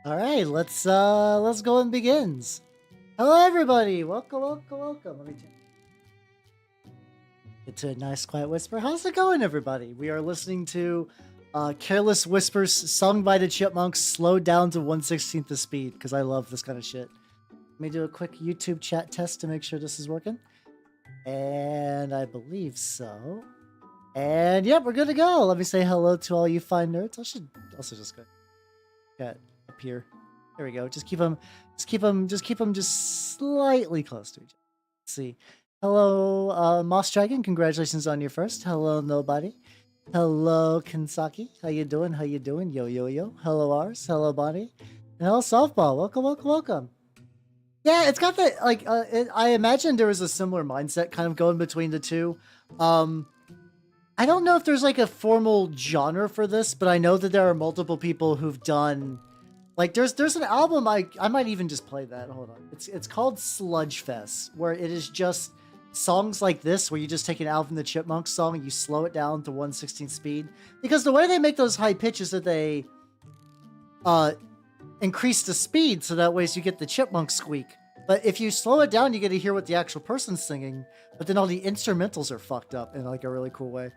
All right, let's go and begins. Hello, everybody. Welcome, welcome, welcome. Let me get to a nice, quiet whisper. How's it going, everybody? We are listening to "Careless Whispers" sung by the Chipmunks, slowed down to 1/16th the speed because I love this kind of shit. Let me do a quick YouTube chat test to make sure this is working, and I believe so. And yep, we're good to go. Let me say hello to all you fine nerds. I should also just go up here. There we go. Just keep them just slightly close to each other. Let's see. Hello, Moss Dragon. Congratulations on your first. Hello, nobody. Hello, Kinsaki. How you doing? How you doing? Yo, yo, yo. Hello, Ars. Hello, Bonnie. And hello, Softball. Welcome, welcome, welcome. Yeah, it's got that, like, I imagine there was a similar mindset kind of going between the two. I don't know if there's, like, a formal genre for this, but I know that there are multiple people who've done... Like, there's an album, I might even just play that. Hold on. It's called Sludge Fest, where it is just songs like this, where you just take an Alvin the Chipmunks song and you slow it down to 1/16 speed. Because the way they make those high pitches that they increase the speed, so that way you get the chipmunk squeak. But if you slow it down, you get to hear what the actual person's singing, but then all the instrumentals are fucked up in, like, a really cool way.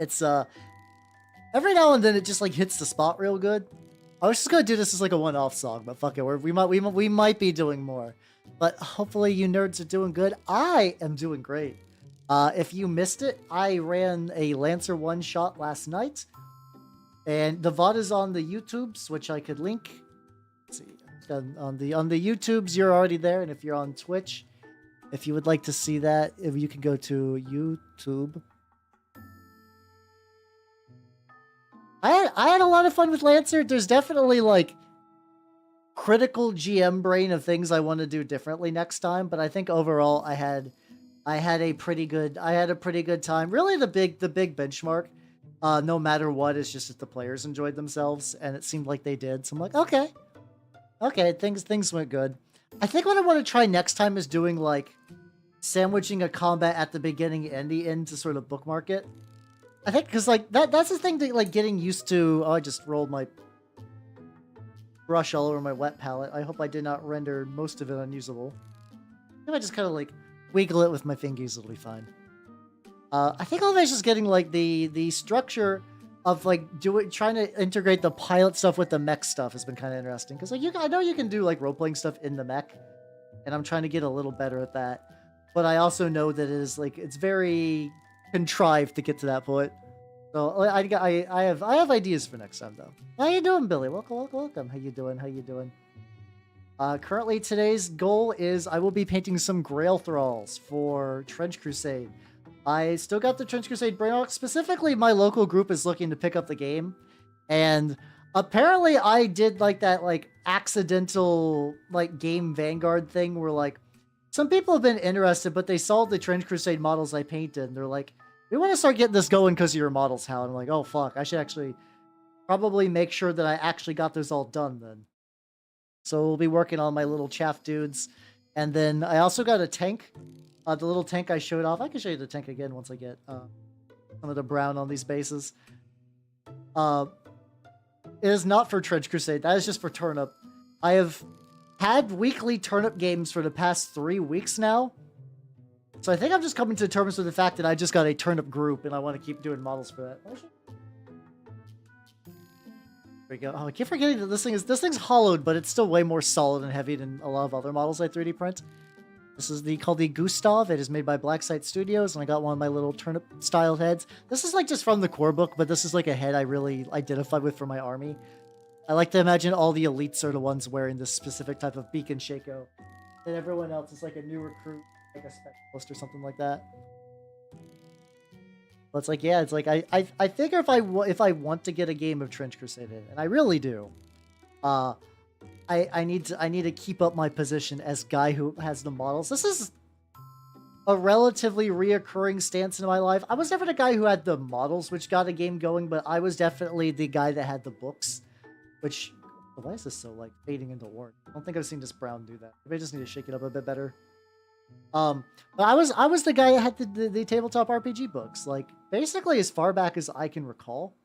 It's, every now and then it just, like, hits the spot real good. I was just gonna do this as like a one-off song, but fuck it, we might be doing more. But hopefully you nerds are doing good. I am doing great. If you missed it, I ran a Lancer one-shot last night, and the VOD is on the YouTubes, which I could link. Let's see, on the YouTubes, you're already there, and if you're on Twitch, if you would like to see that, if you can go to YouTube. I had a lot of fun with Lancer. There's definitely, like, critical GM brain of things I want to do differently next time, but I think overall I had a pretty good time. Really, the big benchmark, no matter what, is just that the players enjoyed themselves, and it seemed like they did. So I'm like, okay, things went good. I think what I want to try next time is doing, like, sandwiching a combat at the beginning and the end to sort of bookmark it. I think, because, like, that's the thing that, like, getting used to... Oh, I just rolled my brush all over my wet palette. I hope I did not render most of it unusable. If I just kind of, like, wiggle it with my fingers, it'll be fine. I think all of it's just getting, like, the structure of, like, trying to integrate the pilot stuff with the mech stuff has been kind of interesting. Because, like, I know you can do, like, role-playing stuff in the mech, and I'm trying to get a little better at that. But I also know that it is, like, it's very... contrived to get to that point. So I have ideas for next time, though. How you doing, Billy? Welcome. How you doing? Currently today's goal is I will be painting some Grail Thralls for Trench Crusade. I still got the Trench Crusade brain. Specifically, my local group is looking to pick up the game, and apparently I did, like, that, like, accidental, like, game Vanguard thing where, like, some people have been interested, but they saw the Trench Crusade models I painted, and they're like, we want to start getting this going because of your models, Hal. And I'm like, oh, fuck. I should actually probably make sure that I actually got those all done then. So we'll be working on my little chaff dudes. And then I also got a tank. The little tank I showed off. I can show you the tank again once I get some of the brown on these bases. It is not for Trench Crusade. That is just for Turnip. I have had weekly Turnip games for the past 3 weeks now. So I think I'm just coming to terms with the fact that I just got a Turnip group, and I want to keep doing models for that. There we go. Oh, I keep forgetting that this thing's hollowed, but it's still way more solid and heavy than a lot of other models I 3D print. This is called the Gustav. It is made by Blacksite Studios, and I got one of my little Turnip-styled heads. This is, like, just from the core book, but this is, like, a head I really identify with for my army. I like to imagine all the elites are the ones wearing this specific type of beacon shako, and everyone else is, like, a new recruit, like a specialist or something like that. But it's like, yeah, it's like I figure if I want to get a game of Trench Crusade in, and I really do, I need to keep up my position as guy who has the models. This is a relatively reoccurring stance in my life. I was never the guy who had the models which got a game going, but I was definitely the guy that had the books, which... Why is this so, like, fading into orange? I don't think I've seen this brown do that. Maybe I just need to shake it up a bit better. But I was the guy that had the tabletop RPG books, like, basically as far back as I can recall.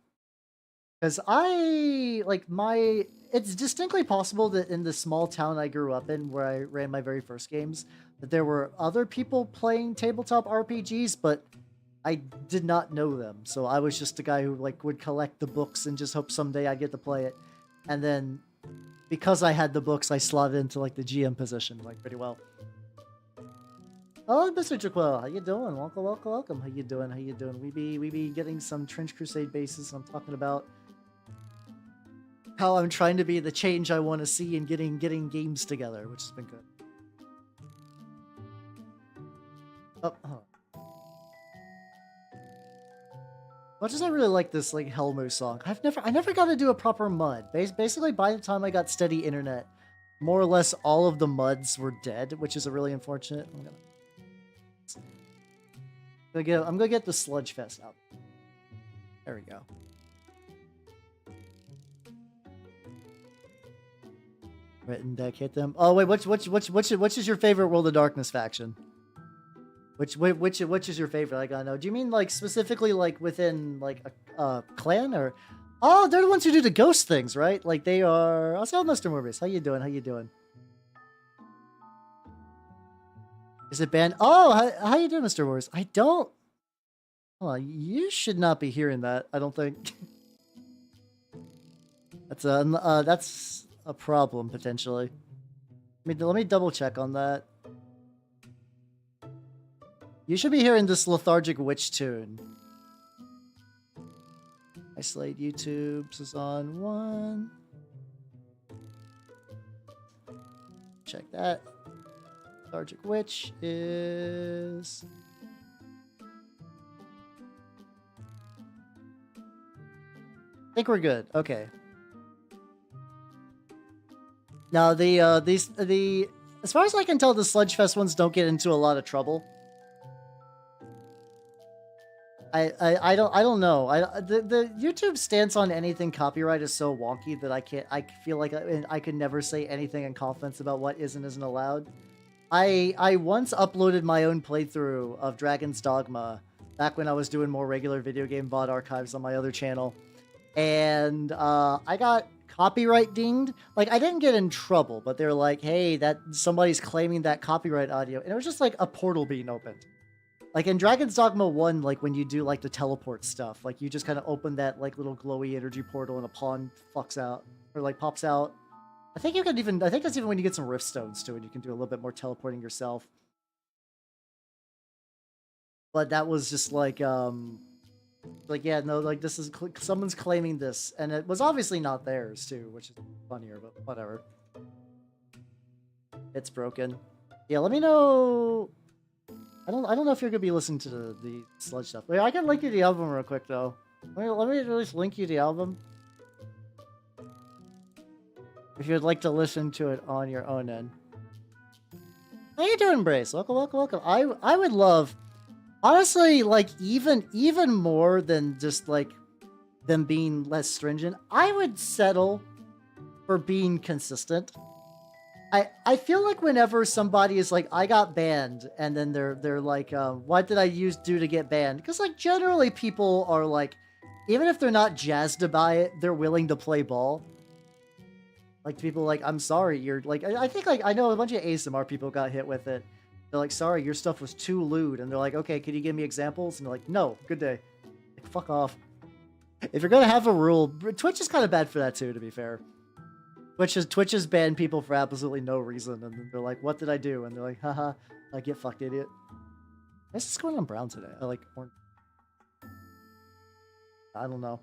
Because I, like, my it's distinctly possible that in the small town I grew up in, where I ran my very first games, that there were other people playing tabletop RPGs, but I did not know them. So I was just a guy who like would collect the books and just hope someday I get to play it. And then because I had the books, I slotted into like the GM position like pretty well. Oh, Mr. Jaquil, how you doing? Welcome, welcome, welcome. How you doing? How you doing? We be getting some Trench Crusade bases. I'm talking about how I'm trying to be the change I want to see and getting games together, which has been good. Oh, much as I really like this like Hellmo song, I never got to do a proper mud. Basically, by the time I got steady internet, more or less all of the muds were dead, which is a really unfortunate. I'm gonna get the Sludge Fest out. There we go. Written deck hit them. Oh wait, which is your favorite World of Darkness faction? Which is your favorite? I gotta know. Do you mean like specifically like within like a clan or? Oh, they're the ones who do the ghost things, right? Like they are. I'll tell Mr. Morbius. How you doing? How you doing? Is it banned? Oh, how you doing, Mr. Morbius? I don't. Oh, you should not be hearing that. I don't think. That's a problem potentially. Let me double check on that. You should be hearing this lethargic witch tune. Isolate YouTube's is on 1. Check that. Lethargic witch is... I think we're good. Okay. Now the as far as I can tell, the Sludgefest ones don't get into a lot of trouble. I don't know. The YouTube stance on anything copyright is so wonky that I feel like I could never say anything in confidence about what is and isn't allowed. I once uploaded my own playthrough of Dragon's Dogma back when I was doing more regular video game VOD archives on my other channel, and I got copyright dinged. Like, I didn't get in trouble, but they're like, hey, that somebody's claiming that copyright audio, and it was just like a portal being opened. Like in Dragon's Dogma 1, like when you do like the teleport stuff, like you just kind of open that like little glowy energy portal and a pawn fucks out or like pops out. I think that's even when you get some rift stones too, and you can do a little bit more teleporting yourself. But that was just like yeah, no, like this is someone's claiming this, and it was obviously not theirs too, which is funnier, but whatever. It's broken. Yeah, let me know. I don't know if you're gonna be listening to the Sludge stuff. Wait, I can link you the album real quick though. Let me just link you the album. If you'd like to listen to it on your own end. How you doing, Brace? Welcome, welcome, welcome. I would love, honestly, like even more than just like them being less stringent, I would settle for being consistent. I feel like whenever somebody is like, I got banned, and then they're like, what did I do to get banned? Because like generally people are like, even if they're not jazzed by it, they're willing to play ball. Like people like, I'm sorry, you're like, I think like I know a bunch of ASMR people got hit with it. They're like, sorry, your stuff was too lewd, and they're like, okay, can you give me examples? And they're like, no, good day. Like, fuck off. If you're gonna have a rule, Twitch is kind of bad for that too, to be fair. Twitch has banned people for absolutely no reason, and then they're like, what did I do? And they're like, haha, I get fucked, idiot. Why is this going on brown today? I like orange. I don't know.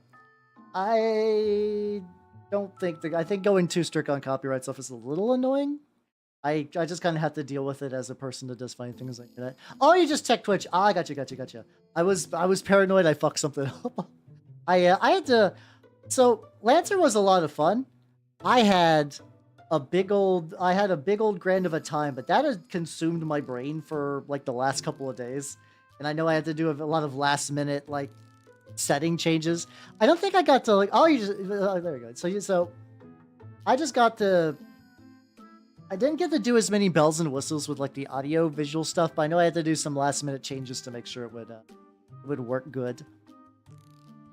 I don't think I think going too strict on copyright stuff is a little annoying. I just kind of have to deal with it as a person that does funny things like that. Oh, you just checked Twitch. Ah, gotcha. I was paranoid I fucked something up. I had to. So Lancer was a lot of fun. I had a big old grand of a time, but that had consumed my brain for like the last couple of days, and I know I had to do a lot of last minute like setting changes. I don't think I got to like. Oh, you just there you go. So I just got to. I didn't get to do as many bells and whistles with like the audio visual stuff, but I know I had to do some last minute changes to make sure it would work good.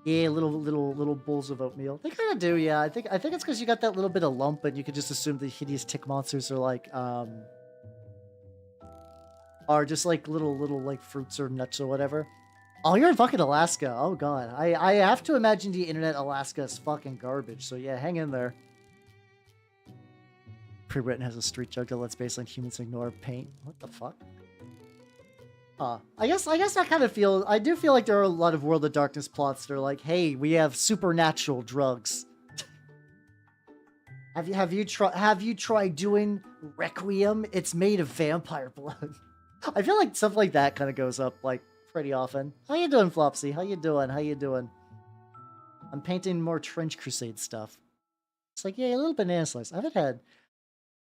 Yeah, little bowls of oatmeal. They kind of do, yeah. I think it's because you got that little bit of lump, and you could just assume the hideous tick monsters are like are just like little like fruits or nuts or whatever. Oh, you're in fucking Alaska. Oh god, I have to imagine the internet Alaska is fucking garbage. So yeah, hang in there. Pre-written has a street joke that lets baseline humans ignore paint. What the fuck? I guess I kind of feel, I do feel like there are a lot of World of Darkness plots that are like, hey, we have supernatural drugs. have you tried doing Requiem? It's made of vampire blood. I feel like stuff like that kind of goes up like pretty often. How you doing, Flopsy? How you doing? How you doing? I'm painting more Trench Crusade stuff. It's like, yeah, a little banana slice. I haven't had.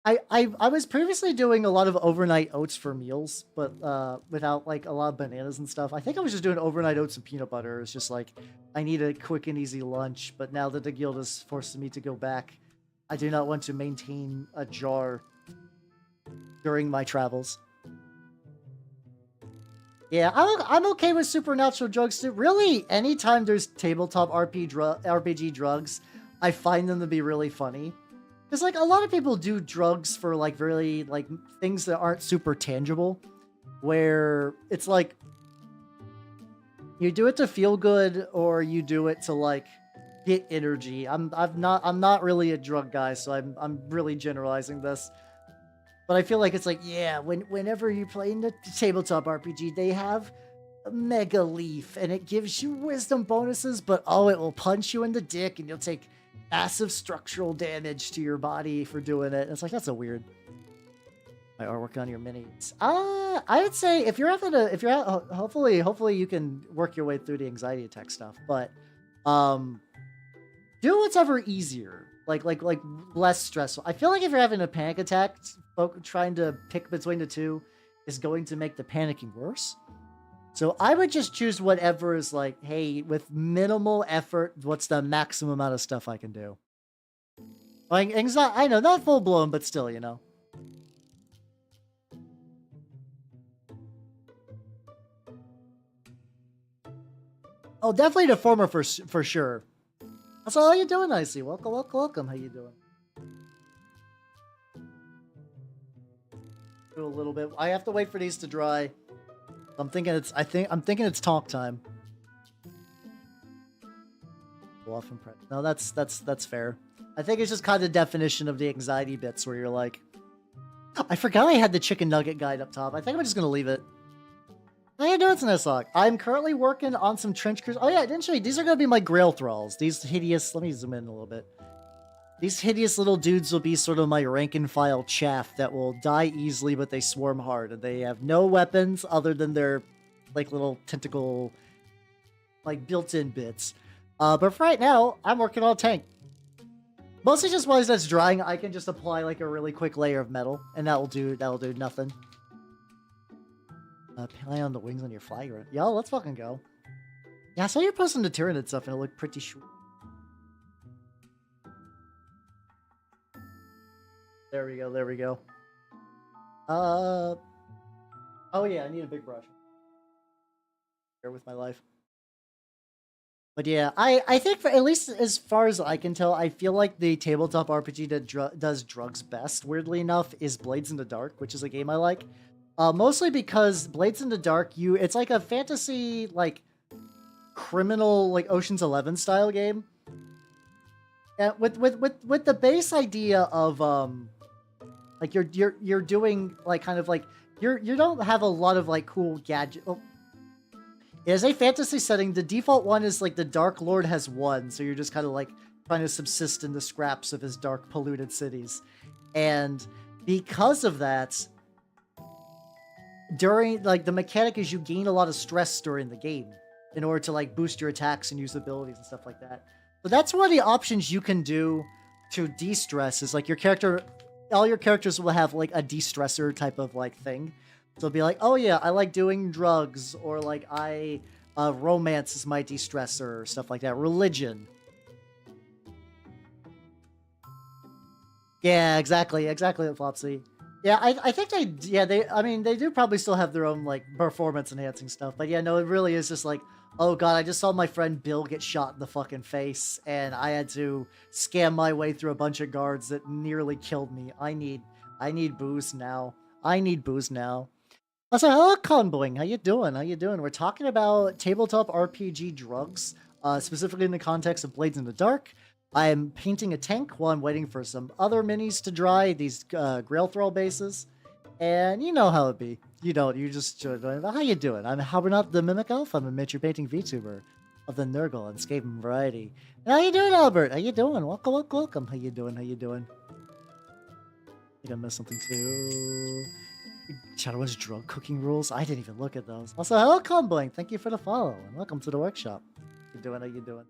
I was previously doing a lot of overnight oats for meals, but without like a lot of bananas and stuff. I think I was just doing overnight oats and peanut butter. It's just like, I need a quick and easy lunch, but now that the guild is forcing me to go back, I do not want to maintain a jar during my travels. Yeah, I'm okay with supernatural drugs too. Really, anytime there's tabletop RPG drugs, I find them to be really funny. Because, like, a lot of people do drugs for, like, really, like, things that aren't super tangible. Where it's like, you do it to feel good, or you do it to, like, get energy. I'm not really a drug guy, so I'm really generalizing this. But I feel like it's like, yeah, whenever you play in the tabletop RPG, they have a Mega Leaf, and it gives you wisdom bonuses, but, oh, it will punch you in the dick, and you'll take massive structural damage to your body for doing it. It's like, that's so weird. I are working on your minis. I would say if you're hopefully you can work your way through the anxiety attack stuff, but do what's ever easier, like less stressful. I feel like if you're having a panic attack, trying to pick between the two is going to make the panicking worse. So I would just choose whatever is like, hey, with minimal effort, what's the maximum amount of stuff I can do? Like, anxiety, I know, not full blown, but still, you know. Oh, definitely the former for sure. So how you doing, Icy? Welcome. How you doing? Do a little bit. I have to wait for these to dry. I'm thinking it's talk time. No, that's fair. I think it's just kind of the definition of the anxiety bits where you're like, I forgot I had the chicken nugget guide up top. I think I'm just gonna leave it. How you doing, Tnesok? I'm currently working on some Trench Crusade. Oh yeah, I didn't show you. These are gonna be my Grail Thralls. These hideous. Let me zoom in a little bit. These hideous little dudes will be sort of my rank and file chaff that will die easily, but they swarm hard, and they have no weapons other than their like little tentacle, like built-in bits. But for right now, I'm working on a tank. Mostly just while that's drying, I can just apply like a really quick layer of metal, and that'll do nothing. Play on the wings on your flag. Yo, let's fucking go. Yeah, I saw you posting the Tyranid stuff, and it looked pretty sweet. There we go. Oh yeah, I need a big brush. Here with my life. But yeah, I think at least as far as I can tell, I feel like the tabletop RPG that does drugs best, weirdly enough, is Blades in the Dark, which is a game I like. Mostly because Blades in the Dark, it's like a fantasy, like, criminal, like, Ocean's 11 style game. And with the base idea of, like, you're doing, like, kind of like, you don't have a lot of, like, cool gadget. Oh. It is a fantasy setting. The default one is, like, the Dark Lord has won, so you're just kind of, like, trying to subsist in the scraps of his dark, polluted cities. And because of that, during, like, the mechanic is you gain a lot of stress during the game in order to, like, boost your attacks and use abilities and stuff like that. But that's one of the options you can do to de-stress is, like, all your characters will have, like, a de-stressor type of, like, thing. So it'll be like, oh yeah, I like doing drugs, or, like, romance is my de-stressor, or stuff like that. Religion. Yeah, exactly, Flopsy. Yeah, I think they do probably still have their own, like, performance-enhancing stuff. But yeah, no, it really is just like, Oh god, I just saw my friend Bill get shot in the fucking face, and I had to scam my way through a bunch of guards that nearly killed me. I need booze now. I need booze now. Also, hello, Conboing. How you doing? How you doing? We're talking about tabletop RPG drugs, specifically in the context of Blades in the Dark. I am painting a tank while I'm waiting for some other minis to dry, these Grail Thrall bases. And you know how it be. You don't. You just how you doing? I'm Halbernot the Mimic Elf. I'm a miniature painting VTuber of the Nurgle and Skaven variety. And how you doing, Albert? How you doing? Welcome, welcome, welcome. How you doing? How you doing? I think I missed something too. Shadowrun's drug cooking rules? I didn't even look at those. Also, hello, Conboing. Thank you for the follow and welcome to the workshop. How you doing? How you doing?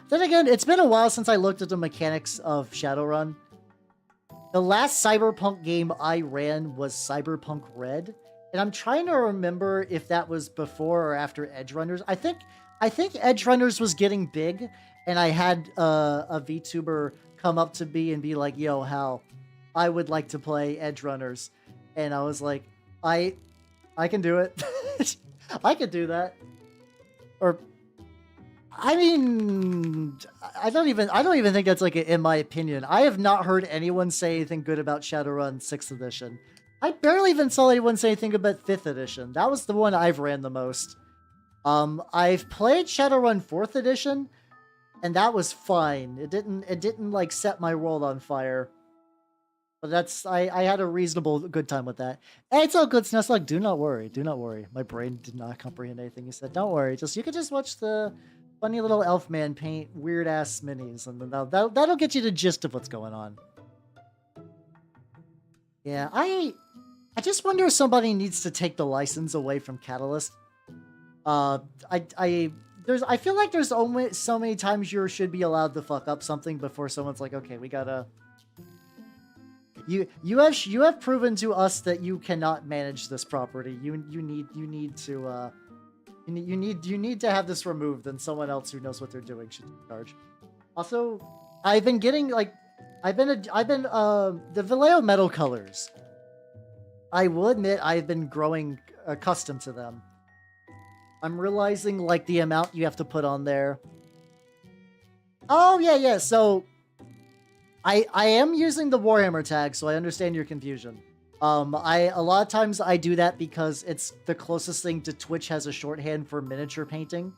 Then again, it's been a while since I looked at the mechanics of Shadowrun. The last Cyberpunk game I ran was Cyberpunk Red, and I'm trying to remember if that was before or after Edgerunners. I think Edgerunners was getting big, and I had a VTuber come up to me and be like, "Yo, Hal, I would like to play Edgerunners," and I was like, "I can do it. I could do that." Or I mean, I don't even think that's like in my opinion. I have not heard anyone say anything good about Shadowrun 6th edition. I barely even saw anyone say anything about 5th edition. That was the one I've ran the most. I've played Shadowrun 4th edition, and that was fine. It didn't like set my world on fire. But I had a reasonable good time with that. Hey, it's all good, Snesslug. Do not worry. Do not worry. My brain did not comprehend anything you said. Don't worry. You can just watch the funny little elf man paint weird ass minis, and then that'll get you the gist of what's going on. Yeah, I just wonder if somebody needs to take the license away from Catalyst. I feel like there's only so many times you should be allowed to fuck up something before someone's like, okay, we gotta. You have proven to us that you cannot manage this property. You need to have this removed, and someone else who knows what they're doing should take charge. Also, I've been getting the Vallejo metal colors. I will admit I've been growing accustomed to them. I'm realizing like the amount you have to put on there. Oh yeah. So I am using the Warhammer tag, so I understand your confusion. A lot of times I do that because it's the closest thing to Twitch has a shorthand for miniature painting.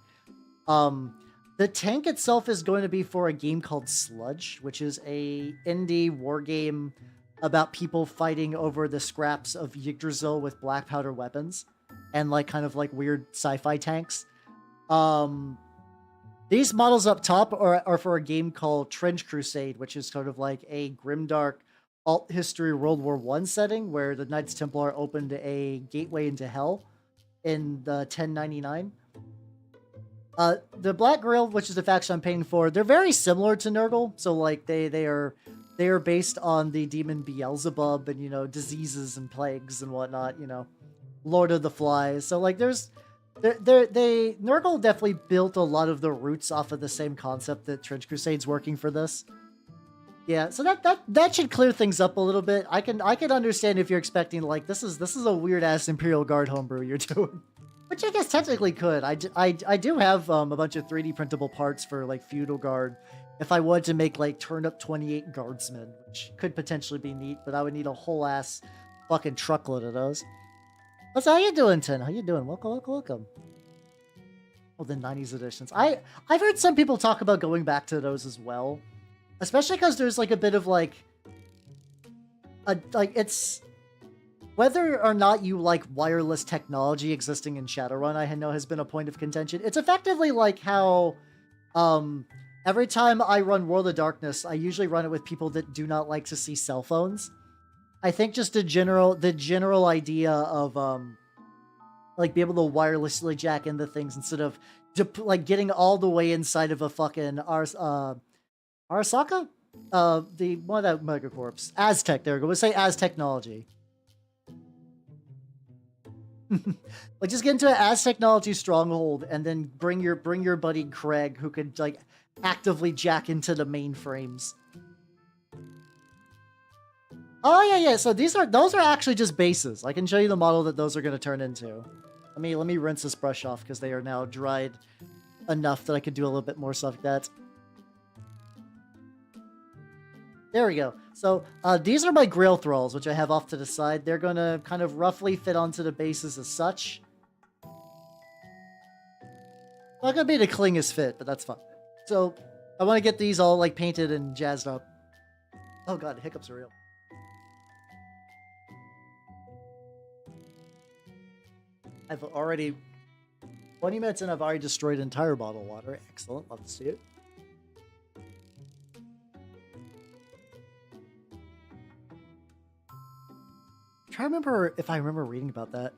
The tank itself is going to be for a game called Sludge, which is a indie war game about people fighting over the scraps of Yggdrasil with black powder weapons and like kind of like weird sci-fi tanks. These models up top are for a game called Trench Crusade, which is sort of like a grimdark alt history World War I setting where the Knights Templar opened a gateway into hell in the 1099. The Black Grail, which is the faction I'm paying for, they're very similar to Nurgle. So like they are based on the demon Beelzebub and, you know, diseases and plagues and whatnot, you know, Lord of the Flies. So like Nurgle definitely built a lot of the roots off of the same concept that Trench Crusade's working for this. Yeah, so that should clear things up a little bit. I can understand if you're expecting like this is a weird ass Imperial Guard homebrew you're doing, which I guess technically could. I do have a bunch of 3D printable parts for like Feudal Guard. If I wanted to make like turn up 28 guardsmen, which could potentially be neat, but I would need a whole ass fucking truckload of those. What's how you doing, Tin? How you doing? Welcome. Oh, the 90s editions. I've heard some people talk about going back to those as well. Especially because there's like a bit of like it's whether or not you like wireless technology existing in Shadowrun, I know has been a point of contention. It's effectively like how every time I run World of Darkness, I usually run it with people that do not like to see cell phones. I think just the general idea of like be able to wirelessly jack into things instead of like getting all the way inside of a fucking Arasaka? The one of that megacorps. Aztec, there we go. We'll say Aztechnology. Like just get into an Aztechnology stronghold and then bring your buddy Craig who could like actively jack into the mainframes. Oh yeah. So those are actually just bases. I can show you the model that those are going to turn into. Let me rinse this brush off because they are now dried enough that I could do a little bit more stuff like that. There we go. So these are my Grail Thralls, which I have off to the side. They're going to kind of roughly fit onto the bases as such. Not going to be the cleanest fit, but that's fine. So I want to get these all like painted and jazzed up. Oh god, the hiccups are real. I've already... 20 minutes in, I've already destroyed an entire bottle of water. Excellent. Love to see it. I'm trying to remember if I remember reading about that.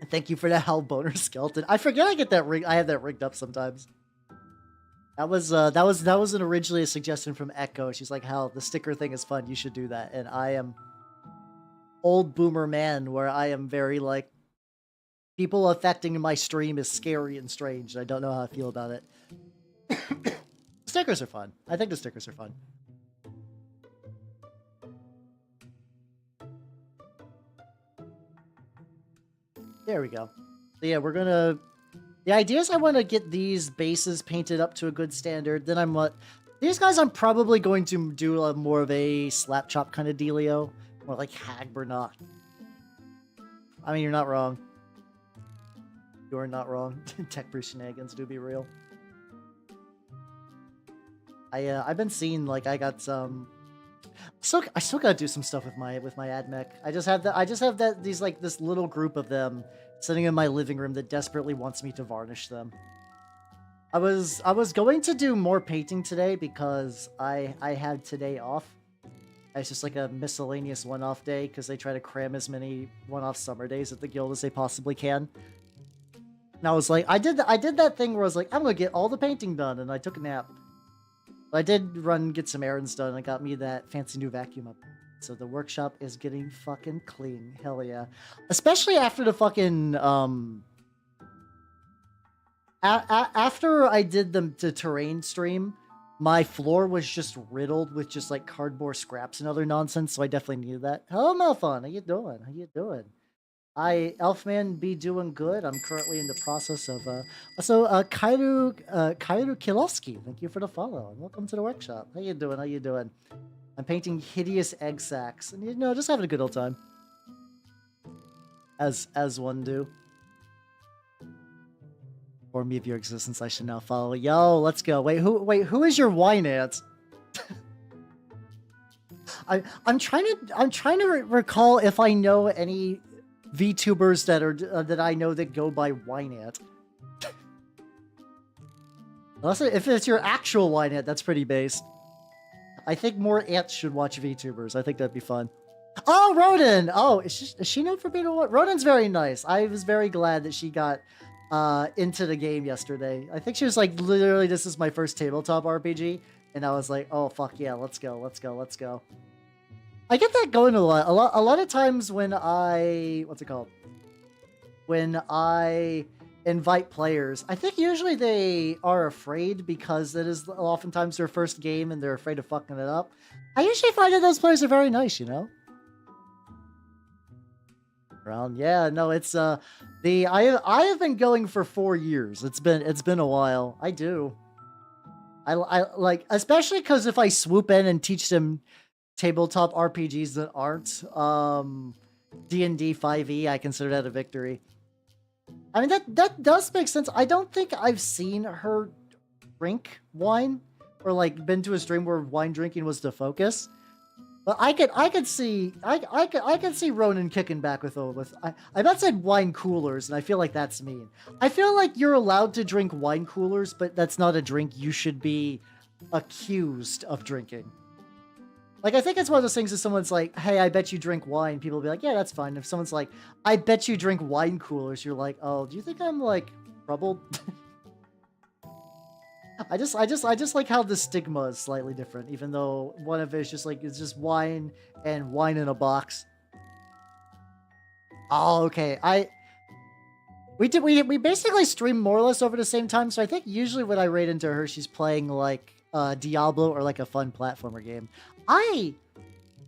And thank you for that Hell Boner skeleton. I forget I get that rig. I have that rigged up sometimes. That was originally a suggestion from Echo. She's like, "Hell, the sticker thing is fun. You should do that." And I am old boomer man, where I am very like, people affecting my stream is scary and strange. I don't know how I feel about it. Stickers are fun. I think the stickers are fun. There we go. So yeah, we're gonna... The idea is I want to get these bases painted up to a good standard. Then these guys I'm probably going to do more of a slap chop kind of dealio. More like Hagbernot. I mean, you're not wrong. You are not wrong. Tech Bruce shenanigans do be real. I've been seeing like I got some... I still gotta do some stuff with my admech. I just have this little group of them sitting in my living room that desperately wants me to varnish them. I was going to do more painting today because I had today off. It's just like a miscellaneous one-off day because they try to cram as many one-off summer days at the guild as they possibly can. And I was like, I did that thing where I was like, I'm gonna get all the painting done, and I took a nap. But I did get some errands done. And it got me that fancy new vacuum up. So the workshop is getting fucking clean. Hell yeah. Especially after the fucking, after I did the terrain stream, my floor was just riddled with just like cardboard scraps and other nonsense. So I definitely needed that. Hello, Malfon. How you doing? How you doing? Elfman be doing good. I'm currently in the process of, Kairu Kilowski. Thank you for the follow and welcome to the workshop. How you doing? How you doing? I'm painting hideous egg sacs and, you know, just having a good old time. As one do. Inform me of your existence. I should now follow. Yo, let's go. Wait, who is your wine ant? I'm trying to recall if I know any VTubers that I know that go by wine ant. Unless if it's your actual wine ant, that's pretty base. I think more ants should watch VTubers. I think that'd be fun. Oh, Roden! Oh, is she known for being a... Roden's very nice. I was very glad that she got into the game yesterday. I think she was like, literally, this is my first tabletop RPG. And I was like, oh, fuck yeah, let's go, let's go, let's go. I get that going a lot of times when I... What's it called? When I invite players, I think usually they are afraid because it is oftentimes their first game and they're afraid of fucking it up. I usually find that those players are very nice, you know? Around, yeah, no, it's I have been going for 4 years. It's been a while. I do. I like, especially because if I swoop in and teach them tabletop RPGs that aren't D&D 5e, I consider that a victory. I mean, that does make sense. I don't think I've seen her drink wine or like been to a stream where wine drinking was the focus. But I could see Ronan kicking back with I about said wine coolers, and I feel like that's mean. I feel like you're allowed to drink wine coolers, but that's not a drink you should be accused of drinking. Like, I think it's one of those things if someone's like, hey, I bet you drink wine, people will be like, yeah, that's fine. If someone's like, I bet you drink wine coolers, you're like, oh, do you think I'm like troubled? I just like how the stigma is slightly different, even though one of it is just like, it's just wine and wine in a box. Oh, okay. We basically stream more or less over the same time, so I think usually when I raid into her, she's playing like Diablo or like a fun platformer game. I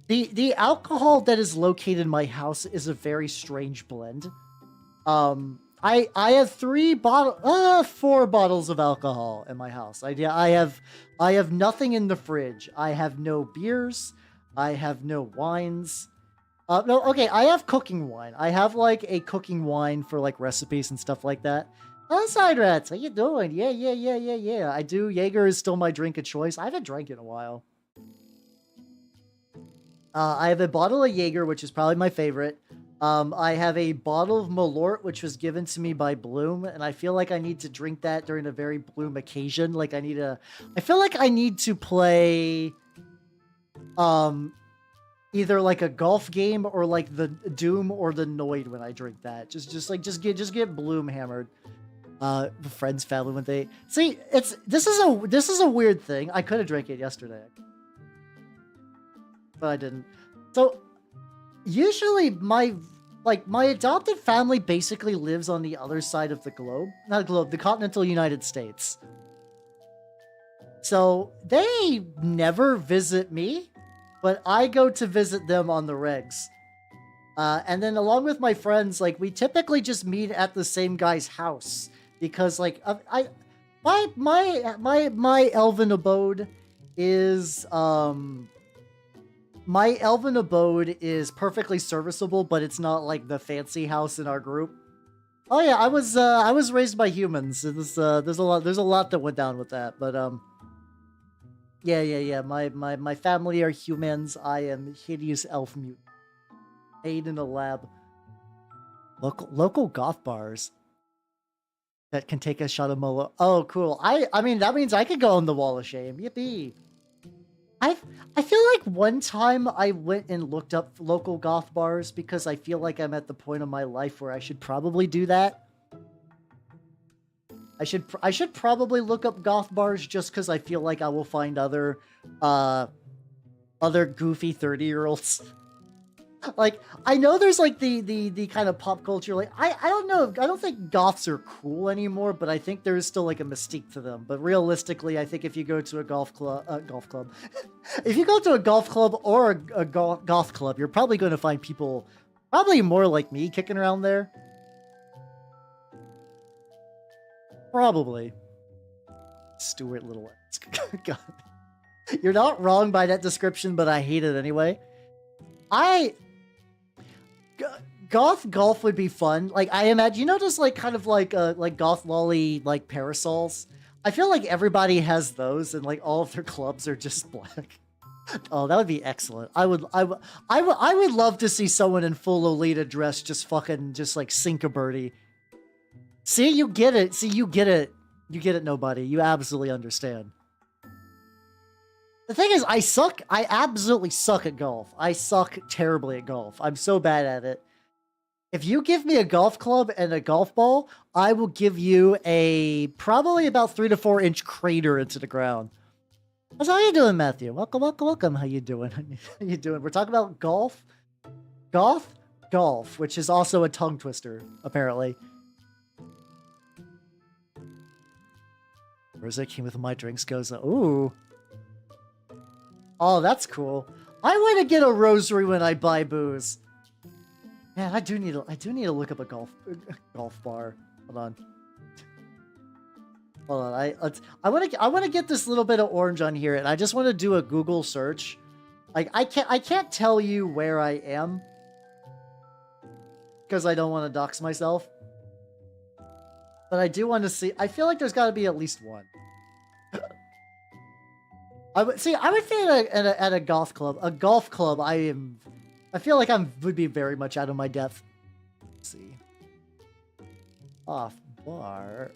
The alcohol that is located in my house is a very strange blend. I have 4 bottles of alcohol in my house. I have nothing in the fridge. I have no beers. I have no wines. No, okay, I have cooking wine. I have like a cooking wine for like recipes and stuff like that. Oh, Side Rats, how you doing? Yeah. I do. Jaeger is still my drink of choice. I haven't drank in a while. I have a bottle of Jaeger, which is probably my favorite. I have a bottle of Malort, which was given to me by Bloom, and I feel like I need to drink that during a very Bloom occasion. Like I feel like I need to play, either like a golf game or like the Doom or the Noid when I drink that. Just get Bloom hammered. Friends, family, when they see this is a weird thing. I could have drank it yesterday, but I didn't. So usually my adopted family basically lives on the other side of the globe. Not globe, the continental United States. So they never visit me, but I go to visit them on the regs. And then along with my friends, like we typically just meet at the same guy's house because like my elven abode is my elven abode is perfectly serviceable, but it's not like the fancy house in our group. Oh yeah, I was raised by humans. There's a lot that went down with that, but yeah. My family are humans. I am hideous elf mutant. Made in a lab. Local goth bars that can take a shot of Molo. Oh, cool. I mean that means I could go on the Wall of Shame. Yippee. I feel like one time I went and looked up local goth bars because I feel like I'm at the point of my life where I should probably do that. I should probably look up goth bars just because I feel like I will find other goofy 30-year-olds. Like, I know there's like the kind of pop culture, like, I don't know, I don't think goths are cool anymore, but I think there is still like a mystique to them. But realistically, I think if you go to a golf club, if you go to a golf club or a goth club, you're probably going to find people probably more like me kicking around there. Probably. Stuart Little. God. You're not wrong by that description, but I hate it anyway. Goth golf would be fun. Like, I imagine, you know, just like kind of like goth lolly like parasols. I feel like everybody has those, and like all of their clubs are just black. Oh, that would be excellent. I would love to see someone in full Lolita dress just fucking just like sink a birdie. See, you get it. See, you get it. You get it, nobody. You absolutely understand. The thing is, I absolutely suck at golf. I suck terribly at golf. I'm so bad at it. If you give me a golf club and a golf ball, I will give you a probably about 3 to 4 inch crater into the ground. How you doing, Matthew? Welcome. How you doing? How you doing? We're talking about golf, which is also a tongue twister, apparently. Rosé came with my drinks. Goes, ooh. Oh, that's cool. I want to get a rosary when I buy booze. Man, I do need to look up a golf bar. Hold on. I want to get this little bit of orange on here, and I just want to do a Google search. Like I can't tell you where I am because I don't want to dox myself. But I do want to see. I feel like there's got to be at least one. I would say at a golf club. A golf club, I feel like would be very much out of my depth. Let's see. Off bar.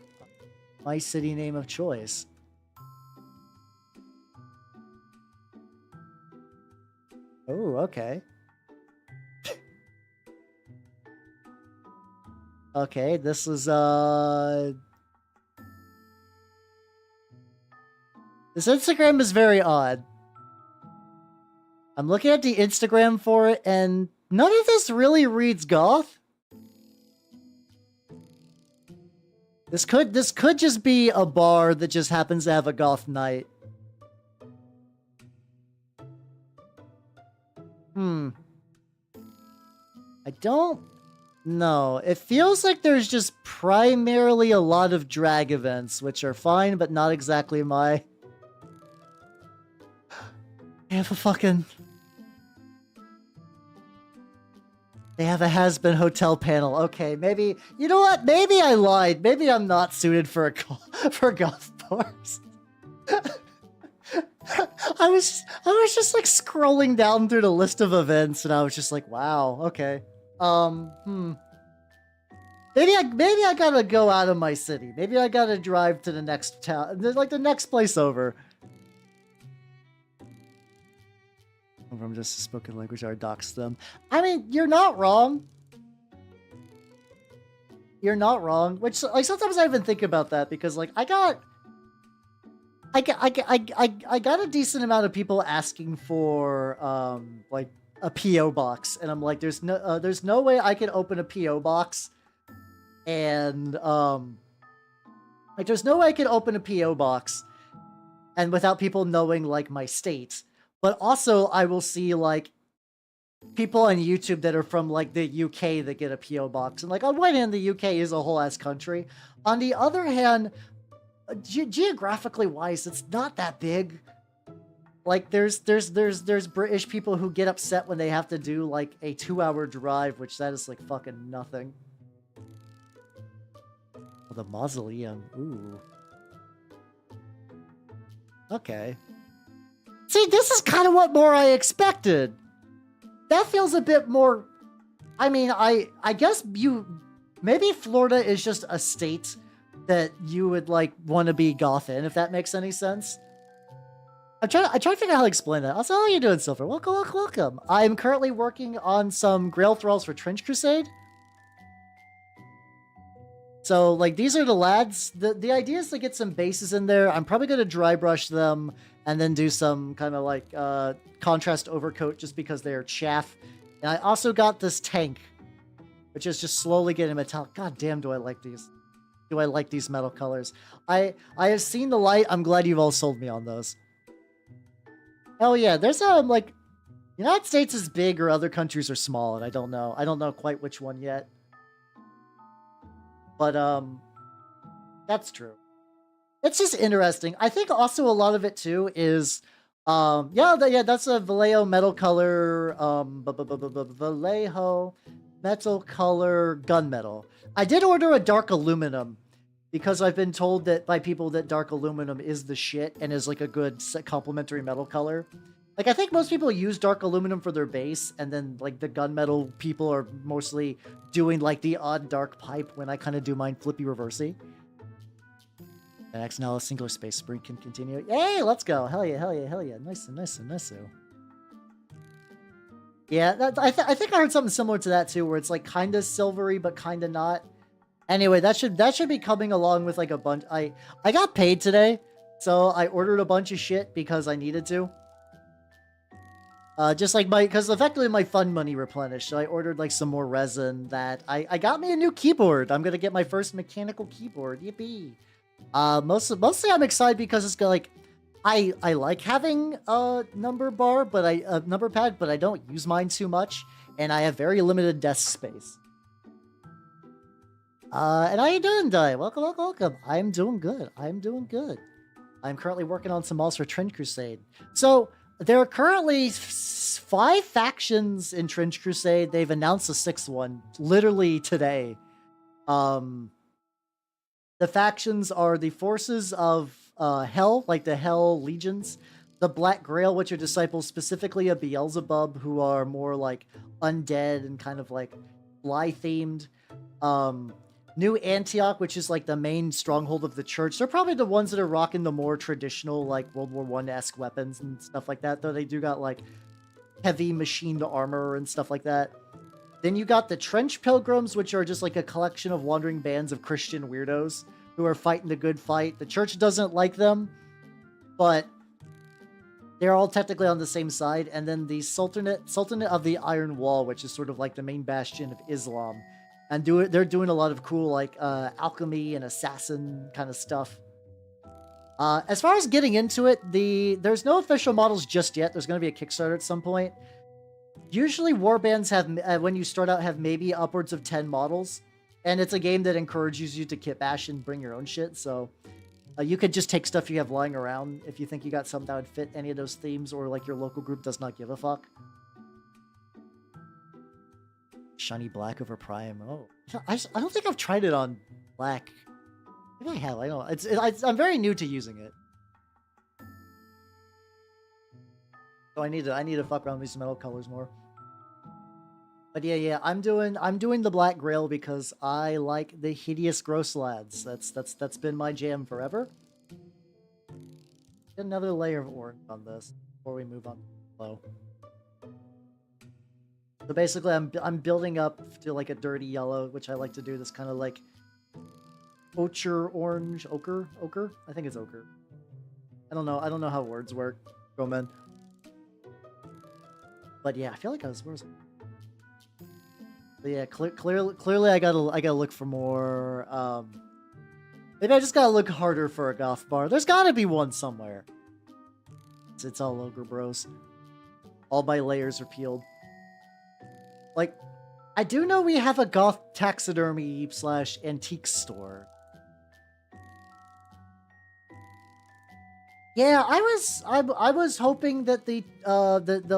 My city name of choice. Oh, okay. Okay, this is this Instagram is very odd. I'm looking at the Instagram for it, and none of this really reads goth. This could just be a bar that just happens to have a goth night. don't know. It feels like there's just primarily a lot of drag events, which are fine, but not exactly my... They have a fucking... They have a has-been hotel panel. Okay, maybe... You know what? Maybe I lied. Maybe I'm not suited for for golf bars. I was just like scrolling down through the list of events, and I was just like, wow, okay. Maybe I gotta go out of my city. Maybe I gotta drive to the next town, like the next place over. From just a spoken language, I dox them. I mean, you're not wrong. You're not wrong. Which, like, sometimes I even think about that because, like, I got a decent amount of people asking for, like, a PO box, and I'm like, there's no way I can open a PO box, and like, there's no way I can open a PO box, and without people knowing like my state. But also, I will see, like, people on YouTube that are from, like, the UK that get a P.O. box. And, like, on one hand, the UK is a whole-ass country. On the other hand, geographically wise, it's not that big. Like, there's British people who get upset when they have to do, like, a 2-hour drive, which that is, like, fucking nothing. Oh, the mausoleum. Ooh. Okay. See, this is kind of what more I expected. That feels a bit more... I mean, I guess maybe Florida is just a state that you would, like, want to be goth in, if that makes any sense. I try to figure out how to explain that. Also, how are you doing, Silver? Welcome. I'm currently working on some Grail Thralls for Trench Crusade. So, like, these are the lads. The idea is to get some bases in there. I'm probably going to dry brush them and then do some kind of, like, contrast overcoat just because they're chaff. And I also got this tank, which is just slowly getting metallic. God damn, do I like these. Do I like these metal colors. I have seen the light. I'm glad you've all sold me on those. Hell yeah, there's, like, United States is big or other countries are small, and I don't know. I don't know quite which one yet. But, that's true. It's just interesting. I think also a lot of it, too, is, yeah, that's a Vallejo metal color, Vallejo metal color gunmetal. I did order a dark aluminum because I've been told that by people that dark aluminum is the shit and is, like, a good complementary metal color. Like, I think most people use dark aluminum for their base, and then, like, the gunmetal people are mostly doing, like, the odd dark pipe when I kind of do mine flippy reversey. And X now a singular space sprint can continue. Yay, let's go. Hell yeah. Nice. Yeah, I think I heard something similar to that, too, where it's, like, kind of silvery, but kind of not. Anyway, that should be coming along with, like, a bunch. I got paid today, so I ordered a bunch of shit because I needed to. Just like because effectively my fund money replenished, so I ordered like some more resin that I got me a new keyboard. I'm gonna get my first mechanical keyboard. Yippee! Mostly I'm excited because it's got like, I like having a number bar, but a number pad, but I don't use mine too much, and I have very limited desk space. And how you doing, Di? Welcome. I'm doing good. I'm currently working on some mods for Trench Crusade. So there are currently 5 factions in Trench Crusade. They've announced a 6th one literally today. The factions are the forces of Hell, like the Hell Legions, the Black Grail, which are disciples specifically of Beelzebub, who are more like undead and kind of like fly themed. New Antioch, which is like the main stronghold of the church. They're probably the ones that are rocking the more traditional, like World War I-esque weapons and stuff like that, though they do got like heavy machined armor and stuff like that. Then you got the Trench Pilgrims, which are just like a collection of wandering bands of Christian weirdos who are fighting the good fight. The church doesn't like them, but they're all technically on the same side. And then the Sultanate of the Iron Wall, which is sort of like the main bastion of Islam. And they're doing a lot of cool, like, alchemy and assassin kind of stuff. As far as getting into it, there's no official models just yet. There's going to be a Kickstarter at some point. Usually warbands have, when you start out, have maybe upwards of 10 models. And it's a game that encourages you to kit bash and bring your own shit, so... you could just take stuff you have lying around if you think you got something that would fit any of those themes, or like your local group does not give a fuck. Shiny black over prime. Oh, I don't think I've tried it on black. Maybe I have. I don't know. I'm very new to using it. So I need to fuck around with these metal colors more. But yeah, I'm doing the Black Grail because I like the hideous gross lads. That's been my jam forever. Get another layer of orange on this before we move on low. So basically, I'm building up to like a dirty yellow, which I like to do. This kind of like ochre. I think it's ochre. I don't know how words work. Go man. But yeah, I feel like where's it? But yeah, clearly I gotta look for more, maybe I just gotta look harder for a goth bar. There's gotta be one somewhere. It's all ogre bros. All my layers are peeled. Like, I do know we have a goth taxidermy / antique store. Yeah, I was hoping that the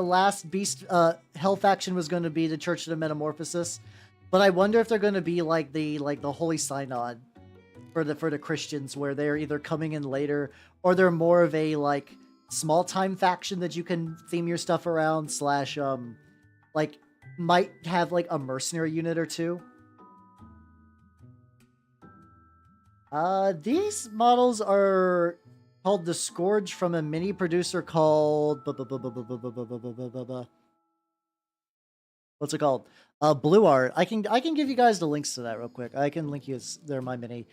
last beast hell faction was going to be the Church of the Metamorphosis, but I wonder if they're going to be like the Holy Synod for the Christians, where they're either coming in later or they're more of a like small time faction that you can theme your stuff around / like might have like a mercenary unit or two. These models are called the Scourge from a mini producer called what's it called? Blue Art. I can give you guys the links to that real quick. I can link you. They're my mini.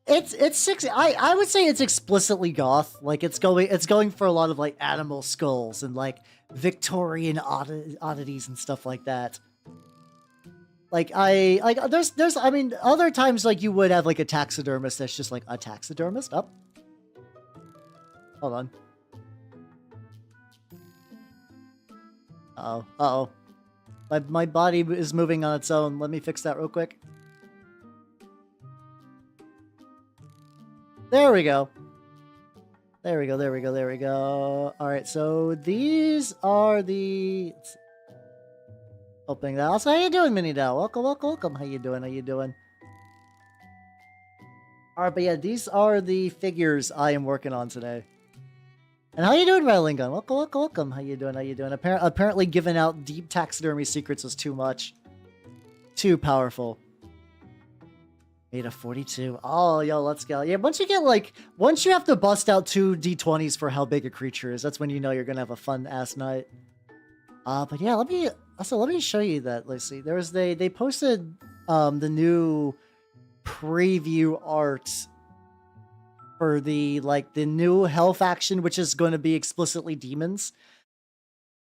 It's six. I would say it's explicitly goth. Like it's going for a lot of like animal skulls and like Victorian oddities and stuff like that. Like there's I mean other times like you would have like a taxidermist that's just like a taxidermist. Up. Hold on. Uh-oh. My body is moving on its own. Let me fix that real quick. There we go. There we go. Alright, so these are the... Opening that. Also, how you doing, Mini Dow? Welcome. How you doing? Alright, but yeah, these are the figures I am working on today. And how you doing, Rattling Gun? Welcome. How you doing? Apparently giving out deep taxidermy secrets was too much. Too powerful. Made a 42. Oh, yo, let's go. Yeah, once you have to bust out 2 D20s for how big a creature is, that's when you know you're gonna have a fun-ass night. But yeah, let me show you that. Let's see. They posted the new preview art for the new Hell faction, which is going to be explicitly demons.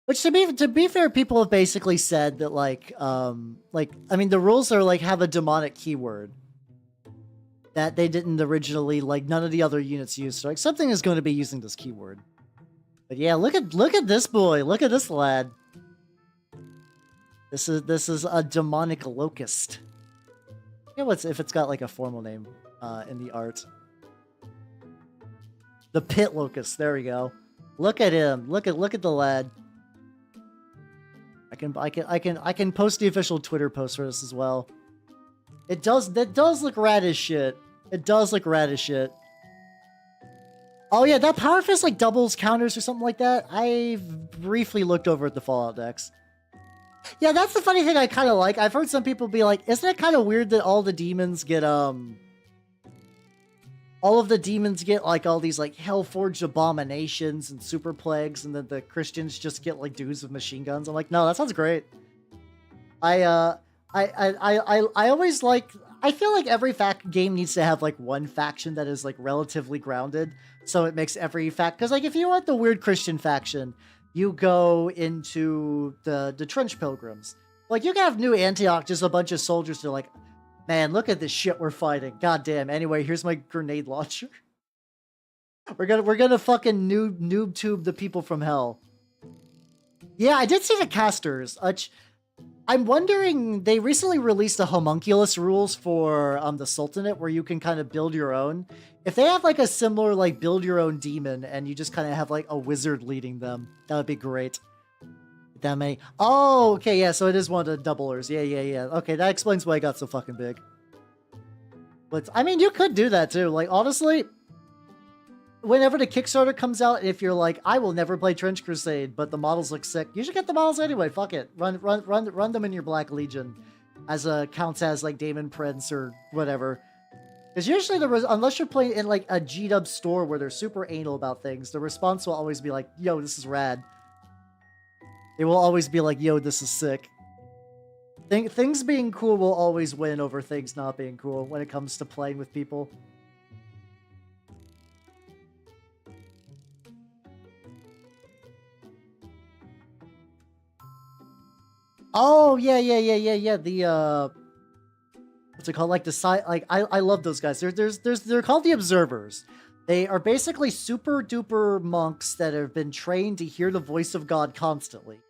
Which to be fair, people have basically said that I mean the rules are have a demonic keyword that they didn't originally none of the other units used. So something is going to be using this keyword. But yeah, look at this boy. Look at this lad. This is a demonic locust. Yeah, if it's got a formal name in the art. The pit locust. There we go. Look at him. Look at the lad. I can post the official Twitter post for this as well. That does look rad as shit. It does look rad as shit. Oh yeah, that Power Fist doubles counters or something like that. I've briefly looked over at the Fallout decks. Yeah, that's the funny thing I kind of like. I've heard some people be like, isn't it kind of weird that all the demons get, all of the demons get, all these, Hellforged Abominations and Super Plagues, and then the Christians just get, dudes with machine guns? I'm like, no, that sounds great. I always I feel like every game needs to have, one faction that is, relatively grounded, so it makes every because, if you want the weird Christian faction, you go into the Trench Pilgrims. You can have New Antioch, just a bunch of soldiers that are like, man, look at this shit we're fighting. God damn. Anyway, here's my grenade launcher. We're gonna fucking noob tube the people from hell. Yeah, I did see the casters. I'm wondering, they recently released a homunculus rules for the Sultanate where you can kind of build your own. If they have like a similar like build your own demon and you just kind of have like a wizard leading them, that would be great. That many. Oh, okay, yeah, so it is one of the doublers. Yeah. Okay, that explains why it got so fucking big. But I mean, you could do that too. Like honestly, whenever the Kickstarter comes out, if you're like, I will never play Trench Crusade, but the models look sick, you should get the models anyway. Fuck it, run them in your Black Legion, as counts as like Daemon Prince or whatever. Because usually unless you're playing in like a G-Dub store where they're super anal about things, the response will always be like, "Yo, this is rad." It will always be like, "Yo, this is sick." Things being cool will always win over things not being cool when it comes to playing with people. Oh, yeah. The, what's it called? Like the side, like, I love those guys. They're called the Observers. They are basically super duper monks that have been trained to hear the voice of God constantly.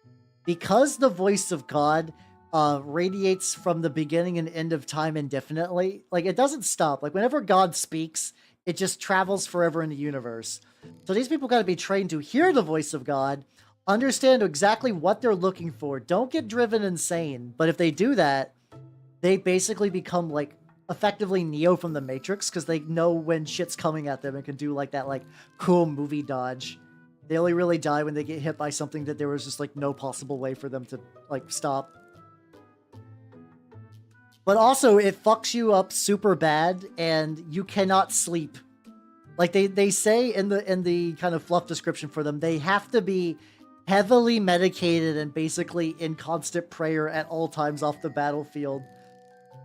Because the voice of God radiates from the beginning and end of time indefinitely, like it doesn't stop. Like whenever God speaks, it just travels forever in the universe. So these people got to be trained to hear the voice of God, understand exactly what they're looking for, don't get driven insane. But if they do that, they basically become like effectively Neo from the Matrix, because they know when shit's coming at them and can do like that like cool movie dodge. They only really die when they get hit by something that there was just like no possible way for them to like stop. But also it fucks you up super bad and you cannot sleep. Like they say in the kind of fluff description for them, they have to be heavily medicated and basically in constant prayer at all times off the battlefield,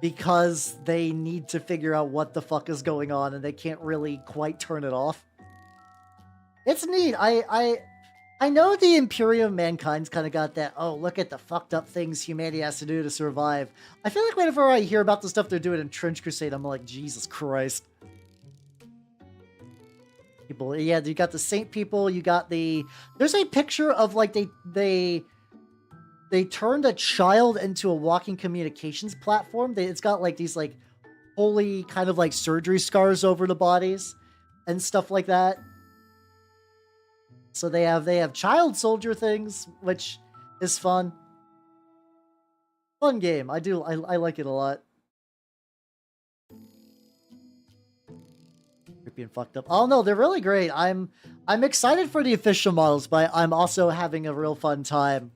because they need to figure out what the fuck is going on and they can't really quite turn it off. It's neat. I know the Imperium of Mankind's kind of got that, oh, look at the fucked up things humanity has to do to survive. I feel like whenever I hear about the stuff they're doing in Trench Crusade, I'm like, Jesus Christ. People, yeah, you got the saint people, you got the... There's a picture of, like, they turned a child into a walking communications platform. It's got, like, these, like, holy kind of, like, surgery scars over the bodies and stuff like that. So they have child soldier things, which is fun. Fun game. I like it a lot. Creepy and fucked up. Oh no, they're really great. I'm excited for the official models, but I'm also having a real fun time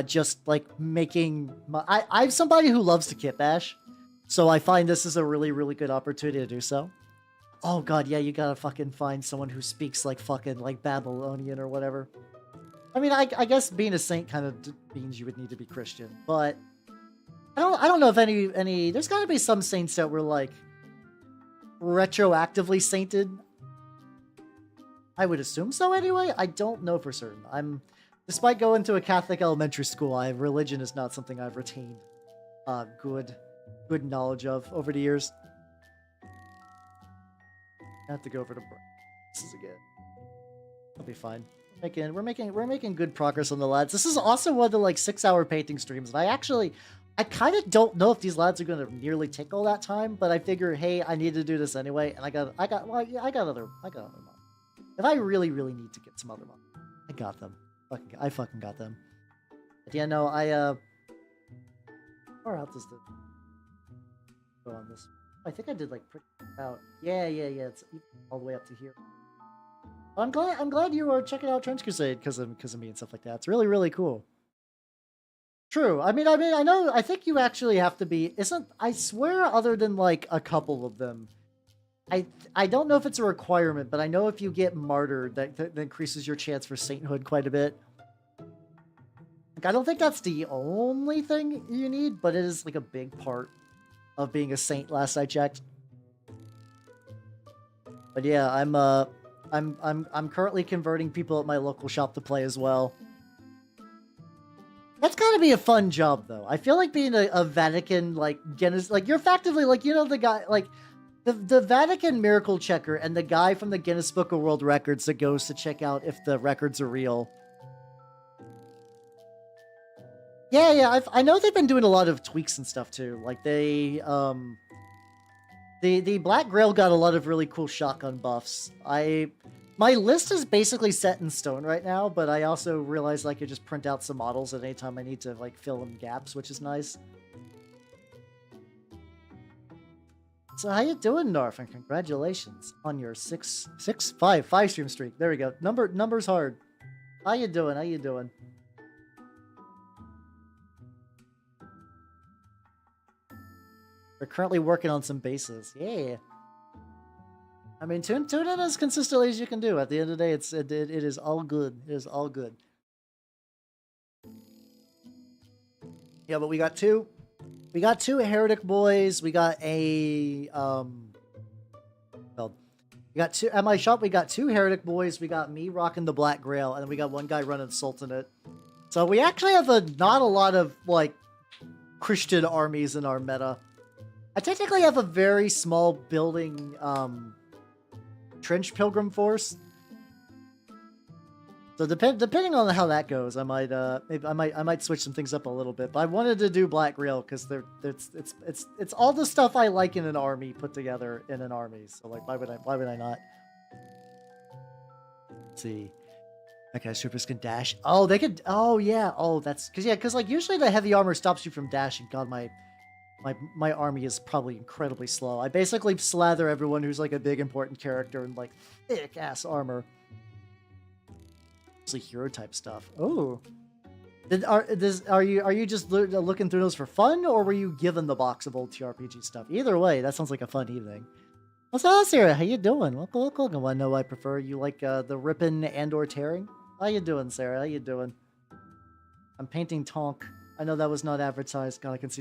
just like making I'm somebody who loves to kit bash. So I find this is a really, really good opportunity to do so. Oh god, yeah, you gotta fucking find someone who speaks like fucking like Babylonian or whatever. I mean, I guess being a saint kind of means you would need to be Christian, but I don't know if any there's gotta be some saints that were like retroactively sainted. I would assume so anyway. I don't know for certain. Despite going to a Catholic elementary school, religion is not something I've retained good knowledge of over the years. I have to go over to this again. I'll be fine. We're making good progress on the lads. This is also one of the like 6-hour painting streams, and I kind of don't know if these lads are going to nearly take all that time, but I figure, hey, I need to do this anyway, and I got other mods. If I really need to get some other mods, I got them. I fucking got them. But yeah, no, far out does the go on this? I think I did like pretty out. Yeah. It's all the way up to here. I'm glad you are checking out Trench Crusade because of me and stuff like that. It's really, really cool. True. I mean, I know. I think you actually have to be. I swear, other than like a couple of them, I don't know if it's a requirement, but I know if you get martyred, that increases your chance for sainthood quite a bit. Like, I don't think that's the only thing you need, but it is like a big part of being a saint. Last I checked. But yeah, I'm currently converting people at my local shop to play as well. That's gotta be a fun job, though. I feel like being a Vatican, like, Guinness... Like, you're effectively, like, you know, the guy... Like, the Vatican miracle checker and the guy from the Guinness Book of World Records that goes to check out if the records are real. Yeah. I know they've been doing a lot of tweaks and stuff too. Like they, the Black Grail got a lot of really cool shotgun buffs. My list is basically set in stone right now, but I also realized I could just print out some models at any time I need to like fill in gaps, which is nice. So how you doing, Narf? And congratulations on your five stream streak. There we go. Numbers hard. How you doing? How you doing? We're currently working on some bases. Yeah. I mean, tune in as consistently as you can do. At the end of the day, it is all good. It is all good. Yeah, but we got two heretic boys. We got a well, we got two at my shop. We got two heretic boys. We got me rocking the Black Grail, and then we got one guy running Sultanate. So we actually have not a lot of like Christian armies in our meta. I technically have a very small building Trench Pilgrim force. So depending on how that goes, I might maybe I might switch some things up a little bit. But I wanted to do Black Grail because it's all the stuff I like in an army put together in an army. So like why would I not? Let's see. Okay, troopers can dash. Oh, they could. Oh yeah. Oh, that's because like usually the heavy armor stops you from dashing. God, my army is probably incredibly slow. I basically slather everyone who's like a big important character in like thick ass armor. Mostly hero type stuff. Oh, are you just looking through those for fun, or were you given the box of old TRPG stuff? Either way, that sounds like a fun evening. What's up, Sarah? How you doing? Look. I want to know I prefer you like the ripping and/or tearing. How you doing, Sarah? How you doing? I'm painting Tonk. I know that was not advertised. God, I can see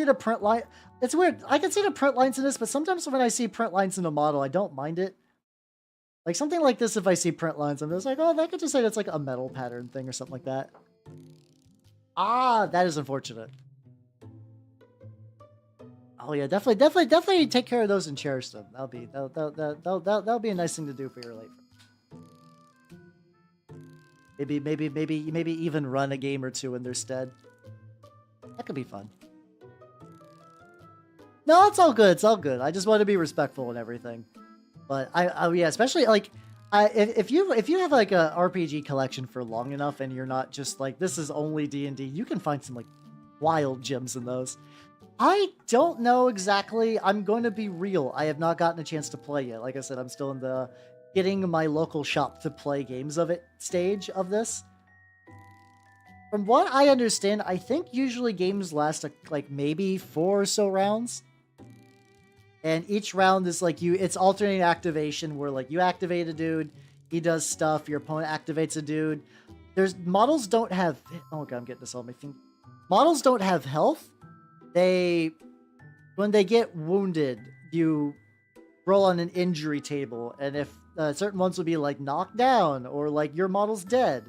the print line. It's weird. I can see the print lines in this, but sometimes when I see print lines in a model, I don't mind it. Like something like this, if I see print lines, I'm just like, oh, that could just say that's like a metal pattern thing or something like that. Ah, that is unfortunate. Oh yeah, definitely take care of those and cherish them. That'll be a nice thing to do for your late friend. Maybe even run a game or two in their stead. That could be fun. No, it's all good. It's all good. I just want to be respectful and everything. But yeah, especially like, if you have like a RPG collection for long enough and you're not just like this is only D&D, you can find some like wild gems in those. I don't know exactly. I'm going to be real. I have not gotten a chance to play yet. Like I said, I'm still in the getting my local shop to play games of it stage of this. From what I understand, I think usually games last like maybe 4 or so rounds. And each round is like it's alternating activation where like you activate a dude, he does stuff, your opponent activates a dude. Models don't have, oh god, I'm getting this on my finger. Models don't have health. When they get wounded, you roll on an injury table. And if certain ones will be like knocked down or like your model's dead.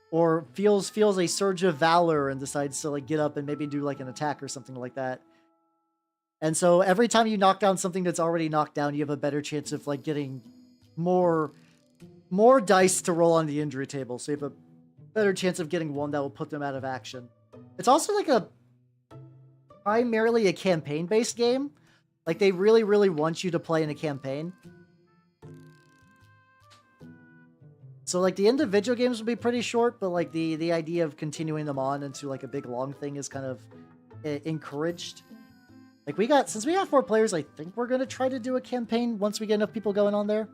Or feels a surge of valor and decides to like get up and maybe do like an attack or something like that. And so every time you knock down something that's already knocked down, you have a better chance of like getting more dice to roll on the injury table. So you have a better chance of getting one that will put them out of action. It's also like primarily a campaign-based game. Like they really, really want you to play in a campaign. So like the individual games will be pretty short, but like the idea of continuing them on into like a big long thing is kind of encouraged. Like since we got 4 players, I think we're gonna try to do a campaign once we get enough people going on there.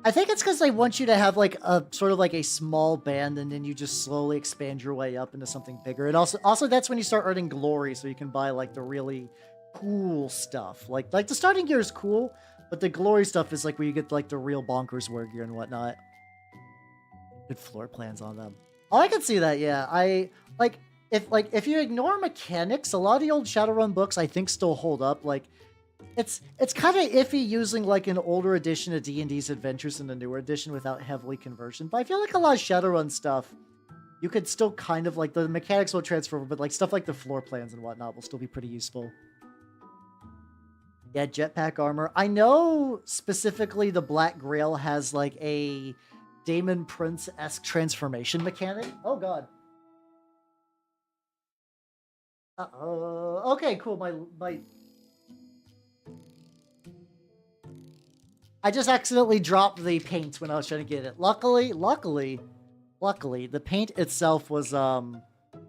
I think it's because they want you to have like a sort of like a small band, and then you just slowly expand your way up into something bigger. And also that's when you start earning glory, so you can buy like the really cool stuff. Like the starting gear is cool, but the glory stuff is like where you get like the real bonkers war gear and whatnot. Good floor plans on them. Oh, I can see that. Yeah, if you ignore mechanics, a lot of the old Shadowrun books I think still hold up. Like it's kind of iffy using like an older edition of D&D's Adventures in the newer edition without heavily conversion. But I feel like a lot of Shadowrun stuff, you could still kind of like the mechanics will transfer, but like stuff like the floor plans and whatnot will still be pretty useful. Yeah, jetpack armor. I know specifically the Black Grail has like a Daemon Prince-esque transformation mechanic. Oh god. Okay, cool. My I just accidentally dropped the paint when I was trying to get it. Luckily, the paint itself was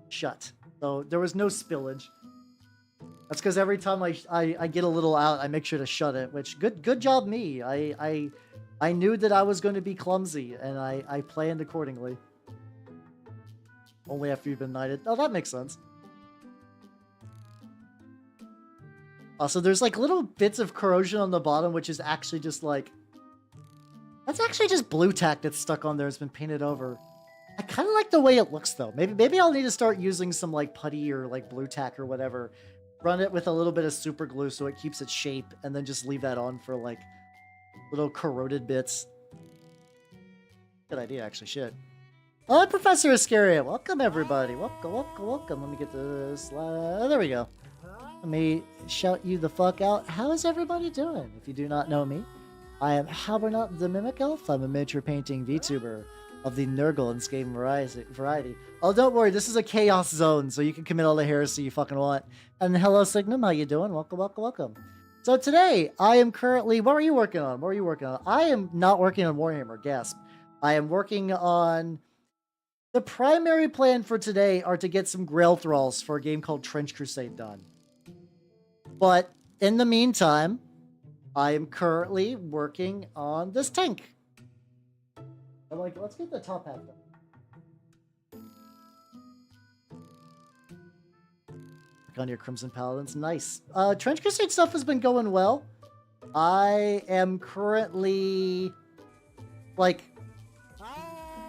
shut, so there was no spillage. That's because every time I get a little out, I make sure to shut it. Which good job me. I knew that I was going to be clumsy, and I planned accordingly. Only after you've been knighted. Oh, that makes sense. Also, there's like little bits of corrosion on the bottom, which is actually just like... That's actually just blue tack that's stuck on there. It's been painted over. I kind of like the way it looks, though. Maybe I'll need to start using some like putty or like blue tack or whatever. Run it with a little bit of super glue so it keeps its shape, and then just leave that on for like little corroded bits. Good idea, actually. Shit. Oh, Professor Iscaria. Welcome, everybody. Welcome. Let me get this. There we go. Let me shout you the fuck out. How is everybody doing? If you do not know me, I am Habernot the Mimic Elf. I'm a miniature painting VTuber of the Nurgle and Skaven variety. Oh, don't worry. This is a chaos zone, so you can commit all the heresy you fucking want. And hello, Signum. How you doing? Welcome. So today, I am currently... What are you working on? I am not working on Warhammer, gasp. I am working on... The primary plan for today are to get some Grail Thralls for a game called Trench Crusade done. But in the meantime, I am currently working on this tank. I'm like, let's get the top half done. Click on your Crimson Paladins. Nice. Trench Crusade stuff has been going well. I am currently... like...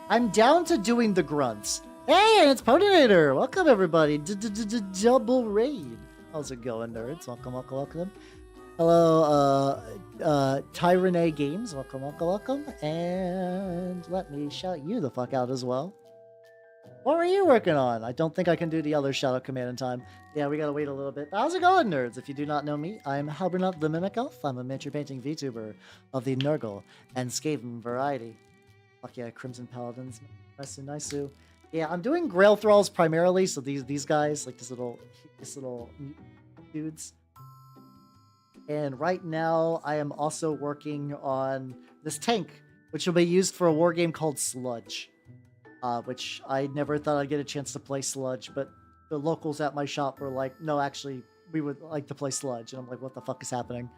I'm down to doing the grunts. Hey, and it's Podinator! Welcome, everybody. Double raid. How's it going, nerds? Welcome. Hello, Tyrone Games. Welcome. And let me shout you the fuck out as well. What were you working on? I don't think I can do the other shout out command in time. Yeah, we gotta wait a little bit. How's it going, nerds? If you do not know me, I'm Habernot the Mimic Elf. I'm a miniature painting VTuber of the Nurgle and Skaven variety. Fuck yeah, Crimson Paladins. Nice. Yeah, I'm doing Grail Thralls primarily, so these guys, like this little dudes. And right now, I am also working on this tank, which will be used for a war game called Sludge. Which I never thought I'd get a chance to play Sludge, but the locals at my shop were like, no, actually, we would like to play Sludge. And I'm like, what the fuck is happening?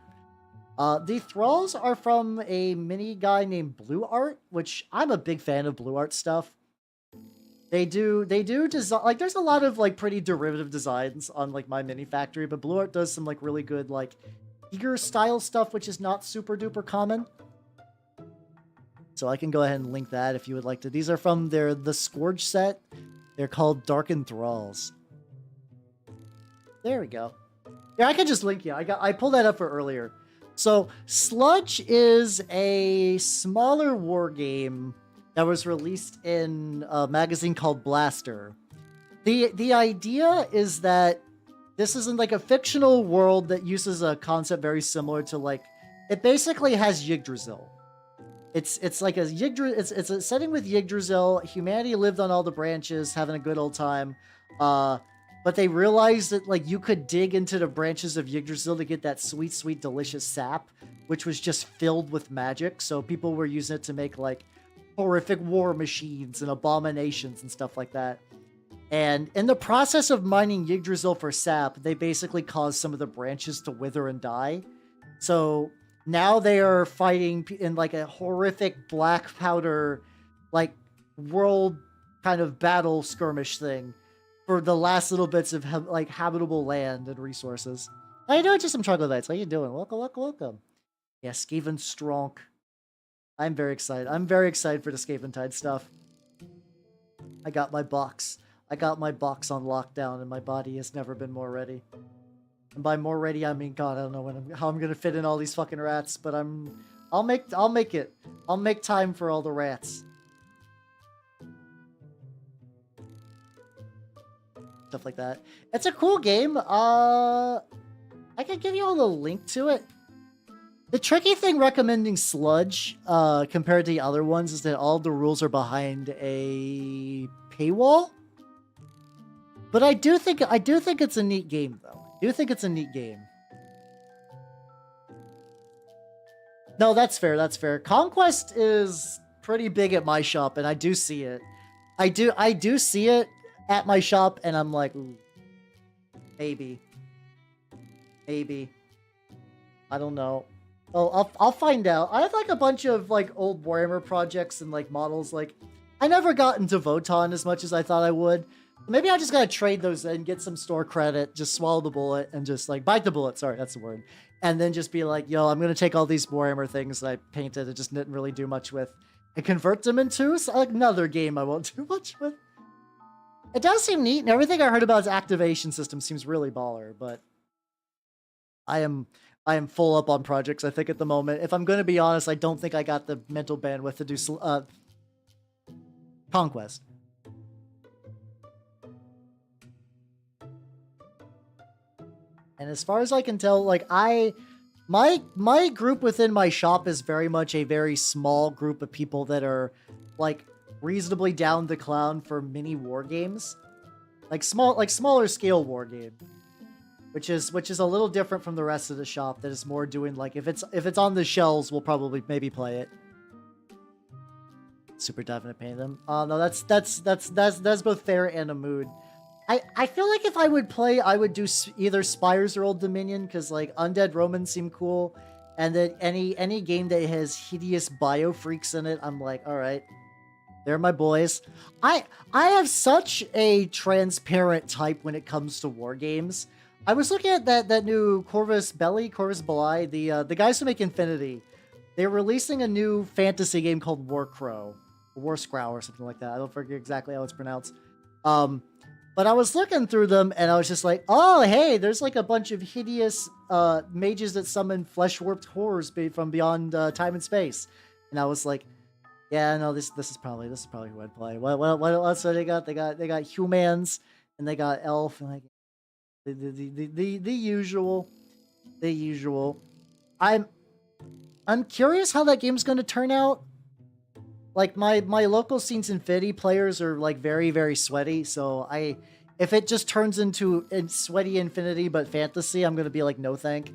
The Thralls are from a mini guy named Blue Art, which I'm a big fan of Blue Art stuff. They do design, like, there's a lot of like pretty derivative designs on like my mini factory, but Blue Art does some like really good like eager style stuff, which is not super duper common. So I can go ahead and link that if you would like to. These are from the Scourge set. They're called Darkened Thralls. There we go. Yeah, I can just link you. I pulled that up for earlier. So, Sludge is a smaller war game that was released in a magazine called Blaster. The idea is that this isn't like a fictional world that uses a concept very similar to like... It basically has Yggdrasil. It's like a it's a setting with Yggdrasil. Humanity lived on all the branches, having a good old time. But they realized that like you could dig into the branches of Yggdrasil to get that sweet, delicious sap, which was just filled with magic. So people were using it to make like horrific war machines and abominations and stuff like that. And in the process of mining Yggdrasil for sap, they basically caused some of the branches to wither and die. So now they are fighting in like a horrific black powder, like world kind of battle skirmish thing for the last little bits of like habitable land and resources. How you doing? Just some troglodytes. How you doing? Welcome. Yeah, Skaven Stronk. I'm very excited. I'm very excited for the Skaventide stuff. I got my box. I got my box on lockdown, and my body has never been more ready. And by more ready, I mean, God, I don't know how I'm gonna fit in all these fucking rats, but I'll make it. I'll make time for all the rats. Stuff like that. It's a cool game. I can give you all the link to it. The tricky thing recommending Sludge, compared to the other ones, is that all the rules are behind a paywall. But I do think it's a neat game, though. I do think it's a neat game. No, that's fair. That's fair. Conquest is pretty big at my shop, and I do see it. I do see it at my shop, and I'm like, ooh, maybe. I don't know. Oh, I'll find out. I have like a bunch of like old Warhammer projects and like models. Like, I never got into Votan as much as I thought I would. Maybe I just gotta trade those and get some store credit, just swallow the bullet and just like bite the bullet. Sorry, that's the word. And then just be like, yo, I'm gonna take all these Warhammer things that I painted and just didn't really do much with and convert them into another game I won't do much with. It does seem neat, and everything I heard about its activation system seems really baller, but I am full up on projects, I think, at the moment. If I'm gonna be honest, I don't think I got the mental bandwidth to do Conquest. And as far as I can tell, like my group within my shop is very much a very small group of people that are like reasonably down to clown for mini war games, like smaller scale war game, which is a little different from the rest of the shop. That is more doing like if it's on the shelves, we'll probably maybe play it. Super definite pain them. No, that's both fair and a mood. I feel like if I would play, I would do either Spires or Old Dominion, because like Undead Romans seem cool, and then any game that has hideous bio freaks in it, I'm like, all right, they're my boys. I have such a transparent type when it comes to war games. I was looking at that new Corvus Belli, the guys who make Infinity. They're releasing a new fantasy game called War Scrow or something like that. I don't forget exactly how it's pronounced. But I was looking through them, and I was just like, oh, hey, there's like a bunch of hideous mages that summon flesh-warped horrors from beyond time and space. And I was like, yeah, no, this is probably who I'd play. What else do they got? They got humans, and they got elf, and like the usual. I'm curious how that game's going to turn out. Like my local Scenes Infinity players are like very, very sweaty. So if it just turns into sweaty Infinity but fantasy, I'm gonna be like, no thank.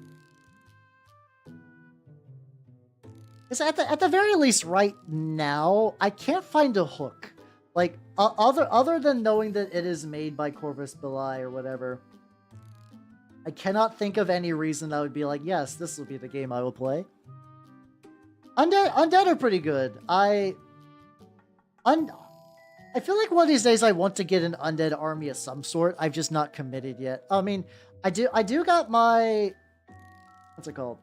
Because at the very least, right now, I can't find a hook. Like other than knowing that it is made by Corvus Belli or whatever, I cannot think of any reason I would be like, yes, this will be the game I will play. Undead are pretty good. I feel like one of these days I want to get an undead army of some sort. I've just not committed yet. I mean, I do got my... What's it called?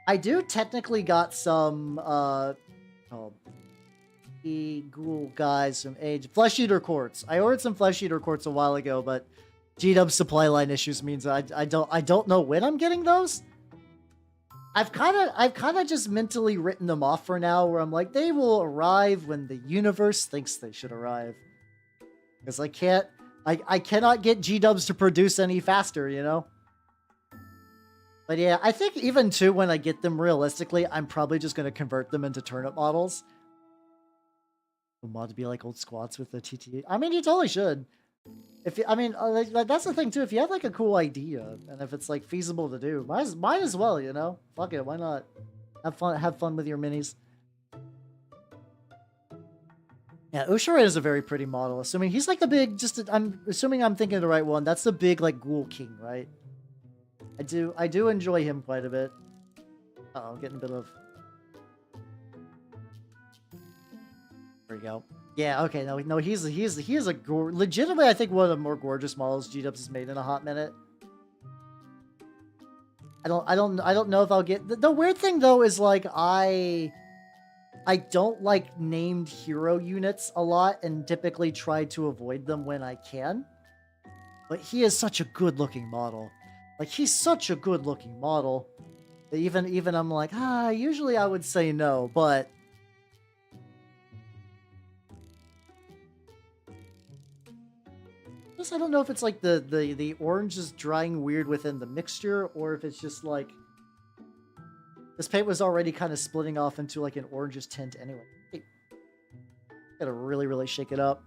I do technically got some, the ghoul guys from Age... Flesh Eater Quartz. I ordered some Flesh Eater Quartz a while ago, but G-Dub's supply line issues means I don't know when I'm getting those. I've kind of just mentally written them off for now, where I'm like, they will arrive when the universe thinks they should arrive. Because I cannot get G-Dubs to produce any faster, you know? But yeah, I think even too, when I get them realistically, I'm probably just going to convert them into turnip models. A mod to be like old squats with the TT. I mean, you totally should. That's the thing too. If you have like a cool idea, and if it's like feasible to do, might as well, you know. Fuck it, why not? Have fun with your minis. Yeah, Usharan is a very pretty model. Assuming he's like the big, I'm assuming I'm thinking of the right one. That's the big like ghoul king, right? I do enjoy him quite a bit. I'm getting a bit of. There we go. Yeah, okay, no, he is a legitimately, I think, one of the more gorgeous models G-Dubs has made in a hot minute. I don't know if I'll get the weird thing though is like I don't like named hero units a lot and typically try to avoid them when I can. But he is such a good looking model. Like he's such a good looking model that even I'm like, usually I would say no, but I don't know if it's like the orange is drying weird within the mixture, or if it's just like this paint was already kind of splitting off into like an orangish tint anyway. Gotta really shake it up.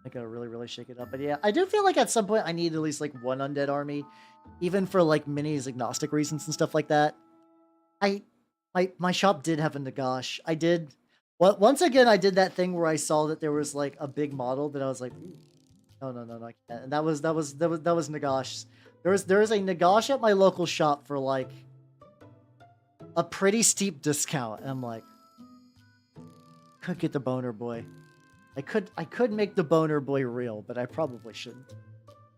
I gotta really shake it up. But yeah, I do feel like at some point I need at least like one undead army, even for like minis agnostic reasons and stuff like that. My shop did have a Nagash. I did. Well, once again, I did that thing where I saw that there was like a big model that I was like, ooh, no, I can't. And that was Nagash. There is a Nagash at my local shop for like a pretty steep discount, and I'm like, could get the boner boy. I could make the boner boy real, but I probably shouldn't.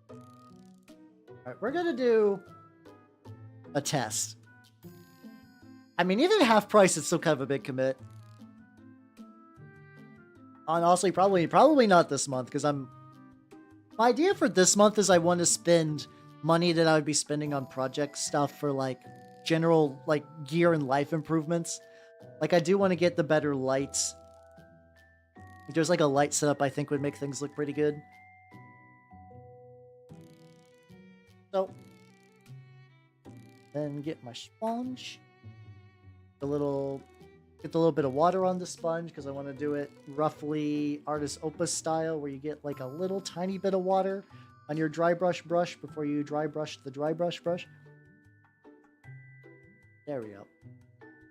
All right, we're gonna do a test. I mean, even half price is still kind of a big commit. And honestly, probably not this month, because my idea for this month is I want to spend money that I would be spending on project stuff for like general like gear and life improvements. Like I do want to get the better lights. There's like a light setup I think would make things look pretty good. So then get my sponge. Get the little bit of water on the sponge because I want to do it roughly artist opus style, where you get like a little tiny bit of water on your dry brush before you dry brush the dry brush. There we go.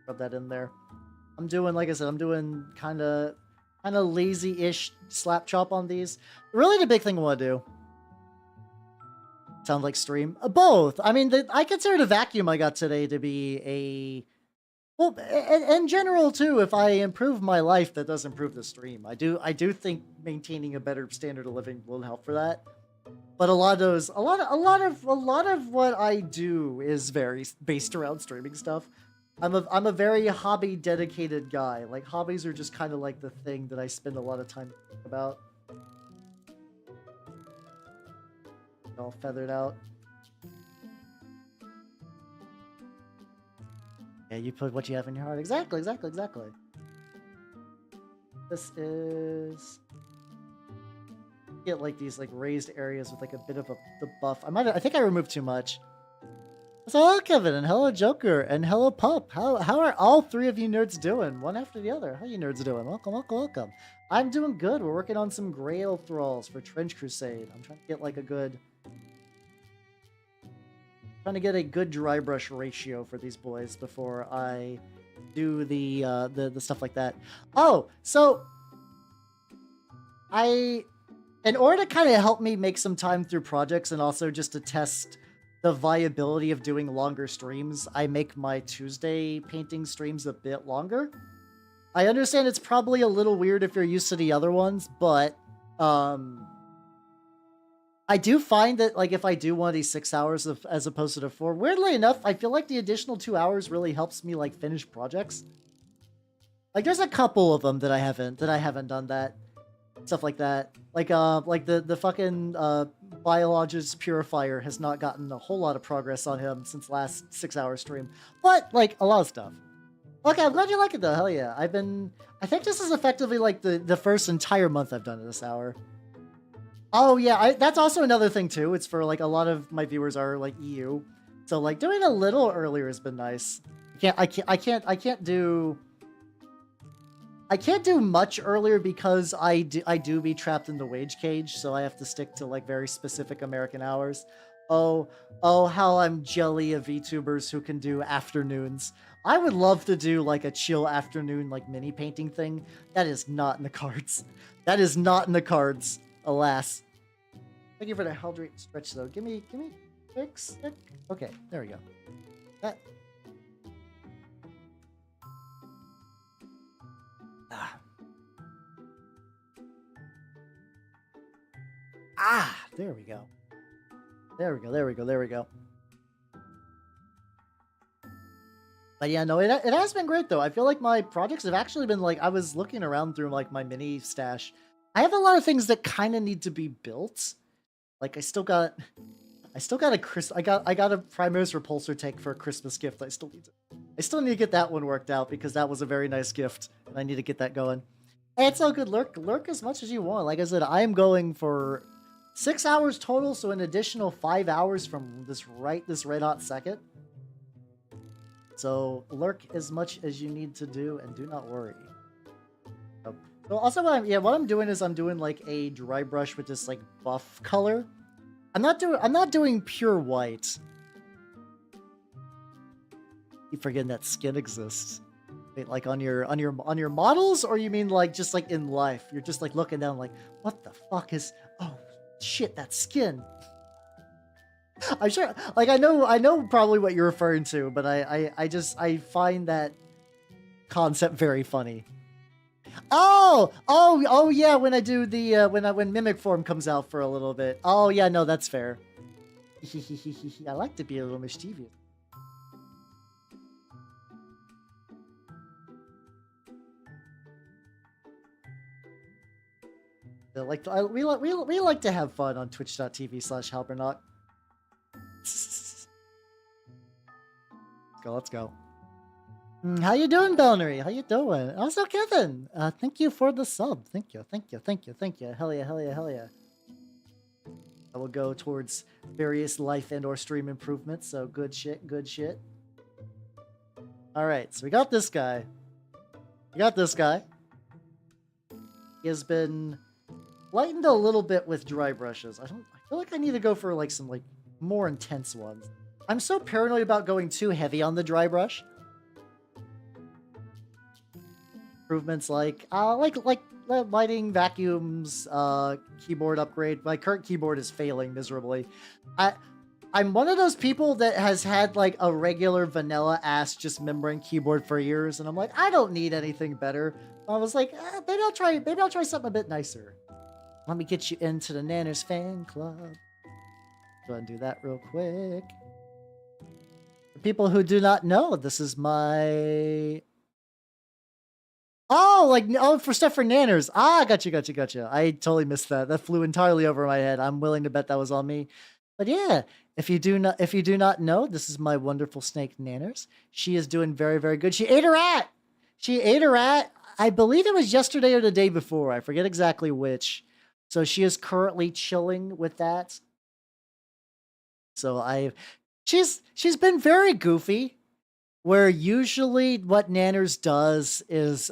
Rub that in there. I'm doing, like I said, I'm doing kind of lazy-ish slap chop on these. Really, the big thing I want to do. Sound like stream? Both. I mean, I consider the vacuum I got today to be a... Well, in general too, if I improve my life, that does improve the stream. I do think maintaining a better standard of living will help for that. But a lot of what I do is very based around streaming stuff. I'm a very hobby dedicated guy. Like hobbies are just kind of like the thing that I spend a lot of time thinking about. All feathered out. Yeah, you put what you have in your heart. Exactly. This is... Get like these like raised areas with like a bit of the buff. I think I removed too much. So hello Kevin, and hello Joker, and hello Pup. How are all three of you nerds doing? One after the other. How are you nerds doing? Welcome. I'm doing good. We're working on some Grail Thralls for Trench Crusade. I'm trying to get like a good... Trying to get a good dry brush ratio for these boys before I do the stuff like that. Oh, so in order to kind of help me make some time through projects and also just to test the viability of doing longer streams, I make my Tuesday painting streams a bit longer. I understand it's probably a little weird if you're used to the other ones, but I do find that, like, if I do one of these 6 hours as opposed to the 4, weirdly enough, I feel like the additional 2 hours really helps me, like, finish projects. Like, there's a couple of them that I haven't done that. Stuff like that. Like the fucking Biologist Purifier has not gotten a whole lot of progress on him since last 6 hour stream. But, like, a lot of stuff. Okay, I'm glad you like it, though. Hell yeah. I think this is effectively, like, the first entire month I've done it this hour. Oh yeah, that's also another thing too. It's for like a lot of my viewers are like EU, so like doing a little earlier has been nice. I can't do much earlier because I do be trapped in the wage cage, so I have to stick to like very specific American hours. Oh, how I'm jelly of VTubers who can do afternoons. I would love to do like a chill afternoon like mini painting thing. That is not in the cards. That is not in the cards. Alas. Thank you for the Helldrate stretch, though. Give me 6. Okay, there we go. That. There we go. There we go. But yeah, no, it has been great, though. I feel like my projects have actually been, like, I was looking around through, like, my mini stash. I have a lot of things that kind of need to be built. Like, I still got a I got a Primaris Repulsor tank for a Christmas gift. I still need to get that one worked out because that was a very nice gift, and I need to get that going. Hey, it's all good. Lurk as much as you want. Like I said, I am going for 6 hours total, so an additional 5 hours from this red hot second. So lurk as much as you need to do, and do not worry. So also, what I'm doing is I'm doing like a dry brush with this like buff color. I'm not doing pure white. Keep forgetting that skin exists. Wait, like on your models, or you mean like just like in life? You're just like looking down like, what the fuck is? Oh shit, that skin. I'm sure, like I know probably what you're referring to, but I find that concept very funny. Oh yeah, when I do the when mimic form comes out for a little bit. Oh yeah, no, that's fair. I like to be a little mischievous. We like to have fun on twitch.tv/halbernaut. Let's go. How you doing, Belnery? How you doing? Also, Kevin. Thank you for the sub. Thank you. Hell yeah. I will go towards various life and/or stream improvements. So good shit. All right, so we got this guy. He has been lightened a little bit with dry brushes. I feel like I need to go for like some like more intense ones. I'm so paranoid about going too heavy on the dry brush. Improvements like lighting, vacuums, keyboard upgrade. My current keyboard is failing miserably. I'm one of those people that has had like a regular vanilla ass just membrane keyboard for years, and I'm like, I don't need anything better. I was like, maybe I'll try something a bit nicer. Let me get you into the Nanners fan club. Go ahead and do that real quick. For people who do not know, this is my... for stuff for Nanners. Gotcha. I totally missed that. That flew entirely over my head. I'm willing to bet that was on me. But yeah, if you do not know, this is my wonderful snake Nanners. She is doing very, very good. She ate a rat. I believe it was yesterday or the day before. I forget exactly which. So she is currently chilling with that. So she's been very goofy. Where usually what Nanners does is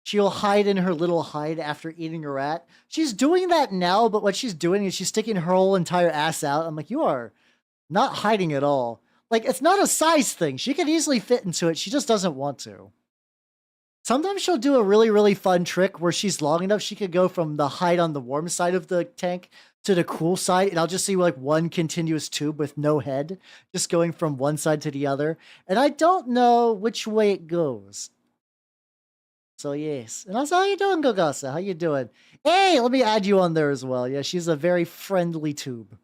she'll hide in her little hide after eating a rat. She's doing that now, but what she's doing is she's sticking her whole entire ass out. I'm like, you are not hiding at all. Like, it's not a size thing. She could easily fit into it. She just doesn't want to. Sometimes she'll do a really, really fun trick where she's long enough she could go from the hide on the warm side of the tank to the cool side, and I'll just see like one continuous tube with no head, just going from one side to the other. And I don't know which way it goes. So yes. And also, how you doing, Gogasa? How you doing? Hey, let me add you on there as well. Yeah, she's a very friendly tube.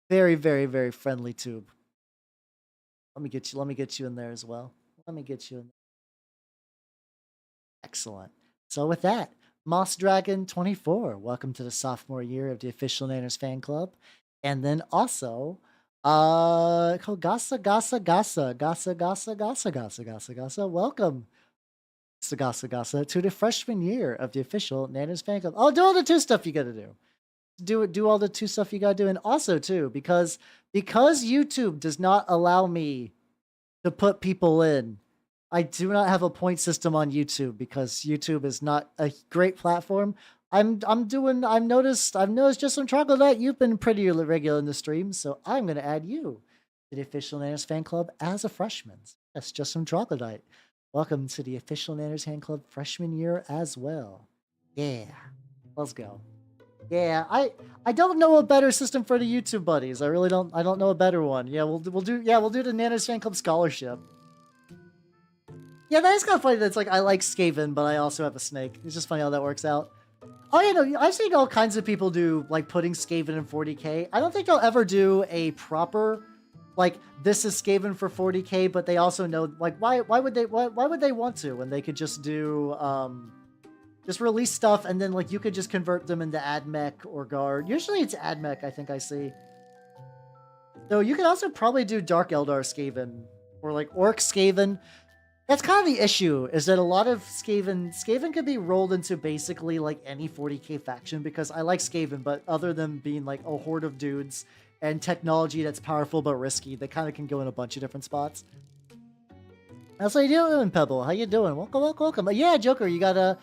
Very, very, very friendly tube. Let me get you in there as well. Let me get you in there. Excellent. So with that, Moss Dragon 24, welcome to the sophomore year of the official Nanners fan club. And then also, called Gasa, welcome, Gasa, to the freshman year of the official Nanners fan club. Oh, do all the 2 stuff you gotta do. Do all the 2 stuff you gotta do. And also too, because YouTube does not allow me to put people in, I do not have a point system on YouTube because YouTube is not a great platform. I've noticed just some Troglodyte. You've been pretty regular in the stream, so I'm gonna add you to the official Nanners fan club as a freshman. That's just some Troglodyte. Welcome to the official Nanners fan club freshman year as well. Yeah, let's go. Yeah, I don't know a better system for the YouTube buddies. I don't know a better one. Yeah, we'll do the Nanners fan club scholarship. Yeah, that is kind of funny that it's like, I like Skaven, but I also have a snake. It's just funny how that works out. Oh, yeah, no, I've seen all kinds of people do, like, putting Skaven in 40k. I don't think they'll ever do a proper, like, this is Skaven for 40k, but they also know, like, why would they want to when they could just do, just release stuff, and then, like, you could just convert them into AdMech or Guard. Usually it's AdMech, I think I see. So you could also probably do Dark Eldar Skaven, or, like, Orc Skaven. That's kind of the issue, is that a lot of Skaven could be rolled into basically like any 40k faction, because I like Skaven, but other than being like a horde of dudes and technology that's powerful but risky, they kind of can go in a bunch of different spots. How's you doing, Pebble? How you doing? Welcome, welcome, welcome. Yeah, Joker, you got a.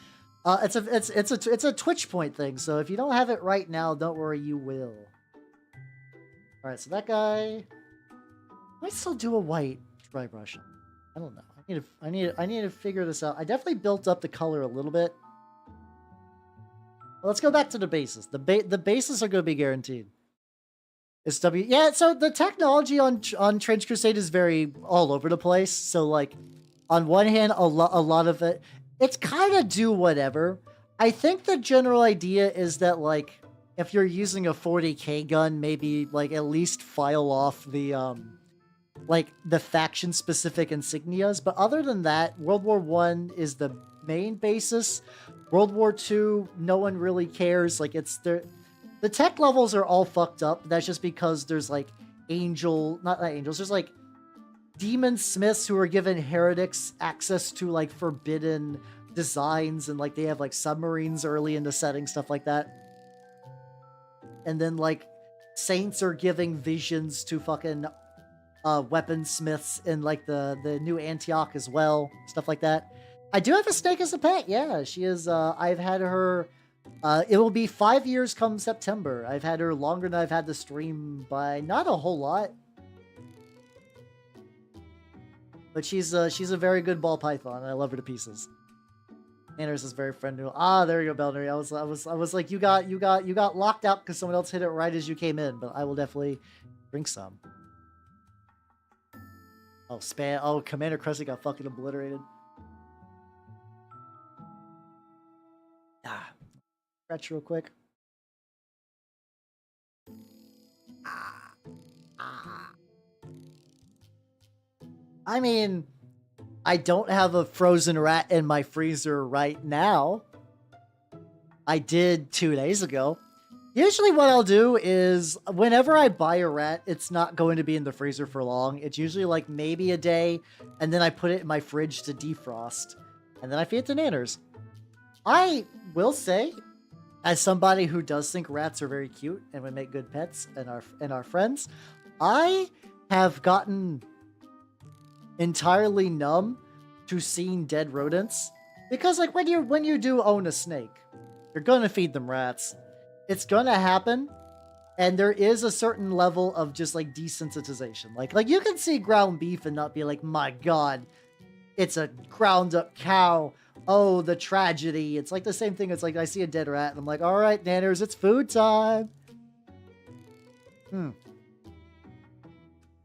It's a Twitch point thing. So if you don't have it right now, don't worry, you will. All right, so that guy. I might still do a white dry brush. I don't know. I need to figure this out. I definitely built up the color a little bit. Well, let's go back to the bases. The bases are going to be guaranteed. It's W. Yeah, so the technology on Trench Crusade is very all over the place. So like, on one hand, a lot of it, it's kind of do whatever. I think the general idea is that like, if you're using a 40k gun, maybe like at least file off the like the faction specific insignias. But other than that, World War I is the main basis. World War II, no one really cares. Like it's there. The tech levels are all fucked up. That's just because there's like not angels. There's like demon smiths who are given heretics access to like forbidden designs, and like they have like submarines early in the setting, stuff like that. And then like saints are giving visions to fucking weaponsmiths in like the new Antioch as well, stuff like that. I do have a snake as a pet. Yeah, she is. I've had her. It will be 5 years come September. I've had her longer than I've had the stream by not a whole lot. But she's a very good ball python. I love her to pieces. Anders is very friendly. Ah, there you go, Belnery. I was like, you got locked out because someone else hit it right as you came in. But I will definitely drink some. Oh, spam. Oh, Commander Crusade got fucking obliterated. Ah, stretch real quick. I mean, I don't have a frozen rat in my freezer right now. I did 2 days ago. Usually what I'll do is whenever I buy a rat, it's not going to be in the freezer for long. It's usually like maybe a day, and then I put it in my fridge to defrost, and then I feed it to nanners. I will say, as somebody who does think rats are very cute and would make good pets and our friends, I have gotten entirely numb to seeing dead rodents, because like when you do own a snake, you're gonna feed them rats. It's gonna happen, and there is a certain level of just like desensitization. Like you can see ground beef and not be like, my god, it's a ground up cow. Oh, the tragedy. It's like the same thing. It's like I see a dead rat and I'm like, all right, nanners, it's food time.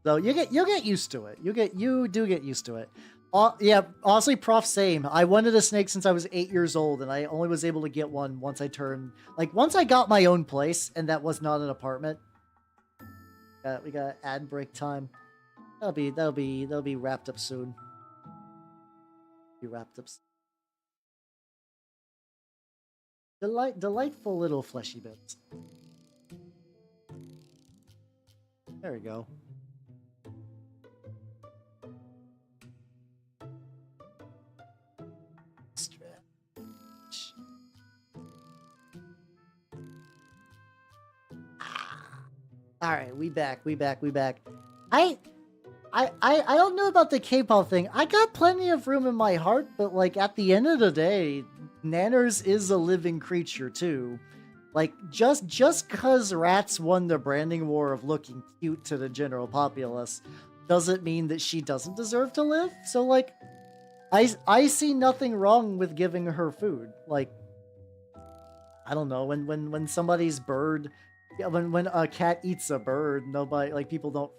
So you get used to it. You do get used to it. Yeah, honestly, Prof, same. I wanted a snake since I was 8 years old, and I only was able to get one once I got my own place, and that was not an apartment. We got ad break time. That'll be wrapped up soon. Be wrapped up. Delightful little fleshy bits. There we go. All right, we back. I don't know about the K-pop thing. I got plenty of room in my heart, but like at the end of the day, Nanners is a living creature too. Like just cause rats won the branding war of looking cute to the general populace doesn't mean that she doesn't deserve to live. So like I see nothing wrong with giving her food. Like I don't know, when somebody's bird, when a cat eats a bird, nobody, like, people don't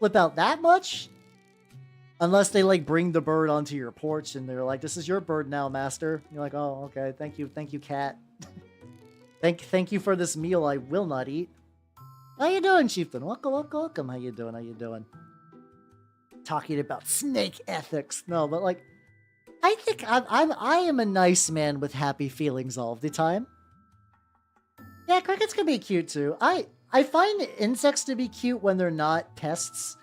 flip out that much, unless they like bring the bird onto your porch and they're like, "This is your bird now, master." You're like, "Oh, okay, thank you, cat. thank you for this meal I will not eat." How you doing, chieftain? Welcome. How you doing? Talking about snake ethics. No, but like, I think I am a nice man with happy feelings all of the time. Yeah, crickets can be cute too. I find insects to be cute when they're not pests.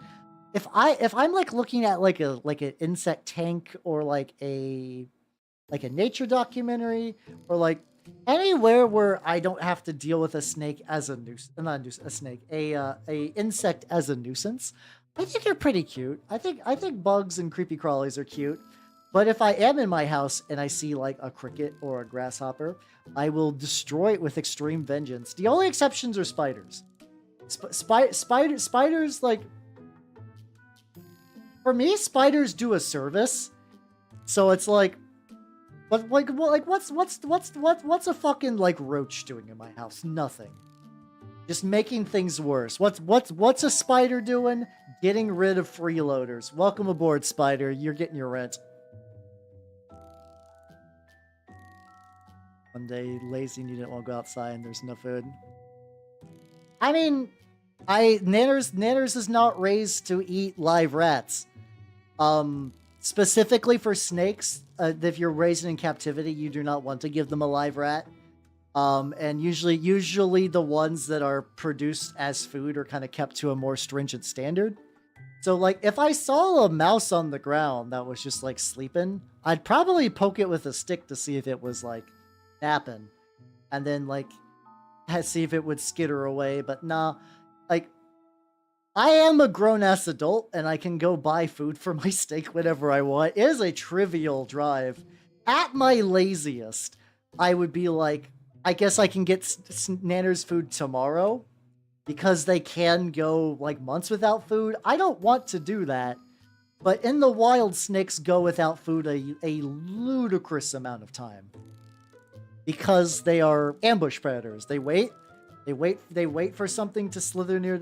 If I'm like looking at like an insect tank, or like a nature documentary, or like anywhere where I don't have to deal with a snake as a nuisance, not a snake, a insect as a nuisance, I think they're pretty cute. I think bugs and creepy crawlies are cute. But if I am in my house and I see like a cricket or a grasshopper, I will destroy it with extreme vengeance. The only exceptions are spiders. Spiders, like, for me, spiders do a service. So it's like, but like what's a fucking like roach doing in my house? Nothing. Just making things worse. What's a spider doing? Getting rid of freeloaders. Welcome aboard, spider. You're getting your rent. One day, lazy and you didn't want to go outside and there's no food. I mean, Nanners is not raised to eat live rats. Specifically for snakes, if you're raised in captivity, you do not want to give them a live rat. And usually the ones that are produced as food are kind of kept to a more stringent standard. So, like, if I saw a mouse on the ground that was just, like, sleeping, I'd probably poke it with a stick to see if it was, like, napping. And then, like, see if it would skitter away. But nah, like, I am a grown-ass adult, and I can go buy food for my steak whenever I want. It is a trivial drive. At my laziest, I would be like, I guess I can get Nanner's food tomorrow, because they can go, like, months without food. I don't want to do that, but in the wild, snakes go without food a ludicrous amount of time. Because they are ambush predators. They wait for something to skitter near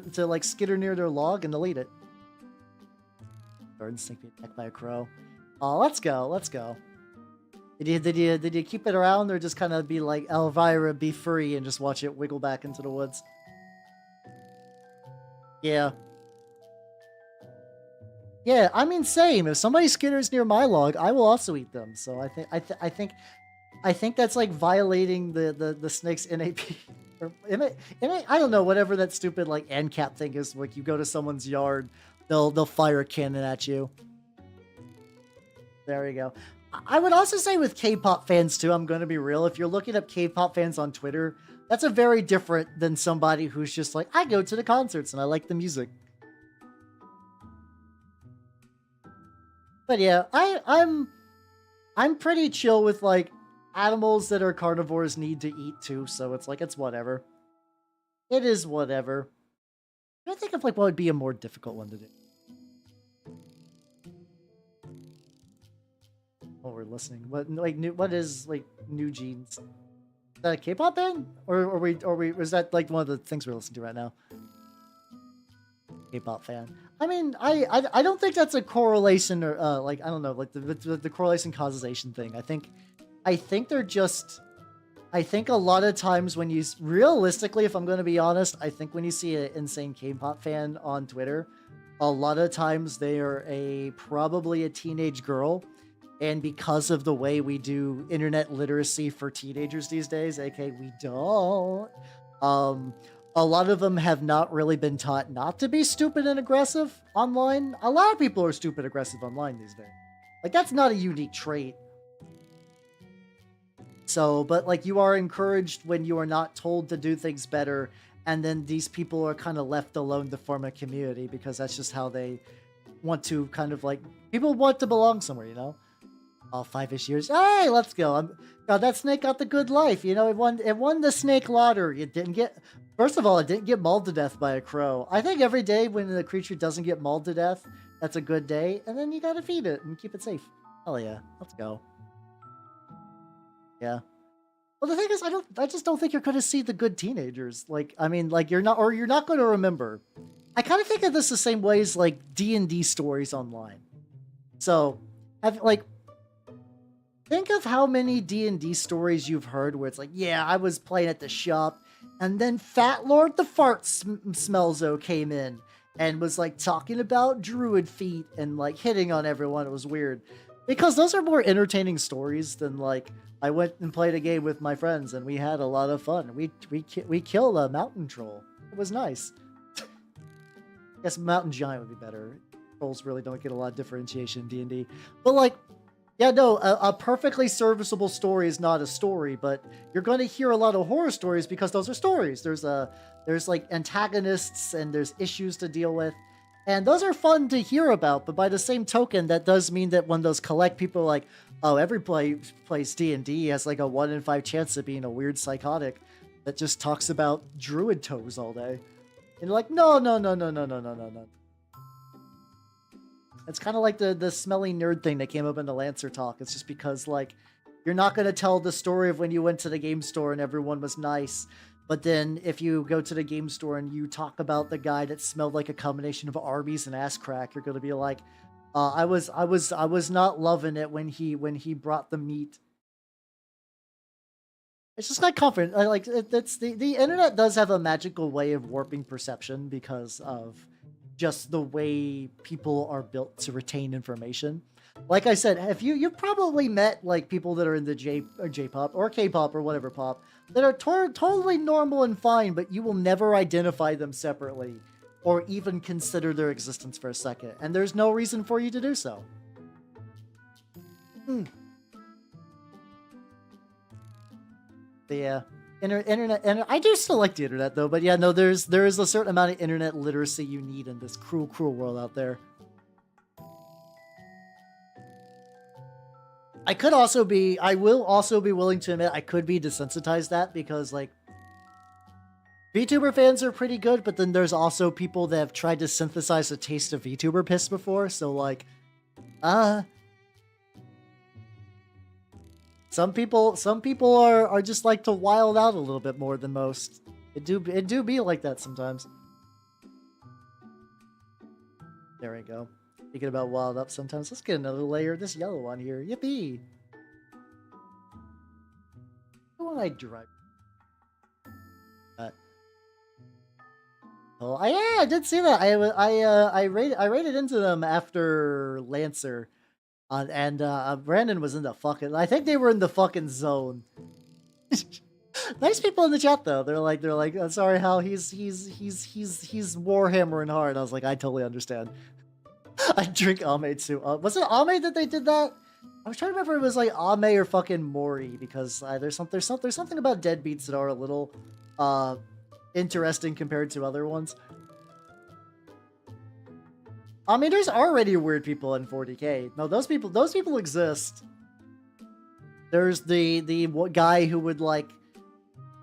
their log, and they'll eat it. Garden snake being attacked by a crow. Oh, let's go. Did you keep it around, or just kind of be like, Elvira, be free, and just watch it wiggle back into the woods? Yeah. Yeah, I mean, same. If somebody skitters near my log, I will also eat them. So I think that's like violating the snake's NAP. Or I don't know, whatever that stupid like ANCAP thing is. Like, you go to someone's yard, they'll fire a cannon at you. There you go. I would also say with K-pop fans too, I'm going to be real. If you're looking up K-pop fans on Twitter, that's a very different than somebody who's just like, I go to the concerts and I like the music. But yeah, I'm pretty chill with like animals that are carnivores need to eat too, so it's like, it's whatever. It is whatever. I think of like what would be a more difficult one to do. Oh, we're listening. What is like New Jeans? Is that a K-pop band? Or was that like one of the things we're listening to right now? K-pop fan. I mean, I don't think that's a correlation, or like, I don't know, like the correlation causation thing. I think they're just, I think a lot of times when you, realistically, if I'm going to be honest, I think when you see an insane K-pop fan on Twitter, a lot of times they are probably a teenage girl. And because of the way we do internet literacy for teenagers these days, aka we don't, a lot of them have not really been taught not to be stupid and aggressive online. A lot of people are stupid aggressive online these days. Like, that's not a unique trait. So, but like, you are encouraged when you are not told to do things better, and then these people are kind of left alone to form a community, because that's just how they want to kind of like, people want to belong somewhere, you know? All 5-ish years. Hey, let's go. God, that snake got the good life. You know, it won the snake lottery. It didn't get, first of all, it didn't get mauled to death by a crow. I think every day when the creature doesn't get mauled to death, that's a good day. And then you gotta feed it and keep it safe. Hell yeah. Let's go. Yeah. Well, the thing is, I just don't think you're gonna see the good teenagers. Like, I mean, like, you're not gonna remember. I kind of think of this the same way as like D&D stories online. So, think of how many D&D stories you've heard where it's like, yeah, I was playing at the shop, and then Fat Lord the Fart Smelzo came in and was like talking about druid feet and like hitting on everyone. It was weird. Because those are more entertaining stories than like, I went and played a game with my friends and we had a lot of fun. We killed a mountain troll. It was nice. I guess mountain giant would be better. Trolls really don't get a lot of differentiation in D&D. But like, yeah, no, a perfectly serviceable story is not a story, but you're going to hear a lot of horror stories because those are stories. There's like antagonists and there's issues to deal with. And those are fun to hear about, but by the same token, that does mean that when those collect, people are like, oh, every plays D&D has like a 1 in 5 chance of being a weird psychotic that just talks about druid toes all day. And you're like, no, no, no, no, no, no, no, no, no. It's kind of like the smelly nerd thing that came up in the Lancer talk. It's just because, like, you're not going to tell the story of when you went to the game store and everyone was nice. But then if you go to the game store and you talk about the guy that smelled like a combination of Arby's and ass crack, you're going to be like, I was not loving it when he brought the meat. It's just not confident. Like it's the internet does have a magical way of warping perception because of just the way people are built to retain information. Like I said, if you've probably met like people that are in the J-pop or K-pop or whatever pop that are totally normal and fine, but you will never identify them separately or even consider their existence for a second, and there's no reason for you to do so. Yeah, internet, and I do still like the internet though, but yeah, no, there is a certain amount of internet literacy you need in this cruel world out there. I will also be willing to admit I could be desensitized that because like VTuber fans are pretty good, but then there's also people that have tried to synthesize a taste of VTuber piss before, so like, some people are just like to wild out a little bit more than most. It do be like that sometimes. There we go. Thinking about wild up sometimes. Let's get another layer of this yellow one here. Yippee! Why don't I drive? Oh, yeah, I did see that. I raided into them after Lancer, and Brandon was in the fucking. I think they were in the fucking zone. Nice people in the chat though. They're like, sorry, Hal. He's Warhammering hard. I was like, I totally understand. I drink Ame too. Was it Ame that they did that? I was trying to remember if it was like Ame or fucking Mori because there's something about deadbeats that are a little interesting compared to other ones. I mean, there's already weird people in 40k. No, those people exist. There's the guy who would like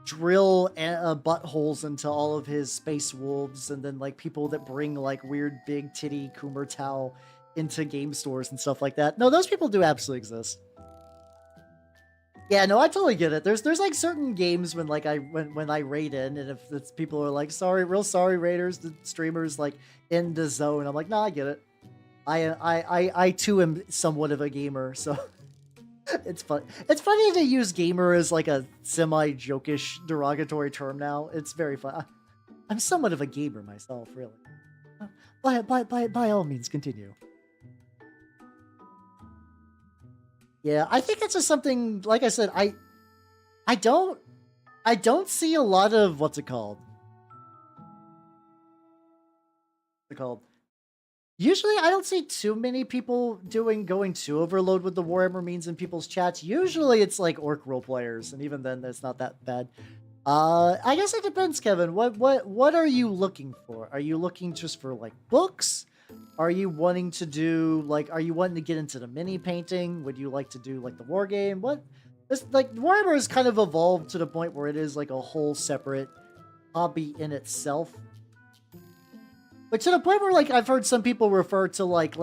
drill buttholes into all of his space wolves, and then like people that bring like weird big titty Coomer Towel into game stores and stuff like that. No, those people do absolutely exist. Yeah, no, I totally get it. There's like certain games when like when I raid in, and if it's people are like, real sorry raiders, the streamers like in the zone, I'm like, nah, I get it. I too am somewhat of a gamer, so it's fun. It's funny to use gamer as like a semi-jokish derogatory term now. It's very fun. I'm somewhat of a gamer myself, really. By all means, continue. Yeah, I think it's just something, like I said, I don't see a lot of, what's it called? Usually, I don't see too many people going to overload with the Warhammer memes in people's chats. Usually, it's like orc role players, and even then, it's not that bad. I guess it depends, Kevin. What are you looking for? Are you looking just for like books? Are you wanting to do like? Are you wanting to get into the mini painting? Would you like to do like the war game? What? It's like Warhammer has kind of evolved to the point where it is like a whole separate hobby in itself. But to the point where like I've heard some people refer to like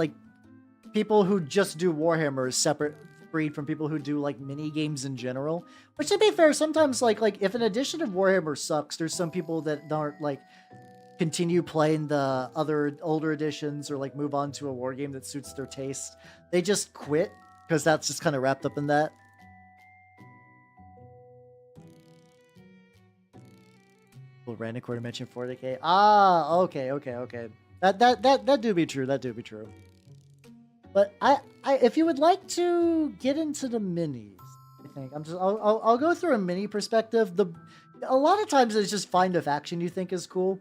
people who just do Warhammer as separate breed from people who do like mini games in general. Which, to be fair, sometimes like if an edition of Warhammer sucks, there's some people that aren't like continue playing the other older editions or like move on to a war game that suits their taste. They just quit because that's just kind of wrapped up in that. Well, Random Quarter mentioned 40k. Ah, okay. That do be true. That do be true. But I if you would like to get into the minis, I think I'll go through a mini perspective. A lot of times it's just find a faction you think is cool,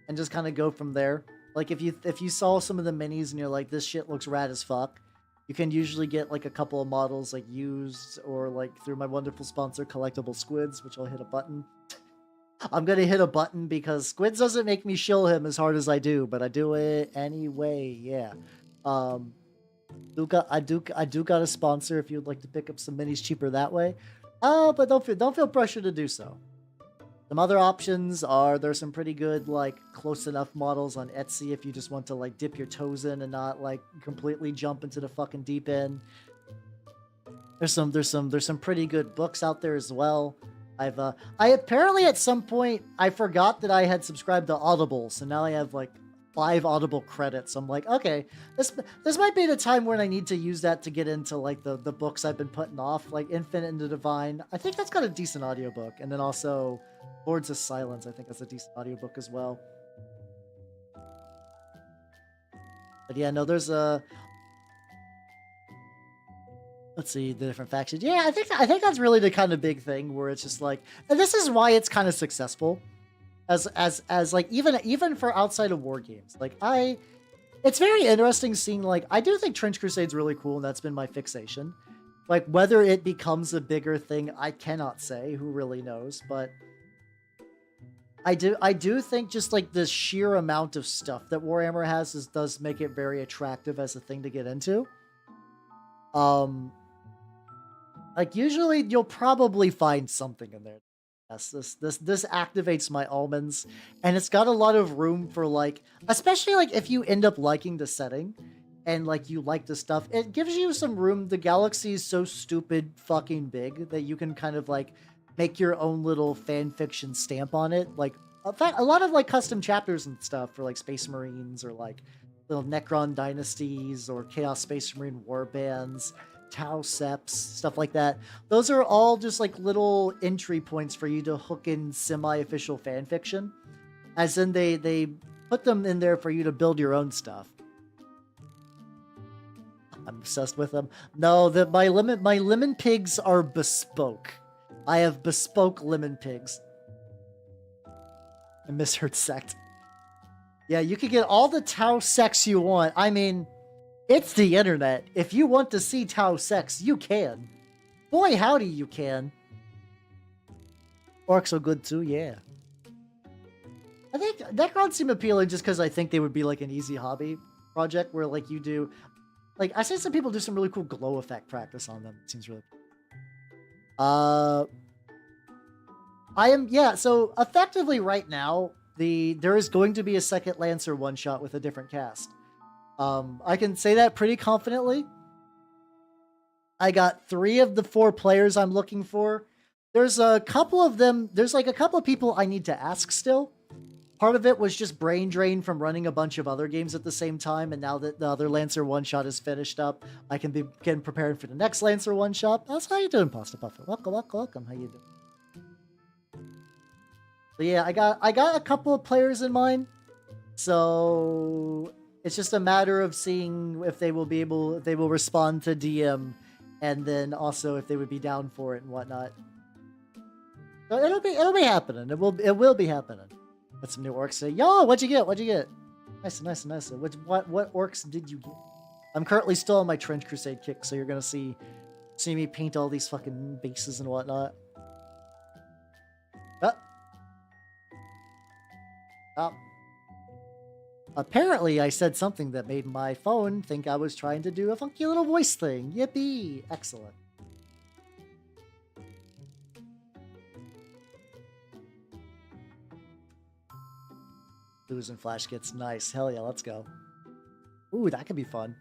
and just kind of go from there. Like if you saw some of the minis and you're like, this shit looks rad as fuck, you can usually get like a couple of models like used or like through my wonderful sponsor Collectible Squids, which I'll hit a button. I'm gonna hit a button because Squids doesn't make me shill him as hard as I do, but I do it anyway. Yeah. Um, I do got a sponsor if you'd like to pick up some minis cheaper that way. But don't feel pressure to do so. Some other options are there's some pretty good like close enough models on Etsy if you just want to like dip your toes in and not like completely jump into the fucking deep end. There's some pretty good books out there as well. I apparently at some point I forgot that I had subscribed to Audible, so now I have like 5 Audible credits. I'm like, okay, this might be the time when I need to use that to get into like the books I've been putting off, like Infinite and the Divine. I think that's got a decent audiobook, and then also Lords of Silence, I think that's a decent audiobook as well. But yeah, no, there's a let's see the different factions. Yeah, I think that's really the kind of big thing where it's just like, and this is why it's kind of successful, as like even for outside of war games. Like it's very interesting seeing like I do think Trench Crusade's really cool, and that's been my fixation. Like whether it becomes a bigger thing, I cannot say. Who really knows? But I do think just like the sheer amount of stuff that Warhammer has does make it very attractive as a thing to get into. Like usually you'll probably find something in there. Yes, this activates my almonds, and it's got a lot of room for like, especially like if you end up liking the setting, and like you like the stuff, it gives you some room. The galaxy is so stupid fucking big that you can kind of like make your own little fan fiction stamp on it. Like in fact, a lot of like custom chapters and stuff for like Space Marines or like little Necron dynasties or Chaos Space Marine warbands. Tau Seps, stuff like that. Those are all just like little entry points for you to hook in semi-official fan fiction. As in they put them in there for you to build your own stuff. I'm obsessed with them. No, my lemon pigs are bespoke. I have bespoke lemon pigs. I misheard sect. Yeah, you can get all the Tau sex you want. I mean, it's the internet. If you want to see Tau sex, you can. Boy, howdy, you can. Orcs are good too, yeah. I think Necrons seem appealing just because I think they would be like an easy hobby project where like you do... Like, I see some people do some really cool glow effect practice on them. It seems really cool. So effectively right now, there is going to be a second Lancer one-shot with a different cast. I can say that pretty confidently. I got 3 of the 4 players I'm looking for. There's a couple of them. There's like a couple of people I need to ask still. Part of it was just brain drain from running a bunch of other games at the same time. And now that the other Lancer one-shot is finished up, I can begin preparing for the next Lancer one-shot. That's how you doing, Pasta Buffet. Welcome. How you doing? But yeah, I got a couple of players in mind. So it's just a matter of seeing if they will respond to DM, and then also if they would be down for it and whatnot. So it'll be happening. It will be happening. Got some new orcs today. Yo, what'd you get? Nice. What orcs did you get? I'm currently still on my Trench Crusade kick, so you're gonna see me paint all these fucking bases and whatnot. Apparently, I said something that made my phone think I was trying to do a funky little voice thing. Yippee! Excellent. Booze and flash kits. Nice. Hell yeah, let's go. Ooh, that could be fun.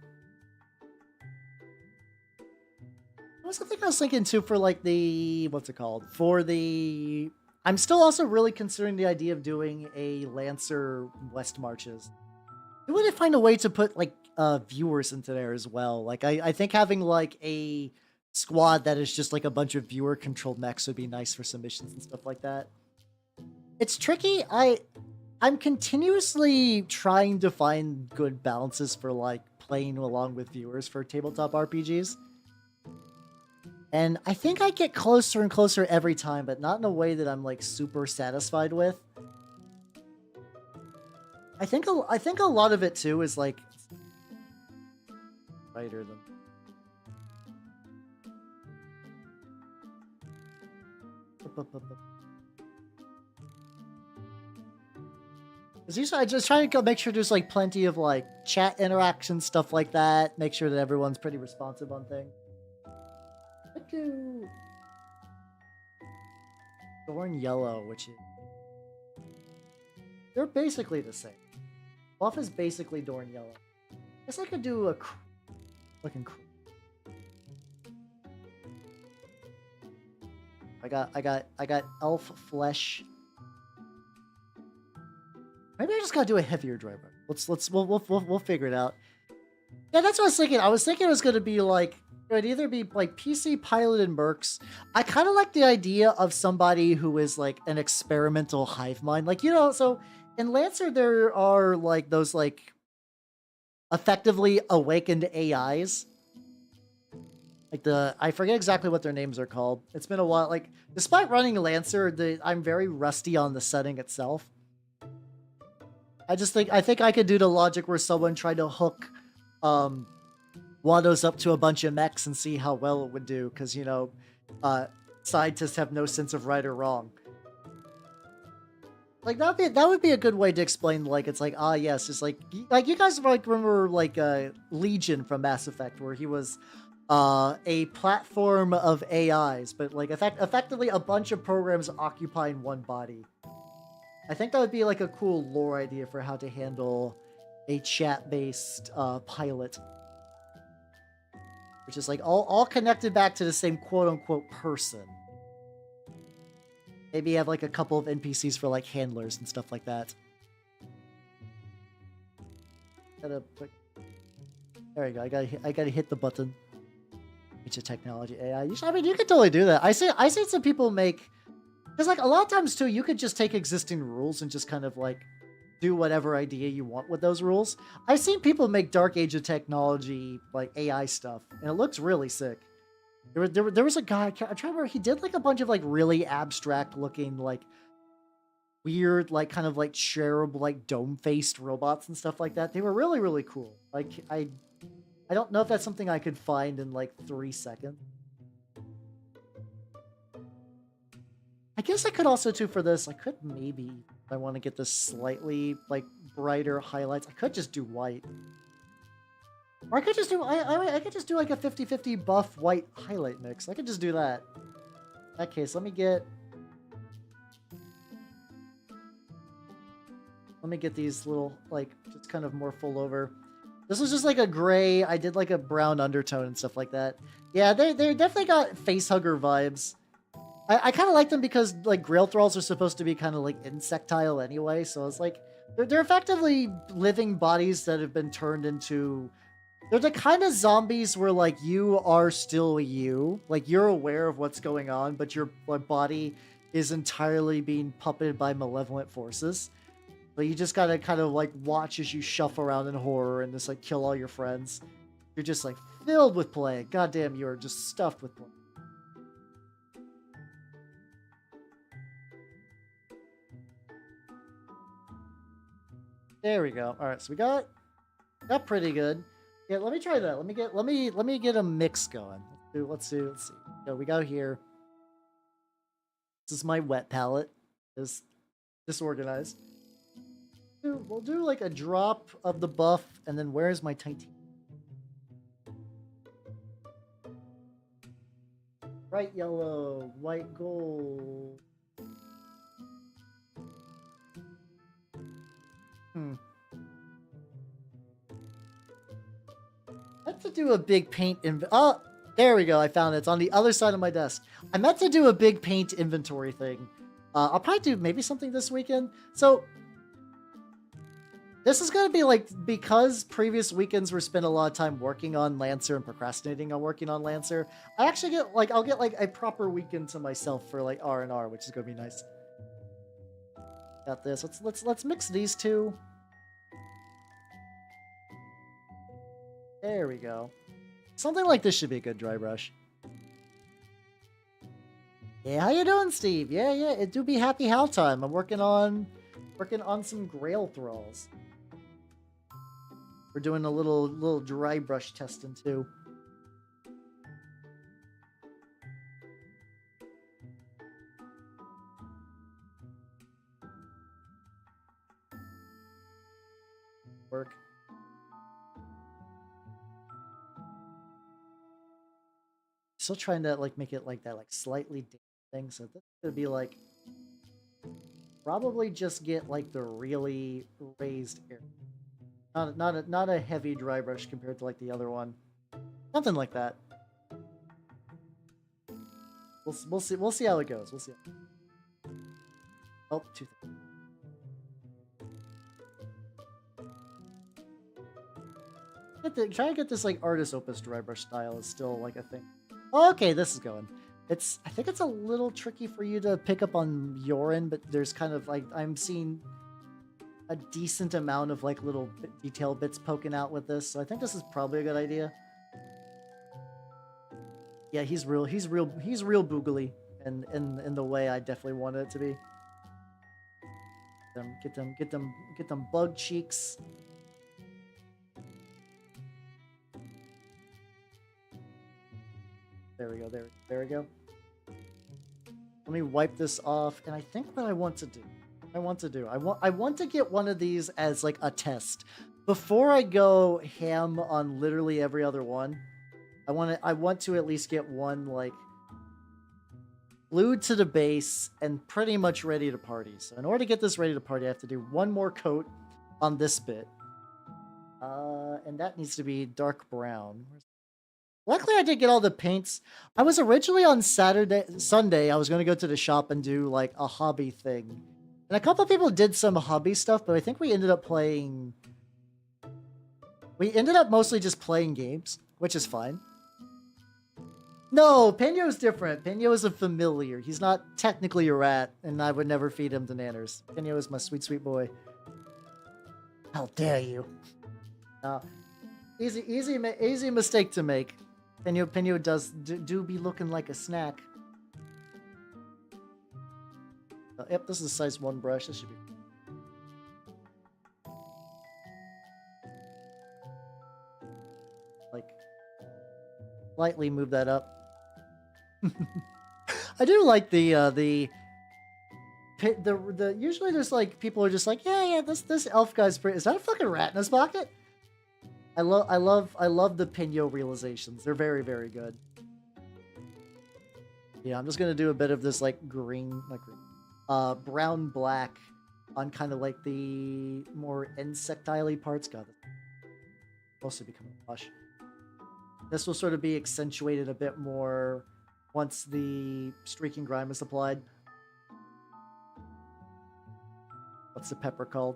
What was the thing I was thinking too for like the... What's it called? For the... I'm still also really considering the idea of doing a Lancer West Marches. I want to find a way to put like viewers into there as well. Like I think having like a squad that is just like a bunch of viewer controlled mechs would be nice for some missions and stuff like that. It's tricky. I'm continuously trying to find good balances for like playing along with viewers for tabletop RPGs. And I think I get closer and closer every time, but not in a way that I'm like super satisfied with. I think a lot of it too is like brighter than Because usually I just try to go make sure there's like plenty of like chat interaction, stuff like that. Make sure that everyone's pretty responsive on things. What do Thorn Yellow, which is they're basically the same. Buff is basically Dorn Yellow. I guess I could do a looking. I got elf flesh. Maybe I just gotta do a heavier driver. We'll figure it out. Yeah, that's what I was thinking. I was thinking it was gonna be like it would either be like PC piloted mercs. I kind of like the idea of somebody who is like an experimental hive mind. Like, you know, so in Lancer there are like those like effectively awakened AIs. Like I forget exactly what their names are called. It's been a while. Like, despite running Lancer, I'm very rusty on the setting itself. I think I could do the logic where someone tried to hook Wattos up to a bunch of mechs and see how well it would do, because, you know, scientists have no sense of right or wrong. Like, that would be a good way to explain, like, it's like, ah, yes, it's like you guys like remember, like, Legion from Mass Effect, where he was a platform of AIs, but, like, effectively a bunch of programs occupying one body. I think that would be like a cool lore idea for how to handle a chat-based pilot. Which is like all connected back to the same quote-unquote person. Maybe you have like a couple of NPCs for like handlers and stuff like that. There we go. I gotta hit the button. It's a technology AI. I mean, you could totally do that. I see some people make. Because, like, a lot of times, too, you could just take existing rules and just kind of, like, do whatever idea you want with those rules. I've seen people make Dark Age of Technology, like, AI stuff, and it looks really sick. There was a guy, I'm trying to remember, he did, like, a bunch of, like, really abstract-looking, like, weird, like, kind of, like, cherub, like, dome-faced robots and stuff like that. They were really, really cool. Like, I don't know if that's something I could find in, like, 3 seconds. I guess I could also, too, for this, I could maybe, if I want to get this slightly, like, brighter highlights, I could just do white. Or I could just do, I could just do, like, a 50-50 buff white highlight mix. I could just do that. In that case, let me get these little, like, just kind of more full over. This was just, like, a gray, I did, like, a brown undertone and stuff like that. Yeah, they definitely got facehugger vibes. I kind of like them because, like, Grail Thralls are supposed to be kind of, like, insectile anyway, so it's like, they're effectively living bodies that have been turned into... They're the kind of zombies where, like, you are still you. Like, you're aware of what's going on, but your body is entirely being puppeted by malevolent forces. But you just gotta kind of, like, watch as you shuffle around in horror and just, like, kill all your friends. You're just, like, filled with plague. Goddamn, you're just stuffed with plague. There we go. All right, so we got pretty good. Yeah, let me try that. Let me get a mix going. Let's see. So we go here. This is my wet palette. Is disorganized. We'll do like a drop of the buff, and then where's my titanium? Bright yellow, white gold. I meant to do a big paint oh, there we go. I found it. It's on the other side of my desk. I meant to do a big paint inventory thing. I'll probably do maybe something this weekend. So this is going to be like, because previous weekends were spent a lot of time working on Lancer and procrastinating on working on Lancer, I actually get like, I'll get like a proper weekend to myself for like R&R, which is going to be nice. Got this. Let's mix these two. There we go. Something like this should be a good dry brush. Yeah, how you doing, Steve? Yeah, it do be happy how time. I'm working on some Grail Thralls. We're doing a little dry brush testing too. still trying to like make it like that, like slightly damp thing. So this is gonna be like probably just get like the really raised area. Not a heavy dry brush compared to like the other one. Something like that. We'll see how it goes. We'll see. Oh, two things. Trying to get this like artist opus dry brush style is still like a thing. Okay, this is going. I think it's a little tricky for you to pick up on your end, but there's kind of like I'm seeing a decent amount of like little detail bits poking out with this, so I think this is probably a good idea. Yeah, he's real boogly, and in the way I definitely wanted it to be. Get them bug cheeks. There we go. There we go. Let me wipe this off, and I think what I want to do, I want to get one of these as like a test before I go ham on literally every other one. I want to at least get one like glued to the base and pretty much ready to party. So in order to get this ready to party, I have to do one more coat on this bit, and that needs to be dark brown. Luckily, I did get all the paints. I was originally on Sunday, I was going to go to the shop and do like a hobby thing. And a couple of people did some hobby stuff, but I think we ended up mostly just playing games, which is fine. No, Peño's different. Peño is a familiar. He's not technically a rat, and I would never feed him to nanners. Peño is my sweet, sweet boy. How dare you? Easy mistake to make. Peño does be looking like a snack. Yep, this is a size 1 brush. This should be... like, lightly move that up. I do like the usually there's like people are just like, yeah, this elf guy's pretty. Is that a fucking rat in his pocket? I love the Peño realizations. They're very, very good. Yeah, I'm just gonna do a bit of this like brown black on kind of like the more insectile parts. God, supposed to become a wash. This will sort of be accentuated a bit more once the streaking grime is applied. What's the pepper called?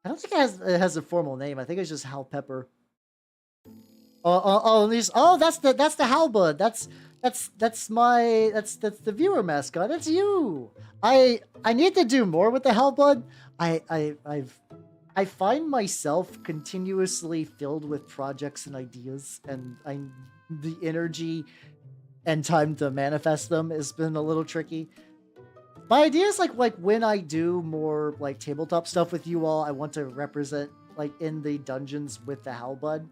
I don't think it has a formal name. I think it's just Hal Pepper. Oh, that's the Halbud. That's the viewer mascot. It's you. I need to do more with the Halbud. I find myself continuously filled with projects and ideas, and the energy and time to manifest them has been a little tricky. My idea is like when I do more like tabletop stuff with you all, I want to represent like in the dungeons with the Halbud.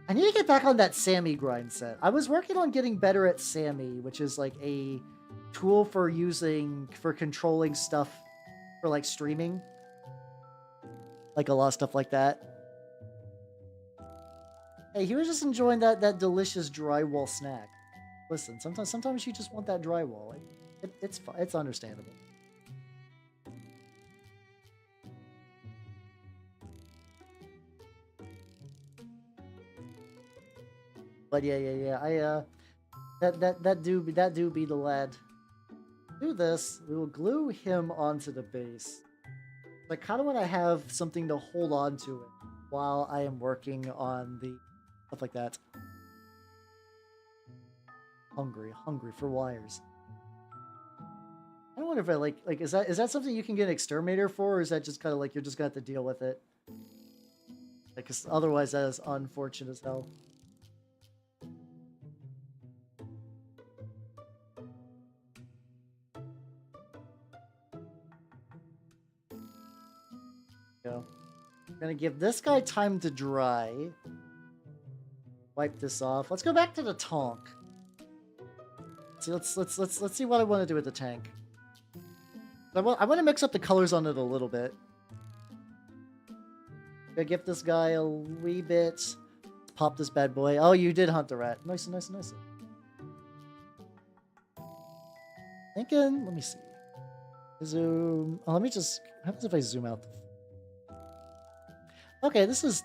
I need to get back on that Sammy grind set. I was working on getting better at Sammy, which is like a tool for controlling stuff for like streaming. Like a lot of stuff like that. Hey, he was just enjoying that delicious drywall snack. Listen, sometimes you just want that drywall. It's understandable. But yeah. That do be the lad. Do this. We will glue him onto the base. I kind of want to have something to hold on to it while I am working on the stuff like that. Hungry for wires. I wonder if I like is that something you can get an exterminator for, or is that just kind of like you're just gonna have to deal with it? Like, 'cause otherwise that is unfortunate as hell. Go. I'm gonna give this guy time to dry. Wipe this off. Let's go back to the tonk. See, let's see what I want to do with the tank. I want to mix up the colors on it a little bit. Gonna give this guy a wee bit. Let's pop this bad boy. Oh, you did hunt the rat. Nice. Thinking, let me see. Zoom. Oh, let me just. What happens if I zoom out? Okay, this is.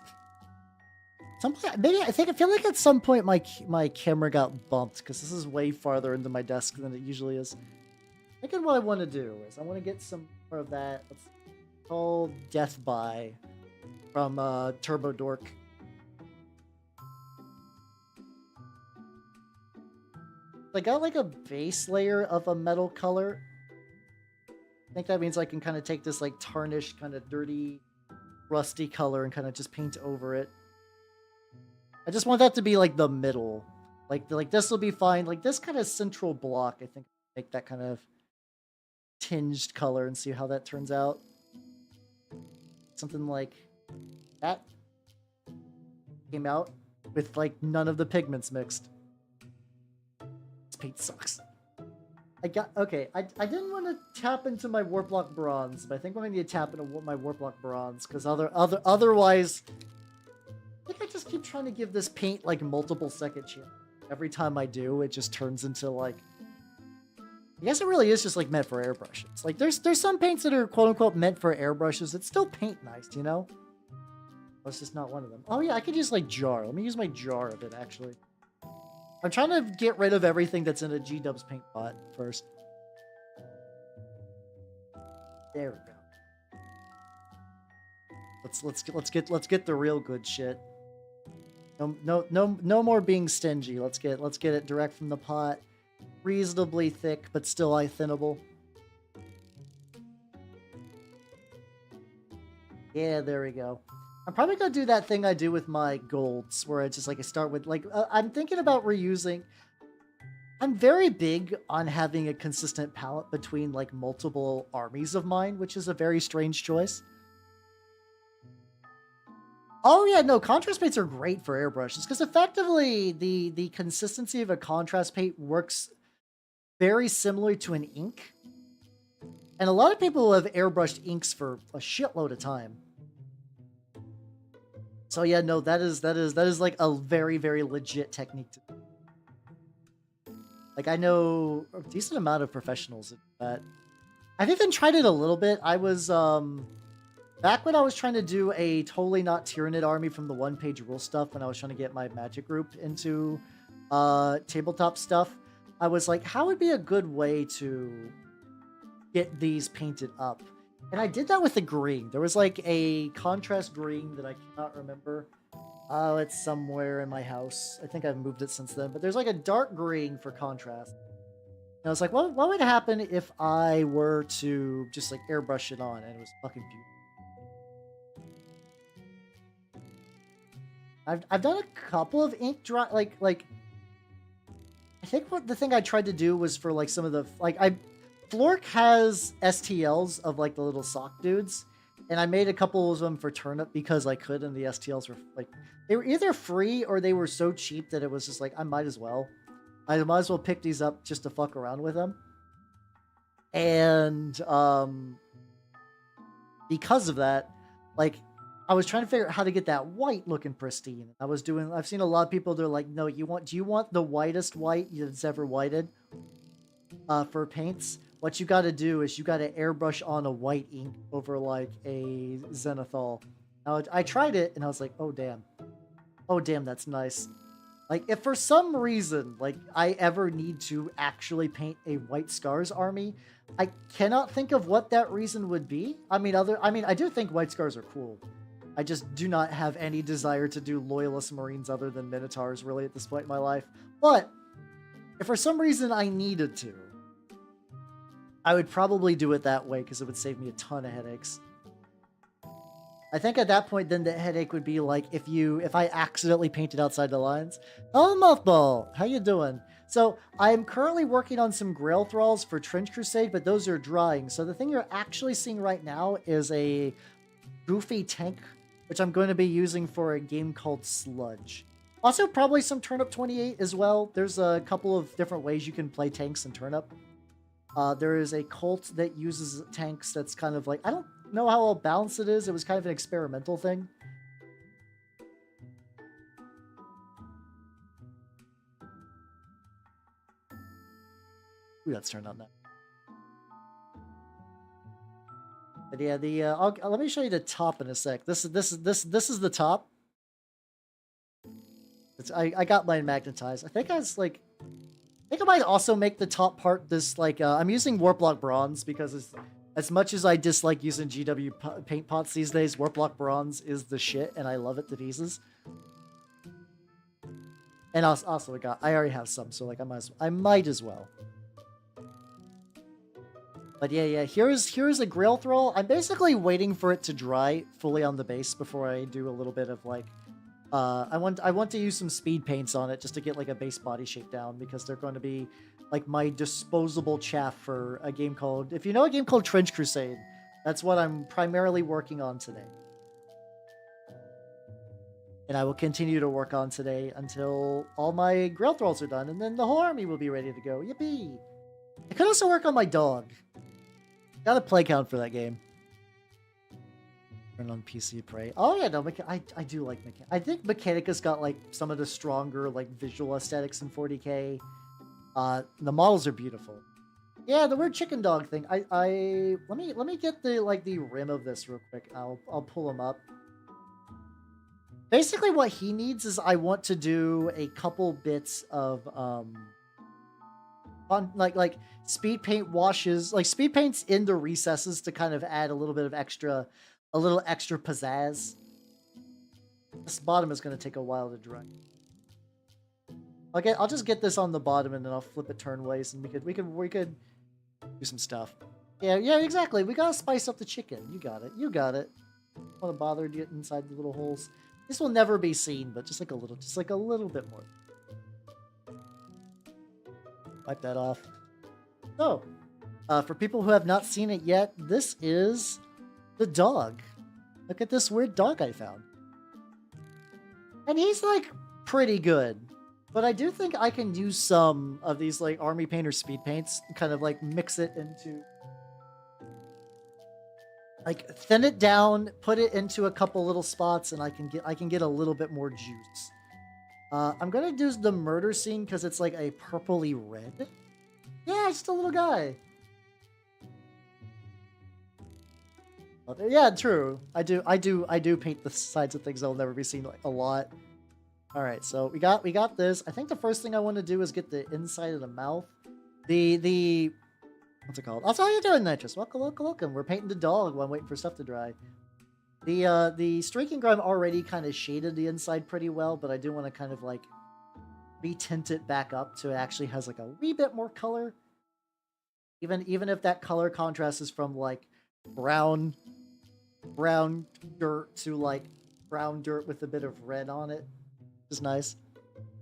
Maybe I feel like at some point my camera got bumped because this is way farther into my desk than it usually is. Thinking what I want to do is I want to get some more of that. It's called Death By from Turbo Dork. I got like a base layer of a metal color. I think that means I can kind of take this like tarnished, kind of dirty, rusty color and kind of just paint over it. I just want that to be like the middle. Like this will be fine. Like this kind of central block, I think, make that kind of tinged color and see how that turns out. Something like that came out with like none of the pigments mixed. This paint sucks. I didn't want to tap into my Warplock Bronze, but I think I'm going to need to tap into my Warplock Bronze because otherwise, I think I just keep trying to give this paint like multiple second chance. Every time I do, it just turns into like. I guess it really is just like meant for airbrushes. Like there's some paints that are quote unquote meant for airbrushes that still paint nice, you know? That's just not one of them. Oh yeah, I could use like jar. Let me use my jar of it actually. I'm trying to get rid of everything that's in a G-Dubs paint pot first. There we go. Let's get the real good shit. No more being stingy. Let's get it direct from the pot. Reasonably thick, but still thinnable. Yeah, there we go. I'm probably gonna do that thing I do with my golds, where I just like I start with like I'm thinking about reusing. I'm very big on having a consistent palette between like multiple armies of mine, which is a very strange choice. Oh yeah, no, contrast paints are great for airbrushes because effectively the consistency of a contrast paint works very similar to an ink. And a lot of people have airbrushed inks for a shitload of time. So yeah, no, that is like a very, very legit technique to do. Like I know a decent amount of professionals at that. I've even tried it a little bit. I was back when I was trying to do a totally not Tyranid army from the one-page rule stuff when I was trying to get my magic group into tabletop stuff. I was like, how would be a good way to get these painted up? And I did that with the green. There was like a contrast green that I cannot remember. Oh, it's somewhere in my house. I think I've moved it since then. But there's like a dark green for contrast. And I was like, what would happen if I were to just like airbrush it on? And it was fucking beautiful. I've done a couple of ink dry like I think what the thing I tried to do was for like some of the Flork has STLs of like the little sock dudes, and I made a couple of them for Turnip because I could, and the STLs were like they were either free or they were so cheap that it was just like I might as well pick these up just to fuck around with them. And because of that, like I was trying to figure out how to get that white looking pristine. I've seen a lot of people, they're like, no, do you want the whitest white that's ever whited for paints? What you got to do is you got to airbrush on a white ink over like a zenithal. Now I tried it and I was like, oh damn, that's nice. Like if for some reason like I ever need to actually paint a White Scars army, I cannot think of what that reason would be. I mean I do think White Scars are cool. I just do not have any desire to do Loyalist Marines other than Minotaurs really at this point in my life. But if for some reason I needed to, I would probably do it that way because it would save me a ton of headaches. I think at that point then the headache would be like if I accidentally painted outside the lines. Oh, Mothball, how you doing? So I'm currently working on some Grail Thralls for Trench Crusade, but those are drying. So the thing you're actually seeing right now is a goofy tank, which I'm going to be using for a game called Sludge. Also, probably some Turnip 28 as well. There's a couple of different ways you can play tanks in Turnip. There is a cult that uses tanks that's kind of like, I don't know how well balanced it is. It was kind of an experimental thing. Ooh, that's turned on that. But yeah, let me show you the top in a sec. This is the top. I got mine magnetized. I think I might also make the top part this like I'm using warp block bronze because as much as I dislike using GW paint pots these days, warp block bronze is the shit, and I love it to pieces. And also I already have some, so like I might as well. But yeah, here's a Grail Thrall. I'm basically waiting for it to dry fully on the base before I do a little bit of like I want to use some speed paints on it just to get like a base body shape down, because they're going to be like my disposable chaff for a game called, if you know a game called Trench Crusade, that's what I'm primarily working on today. And I will continue to work on today until all my Grail Thralls are done, and then the whole army will be ready to go. Yippee! I could also work on my dog. Got a Plague Hound for that game. Run on PC Prey. Oh yeah, no, I do like Mechanicus. I think Mechanicus got like some of the stronger like visual aesthetics in 40K. The models are beautiful. Yeah, the weird chicken dog thing. Let me get the rim of this real quick. I'll pull him up. Basically, what he needs is I want to do a couple bits of like speed paint washes, like speed paints in the recesses to kind of add a little extra pizzazz. This bottom is going to take a while to dry. Okay, I'll just get this on the bottom and then I'll flip it turnways, and we could do some stuff. Yeah, exactly. We gotta spice up the chicken. You got it. Don't want to bother to get inside the little holes. This will never be seen, but just like a little bit more. Wipe that off. So, for people who have not seen it yet, this is the dog. Look at this weird dog I found. And he's like pretty good. But I do think I can use some of these like army painter speed paints and kind of like mix it into, like thin it down, put it into a couple little spots, and I can get a little bit more juice. I'm gonna do the murder scene because it's like a purpley red. Yeah, it's just a little guy. Yeah, true. I do paint the sides of things that'll never be seen like a lot. All right, so we got this. I think the first thing I want to do is get the inside of the mouth. The what's it called? That's how you doing, Nitrous. Welcome. We're painting the dog while I'm waiting for stuff to dry. The streaking grime already kind of shaded the inside pretty well, but I do want to kind of like retint it back up so it actually has like a wee bit more color. Even if that color contrast is from like brown dirt to like brown dirt with a bit of red on it. Is nice.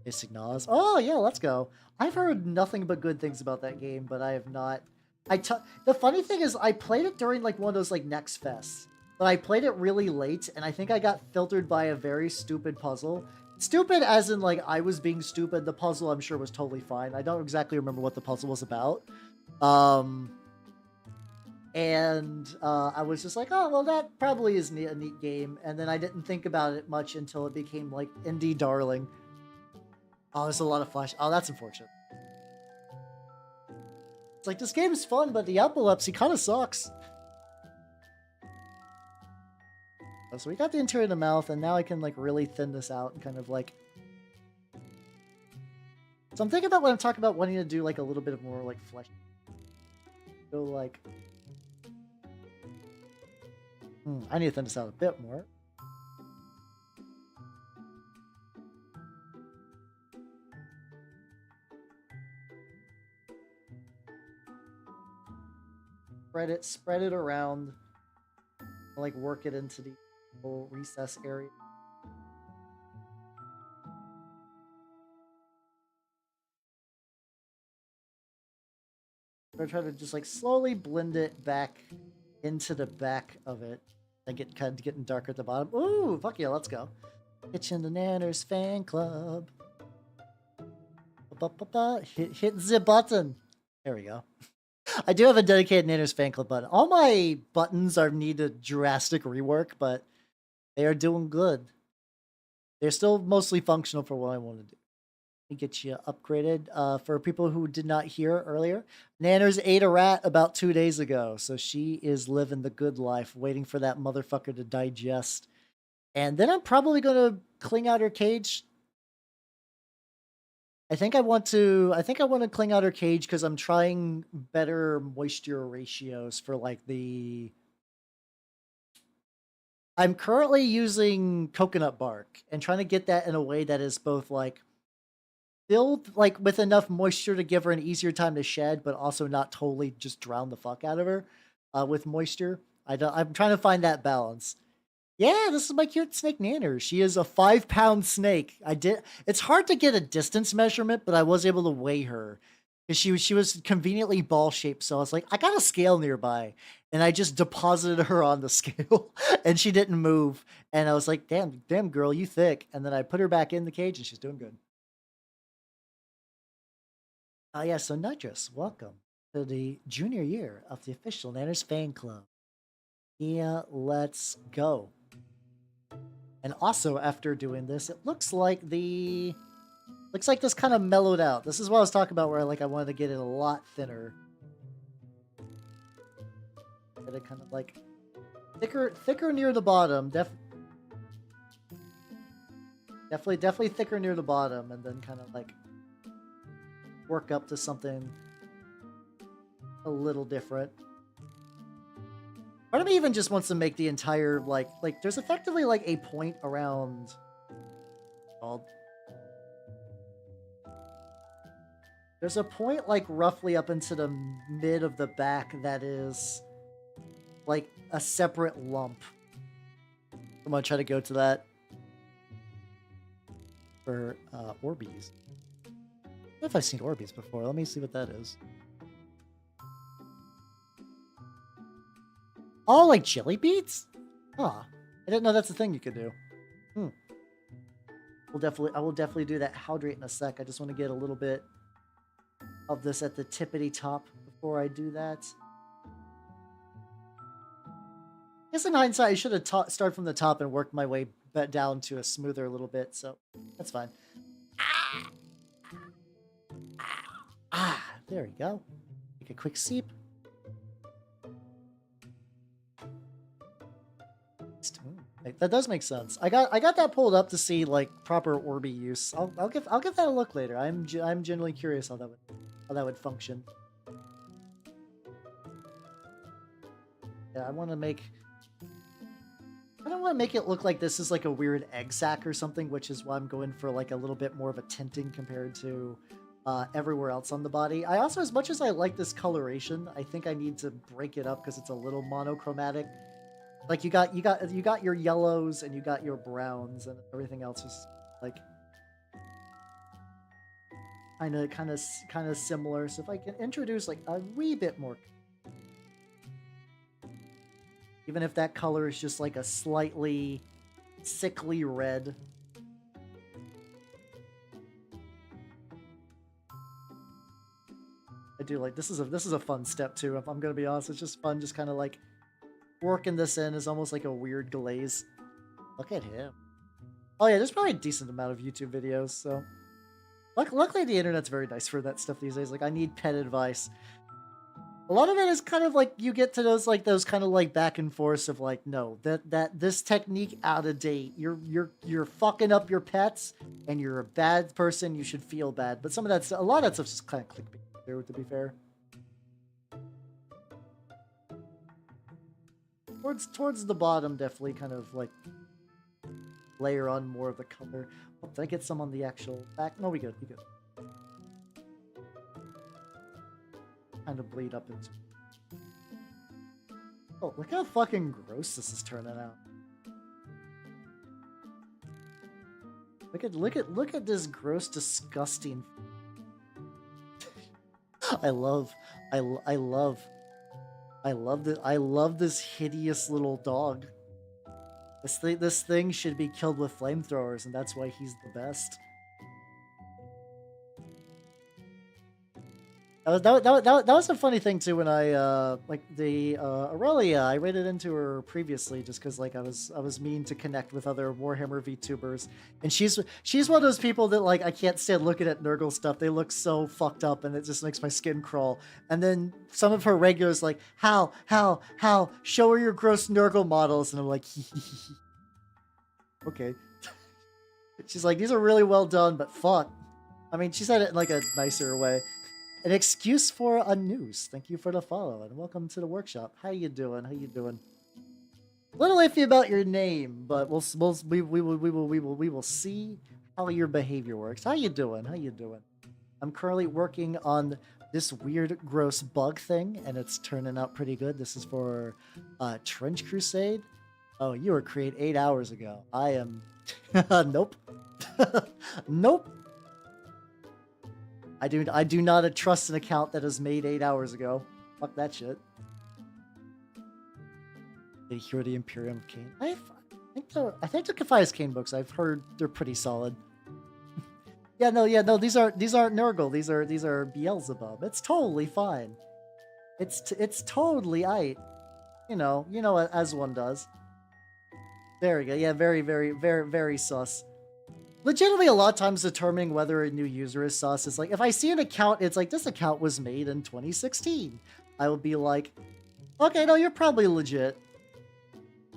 Basic Nas. Oh yeah, let's go. I've heard nothing but good things about that game, but I have not. The funny thing is, I played it during like one of those like Next Fests, but I played it really late, and I think I got filtered by a very stupid puzzle. Stupid as in like I was being stupid. The puzzle I'm sure was totally fine. I don't exactly remember what the puzzle was about. I was just like, oh, well, that probably is a neat game. And then I didn't think about it much until it became like indie darling. Oh, there's a lot of flash. Oh, that's unfortunate. It's like, this game is fun, but the epilepsy kind of sucks. So we got the interior of the mouth, and now I can like really thin this out and kind of like... So I'm thinking about when I'm talking about wanting to do like a little bit of more like flesh. So like... I need to thin this out a bit more. Spread it around. Like work it into the whole recess area. I'm gonna try to just like slowly blend it back into the back of it. And get kind of getting darker at the bottom. Ooh, fuck yeah, let's go. Kitchen the Nanners fan club. Hit the button. There we go. I do have a dedicated Nanners fan club button. All my buttons need a drastic rework, but they are doing good. They're still mostly functional for what I want to do. me get you upgraded. For people who did not hear earlier, Nanners ate a rat about 2 days ago, so she is living the good life, waiting for that motherfucker to digest. And then I'm probably gonna clean out her cage. I think I want to clean out her cage because I'm trying better moisture ratios for like the. I'm currently using coconut bark and trying to get that in a way that is both like filled like with enough moisture to give her an easier time to shed, but also not totally just drown the fuck out of her with moisture. I'm trying to find that balance. Yeah, this is my cute snake Nanner. She is a 5-pound snake. It's hard to get a distance measurement, but I was able to weigh her. Because she was conveniently ball shaped, so I was like, I got a scale nearby. And I just deposited her on the scale and she didn't move. And I was like, damn girl, you thick. And then I put her back in the cage and she's doing good. Oh yeah, so Nudress, welcome to the junior year of the official Nanners fan club. Yeah, let's go. And also, after doing this, it looks like this kind of mellowed out. This is what I was talking about, where I wanted to get it a lot thinner. Get it kind of like thicker near the bottom. Definitely thicker near the bottom, and then kind of like work up to something a little different. Part of me even just wants to make the entire, like there's effectively, like, a point around... There's a point, like, roughly up into the mid of the back that is, like, a separate lump. I'm gonna try to go to that for, Orbeez. I don't know if I've seen Orbeez before. Let me see what that is. Oh, like jelly beads? Huh. I didn't know that's a thing you could do. I will definitely do that hydrate in a sec. I just want to get a little bit of this at the tippity top before I do that. I guess in hindsight, I should have started from the top and worked my way down to a smoother a little bit, so that's fine. There we go. Take a quick sip. That does make sense. I got that pulled up to see like proper Orby use. I'll give that a look later. I'm genuinely curious how that would function. Yeah, I don't want to make it look like this is like a weird egg sac or something, which is why I'm going for like a little bit more of a tinting compared to everywhere else on the body. I also, as much as I like this coloration, I think I need to break it up because it's a little monochromatic. Like you got your yellows and you got your browns, and everything else is like kind of similar. So if I can introduce like a wee bit more, even if that color is just like a slightly sickly red. I do like this is a fun step too. If I'm gonna be honest, it's just fun, just kind of like working this in is almost like a weird glaze. Look at him. Oh yeah, there's probably a decent amount of YouTube videos, so... Luckily the internet's very nice for that stuff these days. Like, I need pet advice. A lot of it is kind of like, you get to those kind of like back and forth of like, no, this technique out of date. You're fucking up your pets, and you're a bad person, you should feel bad. But a lot of that stuff's just kind of clickbait, to be fair. Towards the bottom, definitely kind of like layer on more of the color. Oh, did I get some on the actual back? No, we good. Kind of bleed up into. Oh, look how fucking gross this is turning out. Look at this gross, disgusting. I love this hideous little dog. This thing should be killed with flamethrowers, and that's why he's the best. That was a funny thing too when I like the Aurelia. I raided into her previously just because like I was mean to connect with other Warhammer VTubers, and she's one of those people that like I can't stand looking at Nurgle stuff. They look so fucked up, and it just makes my skin crawl. And then some of her regulars like how show her your gross Nurgle models, and I'm like okay. She's like, these are really well done, but fuck. I mean, she said it in like a nicer way. An excuse for a news. Thank you for the follow and welcome to the workshop. How you doing? How you doing? A little iffy about your name, but we will see how your behavior works. How you doing? How you doing? I'm currently working on this weird, gross bug thing, and it's turning out pretty good. This is for Trench Crusade. Oh, you were created 8 hours ago. I am. Nope. Nope. I do not trust an account that is made 8 hours ago. Fuck that shit. They hear the Imperium of Cain. I think the Caphias Cain books, I've heard they're pretty solid. yeah, no. These aren't Nurgle. These are Beelzebub. It's totally fine. It's totally aight. You know as one does. There we go. Yeah, very sus. Legitimately, a lot of times determining whether a new user is sus is like, if I see an account, it's like, this account was made in 2016. I will be like, okay, no, you're probably legit.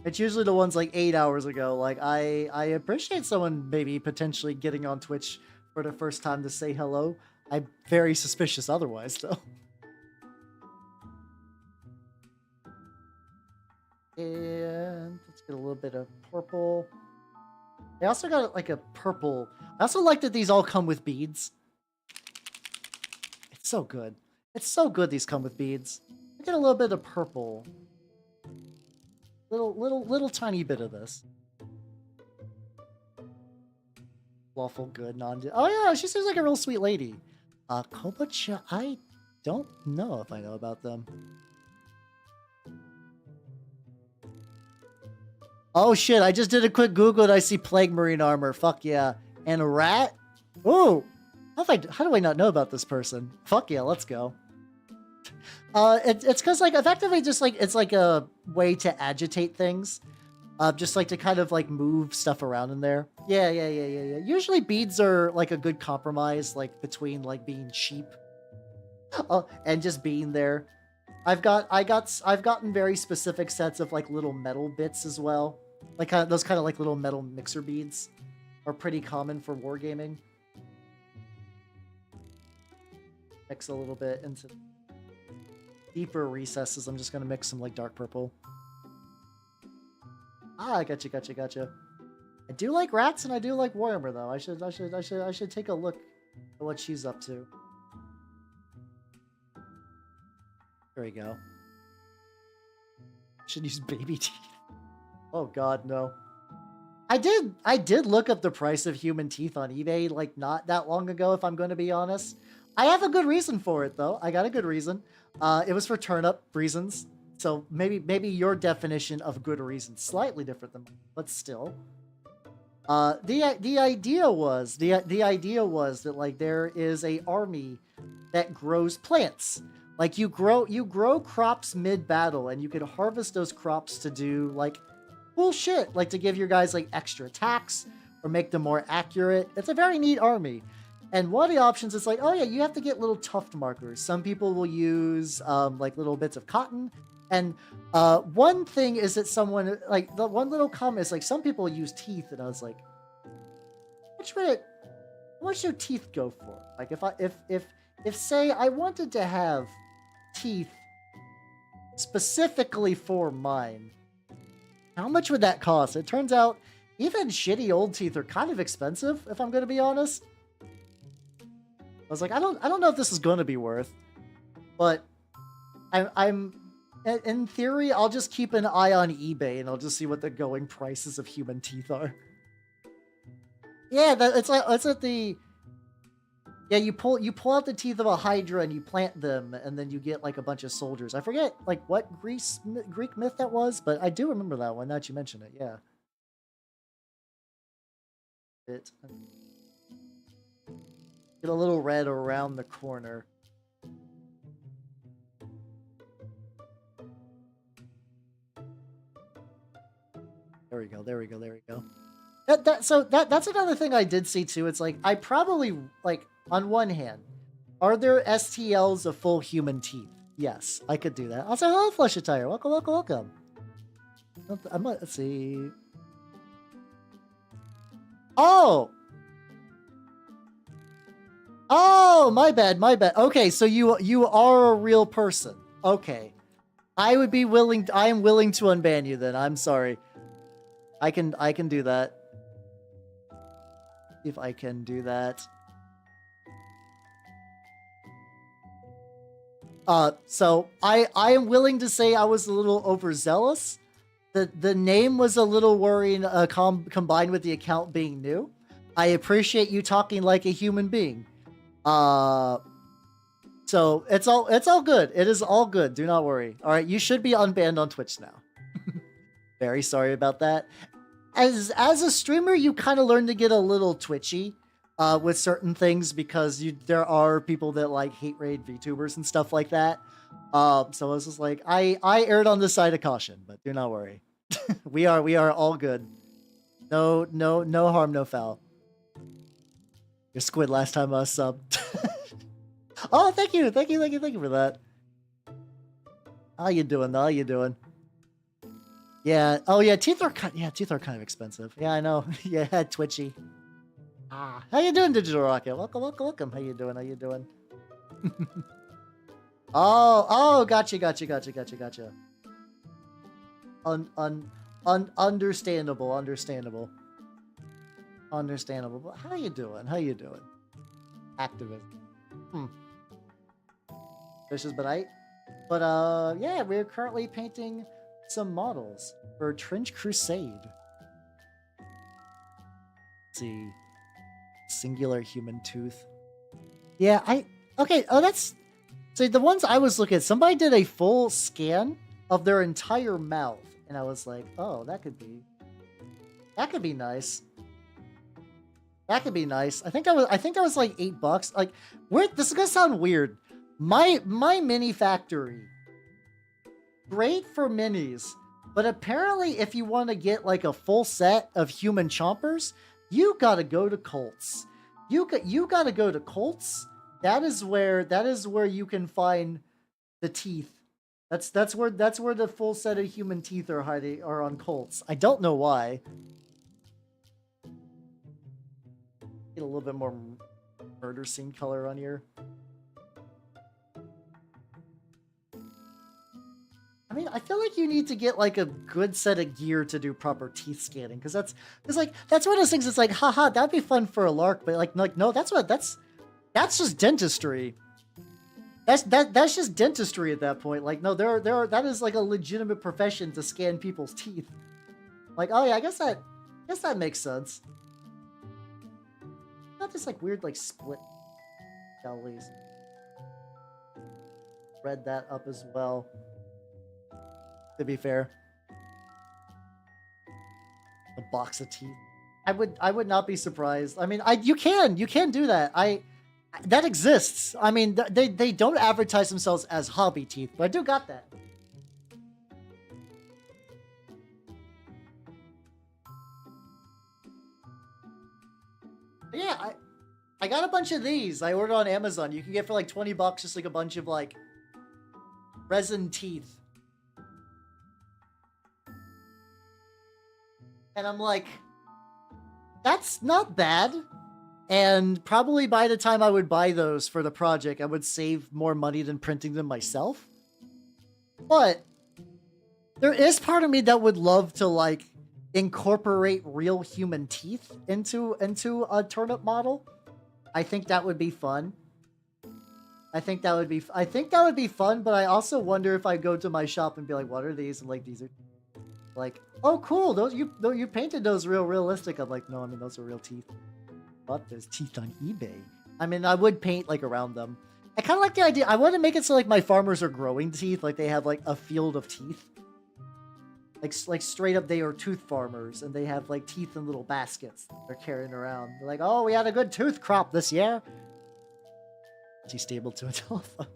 It's usually the ones like 8 hours ago. Like, I appreciate someone maybe potentially getting on Twitch for the first time to say hello. I'm very suspicious otherwise, though. And let's get a little bit of purple. I also got like a purple. I also like that these all come with beads. It's so good. It's so good these come with beads. I get a little bit of purple. Little tiny bit of this. Lawful good non. Oh yeah, she seems like a real sweet lady. Kobacha, I don't know if I know about them. Oh shit, I just did a quick Google and I see Plague Marine armor. Fuck yeah. And a rat? Ooh. How do I not know about this person? Fuck yeah, let's go. It's because like effectively just like it's like a way to agitate things. Just like to kind of like move stuff around in there. Yeah. Usually beads are like a good compromise, like between like being cheap and just being there. I've gotten very specific sets of like little metal bits as well. Like those kind of like little metal mixer beads are pretty common for wargaming. Mix a little bit into deeper recesses. I'm just gonna mix some like dark purple. Ah, gotcha. I do like rats and I do like Warhammer though. I should take a look at what she's up to. There we go. Should use baby teeth. Oh god, no. I did look up the price of human teeth on eBay like not that long ago, if I'm going to be honest. I have a good reason for it though. I got a good reason. It was for turnip reasons. So maybe your definition of good reason slightly different than mine, but still. The idea was that like there is a army that grows plants. Like you grow crops mid-battle, and you can harvest those crops to do like cool shit, like to give your guys like extra attacks or make them more accurate. It's a very neat army. And one of the options is like, oh yeah, you have to get little tuft markers. Some people will use like little bits of cotton. And one thing is that someone like the one little comment is like some people use teeth, and I was like, what's your teeth go for? Like if say I wanted to have teeth specifically for mine, how much would that cost? It turns out even shitty old teeth are kind of expensive, if I'm going to be honest. I was like, I don't know if this is going to be worth, but I'm in theory, I'll just keep an eye on eBay and I'll just see what the going prices of human teeth are. Yeah, it's at the. Yeah, you pull out the teeth of a hydra and you plant them, and then you get like a bunch of soldiers. I forget like what Greek myth that was, but I do remember that one. Now that you mention it, yeah. Get a little red around the corner. There we go. There we go. There we go. That's another thing I did see too. It's like I probably like on one hand, are there STLs of full human teeth? Yes, I could do that. Also, hello, Flesh Attire. Welcome, welcome, welcome. Let's see. Oh! Oh, my bad, my bad. Okay, so you are a real person. Okay. I am willing to unban you then. I'm sorry. I can do that. If I can do that. So I am willing to say I was a little overzealous. The name was a little worrying, combined with the account being new. I appreciate you talking like a human being. So it's all good. It is all good. Do not worry. All right, you should be unbanned on Twitch now. Very sorry about that. As a streamer, you kind of learn to get a little twitchy with certain things because there are people that like hate raid VTubers and stuff like that. So it's just like I erred on the side of caution, but do not worry. we are all good. No harm, no foul. Your squid last time I subbed. Oh, thank you for that. How you doing? How you doing? Yeah. Oh yeah, teeth are kind of expensive. Yeah, I know. Yeah, twitchy. Ah, how you doing, Digital Rocket? Welcome, welcome, welcome. How you doing? How you doing? Oh, gotcha. Understandable. But how you doing? Activist. Vicious, but yeah, we're currently painting some models for Trench Crusade. Let's see. Singular human tooth. Yeah, okay, oh, that's... So the ones I was looking at, somebody did a full scan of their entire mouth, and I was like, oh, that could be nice. That could be nice. I think that was like $8. Like, this is gonna sound weird. My mini factory, great for minis, but apparently if you want to get like a full set of human chompers, you gotta go to Colts. You gotta go to Colts. That is where you can find the teeth. That's where the full set of human teeth are on Colts. I don't know why. Get a little bit more murder scene color on here. I mean, I feel like you need to get like a good set of gear to do proper teeth scanning, because that's one of those things. It's like, haha, that'd be fun for a lark, but like no, that's just dentistry. That's just dentistry at that point. Like, no, that is like a legitimate profession to scan people's teeth. Like, oh yeah, I guess that makes sense. Not this like weird like split bellies. Read that up as well. To be fair, a box of teeth. I would not be surprised. I mean, you can do that. That exists. I mean, they don't advertise themselves as hobby teeth, but I do got that. But yeah, I got a bunch of these. I ordered on Amazon. You can get for like $20 just like a bunch of like resin teeth. And I'm like, that's not bad. And probably by the time I would buy those for the project, I would save more money than printing them myself. But there is part of me that would love to like incorporate real human teeth into a turnip model. I think that would be fun. I think that would be fun, but I also wonder if I go to my shop and be like, what are these? And like, these are like, oh cool, those you painted those realistic. I'm like, no, I mean those are real teeth. But there's teeth on eBay. I mean, I would paint like around them. I kind of like the idea. I want to make it so like my farmers are growing teeth, like they have like a field of teeth. Like straight up, they are tooth farmers, and they have like teeth in little baskets they're carrying around. They're like, oh, we had a good tooth crop this year. Too stable to a telephone.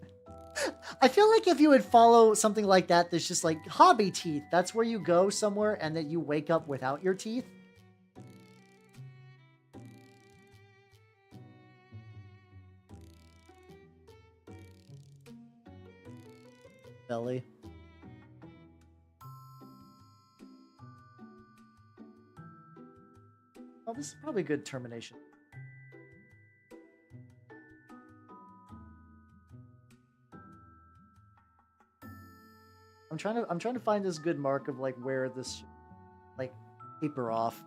I feel like if you would follow something like that, that's just like hobby teeth. That's where you go somewhere and then you wake up without your teeth. Belly. Oh, this is probably good termination. I'm trying to find this good mark of like where this like taper off.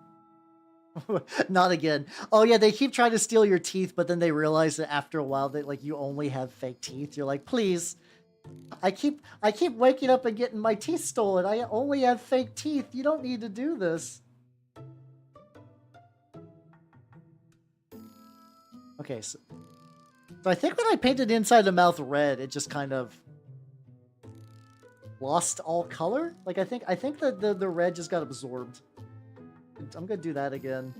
Not again. Oh yeah, they keep trying to steal your teeth, but then they realize that after a while that like you only have fake teeth. You're like, please. I keep waking up and getting my teeth stolen. I only have fake teeth. You don't need to do this. Okay, so I think when I painted inside the mouth red, it just kind of lost all color. Like I think that the red just got absorbed. I'm gonna do that again.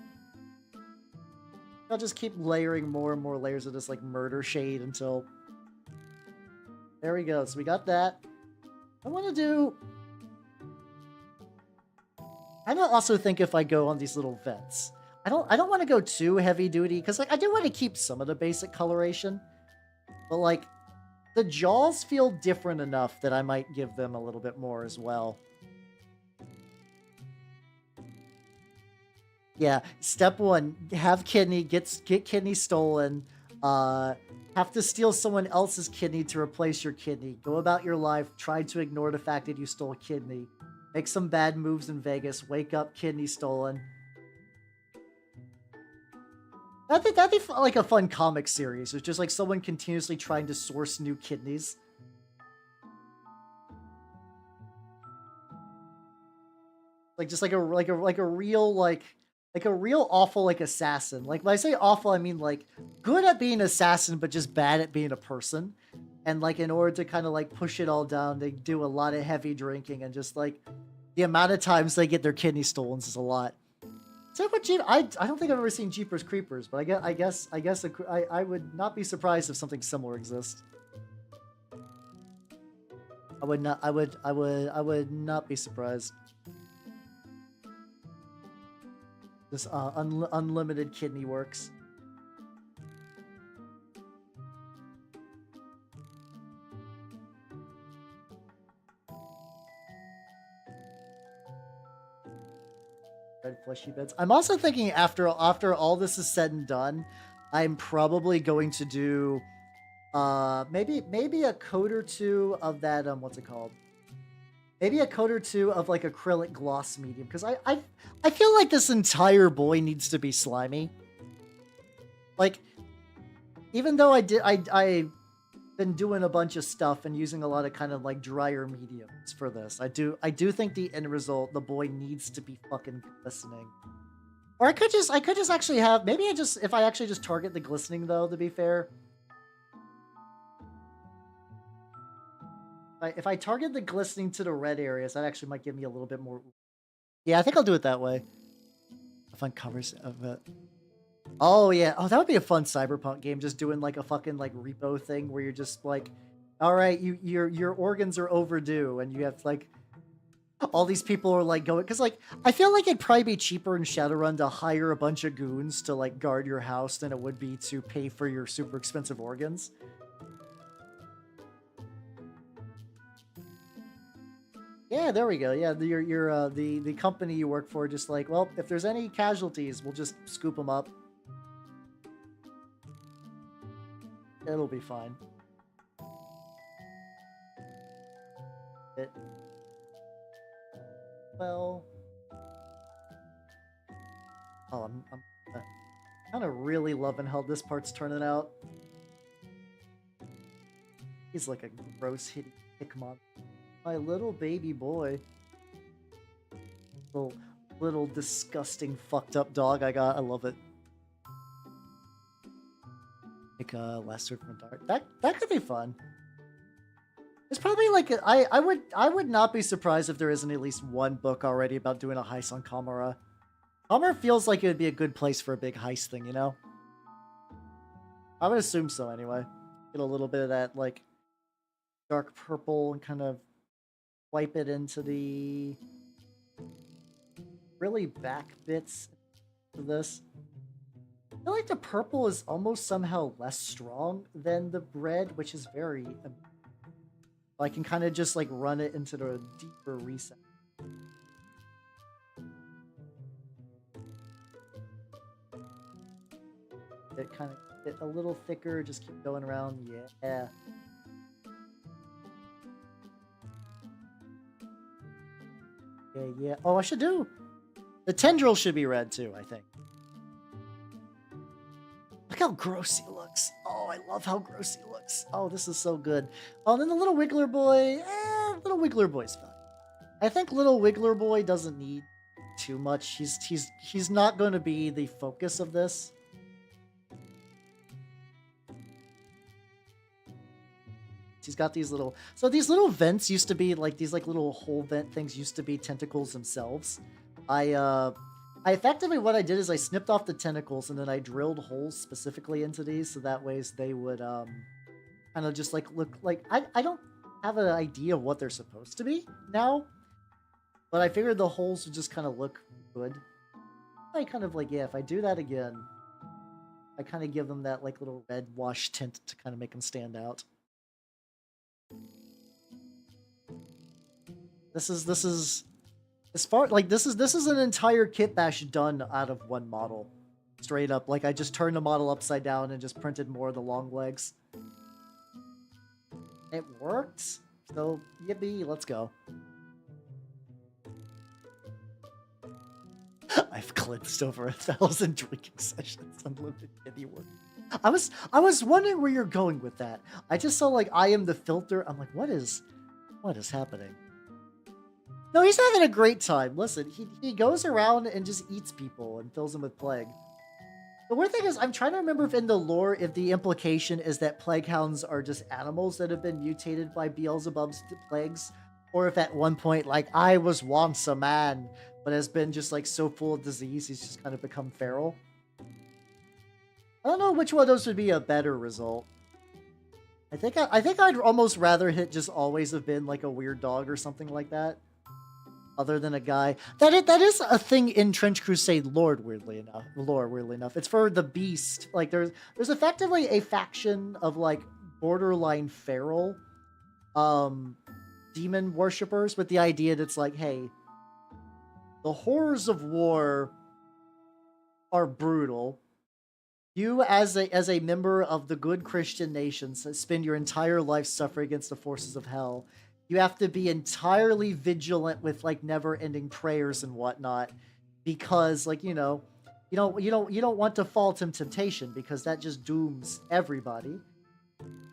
I'll just keep layering more and more layers of this like murder shade until there we go. So we got that. I want to do. I don't also think if I go on these little vents, I don't want to go too heavy duty because like I do want to keep some of the basic coloration, but like the jaws feel different enough that I might give them a little bit more as well. Yeah, step 1, have kidney, get kidney stolen, have to steal someone else's kidney to replace your kidney, go about your life, try to ignore the fact that you stole a kidney, make some bad moves in Vegas, wake up, kidney stolen. That'd be like a fun comic series. It's just like someone continuously trying to source new kidneys. Like just like a real like a real awful like assassin. Like when I say awful, I mean like good at being an assassin, but just bad at being a person. And like in order to kind of like push it all down, they do a lot of heavy drinking and just like the amount of times they get their kidney stolen is a lot. So what I don't think I've ever seen Jeepers Creepers, but I guess I would not be surprised if something similar exists. I would not be surprised. This unlimited kidney works. Red fleshy bits. I'm also thinking after all this is said and done, I'm probably going to do maybe a coat or two of that what's it called? Maybe a coat or two of like acrylic gloss medium because I feel like this entire boy needs to be slimy. Like even though I've been doing a bunch of stuff and using a lot of kind of like drier mediums for this. I do think the end result, the boy needs to be fucking glistening. Or I could just actually have if I actually just target the glistening though, to be fair. If I target the glistening to the red areas, that actually might give me a little bit more. Yeah, I think I'll do it that way. Fun covers of it. Oh yeah, oh that would be a fun cyberpunk game. Just doing like a fucking like repo thing where you're just like, all right, your organs are overdue, and you have like all these people are like going because like I feel like it'd probably be cheaper in Shadowrun to hire a bunch of goons to like guard your house than it would be to pay for your super expensive organs. Yeah, there we go. Yeah, the company you work for just like, well, if there's any casualties, we'll just scoop them up. It'll be fine. Well, oh, I'm kind of really loving how this part's turning out. He's like a gross hitty monster. My little baby boy. Little disgusting fucked up dog I got. I love it. Like Last Word from Dark. That could be fun. It's probably like I would not be surprised if there isn't at least one book already about doing a heist on Kamara. Kamara feels like it would be a good place for a big heist thing, you know? I would assume so anyway. Get a little bit of that like dark purple and kind of wipe it into the really back bits of this. I feel like the purple is almost somehow less strong than the red, which is very... I can kind of just like run it into the deeper reset. It kind of get a little thicker, just keep going around. Yeah. Yeah. Oh, I should do. The tendril should be red too, I think. Look how gross he looks. Oh, I love how gross he looks. Oh, this is so good. Oh, and then the little Wiggler boy. Little Wiggler boy's fine. I think little Wiggler boy doesn't need too much. He's not going to be the focus of this. He's got these little... So these little vents used to be like... These like little hole vent things used to be tentacles themselves. I effectively... What I did is I snipped off the tentacles and then I drilled holes specifically into these. So that ways they would kind of just like look like... I don't have an idea of what they're supposed to be now. But I figured the holes would just kind of look good. I kind of like... Yeah, if I do that again... I kind of give them that like little red wash tint to kind of make them stand out. This is as far like this is an entire kit bash done out of one model, straight up. Like I just turned the model upside down and just printed more of the long legs. It worked, so yippee, let's go. I've cleansed over 1,000 drinking sessions. Unlimited kitty work. I was wondering where you're going with that. I just saw like I am the filter. I'm like, what is happening? No, he's having a great time. Listen, he goes around and just eats people and fills them with plague. The weird thing is, I'm trying to remember if in the lore, if the implication is that plague hounds are just animals that have been mutated by Beelzebub's plagues, or if at one point, like, I was once a man, but has been just like so full of disease, he's just kind of become feral. I don't know which one of those would be a better result. I think I'd almost rather hit just always have been like a weird dog or something like that, other than a guy. That is a thing in Trench Crusade lore, weirdly enough. It's for the beast. Like there's effectively a faction of like borderline feral demon worshippers with the idea that it's like, hey, the horrors of war are brutal. You, as a member of the good Christian nations, spend your entire life suffering against the forces of hell. You have to be entirely vigilant with like never-ending prayers and whatnot, because like you don't want to fall to temptation, because that just dooms everybody.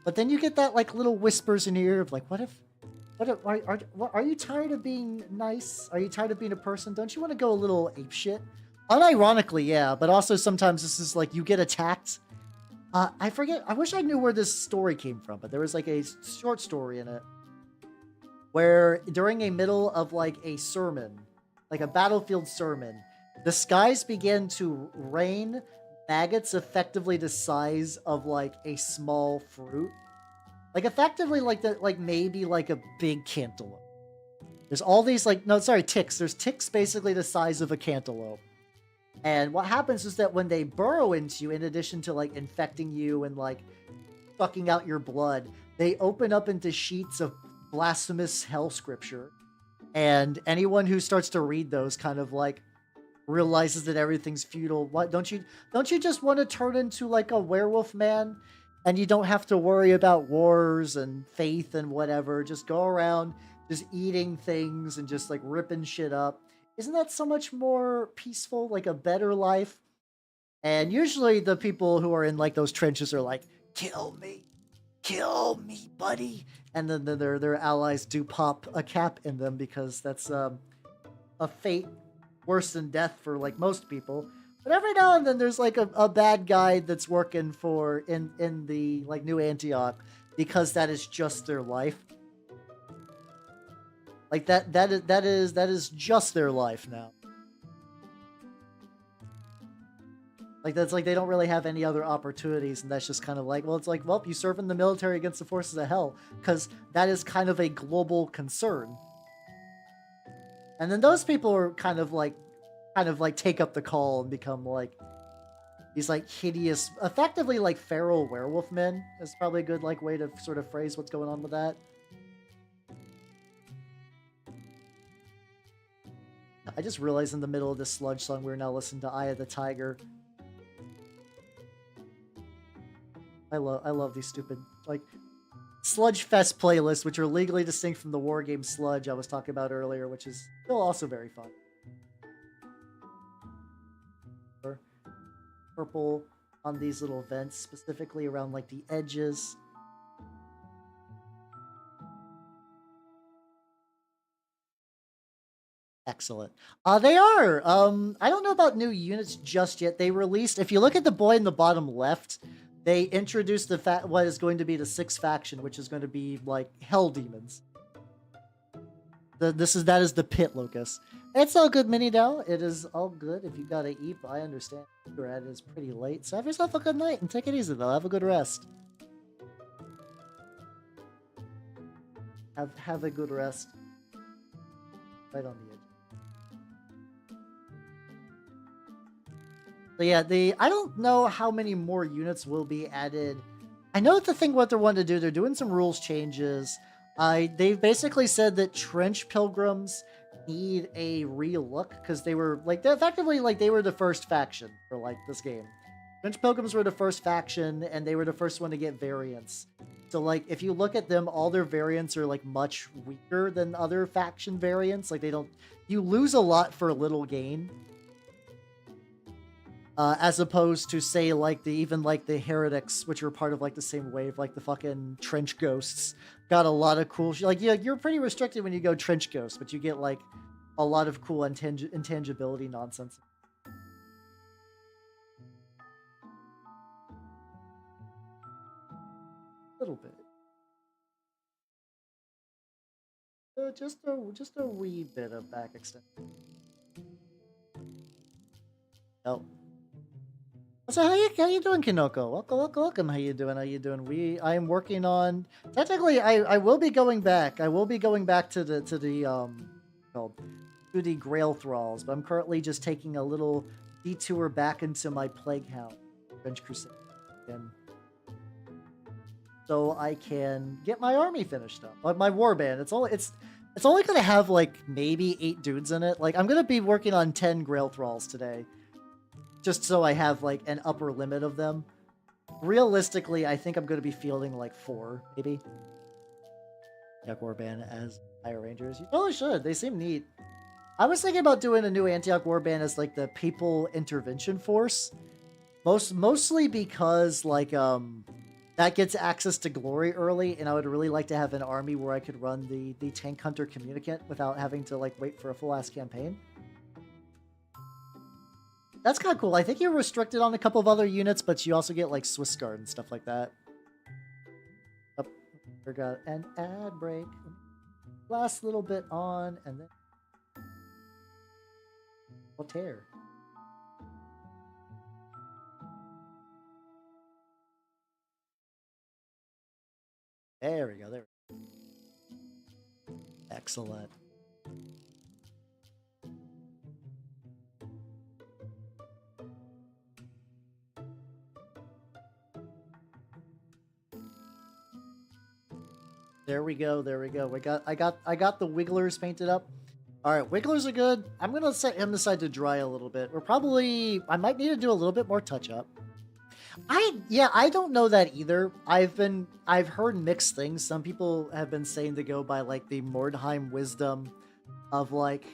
But then you get that like little whispers in your ear of like, are you tired of being nice? Are you tired of being a person? Don't you want to go a little apeshit? Unironically, yeah, but also sometimes this is like you get attacked. I forget. I wish I knew where this story came from, but there was like a short story in it where during a middle of like a sermon, like a battlefield sermon, the skies began to rain maggots effectively the size of like a small fruit, like effectively like maybe like a big cantaloupe. There's all these ticks. There's ticks basically the size of a cantaloupe. And what happens is that when they burrow into you, in addition to like infecting you and like sucking out your blood, they open up into sheets of blasphemous hell scripture. And anyone who starts to read those kind of like realizes that everything's futile. What don't you just want to turn into like a werewolf man, and you don't have to worry about wars and faith and whatever. Just go around just eating things and just like ripping shit up. Isn't that so much more peaceful, like a better life? And usually the people who are in like those trenches are like, kill me, buddy. And then their allies do pop a cap in them, because that's a fate worse than death for like most people. But every now and then there's like a bad guy that's working for in the like New Antioch, because that is just their life. Like that is just their life now. Like, that's like they don't really have any other opportunities, and that's just kind of like, well, it's like, well, you serve in the military against the forces of hell, because that is kind of a global concern. And then those people are kind of like take up the call and become like these like hideous, effectively like feral werewolf men is probably a good like way to sort of phrase what's going on with that. I just realized in the middle of this Sludge song we're now listening to Eye of the Tiger. I love these stupid like Sludge Fest playlists, which are legally distinct from the war game Sludge I was talking about earlier, which is still also very fun. Purple on these little vents, specifically around like the edges. Excellent. They are. I don't know about new units just yet. They released, if you look at the boy in the bottom left, they introduced what is going to be the 6th faction, which is going to be like hell demons. That is the pit locus. It's all good, Mini Dell. It is all good. If you gotta eat, but I understand you're at it is pretty late. So have yourself a good night and take it easy though. Have a good rest. Have a good rest. Right on the edge. So yeah, I don't know how many more units will be added. I know the thing what they're wanting to do, they're doing some rules changes. They've basically said that Trench Pilgrims need a re-look because they were like effectively like they were the first faction for like this game. Trench Pilgrims were the first faction and they were the first one to get variants. So like if you look at them, all their variants are like much weaker than other faction variants. Like you lose a lot for a little gain. As opposed to say like even the heretics, which are part of like the same wave, like the fucking trench ghosts, got a lot of cool like you're pretty restricted when you go trench ghost, but you get like a lot of cool intangibility nonsense. A little bit. Just a wee bit of back extension. Oh. So how you doing, Kinoko? Welcome. How you doing? I am working on. Technically, I will be going back. I will be going back to the Grail Thralls, but I'm currently just taking a little detour back into my Plague Hound, Trench Crusade, and so I can get my army finished up. Like my warband, it's only gonna have like maybe 8 dudes in it. Like I'm gonna be working on 10 Grail Thralls today. Just so I have like an upper limit of them. Realistically, I think I'm going to be fielding like 4, maybe. Antioch Warband as Fire Rangers. You totally should. They seem neat. I was thinking about doing a new Antioch Warband as like the Papal Intervention Force. Mostly because like that gets access to glory early, and I would really like to have an army where I could run the Tank Hunter Communicant without having to like wait for a full ass campaign. That's kind of cool. I think you're restricted on a couple of other units, but you also get like Swiss Guard and stuff like that. Oh, forgot an ad break. Last little bit on, and then we'll tear. There we go. There. Excellent. There we go. There we go. I got the Wigglers painted up. All right, Wigglers are good. I'm gonna set him aside to dry a little bit. I might need to do a little bit more touch up. I don't know that either. I've heard mixed things. Some people have been saying to go by like the Mordheim wisdom of like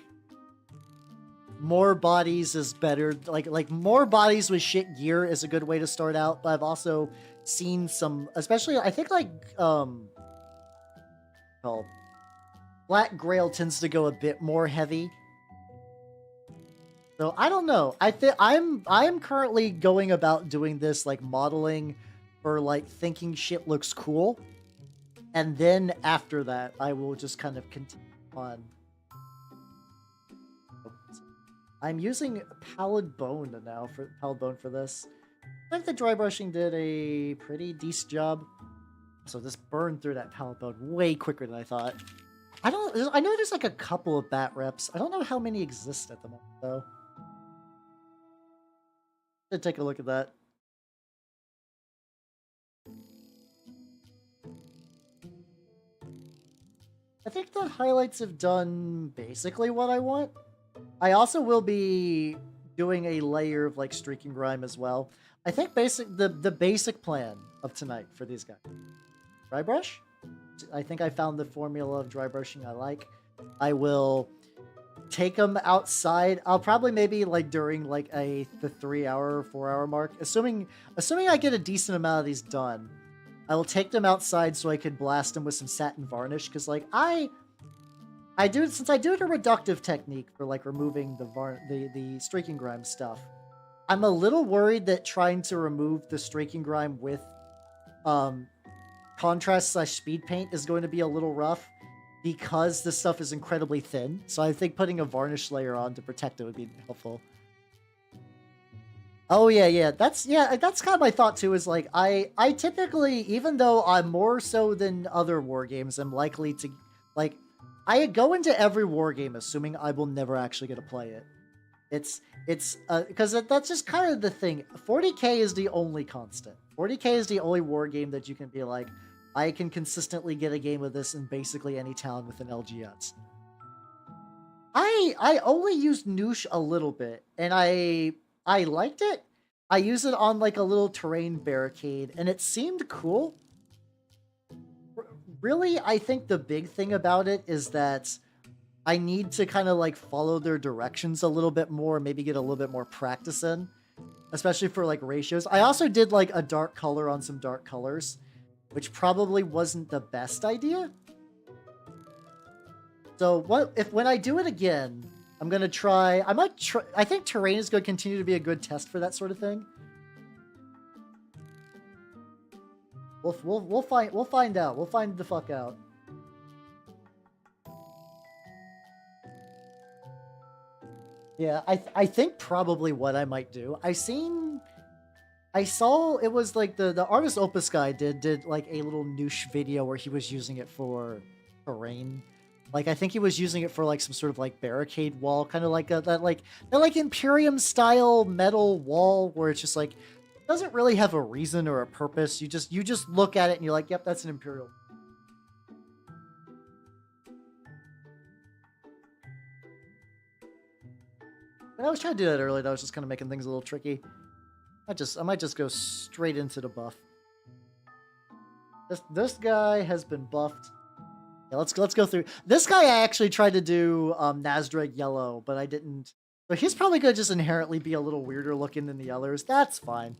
more bodies is better. Like more bodies with shit gear is a good way to start out. But I've also seen some, especially I think like Black Grail tends to go a bit more heavy. So I don't know. I'm currently going about doing this like modeling for like thinking shit looks cool. And then after that, I will just kind of continue on. I'm using Pallid Bone now for Pallid Bone for this. I think the dry brushing did a pretty decent job. So this burned through that Pallid Bone way quicker than I thought. I know there's like a couple of bat reps. I don't know how many exist at the moment though. Let's take a look at that. I think the highlights have done basically what I want. I also will be doing a layer of like streaking grime as well. I think the basic plan of tonight for these guys. Dry brush. I think I found the formula of dry brushing I like. I will take them outside. I'll probably maybe like during like the 3-hour, 4-hour mark, assuming I get a decent amount of these done. I will take them outside so I could blast them with some satin varnish, because like since I do the reductive technique for like removing the streaking grime stuff, I'm a little worried that trying to remove the streaking grime with contrast/speed paint is going to be a little rough because this stuff is incredibly thin. So I think putting a varnish layer on to protect it would be helpful. Oh yeah. That's kind of my thought too, is like I typically, even though I'm more so than other war games, I'm likely to like I go into every war game assuming I will never actually get to play it. It's because that's just kind of the thing. 40k is the only constant. 40k is the only war game that you can be like, I can consistently get a game of this in basically any town with an LGS. I only used Noosh a little bit, and I liked it. I used it on like a little terrain barricade, and it seemed cool. Really, I think the big thing about it is that I need to kind of like follow their directions a little bit more, maybe get a little bit more practice in, especially for like ratios. I also did like a dark color on some dark colors, which probably wasn't the best idea. So when I do it again, I'm gonna try. I think terrain is going to continue to be a good test for that sort of thing. We'll find out. We'll find the fuck out. Yeah, I think probably what I might do. I saw it was like the artist Opus guy did like a little noosh video where he was using it for terrain. Like I think he was using it for like some sort of like barricade wall, kind of like that like Imperium style metal wall where it's just like doesn't really have a reason or a purpose. You just look at it and you're like, yep, that's an Imperial. When I was trying to do that earlier, I was just kind of making things a little tricky. I might just go straight into the buff. This guy has been buffed. Yeah, let's go through. This guy I actually tried to do Nazdreg yellow, but I didn't. So he's probably gonna just inherently be a little weirder looking than the others. That's fine.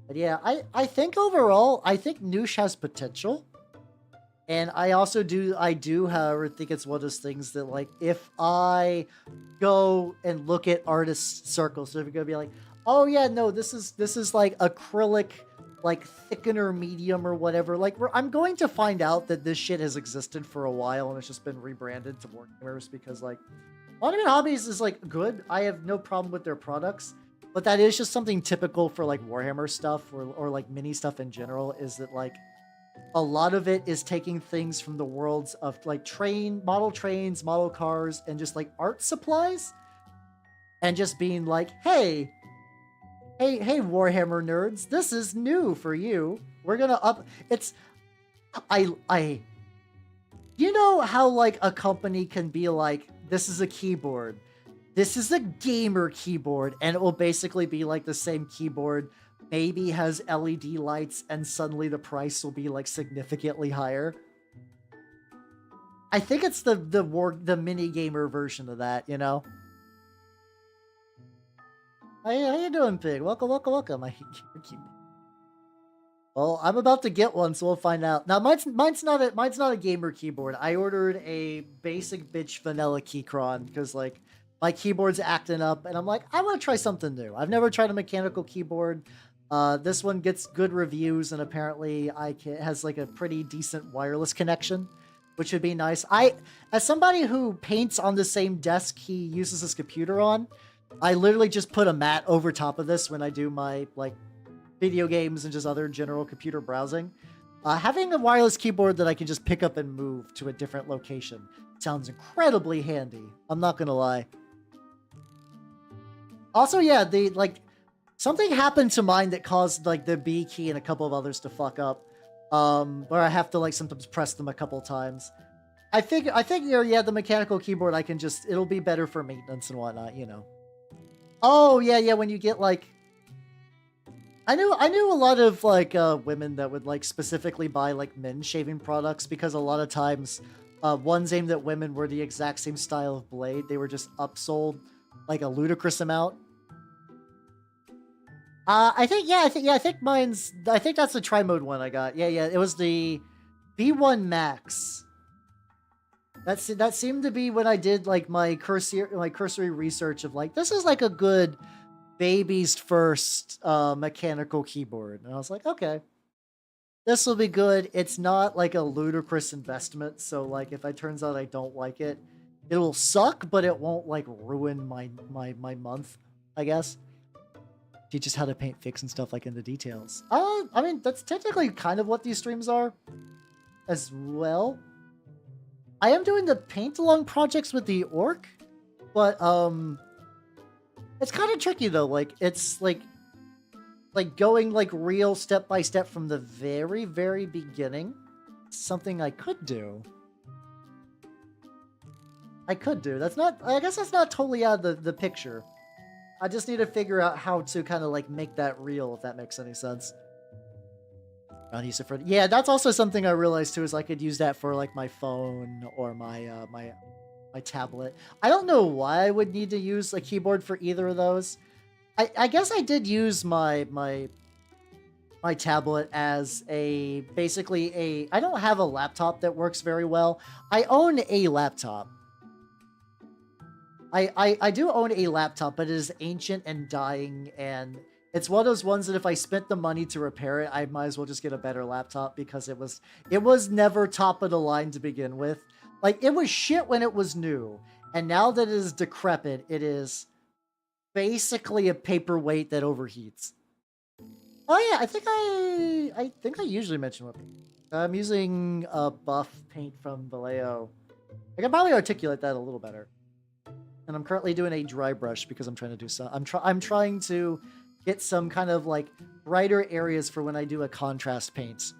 But yeah, I think overall, I think Noosh has potential. And I do, however, think it's one of those things that, like, if I go and look at artist circles, so if you're gonna be like, oh yeah, no, this is like acrylic, like thickener medium or whatever, like I'm going to find out that this shit has existed for a while and it's just been rebranded to Wargamers because like Monument Hobbies is like good. I have no problem with their products, but that is just something typical for like Warhammer stuff or like mini stuff in general, is that like a lot of it is taking things from the worlds of like model trains, model cars, and just like art supplies, and just being like, hey, Warhammer nerds, this is new for you. We're gonna you know how like a company can be like, this is a keyboard, this is a gamer keyboard, and it will basically be like the same keyboard, maybe has LED lights, and suddenly the price will be like significantly higher. I think it's the mini gamer version of that, you know. How you doing, Pig? Welcome. Well, I'm about to get one, so we'll find out. Now, mine's not a gamer keyboard. I ordered a basic bitch vanilla Keychron because like my keyboard's acting up, and I'm like, I want to try something new. I've never tried a mechanical keyboard. This one gets good reviews, and apparently it has like a pretty decent wireless connection. which would be nice. As somebody who paints on the same desk he uses his computer on, I literally just put a mat over top of this when I do my like video games and just other general computer browsing. Having a wireless keyboard that I can just pick up and move to a different location sounds incredibly handy. I'm not gonna lie. Also, yeah, something happened to mine that caused like the B key and a couple of others to fuck up. Where I have to like sometimes press them a couple times. I think yeah, the mechanical keyboard it'll be better for maintenance and whatnot, you know. Oh yeah, when you get like I knew a lot of like women that would like specifically buy like men's shaving products because a lot of times ones aimed at women were the exact same style of blade. They were just upsold like a ludicrous amount. I think that's the tri-mode one I got. Yeah, it was the B1 Max. That seemed to be when I did like my cursory research of like, this is like a good baby's first mechanical keyboard. And I was like, okay, this will be good. It's not like a ludicrous investment. So like if it turns out I don't like it, it will suck, but it won't like ruin my month, I guess. Teach us how to paint, fix, and stuff like in the details. I mean, that's technically kind of what these streams are as well. I am doing the paint along projects with the orc, but it's kind of tricky though. Like it's like going like real step by step from the very, very beginning. Something I could do. I guess that's not totally out of the picture. I just need to figure out how to kind of like make that real, if that makes any sense. Yeah, that's also something I realized too, is I could use that for like my phone or my my tablet. I don't know why I would need to use a keyboard for either of those. I guess I did use my tablet as basically a I don't have a laptop that works very well. I own a laptop. I do own a laptop, but it is ancient and dying, and it's one of those ones that if I spent the money to repair it, I might as well just get a better laptop because it was never top of the line to begin with. Like, it was shit when it was new, and now that it is decrepit, it is basically a paperweight that overheats. Oh yeah, I think I usually mention what paint. I'm using a buff paint from Vallejo. I can probably articulate that a little better. And I'm currently doing a dry brush because I'm trying to do some. I'm trying to get some kind of like brighter areas for when I do a contrast paint.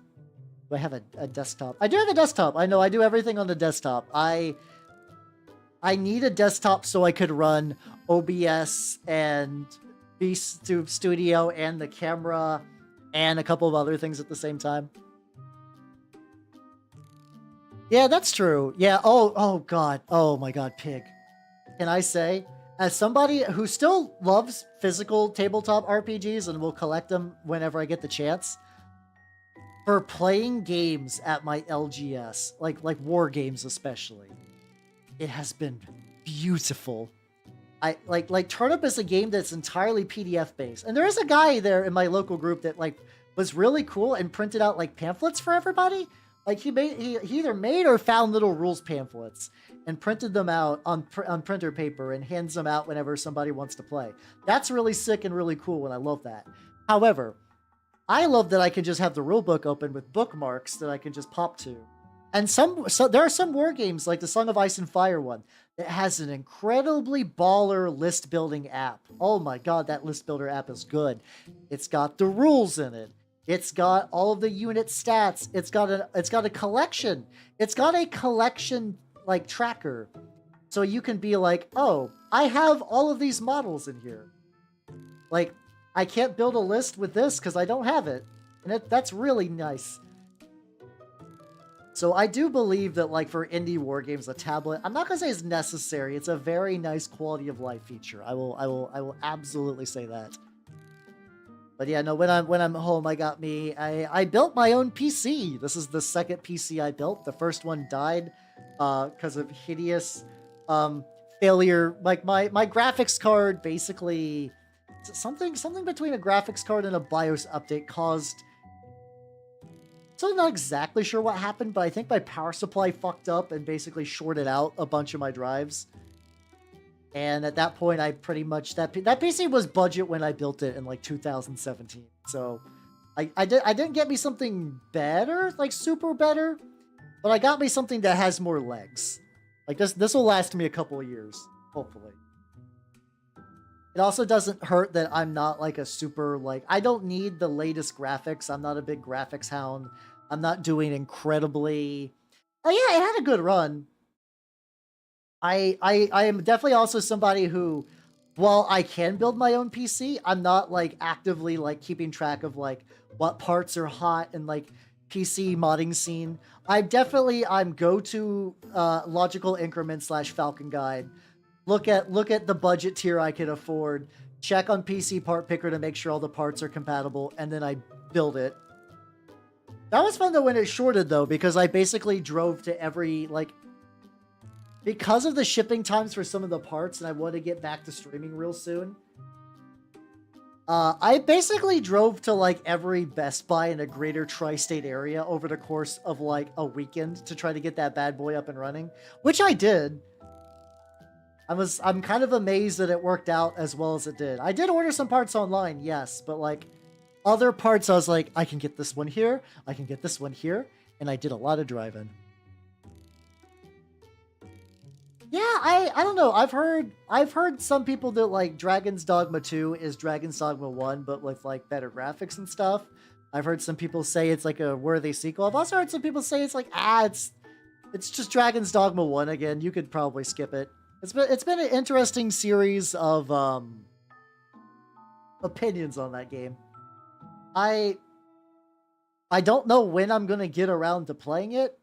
Do I have a desktop? I do have a desktop. I know I do everything on the desktop. I need a desktop so I could run OBS and Vtuber Studio and the camera and a couple of other things at the same time. Yeah, that's true. Yeah. Oh God. Oh my God, pig. Can I say, as somebody who still loves physical tabletop RPGs and will collect them whenever I get the chance, for playing games at my LGS, like war games especially, it has been beautiful. Like Turnip is a game that's entirely PDF based, and there is a guy there in my local group that like was really cool and printed out like pamphlets for everybody. Like he either made or found little rules pamphlets and printed them out on printer paper and hands them out whenever somebody wants to play. That's really sick and really cool, and I love that. However, I love that I can just have the rule book open with bookmarks that I can just pop to. And so there are some war games like the Song of Ice and Fire one that has an incredibly baller list building app. Oh my God, that list builder app is good. It's got the rules in it. It's got all of the unit stats. It's got a collection. It's got a collection like tracker. So you can be like, oh, I have all of these models in here. Like, I can't build a list with this because I don't have it. And that's really nice. So I do believe that like for indie war games, a tablet, I'm not gonna say it's necessary. It's a very nice quality of life feature. I will absolutely say that. But yeah, no, when I'm home, I built my own PC. This is the second PC I built. The first one died because of hideous failure. Like my graphics card basically something between a graphics card and a BIOS update caused So I'm not exactly sure what happened, but I think my power supply fucked up and basically shorted out a bunch of my drives. And at that point, I pretty much that PC was budget when I built it in like 2017. So I didn't get me something better, like super better, but I got me something that has more legs. Like this will last me a couple of years, hopefully. It also doesn't hurt that I'm not like a super, like, I don't need the latest graphics. I'm not a big graphics hound. I'm not doing incredibly... Oh yeah, it had a good run. I am definitely also somebody who, while I can build my own PC, I'm not like actively like keeping track of like what parts are hot and like PC modding scene. I'm go to logical increment / Falcon Guide. Look at the budget tier I can afford, check on PC part picker to make sure all the parts are compatible, and then I build it. That was fun though when it shorted though, because I basically drove to every, like, because of the shipping times for some of the parts, and I want to get back to streaming real soon. I basically drove to like every Best Buy in a greater tri-state area over the course of like a weekend to try to get that bad boy up and running, which I did. I'm kind of amazed that it worked out as well as it did. I did order some parts online, yes, but like other parts I was like, I can get this one here, I can get this one here, and I did a lot of driving. Yeah, I don't know. I've heard some people that like Dragon's Dogma 2 is Dragon's Dogma 1, but with like better graphics and stuff. I've heard some people say it's like a worthy sequel. I've also heard some people say it's like, it's just Dragon's Dogma 1 again. You could probably skip it. It's been an interesting series of opinions on that game. I don't know when I'm gonna get around to playing it.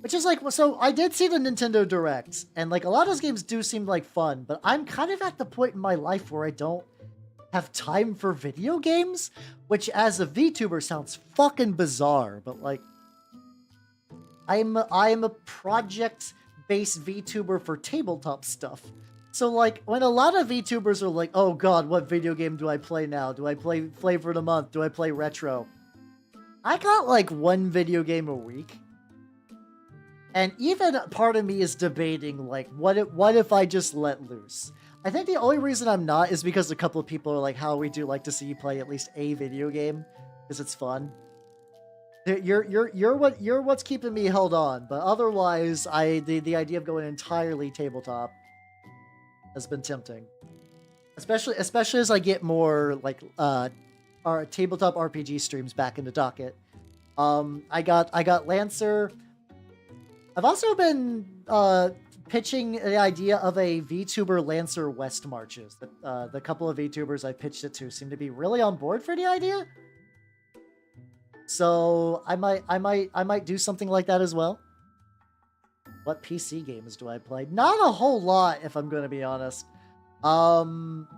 Which is like, so I did see the Nintendo Direct, and like a lot of those games do seem like fun, but I'm kind of at the point in my life where I don't have time for video games, which as a VTuber sounds fucking bizarre, but like, I'm a project-based VTuber for tabletop stuff. So like, when a lot of VTubers are like, oh god, what video game do I play now? Do I play Flavor of the Month? Do I play Retro? I got like one video game a week. And even part of me is debating, like, what if I just let loose? I think the only reason I'm not is because a couple of people are like, how we do like to see you play at least a video game, because it's fun. You're what's keeping me held on, but otherwise, the idea of going entirely tabletop has been tempting, especially as I get more like our tabletop RPG streams back in the docket. I got Lancer. I've also been pitching the idea of a VTuber Lancer West Marches. The couple of VTubers I pitched it to seem to be really on board for the idea. So I might do something like that as well. What PC games do I play? Not a whole lot, if I'm going to be honest. What's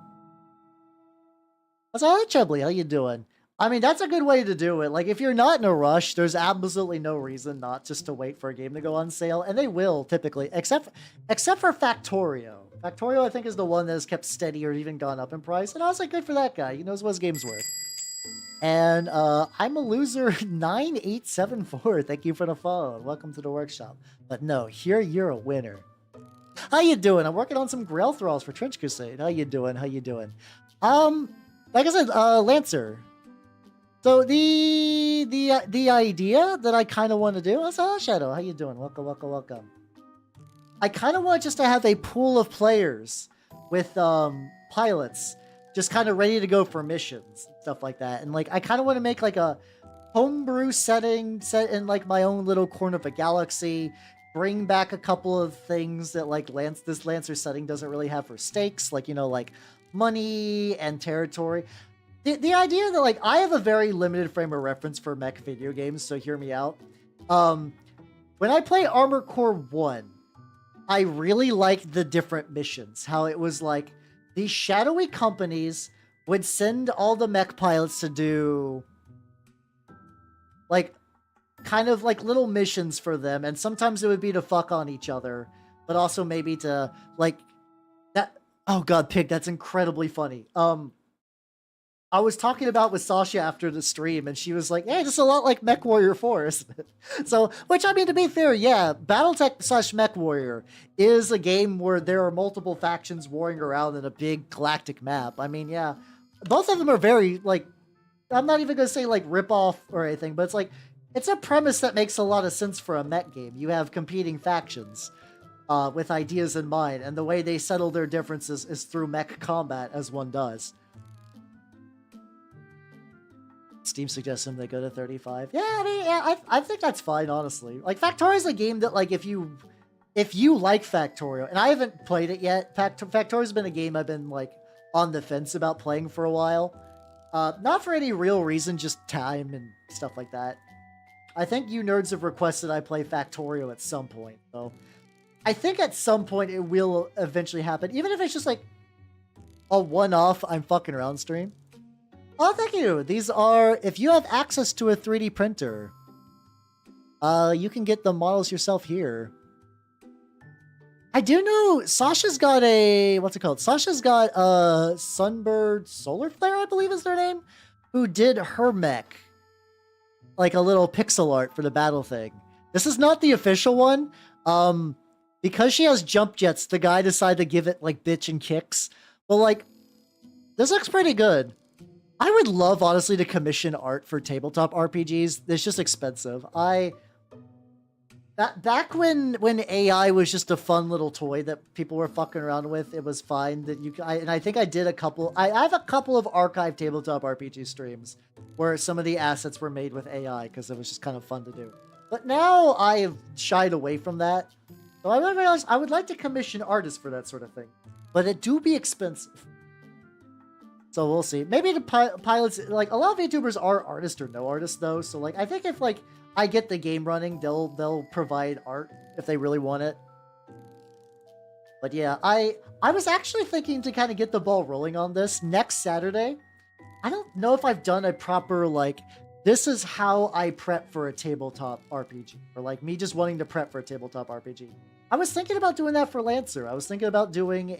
up, Chubbly? How you doing? I mean, that's a good way to do it. Like, if you're not in a rush, there's absolutely no reason not just to wait for a game to go on sale. And they will, typically. Except for Factorio. Factorio, I think, is the one that has kept steady or even gone up in price. And I was like, good for that guy. He knows what his game's worth. And I'm a loser 9874. Thank you for the follow. Welcome to the workshop. But no, here you're a winner. How you doing? I'm working on some Grail Thralls for Trench Crusade. How you doing? How you doing? Like I said, Lancer. So the idea that I kind of want to do is, oh, Shadow, how you doing? Welcome, welcome, welcome. I kind of want just to have a pool of players with pilots just kind of ready to go for missions, stuff like that. And like, I kind of want to make like a homebrew setting set in like my own little corner of a galaxy, bring back a couple of things that like this Lancer setting doesn't really have for stakes, like, you know, like money and territory. The idea that, like, I have a very limited frame of reference for mech video games, so hear me out. When I play Armored Core 1, I really liked the different missions. How it was, like, these shadowy companies would send all the mech pilots to do, like, kind of, like, little missions for them, and sometimes it would be to fuck on each other, but also maybe to, like, that... Oh god, Pig, that's incredibly funny. I was talking about with Sasha after the stream, and she was like, "Hey, this is a lot like Mech Warrior 4, isn't it?" So, which I mean, to be fair, yeah, BattleTech / Mech Warrior is a game where there are multiple factions warring around in a big galactic map. I mean, yeah, both of them are very like, I'm not even gonna say like rip off or anything, but it's like it's a premise that makes a lot of sense for a mech game. You have competing factions with ideas in mind, and the way they settle their differences is through mech combat, as one does. Steam suggests them they go to 35. Yeah, I mean, yeah, I think that's fine, honestly. Like, Factorio is a game that, like, if you like Factorio, and I haven't played it yet, Factorio's been a game I've been, like, on the fence about playing for a while. Not for any real reason, just time and stuff like that. I think you nerds have requested I play Factorio at some point, so I think at some point it will eventually happen, even if it's just, like, a one-off I'm fucking around stream. Oh, thank you. These are, if you have access to a 3D printer, you can get the models yourself here. I do know Sasha's got a, what's it called? Sasha's got a Sunbird Solar Flare, I believe is their name, who did her mech. Like a little pixel art for the battle thing. This is not the official one. Because she has jump jets, the guy decided to give it like bitch and kicks. Well, like, this looks pretty good. I would love, honestly, to commission art for tabletop RPGs. It's just expensive. Back when AI was just a fun little toy that people were fucking around with, it was fine that and I think I did a couple. I have a couple of archived tabletop RPG streams where some of the assets were made with AI because it was just kind of fun to do. But now I have shied away from that. So I realized I would like to commission artists for that sort of thing, but it do be expensive. So we'll see. Maybe the pilots, like, a lot of VTubers are artists or no artists, though. So, like, I think if, like, I get the game running, they'll provide art if they really want it. But yeah, I was actually thinking to kind of get the ball rolling on this next Saturday. I don't know if I've done a proper, like, this is how I prep for a tabletop RPG. Or, like, me just wanting to prep for a tabletop RPG. I was thinking about doing that for Lancer. I was thinking about doing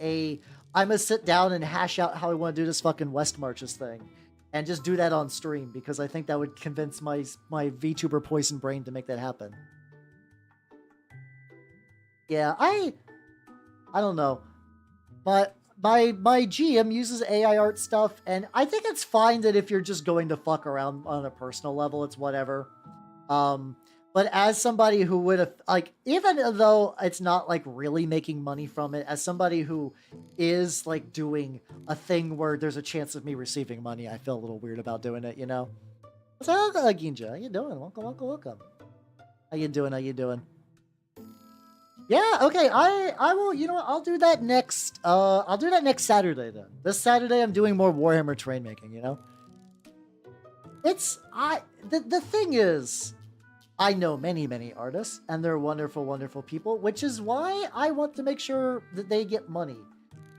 I'm gonna sit down and hash out how I want to do this fucking West Marches thing. And just do that on stream, because I think that would convince my VTuber poison brain to make that happen. Yeah, I don't know. But my GM uses AI art stuff, and I think it's fine that if you're just going to fuck around on a personal level, it's whatever. But as somebody who would have, like, even though it's not, like, really making money from it, as somebody who is, like, doing a thing where there's a chance of me receiving money, I feel a little weird about doing it, you know? So, Ginja, how you doing? Welcome. How you doing? Yeah, okay, I will, you know what, I'll do that next Saturday, then. This Saturday, I'm doing more Warhammer terrain making, you know? The thing is, I know many artists, and they're wonderful, wonderful people, which is why I want to make sure that they get money.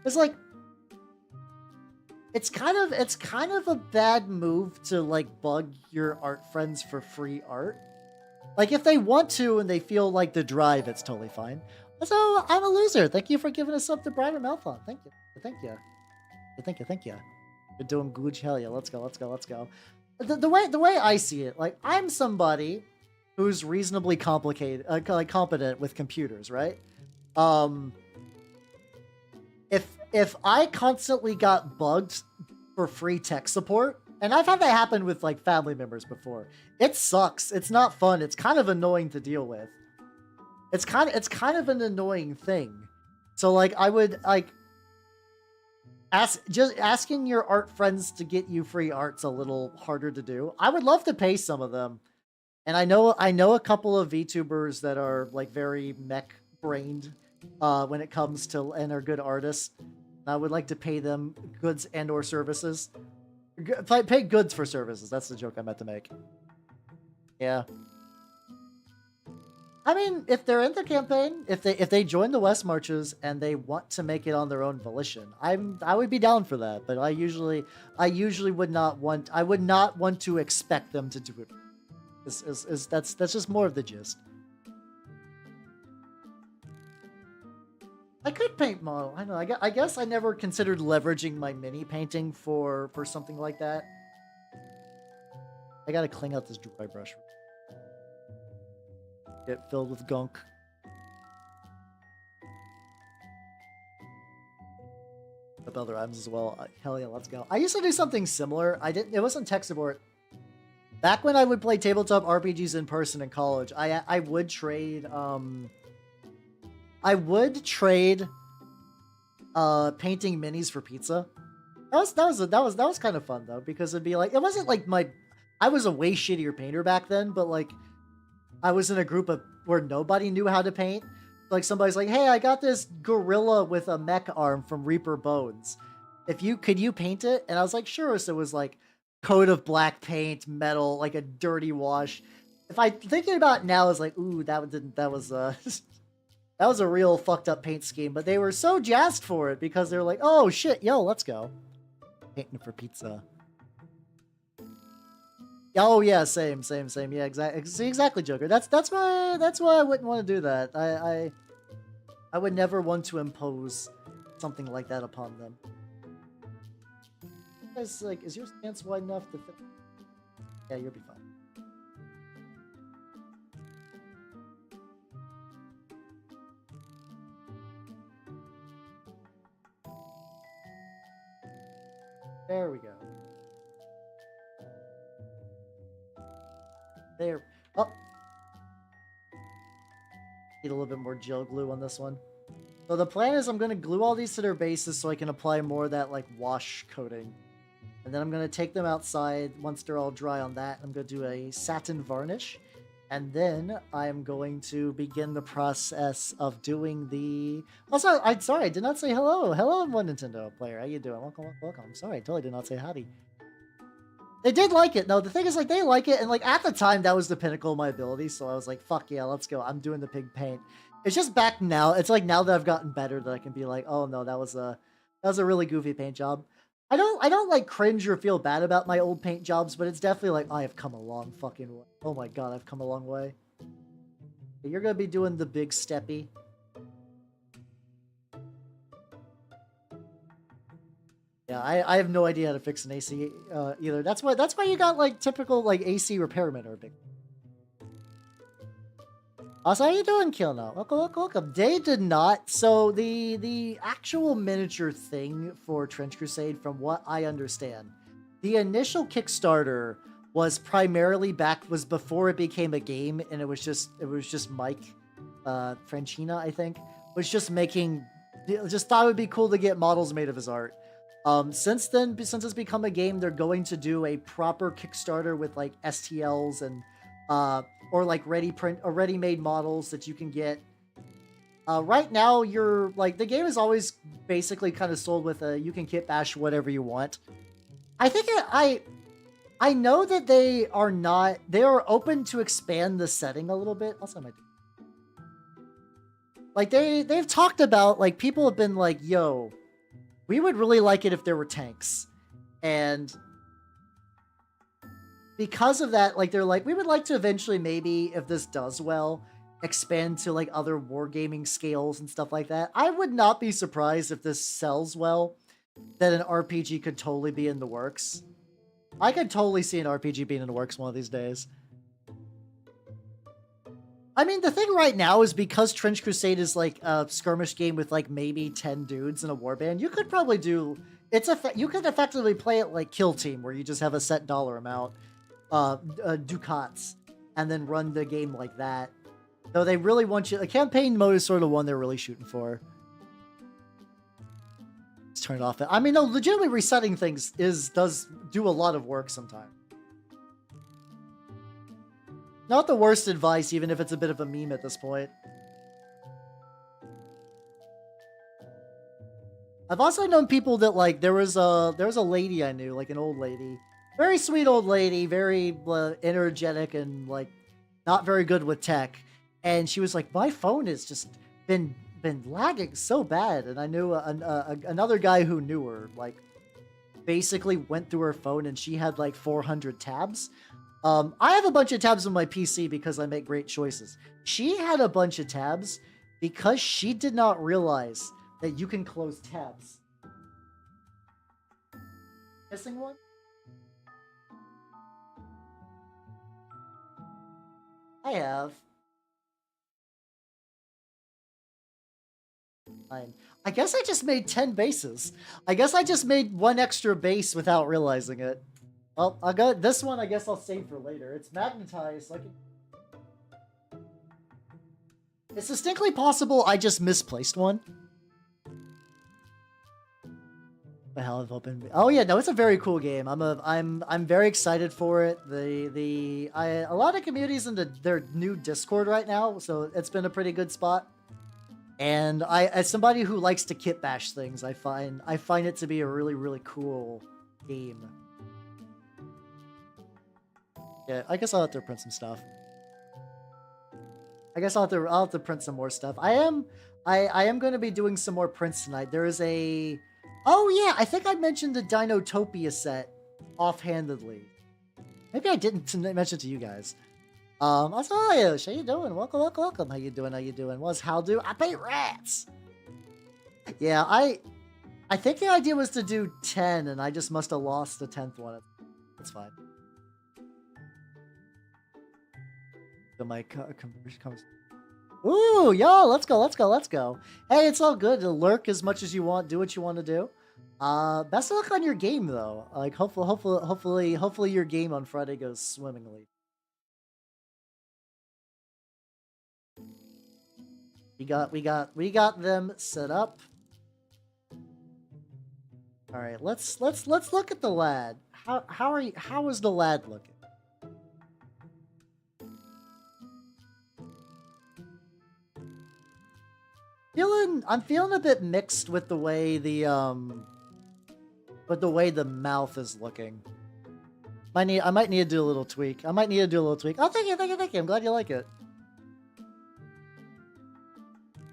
It's like, it's kind of a bad move to, like, bug your art friends for free art. Like, if they want to and they feel like the drive, it's totally fine. So, I'm a loser. Thank you for giving us up to Brighter Mouthon. Thank you. You're doing good. Hell yeah, let's go. The way I see it, like, I'm somebody who's reasonably competent with computers, right? If I constantly got bugged for free tech support, and I've had that happen with, like, family members before, it sucks. It's not fun. It's kind of annoying to deal with. It's kind of an annoying thing. So, like, I would, like, asking your art friends to get you free art's a little harder to do. I would love to pay some of them. And I know a couple of VTubers that are, like, very mech-brained when it comes to, and are good artists. I would like to pay them goods and or services. Pay goods for services. That's the joke I meant to make. Yeah. I mean, if they're in the campaign, if they join the West Marches and they want to make it on their own volition, I would be down for that. But I usually would not want. I would not want to expect them to do it. That's just more of the gist. I could paint model. I know. I guess I never considered leveraging my mini painting for something like that. I gotta clean out this dry brush. Get filled with gunk. Up other items as well. Hell yeah, let's go. I used to do something similar. It wasn't tech support. Back when I would play tabletop RPGs in person in college, I would trade painting minis for pizza. That was kind of fun though, because it'd be like, it wasn't like I was a way shittier painter back then, but like I was in a group where nobody knew how to paint. Like somebody's like, hey, I got this gorilla with a mech arm from Reaper Bones. Could you paint it? And I was like, sure. So it was like coat of black paint, metal, like a dirty wash. If I thinking about it now, it's like, ooh, that was that was a real fucked up paint scheme. But they were so jazzed for it because they're like, oh shit, yo, let's go. Painting for pizza. Oh yeah, same. Yeah, exactly, Joker. That's why I wouldn't want to do that. I would never want to impose something like that upon them. Guys, like, is your stance wide enough to fit? Yeah, you'll be fine. There we go. There. Oh! Need a little bit more gel glue on this one. So the plan is I'm going to glue all these to their bases so I can apply more of that, like, wash coating. And then I'm going to take them outside once they're all dry on that. I'm going to do a satin varnish. And then I'm going to begin the process of doing the... Also, I'm sorry, I did not say hello. Hello, One Nintendo player. How you doing? Welcome. I'm sorry, I totally did not say howdy. They did like it. No, the thing is, like, they like it. And, like, at the time, that was the pinnacle of my ability. So I was like, fuck yeah, let's go. I'm doing the pig paint. It's just back now. It's like now that I've gotten better that I can be like, oh no, that was a really goofy paint job. I don't like cringe or feel bad about my old paint jobs, but it's definitely like, I have come a long fucking way. Oh my god, I've come a long way. You're gonna be doing the big steppy. Yeah, I have no idea how to fix an AC either. That's why you got like typical like AC repairmen or big. Also, how you doing, Kilno? Welcome. They did not. So the actual miniature thing for Trench Crusade, from what I understand, the initial Kickstarter was primarily was before it became a game, and it was just Mike Franchina, I think, was just thought it would be cool to get models made of his art. Since then, since it's become a game, they're going to do a proper Kickstarter with like STLs and or like ready-made models that you can get. Right now, the game is always basically kind of sold with you can kit bash whatever you want. I think I know that they are open to expand the setting a little bit. Also, like they've talked about, like, people have been like, yo, we would really like it if there were tanks. And because of that, like, they're like, we would like to eventually, maybe, if this does well, expand to, like, other wargaming scales and stuff like that. I would not be surprised if this sells well, that an RPG could totally be in the works. I could totally see an RPG being in the works one of these days. I mean, the thing right now is, because Trench Crusade is, like, a skirmish game with, like, maybe 10 dudes in a warband, you could probably do... you could effectively play it like Kill Team, where you just have a set dollar amount. Ducats, and then run the game like that. Though they really want you... The campaign mode is sort of one they're really shooting for. Let's turn it off. I mean, no, legitimately resetting things does do a lot of work sometimes. Not the worst advice, even if it's a bit of a meme at this point. I've also known people that, like, there was a lady I knew, like an old lady. Very sweet old lady, very energetic and, like, not very good with tech. And she was like, my phone has just been lagging so bad. And I knew another guy who knew her, like, basically went through her phone and she had, like, 400 tabs. I have a bunch of tabs on my PC because I make great choices. She had a bunch of tabs because she did not realize that you can close tabs. Missing one? I have. Fine. I guess I just made 10 bases. I guess I just made one extra base without realizing it. Well, I'll go. This one I guess I'll save for later. It's magnetized, so I can... It's distinctly possible I just misplaced one. The hell have opened? Oh yeah, no, it's a very cool game. I'm very excited for it. A lot of communities in their new Discord right now, so it's been a pretty good spot. And as somebody who likes to kit bash things, I find it to be a really, really cool game. Yeah, I guess I'll have to print some stuff. I guess I'll have to print some more stuff. I am going to be doing some more prints tonight. There is a... Oh yeah, I think I mentioned the Dinotopia set offhandedly. Maybe I didn't mention it to you guys. That's all you. How you doing? Welcome, welcome, welcome. How you doing? How you doing? What's how do? I beat rats. Yeah, I think the idea was to do 10, and I just must have lost the 10th one. That's fine. The mic comes. Ooh, yo, let's go, let's go, let's go. Hey, it's all good to lurk as much as you want, do what you want to do. Best of luck on your game though. Like hopefully your game on Friday goes swimmingly. We got them set up. All right, let's look at the lad. How is the lad looking? I'm feeling a bit mixed with the way the mouth is looking. I might need to do a little tweak. Oh, thank you. I'm glad you like it.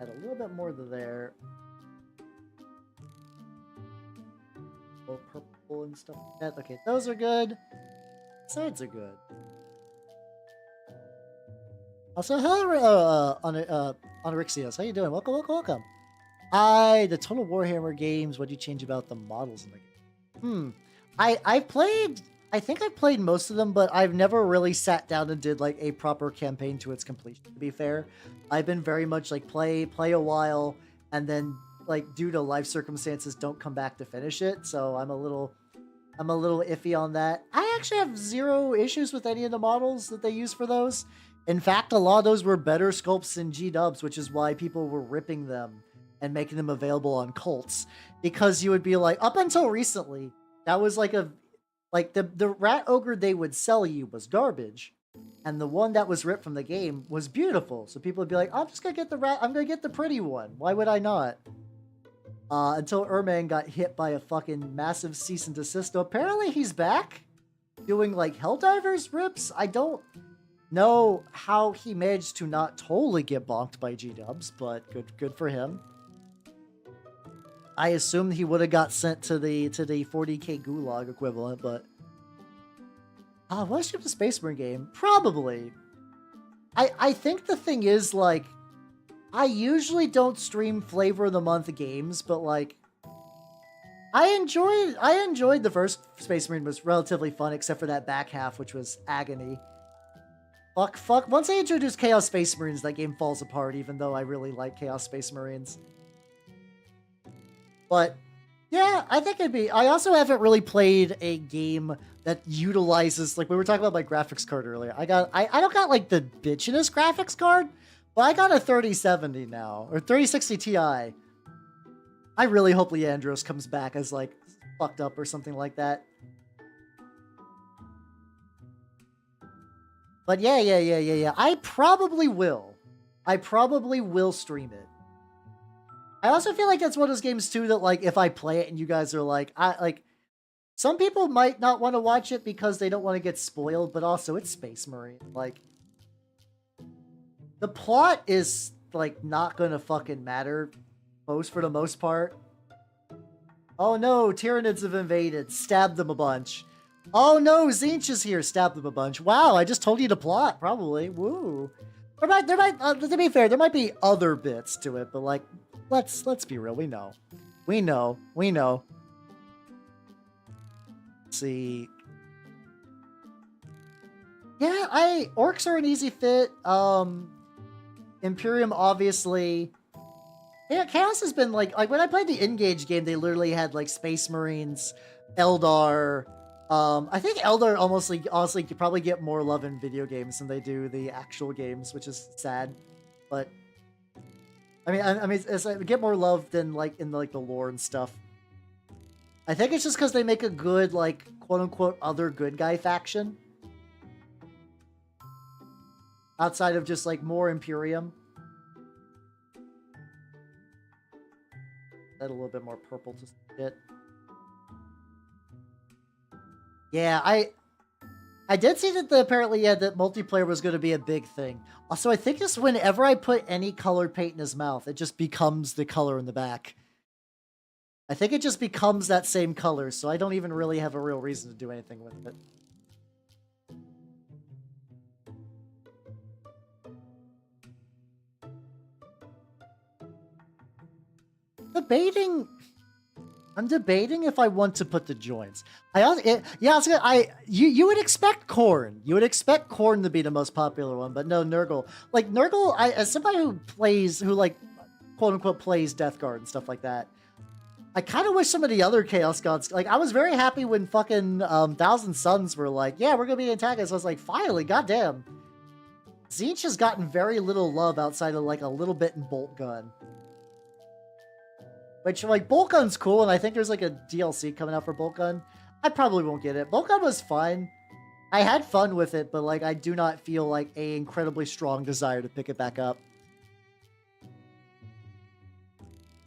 Add a little bit more to there. A little purple and stuff like that. Okay, those are good. Sides are good. Also, hello, Onyrixios. How you doing? Welcome, welcome, welcome. The Total Warhammer games. What do you change about the models in the game? I think I've played most of them, but I've never really sat down and did like a proper campaign to its completion, to be fair. I've been very much like play a while, and then like due to life circumstances don't come back to finish it. So I'm a little iffy on that. I actually have zero issues with any of the models that they use for those. In fact, a lot of those were better sculpts than G-dubs, which is why people were ripping them and making them available on cults. Because you would be like, up until recently, that was like the rat ogre they would sell you was garbage. And the one that was ripped from the game was beautiful. So people would be like, I'm just going to get the rat, I'm going to get the pretty one. Why would I not? Until Erman got hit by a fucking massive cease and desist. So apparently he's back doing like Helldivers rips. I don't know how he managed to not totally get bonked by G-dubs, but good for him. I assumed he would have got sent to the 40k gulag equivalent, but will I stream the Space Marine game? Probably. I think the thing is, like, I usually don't stream flavor of the month games, but like I enjoyed the first Space Marine. Was relatively fun, except for that back half, which was agony. Fuck. Once I introduce Chaos Space Marines, that game falls apart, even though I really like Chaos Space Marines. But, yeah, I think it'd be... I also haven't really played a game that utilizes... Like, we were talking about my graphics card earlier. I don't got, like, the bitchinest graphics card, but I got a 3070 now, or 3060 Ti. I really hope Leandros comes back as, like, fucked up or something like that. But yeah. I probably will stream it. I also feel like that's one of those games too that like if I play it and you guys are like, some people might not want to watch it because they don't want to get spoiled, but also it's Space Marine. Like the plot is like not gonna fucking matter for the most part. Oh no, Tyranids have invaded. Stab them a bunch. Oh no, Zinch is here. Stab them a bunch. Wow, I just told you to plot, probably. Woo. There might, to be fair, there might be other bits to it, but like let's be real. We know. We know. Let's see. Yeah, orcs are an easy fit. Imperium, obviously. Yeah, Chaos has been like when I played the Engage game, they literally had like Space Marines, Eldar. I think Eldar honestly could probably get more love in video games than they do the actual games, which is sad. But I mean, it's like, get more love than like in like the lore and stuff. I think it's just because they make a good like quote unquote other good guy faction outside of just like more Imperium. Add a little bit more purple to it. Yeah, I did see that apparently that multiplayer was going to be a big thing. Also, I think just whenever I put any colored paint in his mouth, it just becomes the color in the back. I think it just becomes that same color, so I don't even really have a real reason to do anything with it. I'm debating if I want to put the joints. You would expect Khorne. You would expect Khorne to be the most popular one, but no, Nurgle. Like Nurgle, as somebody who like quote unquote plays Death Guard and stuff like that, I kind of wish some of the other Chaos Gods, like I was very happy when fucking Thousand Suns were like, yeah, we're gonna be antagonists. I was like, finally, goddamn. Tzeentch has gotten very little love outside of like a little bit in Bolt Gun. Which, like, Bolt Gun's cool, and I think there's, like, a DLC coming out for Bolt Gun. I probably won't get it. Bolt Gun was fun. I had fun with it, but, like, I do not feel, like, a incredibly strong desire to pick it back up.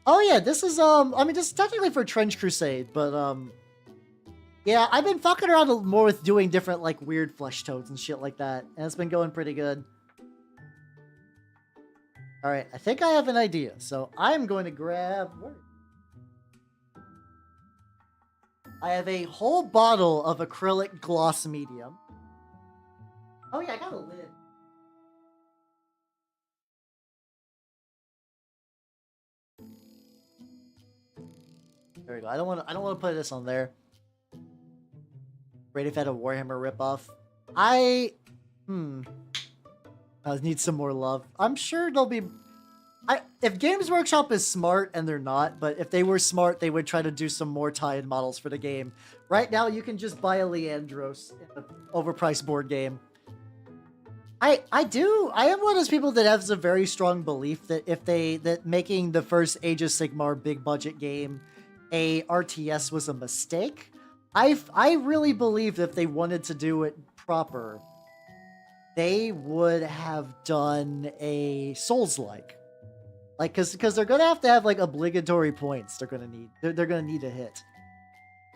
Oh, yeah, this is, I mean, this is technically for Trench Crusade, but, yeah, I've been fucking around more with doing different, like, weird flesh toads and shit like that, and it's been going pretty good. Alright, I think I have an idea, so I'm going to grab... I have a whole bottle of acrylic gloss medium. Oh yeah, I got a lid. There we go. I don't want to put this on there. Great if I had a Warhammer ripoff. I need some more love. I'm sure they'll be... if Games Workshop is smart, and they're not, but if they were smart, they would try to do some more tie-in models for the game. Right now, you can just buy a Leandros in an overpriced board game. I am one of those people that has a very strong belief that that making the first Age of Sigmar big budget game a RTS was a mistake. I really believe that if they wanted to do it proper, they would have done a Souls-like. Like, because they're gonna have to have like obligatory points. They're gonna need to hit.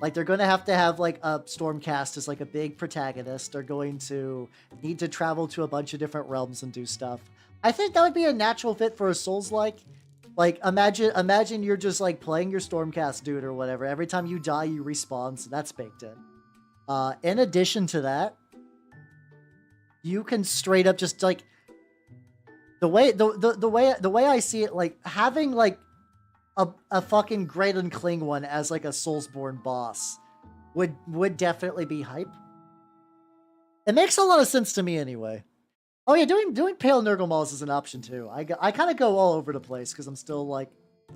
Like, they're gonna have to have like a Stormcast as like a big protagonist. They're going to need to travel to a bunch of different realms and do stuff. I think that would be a natural fit for a Souls-like. Like, imagine you're just like playing your Stormcast dude or whatever. Every time you die, you respawn, so that's baked in. In addition to that, you can straight up just like. The way I see it, like having like a fucking Great Uncling one as like a Soulsborne boss would definitely be hype. It makes a lot of sense to me anyway. Oh yeah, doing pale Nurgle models is an option too. I kind of go all over the place because I'm still like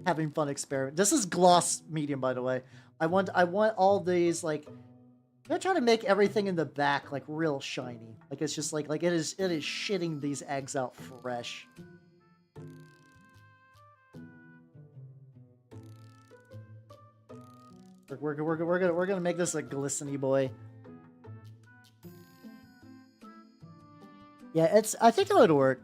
having fun experimenting. This is gloss medium, by the way. I want all these like. I'm gonna try to make everything in the back like real shiny. Like it's just like it is shitting these eggs out fresh. We're gonna make this a glistening boy. Yeah, I think it would work.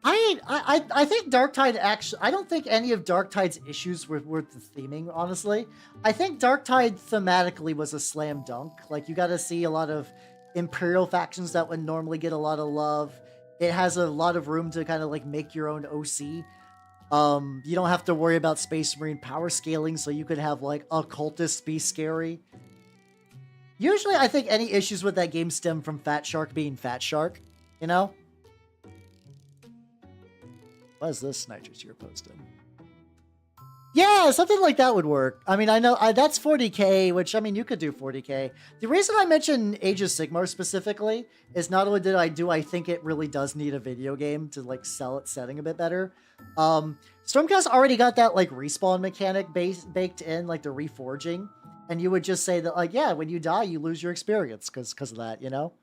I think Darktide actually... I don't think any of Darktide's issues were the theming, honestly. I think Darktide thematically was a slam dunk. Like, you got to see a lot of Imperial factions that would normally get a lot of love. It has a lot of room to kind of, like, make your own OC. You don't have to worry about Space Marine power scaling, so you could have, like, Occultists be scary. Usually, I think any issues with that game stem from Fat Shark being Fat Shark, you know? What is this nitrous you're posting? Yeah, something like that would work. I mean, I know that's 40K, which, I mean, you could do 40K. The reason I mentioned Age of Sigmar specifically is not only I think it really does need a video game to, like, sell its setting a bit better. Stormcast already got that, like, respawn mechanic baked in, like, the reforging. And you would just say that, like, yeah, when you die, you lose your experience because of that, you know?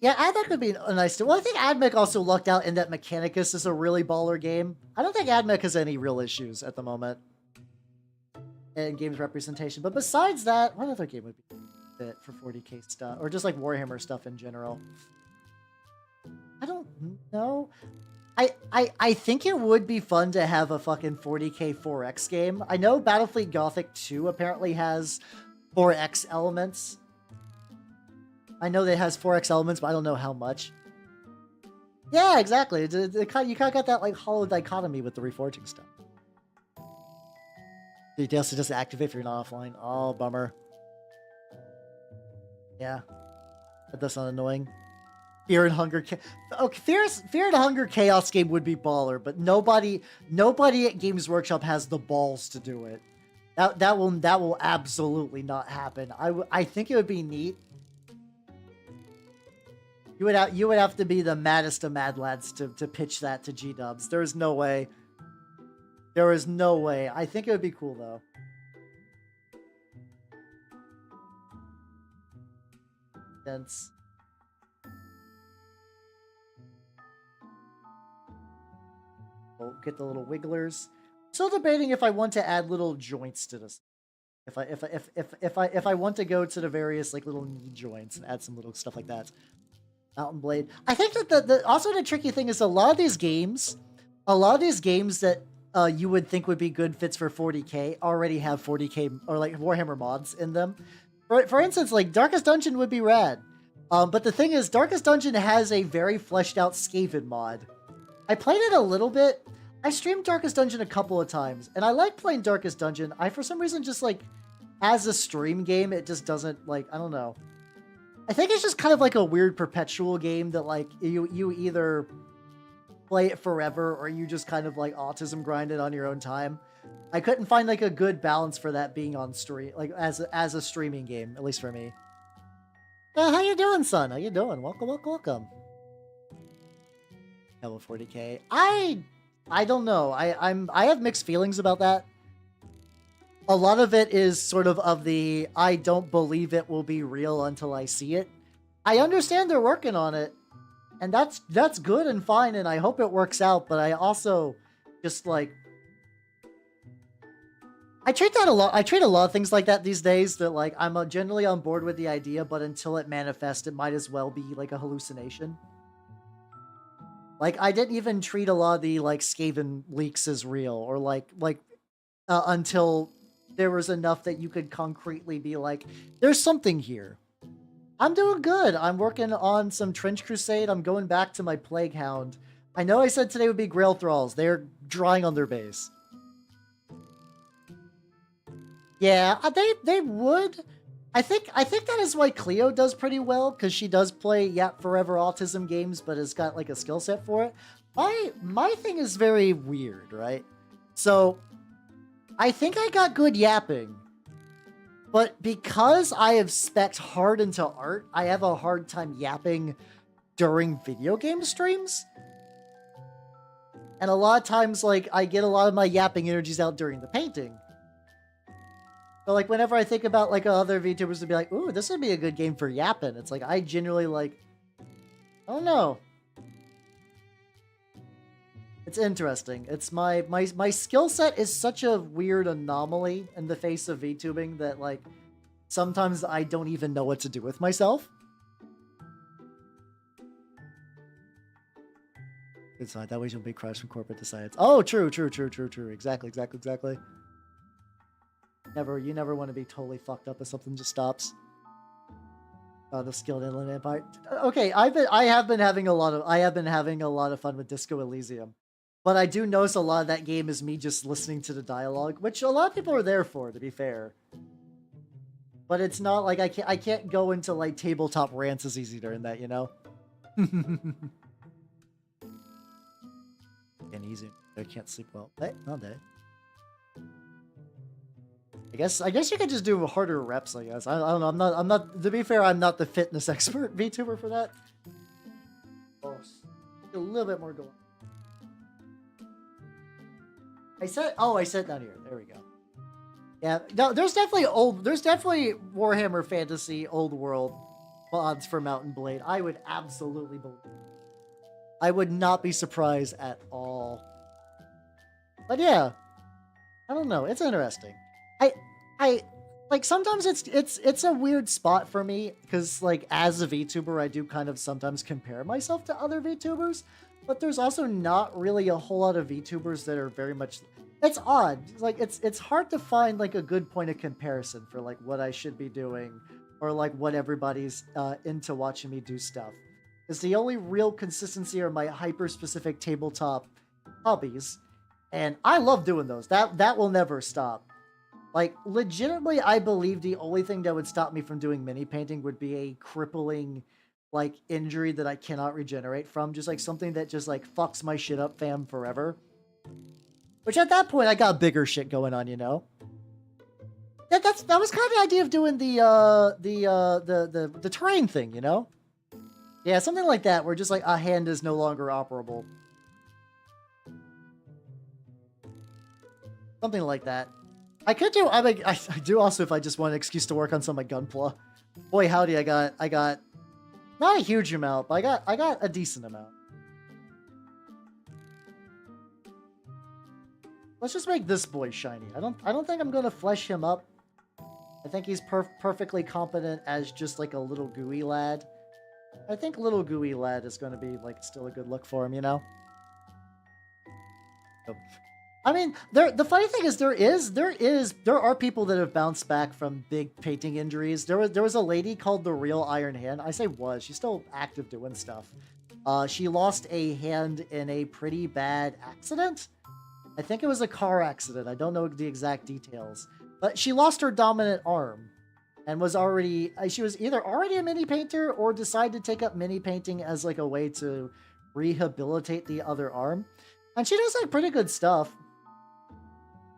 Yeah, AdMech would be a nice too. Well, I think AdMech also lucked out in that Mechanicus is a really baller game. I don't think AdMech has any real issues at the moment in games representation. But besides that, what other game would be fit for 40K stuff? Or just like Warhammer stuff in general? I don't know. I think it would be fun to have a fucking 40K 4X game. I know Battlefleet Gothic 2 apparently has 4X elements. I know that it has 4X elements, but I don't know how much. Yeah, exactly. You kind of got that like hollow dichotomy with the reforging stuff. The DLC doesn't activate if you're not offline. Oh, bummer. Yeah, that's not annoying. Fear and Hunger. Okay, Fear and Hunger Chaos game would be baller, but nobody at Games Workshop has the balls to do it. That will absolutely not happen. I think it would be neat. You would have to be the maddest of mad lads to pitch that to G-dubs. There is no way. There is no way. I think it would be cool though. Dense. We'll get the little wigglers. Still debating if I want to add little joints to this. If I want to go to the various like little knee joints and add some little stuff like that. Mountain Blade. I think that also the tricky thing is a lot of these games that you would think would be good fits for 40K already have 40K or like Warhammer mods in them. For instance, like Darkest Dungeon would be rad. But the thing is, Darkest Dungeon has a very fleshed out Skaven mod. I played it a little bit. I streamed Darkest Dungeon a couple of times, and I like playing Darkest Dungeon. I, for some reason, just like, as a stream game, it just doesn't, like, I don't know. I think it's just kind of like a weird perpetual game that, like, you either play it forever or you just kind of, like, autism grind it on your own time. I couldn't find, like, a good balance for that being on stream, like, as a streaming game, at least for me. How you doing, son? How you doing? Welcome, welcome, welcome. Level 40K. I don't know. I have mixed feelings about that. A lot of it is sort of the I don't believe it will be real until I see it. I understand they're working on it, and that's good and fine, and I hope it works out, but I also just like I treat a lot of things like that these days, that like I'm generally on board with the idea, but until it manifests, it might as well be like a hallucination. Like, I didn't even treat a lot of the, like, Skaven leaks as real, or, until there was enough that you could concretely be like, there's something here. I'm doing good. I'm working on some Trench Crusade. I'm going back to my Plague Hound. I know I said today would be Grail Thralls. They're drawing on their base. Yeah, they would. I think that is why Cleo does pretty well, because she does play Forever Autism games, but has got like a skill set for it. My thing is very weird, right? So I think I got good yapping, but because I have spec'd hard into art, I have a hard time yapping during video game streams. And a lot of times, like, I get a lot of my yapping energies out during the painting. But, like, whenever I think about, like, other VTubers to be like, ooh, this would be a good game for yapping, it's like, I generally, like, I don't know. It's interesting. It's my skill set is such a weird anomaly in the face of VTubing that, like, sometimes I don't even know what to do with myself. Good sign. That way you'll be crushed from corporate decides. Oh, true. Exactly. You never want to be totally fucked up if something just stops. The skilled inland empire. Okay, I have been having a lot of fun with Disco Elysium, but I do notice a lot of that game is me just listening to the dialogue, which a lot of people are there for, to be fair. But it's not like I can't go into like tabletop rants as easy during that, you know. And easy. I can't sleep well. Hey, not day. I guess you could just do harder reps, I guess. I don't know. I'm not to be fair, I'm not the fitness expert VTuber for that. Oh, a little bit more going. I said down here. There we go. Yeah, no, there's definitely Warhammer Fantasy Old World mods for Mountain Blade. I would absolutely believe it. I would not be surprised at all. But yeah, I don't know. It's interesting. I like sometimes it's a weird spot for me because like as a VTuber, I do kind of sometimes compare myself to other VTubers, but there's also not really a whole lot of VTubers that are very much. It's odd. Like it's hard to find like a good point of comparison for like what I should be doing or like what everybody's into watching me do stuff. Because the only real consistency are my hyper-specific tabletop hobbies, and I love doing those. That will never stop. Like, legitimately, I believe the only thing that would stop me from doing mini painting would be a crippling, like, injury that I cannot regenerate from. Just, like, something that just, like, fucks my shit up, fam, forever. Which, at that point, I got bigger shit going on, you know? That was kind of the idea of doing the terrain thing, you know? Yeah, something like that, where just, like, a hand is no longer operable. Something like that. I could do, I do also if I just want an excuse to work on some of my gunpla. Boy, howdy, I got, not a huge amount, but I got a decent amount. Let's just make this boy shiny. I don't think I'm gonna flesh him up. I think he's perfectly competent as just like a little gooey lad. I think little gooey lad is gonna be like still a good look for him, you know? Nope. I mean, the funny thing is there are people that have bounced back from big painting injuries. There was a lady called the Real Iron Hand. I say was, she's still active doing stuff. She lost a hand in a pretty bad accident. I think it was a car accident. I don't know the exact details. But she lost her dominant arm and she was either already a mini painter or decided to take up mini painting as like a way to rehabilitate the other arm. And she does like pretty good stuff.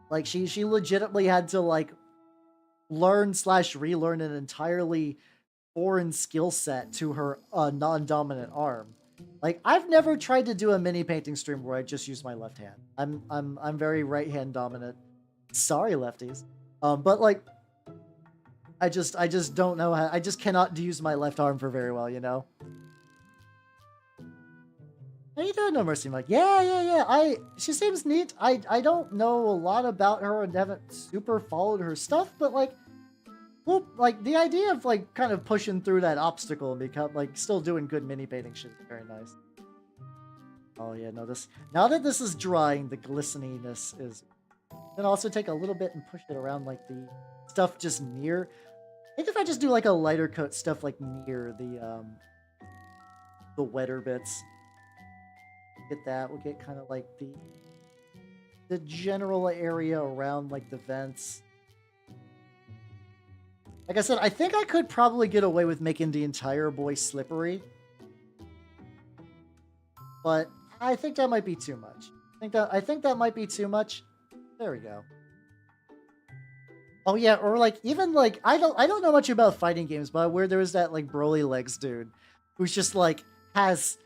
Like, she legitimately had to, like, learn/relearn an entirely foreign skill set to her non-dominant arm. Like, I've never tried to do a mini painting stream where I just use my left hand. I'm very right-hand dominant. Sorry, lefties. But, like, I just don't know how... I just cannot use my left arm for very well, you know? How you doing, No Mercy? I'm like, yeah. She seems neat. I don't know a lot about her and haven't super followed her stuff, but like, well, like the idea of like kind of pushing through that obstacle and become like still doing good mini painting shit is very nice. Oh yeah, no, now that this is drying, the glisteniness is. Then also take a little bit and push it around like the stuff just near. I think if I just do like a lighter coat stuff like near the wetter bits. Get that. We'll get kind of like the general area around like the vents. Like I said, I think I could probably get away with making the entire boy slippery. But I think that might be too much. I think that might be too much. There we go. Oh yeah, or like even like I don't know much about fighting games, but where there was that like Broly legs dude who's just like has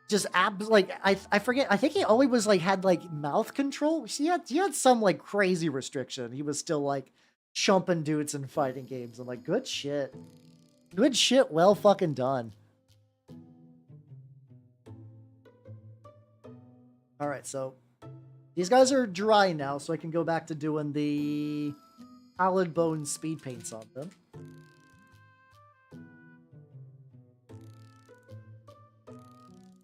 just like I forget. I think he always was like had like mouth control. He had some like crazy restriction. He was still like chumping dudes in fighting games. I'm like, good shit, well fucking done. All right, so these guys are dry now, so I can go back to doing the pallid bone speed paints on them.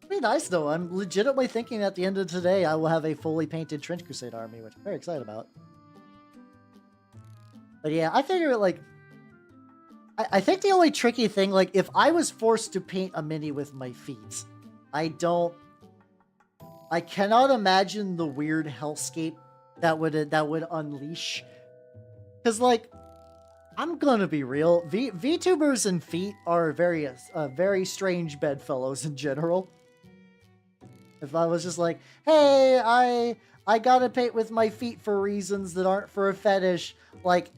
Be nice though. I'm legitimately thinking at the end of today I will have a fully painted Trench Crusade army, which I'm very excited about. But yeah, I figure like I think the only tricky thing, like if I was forced to paint a mini with my feet, I cannot imagine the weird hellscape that would unleash. Because like I'm gonna be real, VTubers and feet are very strange bedfellows in general. If I was just like, hey, I gotta paint with my feet for reasons that aren't for a fetish, like,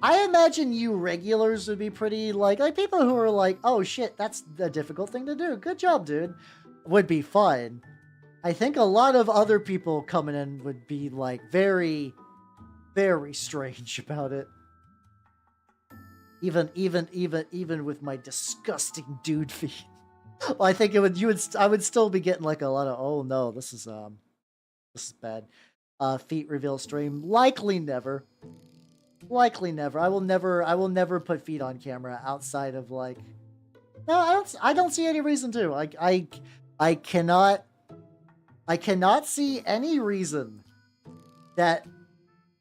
I imagine you regulars would be pretty like people who are like, oh shit, that's a difficult thing to do. Good job, dude. Would be fun. I think a lot of other people coming in would be like very, very strange about it. Even with my disgusting dude feet. Well, I think I would still be getting like a lot of, oh no, this is bad. Feet reveal stream. Likely never. Likely never. I will never put feet on camera outside of like, no, I don't see any reason to. I cannot see any reason that,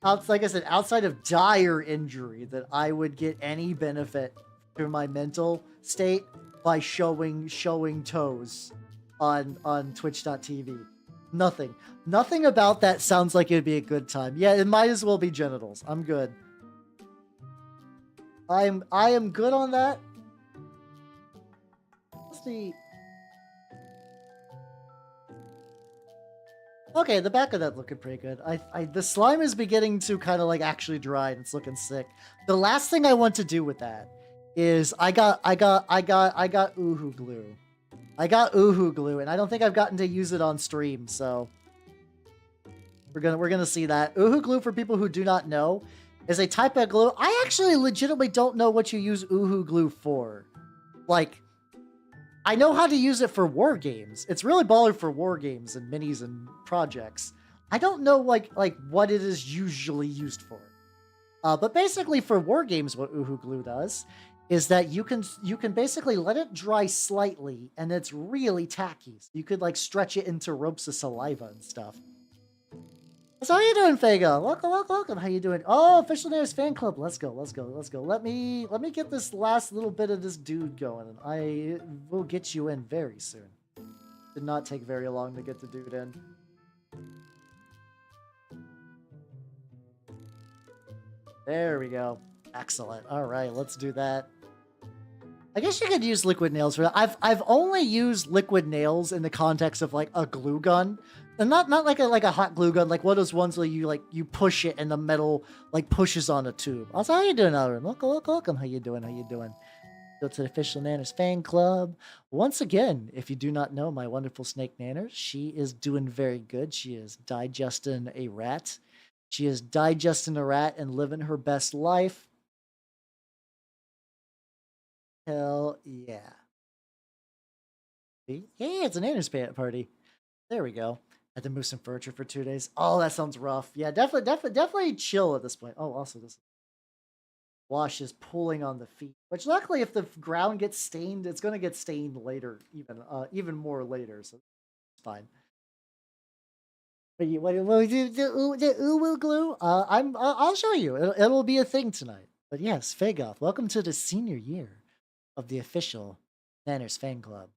like I said, outside of dire injury, that I would get any benefit to my mental state by showing toes on Twitch.tv. Nothing about that sounds like it'd be a good time. Yeah, it might as well be genitals. I'm good. I am good on that. Let's see. Okay, the back of that looking pretty good. The slime is beginning to kind of like actually dry and it's looking sick. The last thing I want to do with that is I got Uhu glue. I got Uhu glue, and I don't think I've gotten to use it on stream, so we're gonna see that. Uhu glue, for people who do not know, is a type of glue. I actually legitimately don't know what you use Uhu glue for. Like, I know how to use it for war games. It's really baller for war games and minis and projects. I don't know like what it is usually used for. But basically for war games, what Uhu glue does is that you can basically let it dry slightly, and it's really tacky. So you could like stretch it into ropes of saliva and stuff. So how you doing, Fago? Welcome. How you doing? Oh, Official Natives Fan Club. Let's go. Let me get this last little bit of this dude going, and I will get you in very soon. Did not take very long to get the dude in. There we go. Excellent. All right, let's do that. I guess you could use liquid nails for that. I've only used liquid nails in the context of like a glue gun. And not like a hot glue gun, like one of those ones where you push it and the metal like pushes on a tube. Also, how you doing, Aaron? Welcome. How you doing? Go to the Official Nanners Fan Club. Once again, if you do not know my wonderful Snake Nanners, she is doing very good. She is digesting a rat. She is digesting a rat and living her best life. Hell yeah. Yeah, it's an Nanners party. There we go. Had to move some furniture for 2 days. Oh, that sounds rough. Yeah, definitely chill at this point. Oh, also this wash is pulling on the feet, which luckily if the ground gets stained, it's going to get stained later, even more later, so it's fine. But what do the Uwu glue? I'll show you. It'll be a thing tonight. But yes, Fagoth, welcome to the senior year of the Official Nanners Fan Club.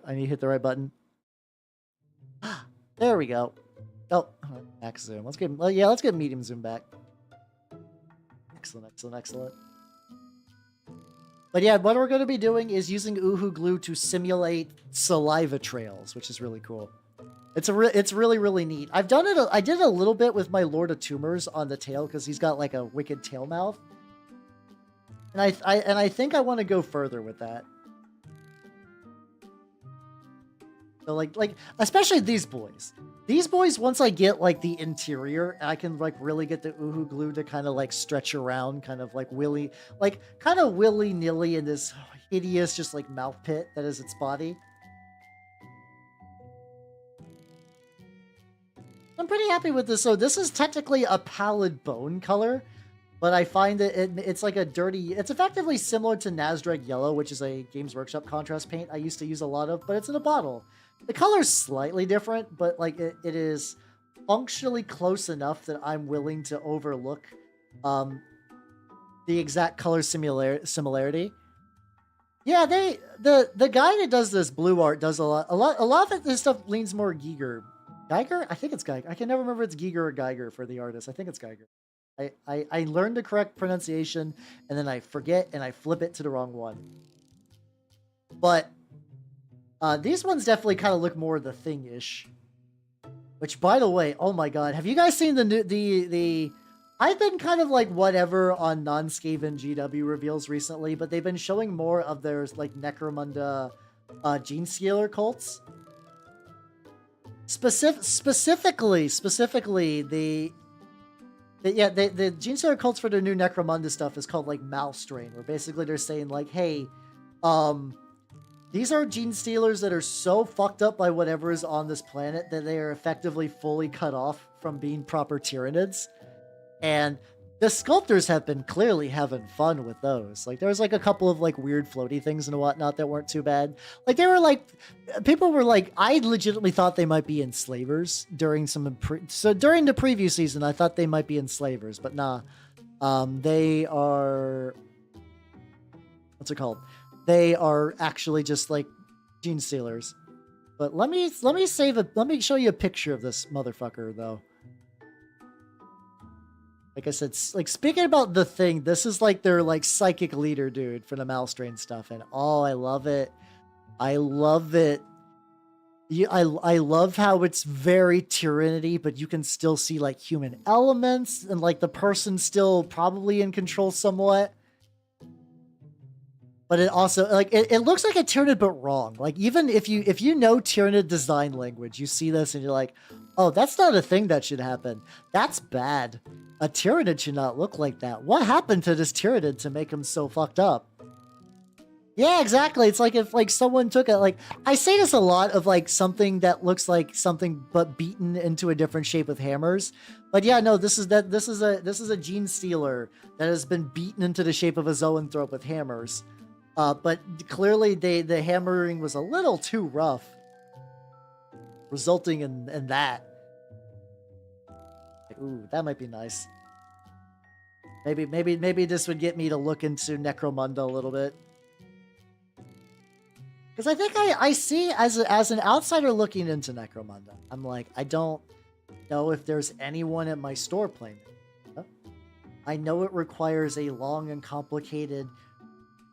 I need to hit the right button. There we go. Oh, max zoom. Let's get medium zoom back. Excellent. But yeah, what we're going to be doing is using Uhu glue to simulate saliva trails, which is really cool. It's really neat. I did a little bit with my Lord of Tumors on the tail because he's got like a wicked tail mouth, and I think I want to go further with that. So like especially these boys. These boys, once I get like the interior, I can like really get the Uhu glue to kind of like stretch around, kind of willy-nilly in this hideous just like mouth pit that is its body. I'm pretty happy with this. So this is technically a pallid bone color, but I find that it's like a dirty, it's effectively similar to Nazdrag Yellow, which is a Games Workshop contrast paint I used to use a lot of, but it's in a bottle. The color's slightly different, but like it is functionally close enough that I'm willing to overlook the exact color similarity. Yeah, the guy that does this blue art does a lot of this stuff leans more Geiger. Geiger? I think it's Geiger. I can never remember if it's Geiger or Geiger for the artist. I think it's Geiger. I learned the correct pronunciation and then I forget and I flip it to the wrong one. But these ones definitely kind of look more the thing-ish. Which, by the way, oh my god, have you guys seen the new I've been kind of like whatever on non-Skaven GW reveals recently, but they've been showing more of their like Necromunda Gene Stealer cults. Specifically, the Gene Stealer cults for their new Necromunda stuff is called like Malstrain, where basically they're saying like, hey, these are gene stealers that are so fucked up by whatever is on this planet that they are effectively fully cut off from being proper Tyranids. And the sculptors have been clearly having fun with those. Like, there was like a couple of like weird floaty things and whatnot that weren't too bad. Like, they were like, people were like, I legitimately thought they might be enslavers during so during the preview season, I thought they might be enslavers, but nah. They are, what's it called? They are actually just like gene stealers. But let me show you a picture of this motherfucker though. Like I said, like speaking about the thing, this is like their like psychic leader dude for the Malstrain stuff, and oh, I love it. I love it. I love how it's very Tyranidy, but you can still see like human elements and like the person still probably in control somewhat. But it also like it looks like a Tyranid but wrong. Like even if you know Tyranid design language, you see this and you're like, oh, that's not a thing that should happen. That's bad. A Tyranid should not look like that. What happened to this Tyranid to make him so fucked up? Yeah, exactly. It's like if like someone took it, like I say this a lot of like something that looks like something but beaten into a different shape with hammers. But yeah, no, this is a gene stealer that has been beaten into the shape of a zoanthrope with hammers. But clearly the hammering was a little too rough, resulting in that. Ooh, that might be nice. Maybe this would get me to look into Necromunda a little bit. Because I think I see, as an outsider looking into Necromunda, I'm like, I don't know if there's anyone at my store playing it. I know it requires a long and complicated,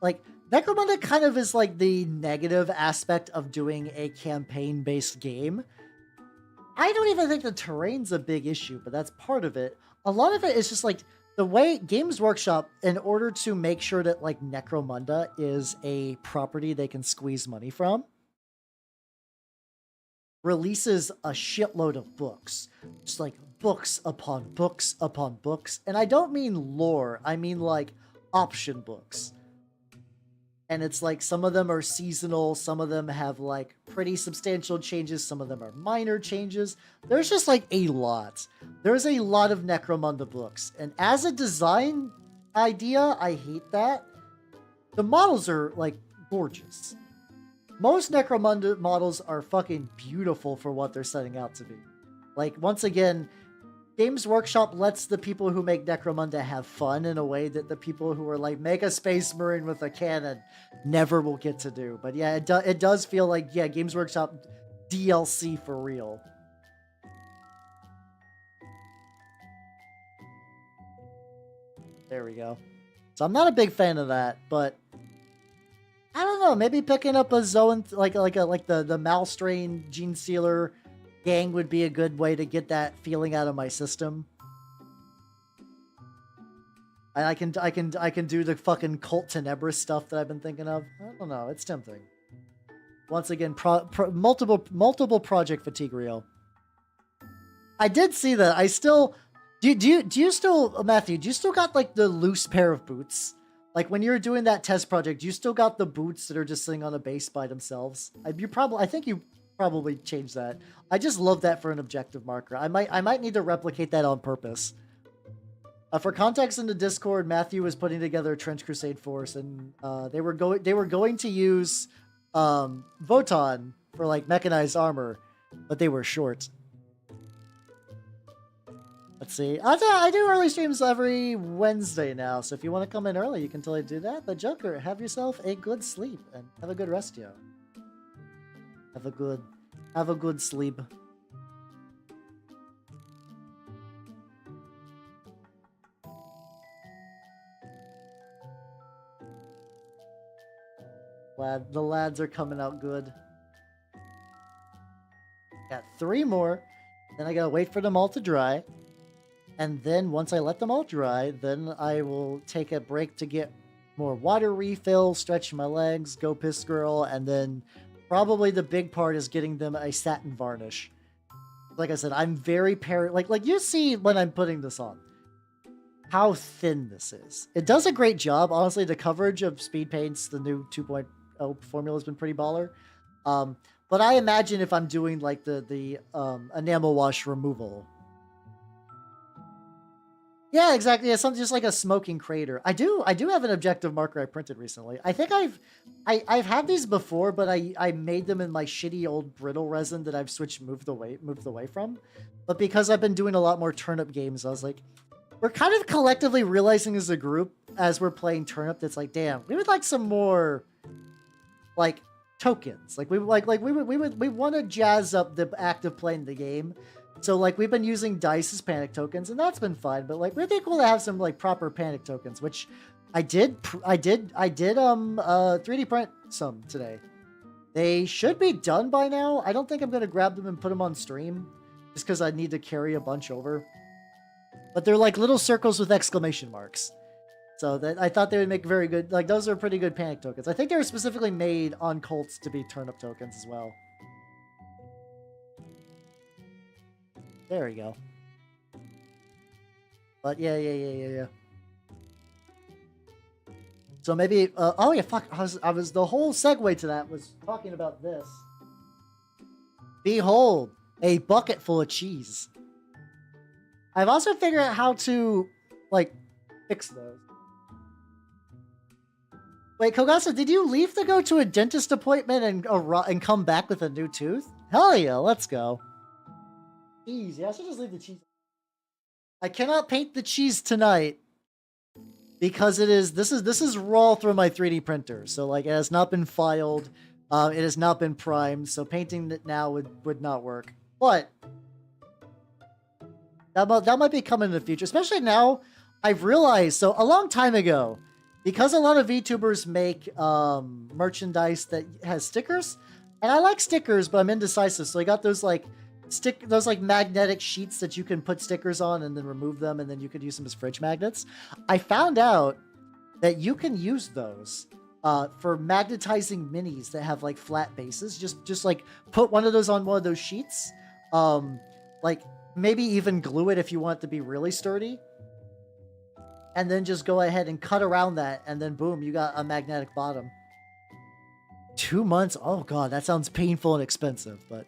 like, Necromunda kind of is like the negative aspect of doing a campaign-based game. I don't even think the terrain's a big issue, but that's part of it. A lot of it is just like the way Games Workshop, in order to make sure that like Necromunda is a property they can squeeze money from, releases a shitload of books. Just like books upon books upon books. And I don't mean lore, I mean like option books. And it's like some of them are seasonal, some of them have like pretty substantial changes, some of them are minor changes. There's just like a lot. There's a lot of Necromunda books. And as a design idea, I hate that. The models are like gorgeous. Most Necromunda models are fucking beautiful for what they're setting out to be. Like, once again, Games Workshop lets the people who make Necromunda have fun in a way that the people who are like, make a Space Marine with a cannon never will get to do. But yeah, it does feel like, yeah, Games Workshop DLC for real. There we go. So I'm not a big fan of that, but I don't know, maybe picking up a Zoan, like the Malstrain Gene Stealer gang would be a good way to get that feeling out of my system. And I can do the fucking Cult Tenebris stuff that I've been thinking of. I don't know, it's tempting. Once again, multiple project fatigue real. I did see that. I still do you still, Matthew, do you still got like the loose pair of boots? Like when you're doing that test project, you still got the boots that are just sitting on a base by themselves? I think you probably change that. I just love that for an objective marker. I might need to replicate that on purpose. For context, in the Discord, Matthew was putting together a Trench Crusade force, and they were going to use Voton for like mechanized armor, but they were short. Let's see. I do early streams every Wednesday now, so if you want to come in early, you can totally do that. But Joker, have yourself a good sleep and have a good rest, yo. Have a good sleep. The lads are coming out good. Got 3 more. Then I gotta wait for them all to dry. And then once I let them all dry, then I will take a break to get more water refill, stretch my legs, go piss girl, and then probably the big part is getting them a satin varnish. Like I said, I'm very like you see when I'm putting this on how thin this is. It does a great job. Honestly, the coverage of speed paints, the new 2.0 formula has been pretty baller. But I imagine if I'm doing like the enamel wash removal. Yeah, exactly. Yeah, something just like a smoking crater. I do have an objective marker I printed recently. I think I've had these before, but I made them in my shitty old brittle resin that I've moved away from. But because I've been doing a lot more turnip games, I was like, we're kind of collectively realizing as a group as we're playing turnip that's like, damn, we would like some more like tokens. Like we want to jazz up the act of playing the game. So like we've been using dice as panic tokens, and that's been fine. But like it'd be cool to have some like proper panic tokens, which I did 3D print some today. They should be done by now. I don't think I'm gonna grab them and put them on stream, just because I need to carry a bunch over. But they're like little circles with exclamation marks. So that I thought they would make very good, like those are pretty good panic tokens. I think they were specifically made on cults to be turnip tokens as well. There we go. But yeah. So maybe, oh yeah, fuck, I was, the whole segue to that was talking about this. Behold, a bucket full of cheese. I've also figured out how to, like, fix those. Wait, Kogasa, did you leave to go to a dentist appointment and come back with a new tooth? Hell yeah, let's go. Cheese, yeah, I should just leave the cheese. I cannot paint the cheese tonight because this is raw through my 3D printer. So like it has not been filed, it has not been primed, so painting it now would not work. But that might be coming in the future, especially now. I've realized, so a long time ago, because a lot of VTubers make merchandise that has stickers, and I like stickers, but I'm indecisive. So I got those like magnetic sheets that you can put stickers on and then remove them, and then you could use them as fridge magnets. I found out that you can use those for magnetizing minis that have like flat bases. Just like put one of those on one of those sheets. Like maybe even glue it if you want it to be really sturdy. And then just go ahead and cut around that, and then boom, you got a magnetic bottom. 2 months? Oh god, that sounds painful and expensive, but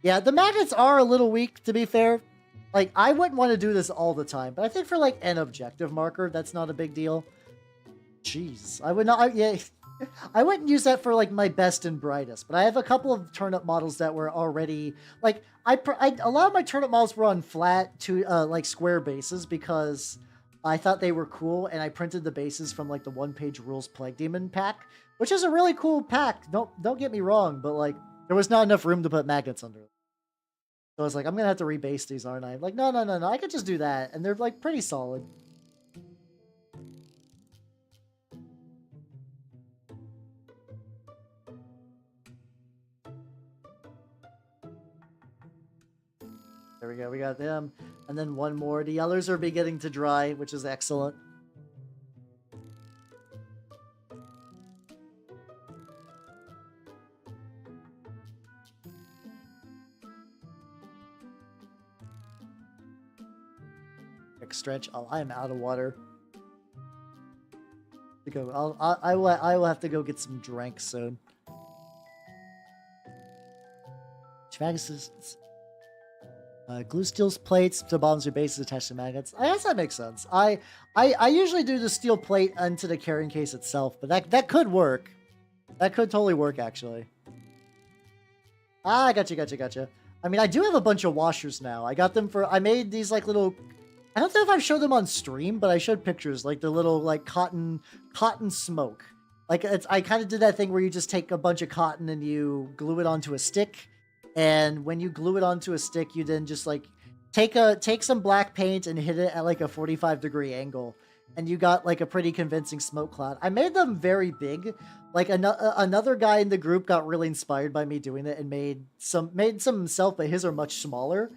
yeah, the magnets are a little weak, to be fair. Like, I wouldn't want to do this all the time, but I think for like an objective marker, that's not a big deal. Jeez, I would not, yeah, I wouldn't use that for like my best and brightest, but I have a couple of turnip models that were already, like, a lot of my turnip models were on flat to, like square bases because I thought they were cool, and I printed the bases from like the one-page rules Plague Demon pack, which is a really cool pack. Don't get me wrong, but like there was not enough room to put magnets under it. So I was like, I'm gonna have to rebase these, aren't I? Like, no, I could just do that, and they're like pretty solid. There we go, we got them. And then one more. The others are beginning to dry, which is excellent. Quick stretch. Oh, I am out of water. I will have to go get some drinks soon. Magnets. Glue steel plates to bottoms or bases attached to magnets. I guess that makes sense. I usually do the steel plate into the carrying case itself, but that could work. That could totally work, actually. Ah, gotcha. I mean, I do have a bunch of washers now. I got them I made these like little, I don't know if I've showed them on stream, but I showed pictures, like the little like cotton smoke. Like I kind of did that thing where you just take a bunch of cotton and you glue it onto a stick. And when you glue it onto a stick, you then just like take some black paint and hit it at like a 45-degree angle. and you got like a pretty convincing smoke cloud. I made them very big. Like another guy in the group got really inspired by me doing it and made some himself, but his are much smaller.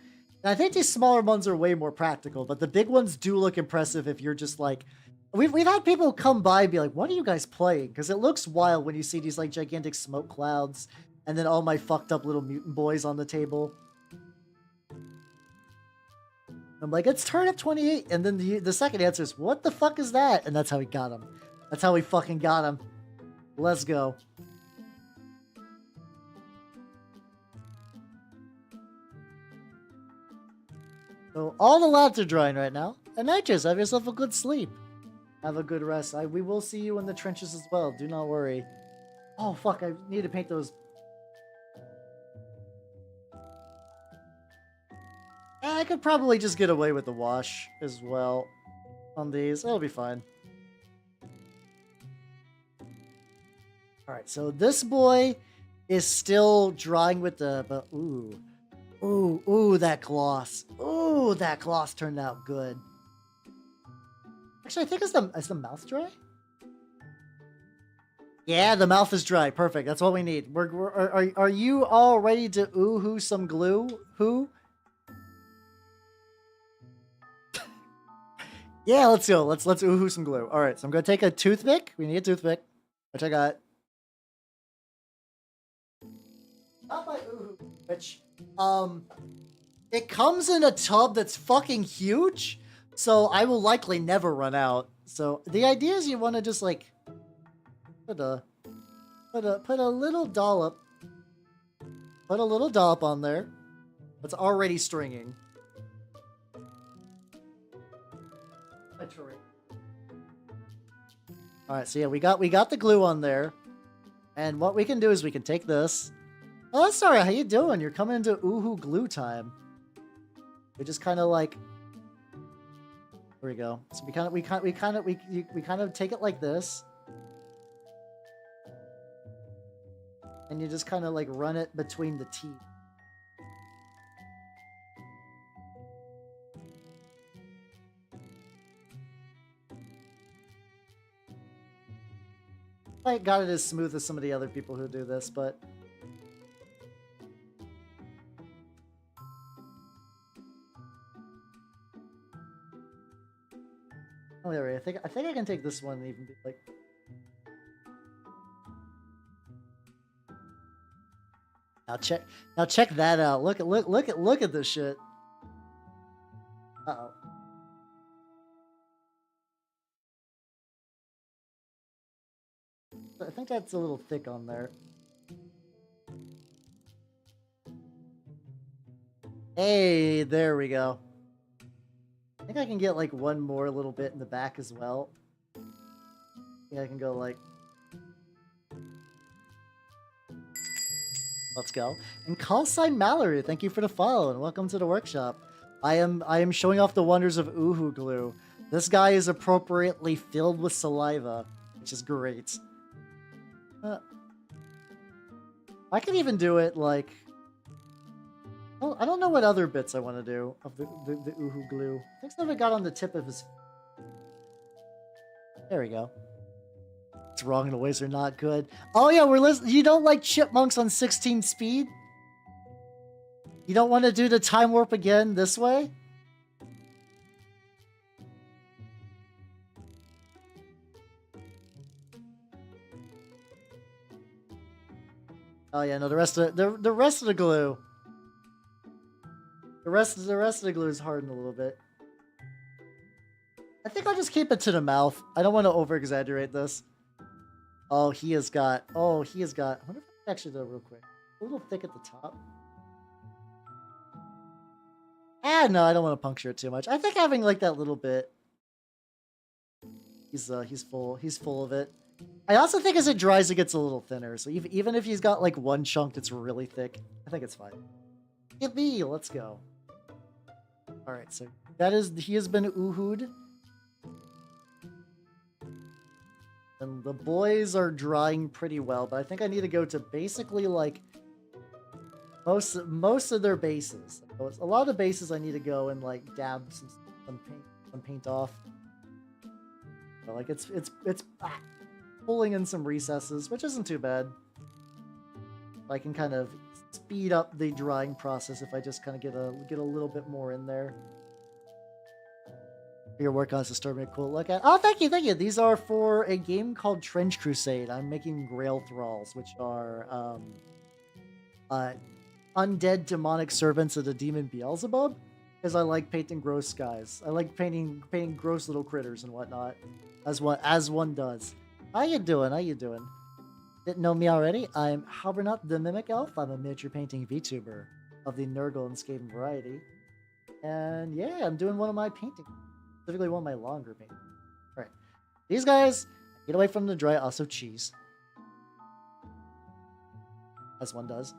And I think these smaller ones are way more practical, but the big ones do look impressive if you're just like, we've had people come by and be like, what are you guys playing? Because it looks wild when you see these like gigantic smoke clouds and then all my fucked up little mutant boys on the table. I'm like, it's turnip 28. And then the second answer is, what the fuck is that? And that's how we got him. That's how we fucking got him. Let's go. So all the lads are drying right now. And Nitrous, have yourself a good sleep. Have a good rest. We will see you in the trenches as well. Do not worry. Oh, fuck. I need to paint those. I could probably just get away with the wash as well on these. It'll be fine. Alright, so this boy is still drying with the... But, ooh. Ooh, ooh, that gloss. Ooh, that gloss turned out good. Actually, I think is the mouth dry? Yeah, the mouth is dry. Perfect. That's what we need. Are you all ready to ooh-hoo some glue? Who? Yeah, let's go. Let's ooh-hoo some glue. All right, so I'm gonna take a toothpick. We need a toothpick, which I got. Not my ooh-hoo, which it comes in a tub that's fucking huge, so I will likely never run out. So the idea is you want to just like put a little dollop, on there. That's already stringing. All right, so yeah, we got the glue on there, and what we can do is we can take this. Oh, sorry, how you doing? You're coming into ooh-hoo glue time. We just kind of like. Here we go. So we kind of take it like this, and you just kind of like run it between the teeth. I got it as smooth as some of the other people who do this, but oh, there we go. I think I can take this one and even be like. Now check that out. Look at this shit. Uh-oh. I think that's a little thick on there. Hey, there we go. I think I can get like one more little bit in the back as well. I think I can go like... Let's go. And call sign Mallory, thank you for the follow and welcome to the workshop. I am showing off the wonders of ooh-hoo glue. This guy is appropriately filled with saliva, which is great. I can even do it like... Well, I don't know what other bits I want to do of the ooh-hoo glue. I think something got on the tip of his... There we go. What's wrong? The ways are not good. Oh yeah, we're listening. You don't like chipmunks on 16 speed? You don't want to do the time warp again this way? Oh yeah, no, the rest of the glue. The rest of the glue is hardened a little bit. I think I'll just keep it to the mouth. I don't want to over exaggerate this. Oh, he has got. I wonder if I can actually do it real quick. A little thick at the top. Ah, no, I don't want to puncture it too much. I think having like that little bit. He's full of it. I also think as it dries, it gets a little thinner. So even if he's got like one chunk that's really thick, I think it's fine. Hit me, let's go. All right, so he has been oohooed. And the boys are drying pretty well, but I think I need to go to basically like most of their bases. A lot of the bases I need to go and like dab some paint off. Like it's pulling in some recesses, which isn't too bad. I can kind of speed up the drying process if I just kind of get a little bit more in there. Your work on is disturbing cool to look at. Oh, thank you, thank you. These are for a game called Trench Crusade. I'm making Grail Thralls, which are undead demonic servants of the demon Beelzebub. Because I like painting gross guys. I like painting gross little critters and whatnot, as one does. How you doing? How you doing? Didn't know me already? I'm Halbernut the Mimic Elf. I'm a miniature painting VTuber of the Nurgle and Skaven variety. And yeah, I'm doing one of my paintings. Specifically one of my longer paintings. Alright. These guys, get away from the dry, also cheese. As one does.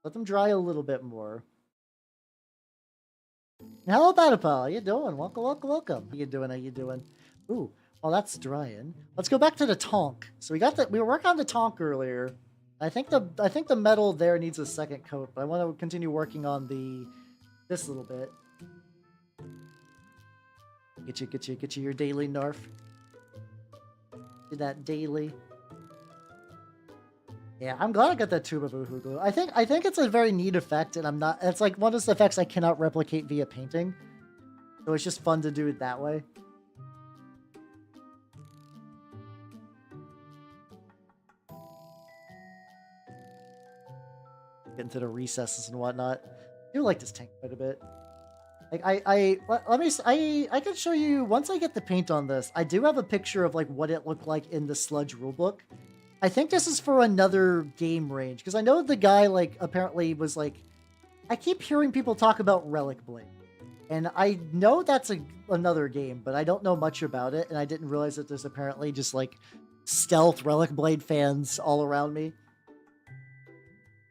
Let them dry a little bit more. Hello, Batapal. How you doing? Welcome, welcome, welcome. How you doing? How you doing? Ooh, well, that's drying. Let's go back to the tonk. So we were working on the tonk earlier. I think the metal there needs a second coat, but I want to continue working on this little bit. Get you your daily nerf. Do that daily. Yeah, I'm glad I got that tube of Woohoo glue. I think it's a very neat effect, and it's like one of those effects I cannot replicate via painting. So it's just fun to do it that way. Get into the recesses and whatnot. I do like this tank quite a bit. Like I can show you once I get the paint on this. I do have a picture of like what it looked like in the Sludge rulebook. I think this is for another game range, because I know the guy, like, apparently was, like... I keep hearing people talk about Relic Blade, and I know that's another game, but I don't know much about it, and I didn't realize that there's apparently just, like, stealth Relic Blade fans all around me.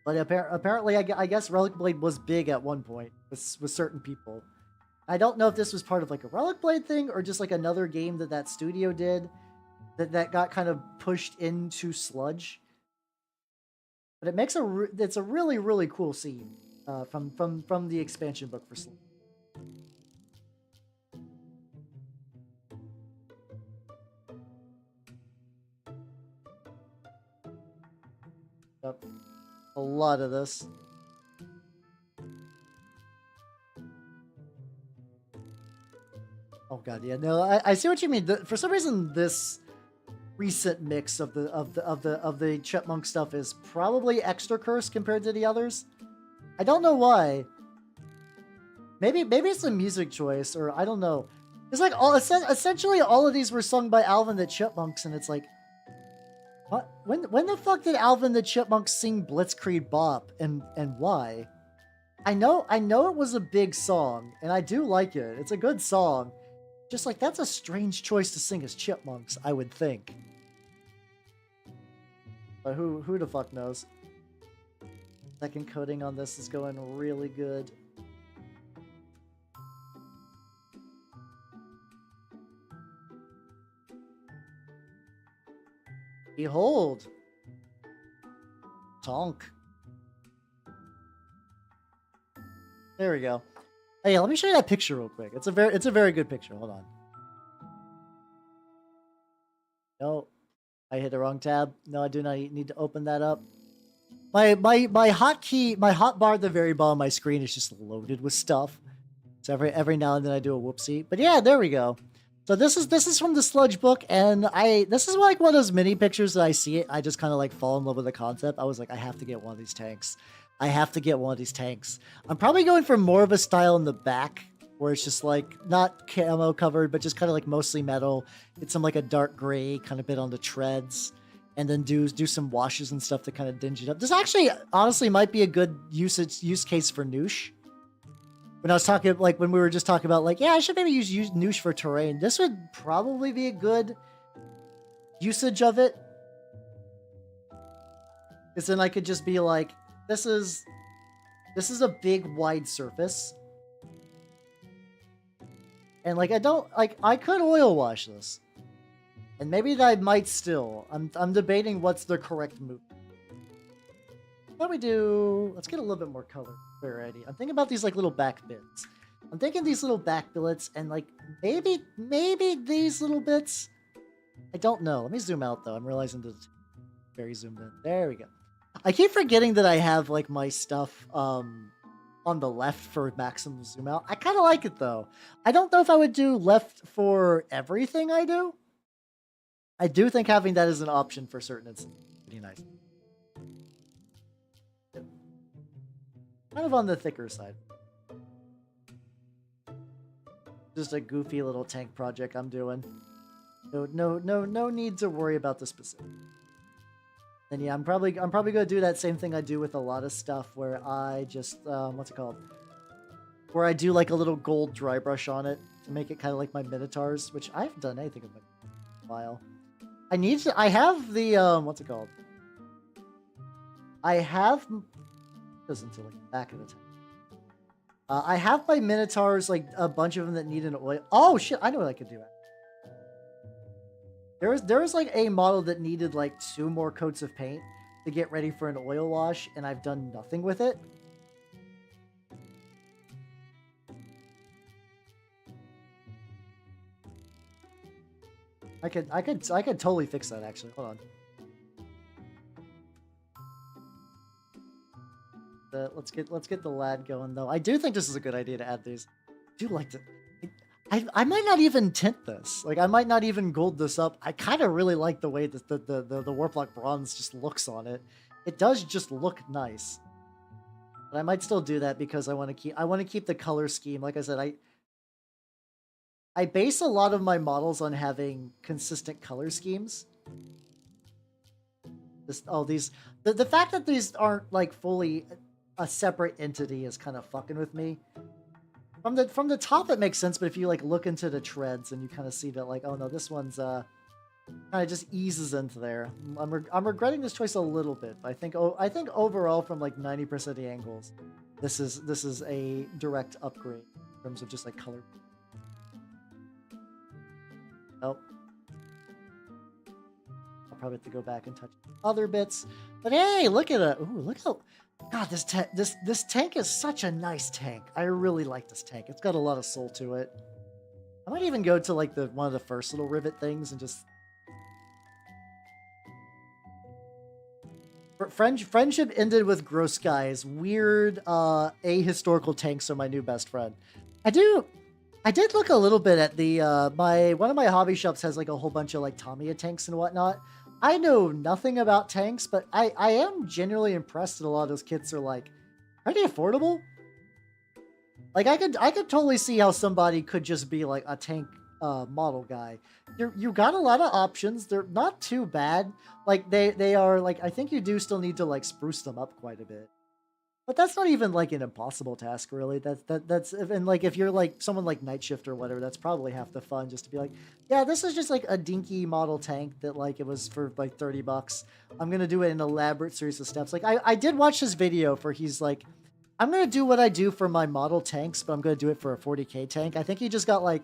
But apparently, I guess Relic Blade was big at one point with certain people. I don't know if this was part of, like, a Relic Blade thing, or just, like, another game that studio did. That got kind of pushed into Sludge, but it makes it's a really, really cool scene from the expansion book for Sludge. Yep, a lot of this. Oh god, yeah, no, I see what you mean. For some reason, this recent mix of the chipmunk stuff is probably extra cursed compared to the others. I don't know why. Maybe it's a music choice, or I don't know. It's like essentially all of these were sung by Alvin the Chipmunks, and it's like, what? When the fuck did Alvin the Chipmunks sing Blitzkrieg Bop, and why? I know it was a big song, and I do like it. It's a good song. Just like, that's a strange choice to sing as chipmunks, I would think. But who the fuck knows? Second coating on this is going really good. Behold! Tonk. There we go. Hey, let me show you that picture real quick. It's a very good picture. Hold on. No, I hit the wrong tab. No, I do not need to open that up. My hotbar at the very bottom of my screen is just loaded with stuff. So every now and then I do a whoopsie. But yeah, there we go. So this is from the Sludge book, and this is like one of those mini pictures that I see it. I just kind of like fall in love with the concept. I was like, I have to get one of these tanks. I have to get one of these tanks. I'm probably going for more of a style in the back, where it's just like not camo covered, but just kind of like mostly metal. Get some like a dark gray kind of bit on the treads, and then do some washes and stuff to kind of dinge it up. This actually honestly might be a good use case for Noosh. When I was talking, like when we were just talking about like, yeah, I should maybe use Noosh for terrain. This would probably be a good usage of it. Because then I could just be like, this is a big wide surface. And like I could oil wash this. And maybe I might still. I'm debating what's the correct move. Let's get a little bit more color variety. I'm thinking about these like little back bits. I'm thinking these little back billets and like maybe these little bits. I don't know. Let me zoom out though. I'm realizing that it's very zoomed in. There we go. I keep forgetting that I have like my stuff on the left for maximum zoom out. I kind of like it though. I don't know if I would do left for everything I do. I do think having that as an option for certain it's pretty nice. Kind of on the thicker side. Just a goofy little tank project I'm doing. No need to worry about the specific. And yeah, I'm probably gonna do that same thing I do with a lot of stuff where I just what's it called? Where I do like a little gold dry brush on it to make it kind of like my minotaurs, which I haven't done anything with in a while. I have the what's it called? I have goes into like the back of the tank. I have my minotaurs, like a bunch of them that need an oil. Oh shit! I know what I could do. There was like a model that needed like 2 more coats of paint to get ready for an oil wash, and I've done nothing with it. I could totally fix that actually. Hold on. Let's get the lad going though. I do think this is a good idea to add these. I do like to. I might not even tint this. Like I might not even gold this up. I kind of really like the way that the Warplock bronze just looks on it. It does just look nice. But I might still do that because I want to keep the color scheme. Like I said, I base a lot of my models on having consistent color schemes. The fact that these aren't like fully a separate entity is kind of fucking with me. From the top it makes sense, but if you like look into the treads and you kind of see that like, oh no, this one's kind of just eases into there. I'm regretting this choice a little bit, but I think overall from like 90% of the angles, this is a direct upgrade in terms of just like color. Oh. I'll probably have to go back and touch other bits. But hey, look at it. Ooh, look how God, this tank is such a nice tank. I really like this tank. It's got a lot of soul to it. I might even go to like one of the first little rivet things and just friendship ended with gross guys. Weird ahistorical tanks are my new best friend. I did look a little bit at the one of my hobby shops has like a whole bunch of like Tamiya tanks and whatnot. I know nothing about tanks, but I am genuinely impressed that a lot of those kits are like pretty affordable. Like I could totally see how somebody could just be like a tank model guy. You got a lot of options. They're not too bad. Like they are like, I think you do still need to like spruce them up quite a bit. But that's not even like an impossible task, really. That's and like if you're like someone like Night Shift or whatever, that's probably half the fun. Just to be like, yeah, this is just like a dinky model tank that like it was for like $30. I'm gonna do it in an elaborate series of steps. Like I did watch his video for he's like, I'm gonna do what I do for my model tanks, but I'm gonna do it for a 40k tank. I think he just got like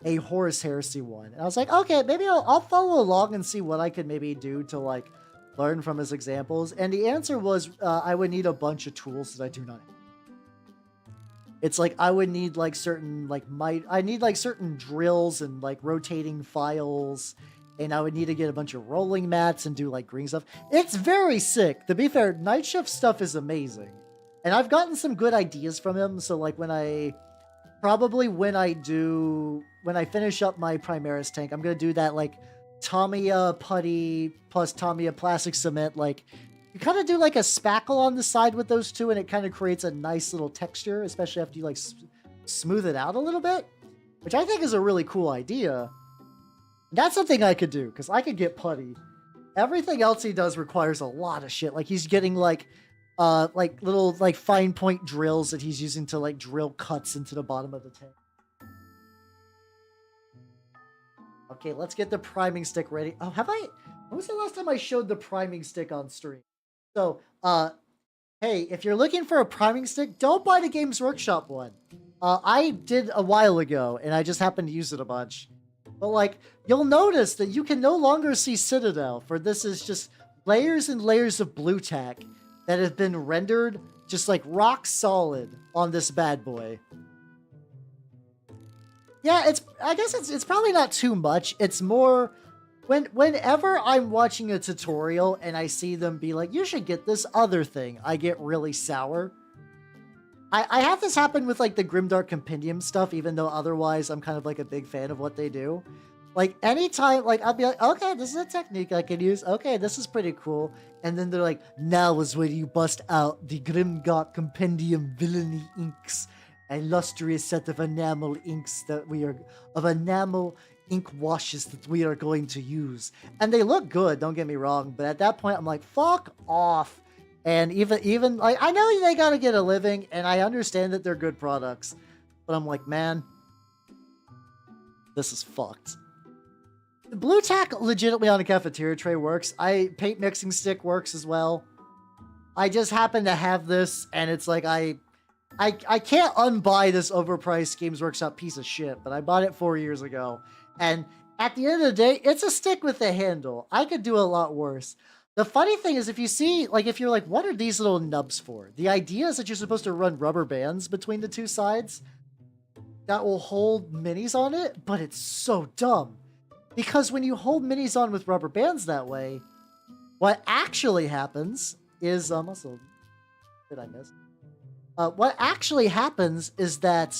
a Horus Heresy one, and I was like, okay, maybe I'll follow along and see what I could maybe do to like learn from his examples. And the answer was I would need a bunch of tools that I do not have. It's like I would need like certain like I need like certain drills and like rotating files, and I would need to get a bunch of rolling mats and do like green stuff. It's very sick. To be fair, Night Shift stuff is amazing, and I've gotten some good ideas from him. So like when I finish up my Primaris tank, I'm gonna do that like Tamiya putty plus Tamiya plastic cement. Like you kind of do like a spackle on the side with those two, and it kind of creates a nice little texture, especially after you like smooth it out a little bit, which I think is a really cool idea. That's something I could do because I could get putty. Everything else he does requires a lot of shit. Like he's getting like little like fine point drills that he's using to like drill cuts into the bottom of the tank. Okay, let's get the priming stick ready. Oh, when was the last time I showed the priming stick on stream? So, hey, if you're looking for a priming stick, don't buy the Games Workshop one. I did a while ago, and I just happened to use it a bunch. But, like, you'll notice that you can no longer see Citadel, for this is just layers and layers of blue tack that have been rendered just, like, rock solid on this bad boy. Yeah, I guess it's probably not too much. It's more whenever I'm watching a tutorial and I see them be like, you should get this other thing, I get really sour. I have this happen with like the Grimdark Compendium stuff, even though otherwise I'm kind of like a big fan of what they do. Like anytime, like I'll be like, okay, this is a technique I can use. Okay, this is pretty cool. And then they're like, now is when you bust out the Grimdark Compendium Villainy inks, a lustrous set of enamel inks of enamel ink washes that we are going to use. And they look good, don't get me wrong, but at that point I'm like, fuck off. And even like I know they gotta get a living, and I understand that they're good products, but I'm like, man, this is fucked. Blue tack legitimately on a cafeteria tray works. Paint mixing stick works as well. I just happen to have this, and it's like I can't unbuy this overpriced Games Workshop piece of shit, but I bought it 4 years ago, and at the end of the day, it's a stick with a handle. I could do a lot worse. The funny thing is, if you see, like, if you're like, what are these little nubs for? The idea is that you're supposed to run rubber bands between the two sides that will hold minis on it, but it's so dumb. Because when you hold minis on with rubber bands that way, what actually happens is, also, did I miss? What actually happens is that,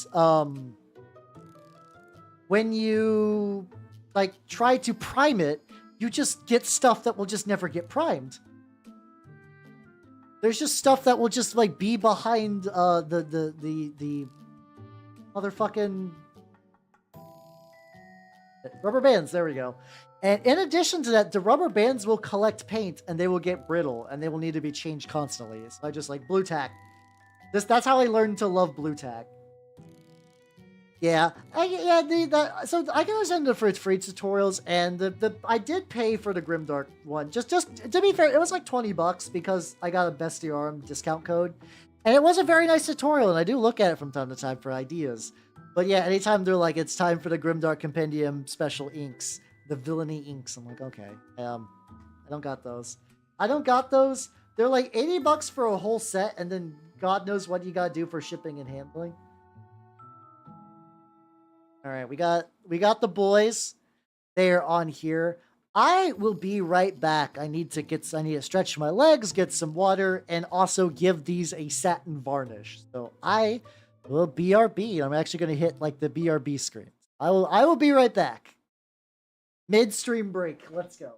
when you, like, try to prime it, you just get stuff that will just never get primed. There's just stuff that will just like be behind the motherfucking rubber bands. There we go. And in addition to that, the rubber bands will collect paint and they will get brittle and they will need to be changed constantly. So I just like blue tack. That's how I learned to love blue tack. Yeah, so I can understand the free tutorials, and I did pay for the Grimdark one. Just to be fair, it was like $20 because I got a Bestiarm discount code, and it was a very nice tutorial, and I do look at it from time to time for ideas. But yeah, anytime they're like, it's time for the Grimdark Compendium special inks, the villainy inks, I'm like, okay, I don't got those. I don't got those. They're like $80 for a whole set, and then God knows what you gotta do for shipping and handling. All right, we got the boys. They are on here. I will be right back. I need to stretch my legs, get some water, and also give these a satin varnish. So I will BRB. I'm actually going to hit like the BRB screen. I will be right back. Midstream break. Let's go.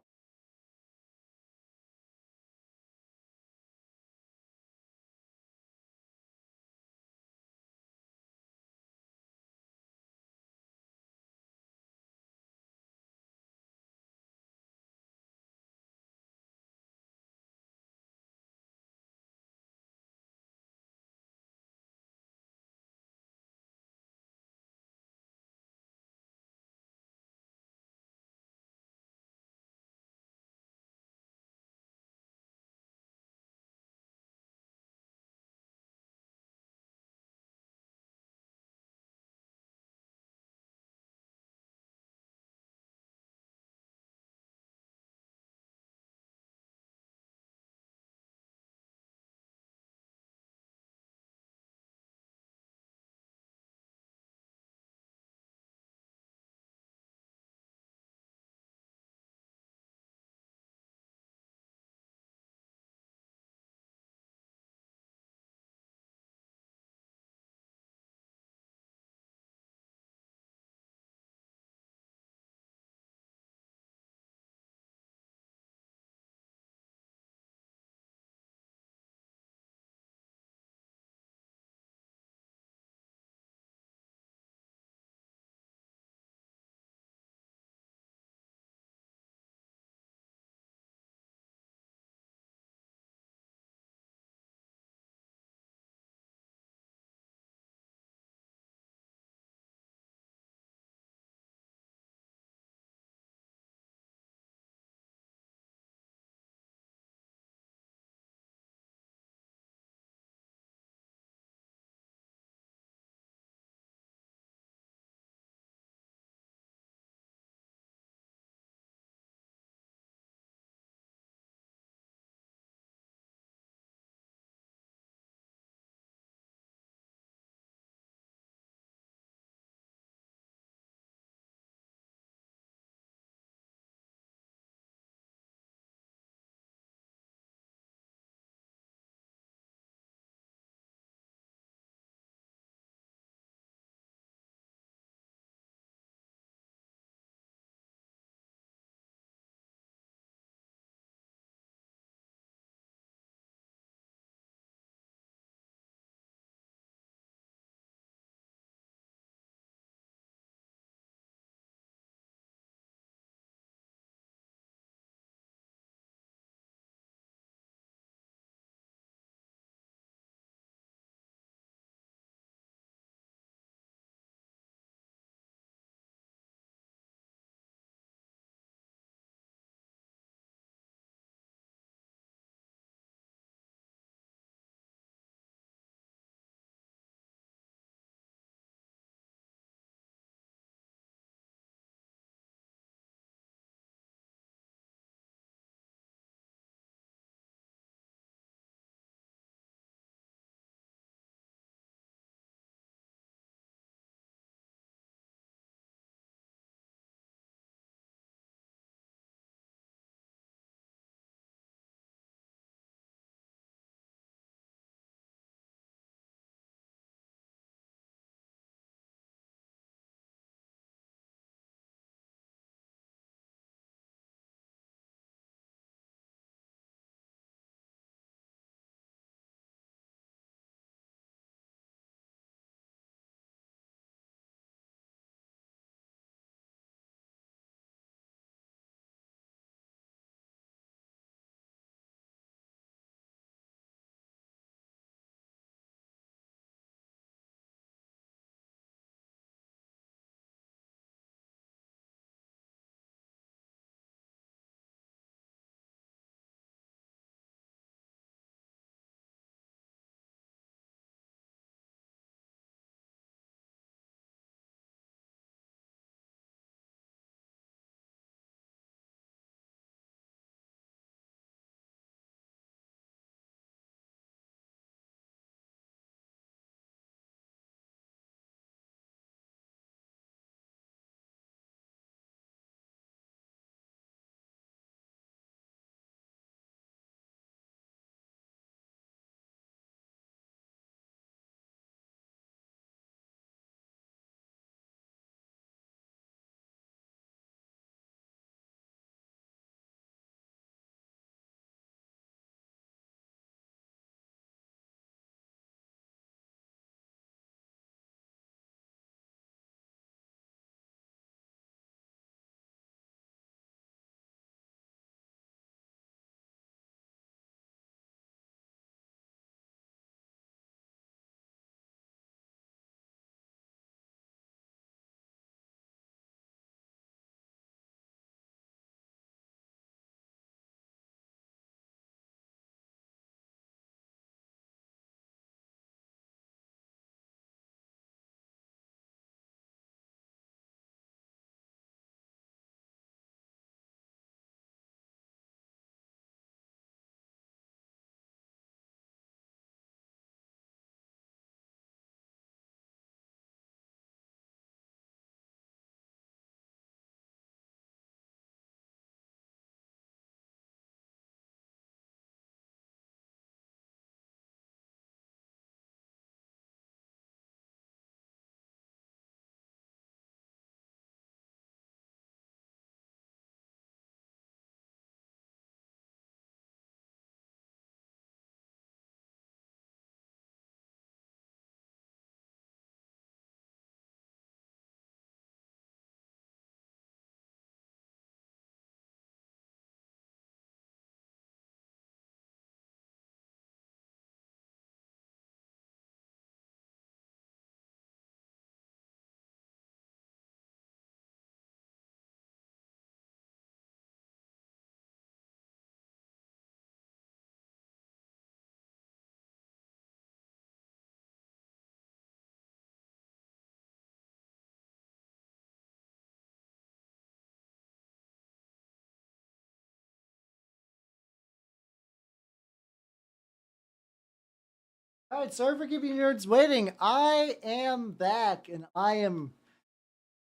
All right, sorry for keeping you nerds waiting. I am back, and I am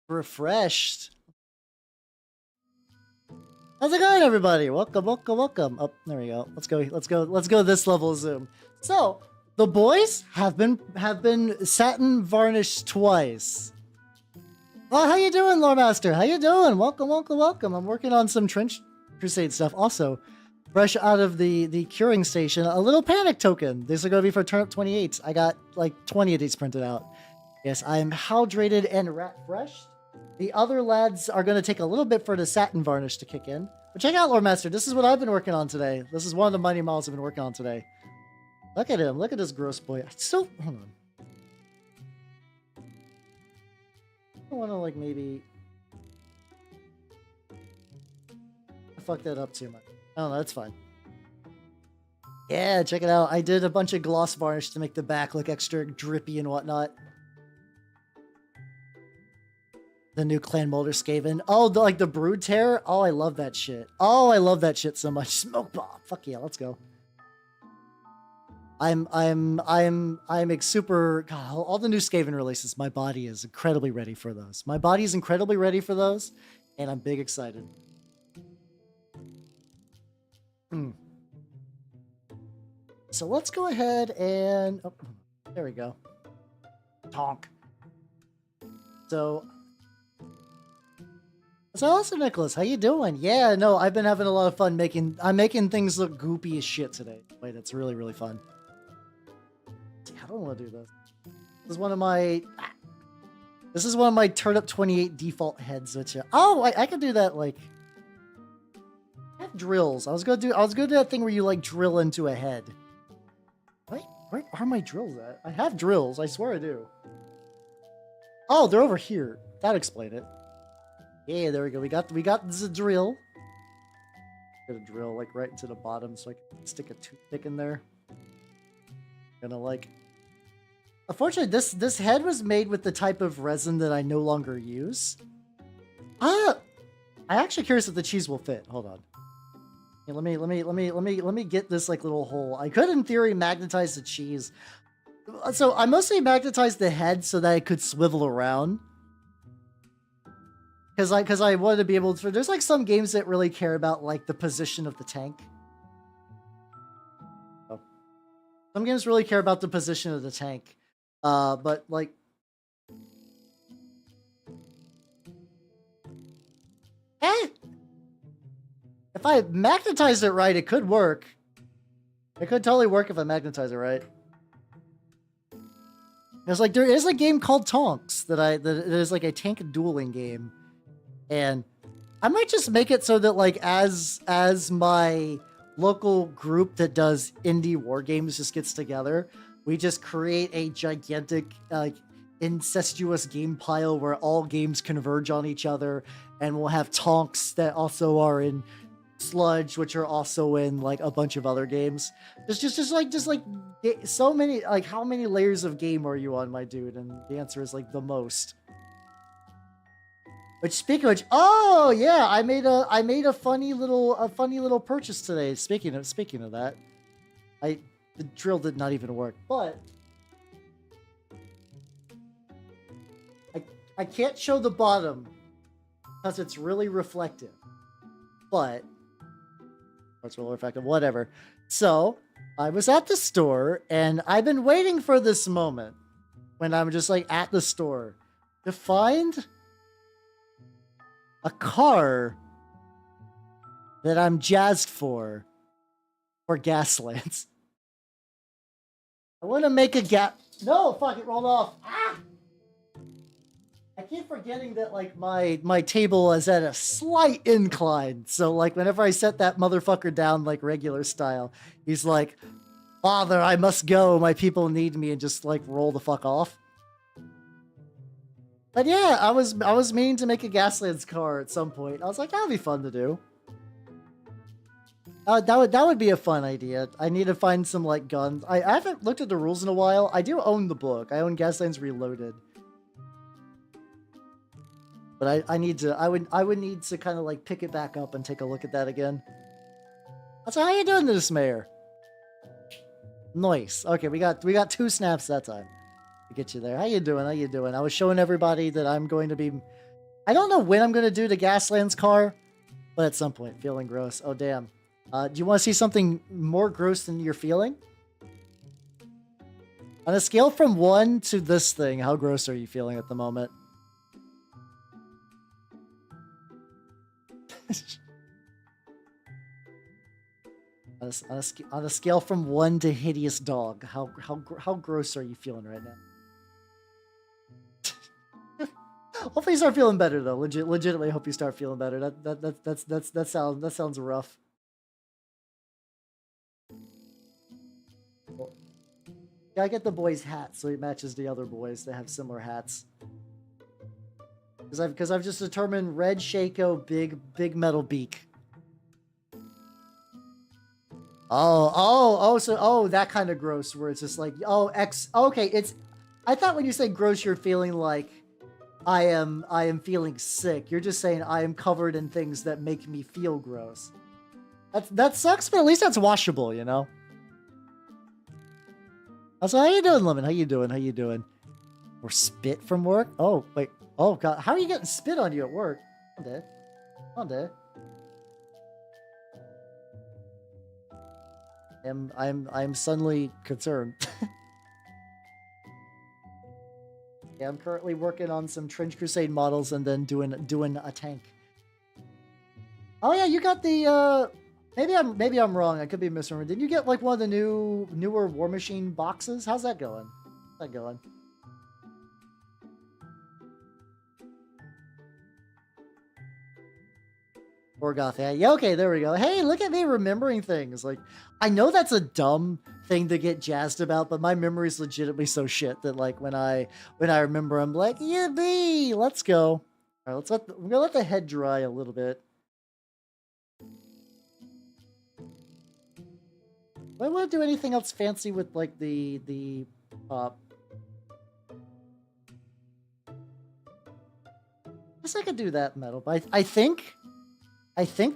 refreshed. How's it going, everybody? Welcome, welcome, welcome. Oh, there we go. Let's go this level of Zoom. So, the boys have been satin varnished twice. Oh, how you doing, Lore Master? How you doing? Welcome, welcome, welcome. I'm working on some Trench Crusade stuff. Also, fresh out of the curing station, a little panic token. These are going to be for Turnip 28. I got like 20 of these printed out. Yes, I am hydrated and rat fresh. The other lads are going to take a little bit for the satin varnish to kick in. But check out, Lore Master. This is what I've been working on today. This is one of the mighty models I've been working on today. Look at him. Look at this gross boy. Hold on. I want to like maybe fuck that up too much. Oh no, that's fine. Yeah, check it out. I did a bunch of gloss varnish to make the back look extra drippy and whatnot. The new Clan Molder Skaven. Oh, like the Brood Terror. Oh, I love that shit. Oh, I love that shit so much. Smoke bomb. Fuck yeah, let's go. I'm super, God, all the new Skaven releases, my body is incredibly ready for those. My body is incredibly ready for those, and I'm big excited. So let's go ahead and, oh, there we go. Tonk. So also, Nicholas, how you doing? Yeah, no, I've been having a lot of fun I'm making things look goopy as shit today. Wait, it's really, really fun. I don't want to do this. This is one of my Turnip 28 default heads, which I can do that. Like, I have drills. I was gonna do that thing where you like drill into a head. Wait, where are my drills at? I have drills. I swear I do. Oh, they're over here. That explained it. Yeah, there we go. We got the drill. Got a drill like right into the bottom, so I can stick a toothpick in there. Gonna like. Unfortunately, this head was made with the type of resin that I no longer use. I'm actually curious if the cheese will fit. Hold on. Here, let me get this like little hole. I could, in theory, magnetize the cheese. So I mostly magnetized the head so that it could swivel around. Because I wanted to be able to. There's like some games that really care about like the position of the tank. Oh. Some games really care about the position of the tank. But like, if I magnetized it right, it could work. It could totally work if I magnetize it right. There's like, there is a game called Tonks that is like a tank dueling game, and I might just make it so that like as my local group that does indie war games just gets together. We just create a gigantic, like, incestuous game pile where all games converge on each other, and we'll have Tonks that also are in Sludge, which are also in like a bunch of other games. There's just like so many. Like, how many layers of game are you on, my dude? And the answer is like the most. Which, speaking of which, oh yeah, I made a funny little purchase today. Speaking of that, the drill did not even work, but I can't show the bottom because it's really reflective, but it's really reflective, whatever. So I was at the store, and I've been waiting for this moment when I'm just like at the store to find a car that I'm jazzed for Gaslands. I want to make a gap. No, fuck, it rolled off. Ah! I keep forgetting that like my table is at a slight incline. So like whenever I set that motherfucker down like regular style, he's like, "Father, I must go. My people need me," and just like roll the fuck off. But yeah, I was meaning to make a Gaslands car at some point. I was like, that'd be fun to do. That would be a fun idea. I need to find some like guns. I haven't looked at the rules in a while. I do own the book. I own Gaslands Reloaded. But I would need to kind of like pick it back up and take a look at that again. So how you doing, this mayor? Nice. Okay, we got 2 snaps that time to get you there. How you doing? How you doing? I was showing everybody that I'm going to be. I don't know when I'm going to do the Gaslands car, but at some point, feeling gross. Oh damn. Do you want to see something more gross than you're feeling? On a scale from 1 to this thing, how gross are you feeling at the moment? on a scale from 1 to hideous dog, how gross are you feeling right now? Hopefully you start feeling better though. Legitimately hope you start feeling better. That sounds rough. Yeah, I get the boy's hat so he matches the other boys that have similar hats. Because I've just determined red Shaco, big metal beak. So that kind of gross where it's just like, okay, I thought when you say gross you're feeling like I am feeling sick. You're just saying I am covered in things that make me feel gross. That sucks, but at least that's washable, you know? So how you doing, Lemon? How you doing? How you doing? Or spit from work? Oh, wait. Oh, God. How are you getting spit on you at work? I'm dead. I'm dead. I'm suddenly concerned. Yeah, I'm currently working on some Trench Crusade models and then doing a tank. Oh yeah, you got the maybe I'm wrong. I could be misremembering. Did you get like one of the newer War Machine boxes? How's that going? How's that going? Orgoth, yeah, okay, there we go. Hey, look at me remembering things. Like, I know that's a dumb thing to get jazzed about, but my memory's legitimately so shit that like when I remember, I'm like, yeah, me, let's go. All right, we're gonna let the head dry a little bit. I don't want to do anything else fancy with like the guess I could do that metal, but I think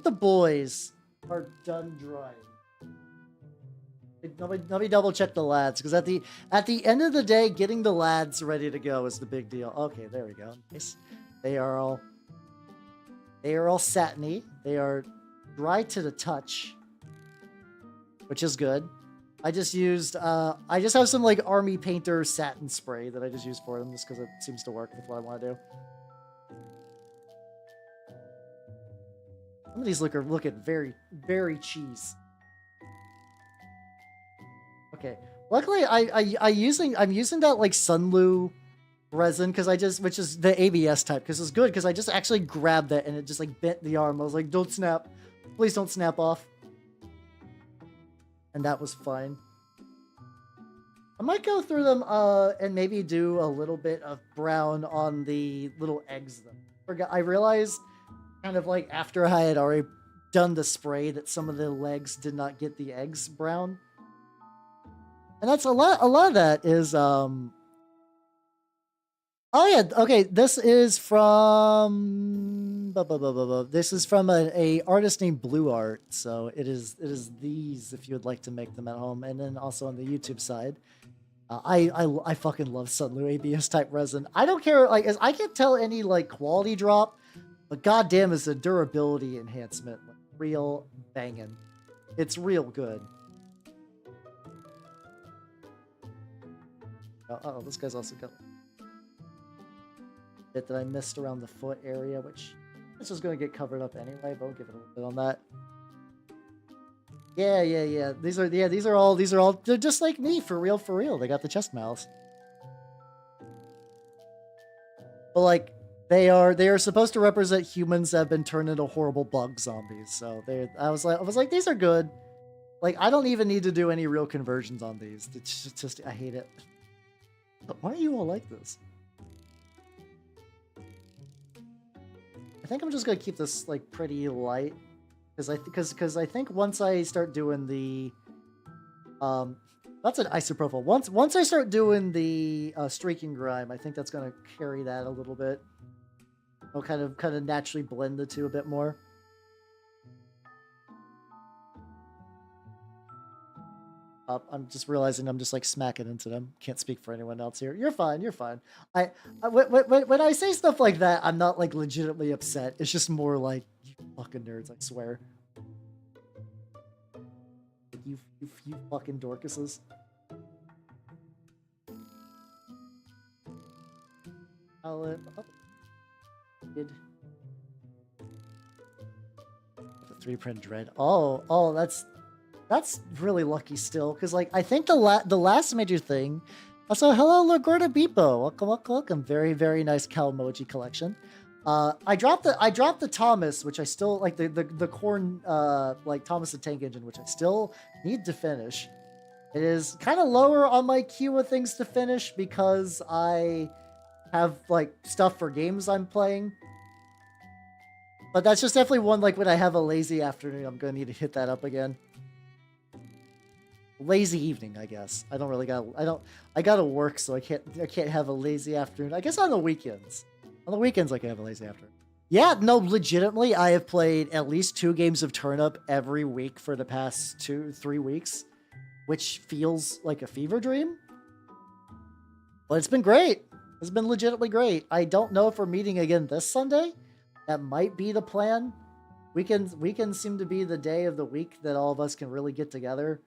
the boys are done drying. Let me double check the lads, because at the end of the day, getting the lads ready to go is the big deal. Okay, there we go. Nice. They are all satiny. They are dry to the touch, which is good. I just have some like army painter satin spray that I just use for them, just because it seems to work with what I want to do. Some of these looking very, very cheese. Okay. Luckily, I'm using that like Sunlu resin which is the ABS type, because it's good because I just actually grabbed that and it just like bent the arm. I was like, don't snap, please don't snap off, and that was fine. I might go through them and maybe do a little bit of brown on the little eggs though. I realized kind of like after I had already done the spray that some of the legs did not get the eggs brown. And that's a lot of that is oh yeah, okay, this is from a artist named Blue Art. So it is these if you would like to make them at home, and then also on the YouTube side. I fucking love Sunlu ABS type resin. I don't care, like, I can't tell any like quality drop, but goddamn is a durability enhancement. Like, real banging. It's real good. Oh, this guy's also got bit that I missed around the foot area, which this is going to get covered up anyway, but we'll give it a little bit on that. Yeah. These are all they're just like me, for real. They got the chest mouths. But like they are supposed to represent humans that have been turned into horrible bug zombies. So I was like these are good. Like I don't even need to do any real conversions on these. It's just I hate it. But why are you all like this? I think I'm just gonna keep this like pretty light, because I think once I start doing the that's an isopropyl. Once I start doing the streaking grime, I think that's gonna carry that a little bit. I'll kind of naturally blend the two a bit more. I'm just realizing I'm just like smacking into them. Can't speak for anyone else here. You're fine. You're fine. When I say stuff like that, I'm not like legitimately upset. It's just more like, you fucking nerds, I swear. You fucking Dorcases. I'll did the 3-print dread. Oh, that's really lucky still, because like I think the last major thing. Also, hello Lagorda Beepo. Welcome. Very, very nice cow emoji collection. I dropped the Thomas, which I still like the corn like Thomas the Tank Engine, which I still need to finish. It is kind of lower on my queue of things to finish because I have like stuff for games I'm playing. But that's just definitely one, like when I have a lazy afternoon, I'm gonna need to hit that up again. Lazy evening, I guess. I gotta work, so I can't have a lazy afternoon. I guess on the weekends. On the weekends I can have a lazy afternoon. Yeah, no, legitimately, I have played at least 2 games of Turnip every week for the past 2-3 weeks, which feels like a fever dream. But it's been great. It's been legitimately great. I don't know if we're meeting again this Sunday. That might be the plan. Weekends seem to be the day of the week that all of us can really get together.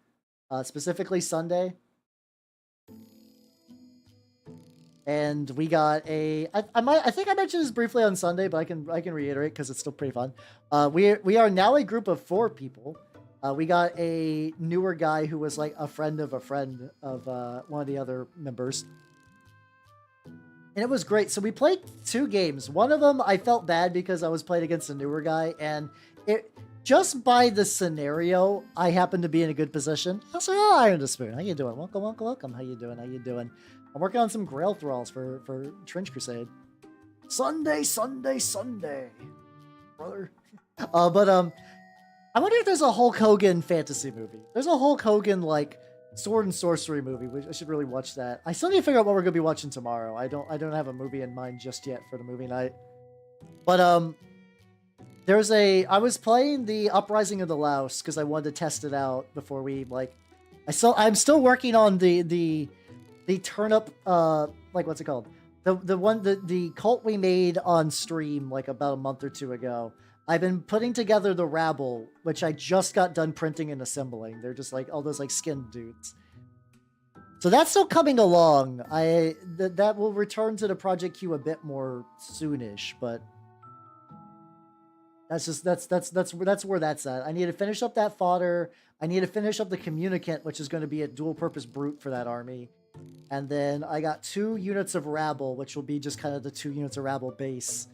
Specifically Sunday. And we got a I think I mentioned this briefly on Sunday, but I can reiterate because it's still pretty fun. We are now a group of 4 people. We got a newer guy who was like a friend of one of the other members. And it was great. So we played 2 games. One of them I felt bad because I was playing against a newer guy, and it just by the scenario, I happened to be in a good position. I was like, oh, Iron the Spoon, how you doing? Welcome. How you doing? I'm working on some Grail Thralls for Trench Crusade. Sunday, brother. I wonder if there's a Hulk Hogan fantasy movie. There's a Hulk Hogan like sword and sorcery movie. I should really watch that. I still need to figure out what we're gonna be watching tomorrow. I don't have a movie in mind just yet for the movie night. But I was playing the Uprising of the Louse because I wanted to test it out before we like. I'm still working on the turnip like what's it called? The cult we made on stream like about a month or 2 ago. I've been putting together the rabble, which I just got done printing and assembling. They're just like all those like skinned dudes. So that's still coming along. That will return to the project queue a bit more soonish, but that's where that's at. I need to finish up that fodder. I need to finish up the communicant, which is going to be a dual purpose brute for that army. And then I got 2 units of rabble, which will be just kind of the 2 units of rabble base.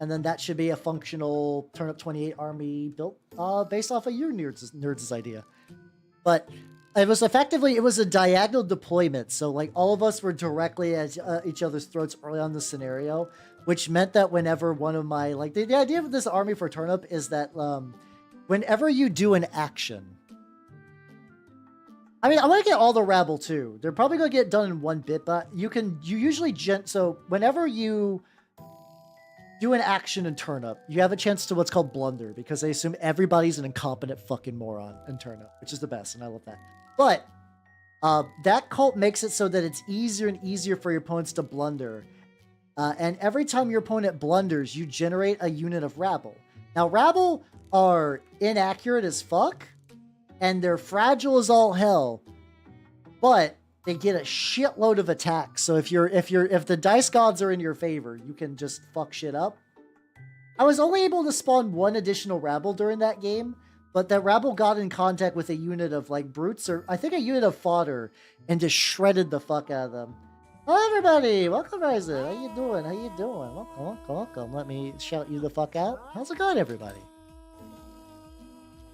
And then that should be a functional Turnip 28 army built based off of your nerds' idea. But it was a diagonal deployment. So like all of us were directly at each other's throats early on the scenario, which meant that whenever one of my, like the idea of this army for Turnip is that whenever you do an action, I mean, I want to get all the rabble too. They're probably going to get done in one bit, but you usually so whenever you do an action in Turnip, you have a chance to what's called blunder, because they assume everybody's an incompetent fucking moron in Turnip, which is the best, and I love that. But that cult makes it so that it's easier and easier for your opponents to blunder. And every time your opponent blunders, you generate a unit of rabble. Now, rabble are inaccurate as fuck, and they're fragile as all hell, but they get a shitload of attacks. So if the dice gods are in your favor, you can just fuck shit up. I was only able to spawn 1 additional rabble during that game, but that rabble got in contact with a unit of like brutes, or I think a unit of fodder, and just shredded the fuck out of them. Hello everybody, welcome Ryzen. How you doing? Welcome. Let me shout you the fuck out. How's it going, everybody?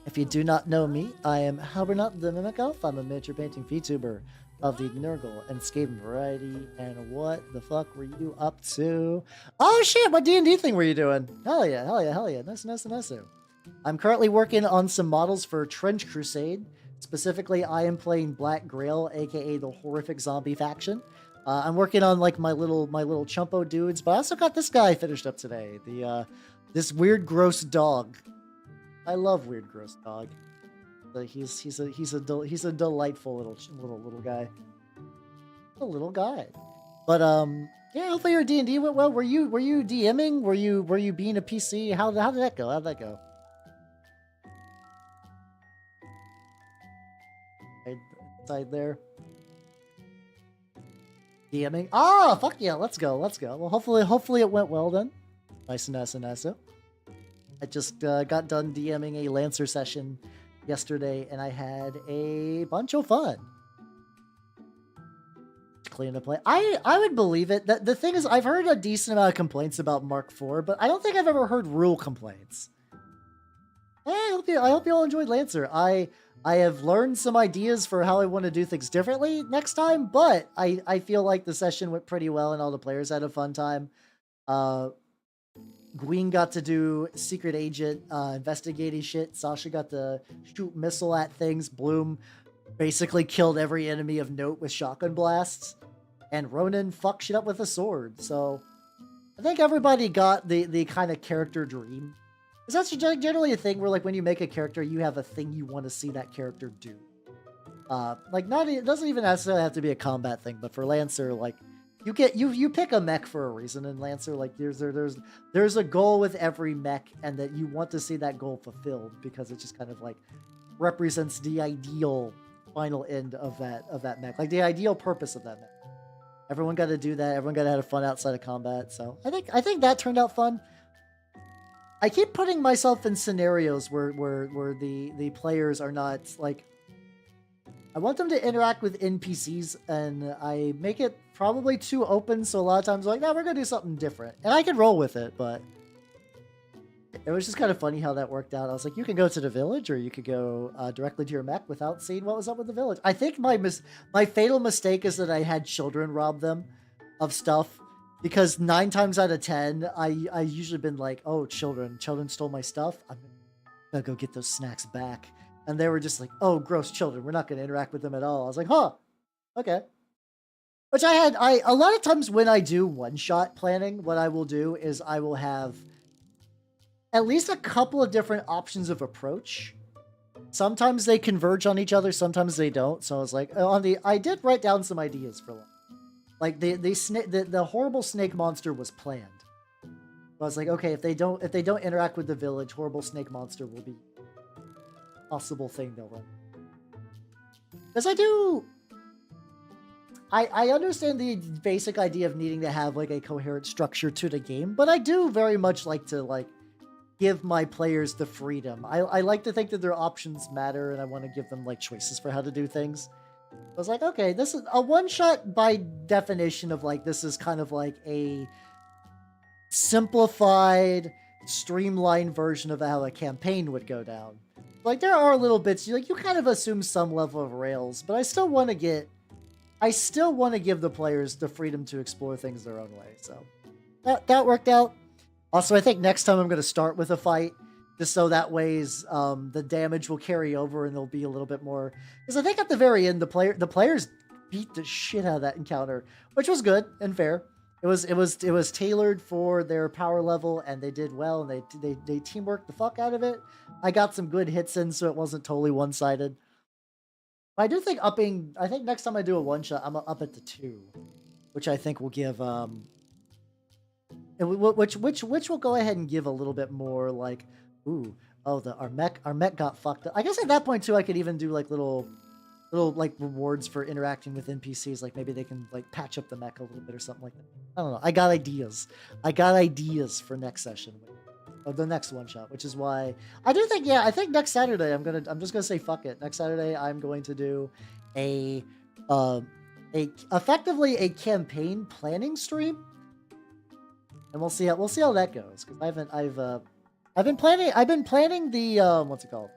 If you do not know me, I am Halbernut the Mimic Elf. I'm a miniature painting Vtuber of the Nurgle and Skaven variety. And what the fuck were you up to? Oh shit, what D&D thing were you doing? Hell yeah. Nice. I'm currently working on some models for Trench Crusade. Specifically, I am playing Black Grail, aka the horrific zombie faction. I'm working on like my little chumpo dudes, but I also got this guy finished up today. This weird gross dog. I love weird gross dog. He's a delightful little guy. A little guy. But yeah, hopefully your D&D went well. Were you DMing? Were you being a PC? How did that go? How'd that go? Side there. DMing. Ah, fuck yeah, let's go. Well, hopefully it went well then. Nice. I just got done DMing a Lancer session yesterday, and I had a bunch of fun. Clean up play. I would believe it. The thing is, I've heard a decent amount of complaints about Mark IV, but I don't think I've ever heard rule complaints. I hope you all enjoyed Lancer. I have learned some ideas for how I want to do things differently next time, but I feel like the session went pretty well and all the players had a fun time. Gween got to do secret agent investigating shit. Sasha got to shoot missile at things. Bloom basically killed every enemy of note with shotgun blasts. And Ronan fucked shit up with a sword. So I think everybody got the kind of character dream. Because that's generally a thing where, like, when you make a character, you have a thing you want to see that character do. Like, it doesn't even necessarily have to be a combat thing, but for Lancer, like, you pick a mech for a reason in Lancer. Like, there's a goal with every mech, and that you want to see that goal fulfilled because it just kind of like represents the ideal final end of that mech, like the ideal purpose of that mech. Everyone got to do that. Everyone got to have fun outside of combat. So I think that turned out fun. I keep putting myself in scenarios where the players are not like. I want them to interact with NPCs, and I make it probably too open. So a lot of times, like, no, we're gonna do something different, and I can roll with it. But it was just kind of funny how that worked out. I was like, you can go to the village, or you could go directly to your mech without seeing what was up with the village. I think my fatal mistake is that I had children rob them of stuff, because 9 times out of 10, I usually been like, oh, children stole my stuff. I'm gonna go get those snacks back. And they were just like, oh, gross children. We're not gonna interact with them at all. I was like, huh, okay. Which a lot of times when I do one-shot planning, what I will do is I will have at least a couple of different options of approach. Sometimes they converge on each other, sometimes they don't. So I was like, I did write down some ideas for like the horrible snake monster was planned. I was like, okay, if they don't interact with the village, horrible snake monster will be a possible thing they'll run. Because I understand the basic idea of needing to have like a coherent structure to the game, but I do very much like to like give my players the freedom. I like to think that their options matter, and I want to give them like choices for how to do things. I was like, okay, this is a one-shot by definition of like, this is kind of like a simplified, streamlined version of how a campaign would go down. Like, there are little bits, you kind of assume some level of rails, but I still want to give the players the freedom to explore things their own way. So that worked out. Also, I think next time I'm going to start with a fight, just so that ways the damage will carry over and there'll be a little bit more. Because I think at the very end, the players beat the shit out of that encounter, which was good and fair. It was tailored for their power level, and they did well, and they teamworked the fuck out of it. I got some good hits in, so it wasn't totally one-sided. I do think I think next time I do a one-shot, I'm up it to 2, which I think will give which will go ahead and give a little bit more like, ooh, oh, our mech got fucked up. I guess at that point too, I could even do like little like rewards for interacting with NPCs. Like maybe they can like patch up the mech a little bit or something like that. I don't know. I got ideas for next session, or the next one shot, which is why I do think, I think next Saturday I'm just gonna say fuck it. Next Saturday I'm going to do effectively a campaign planning stream. And we'll see how that goes, because I've been planning the what's it called,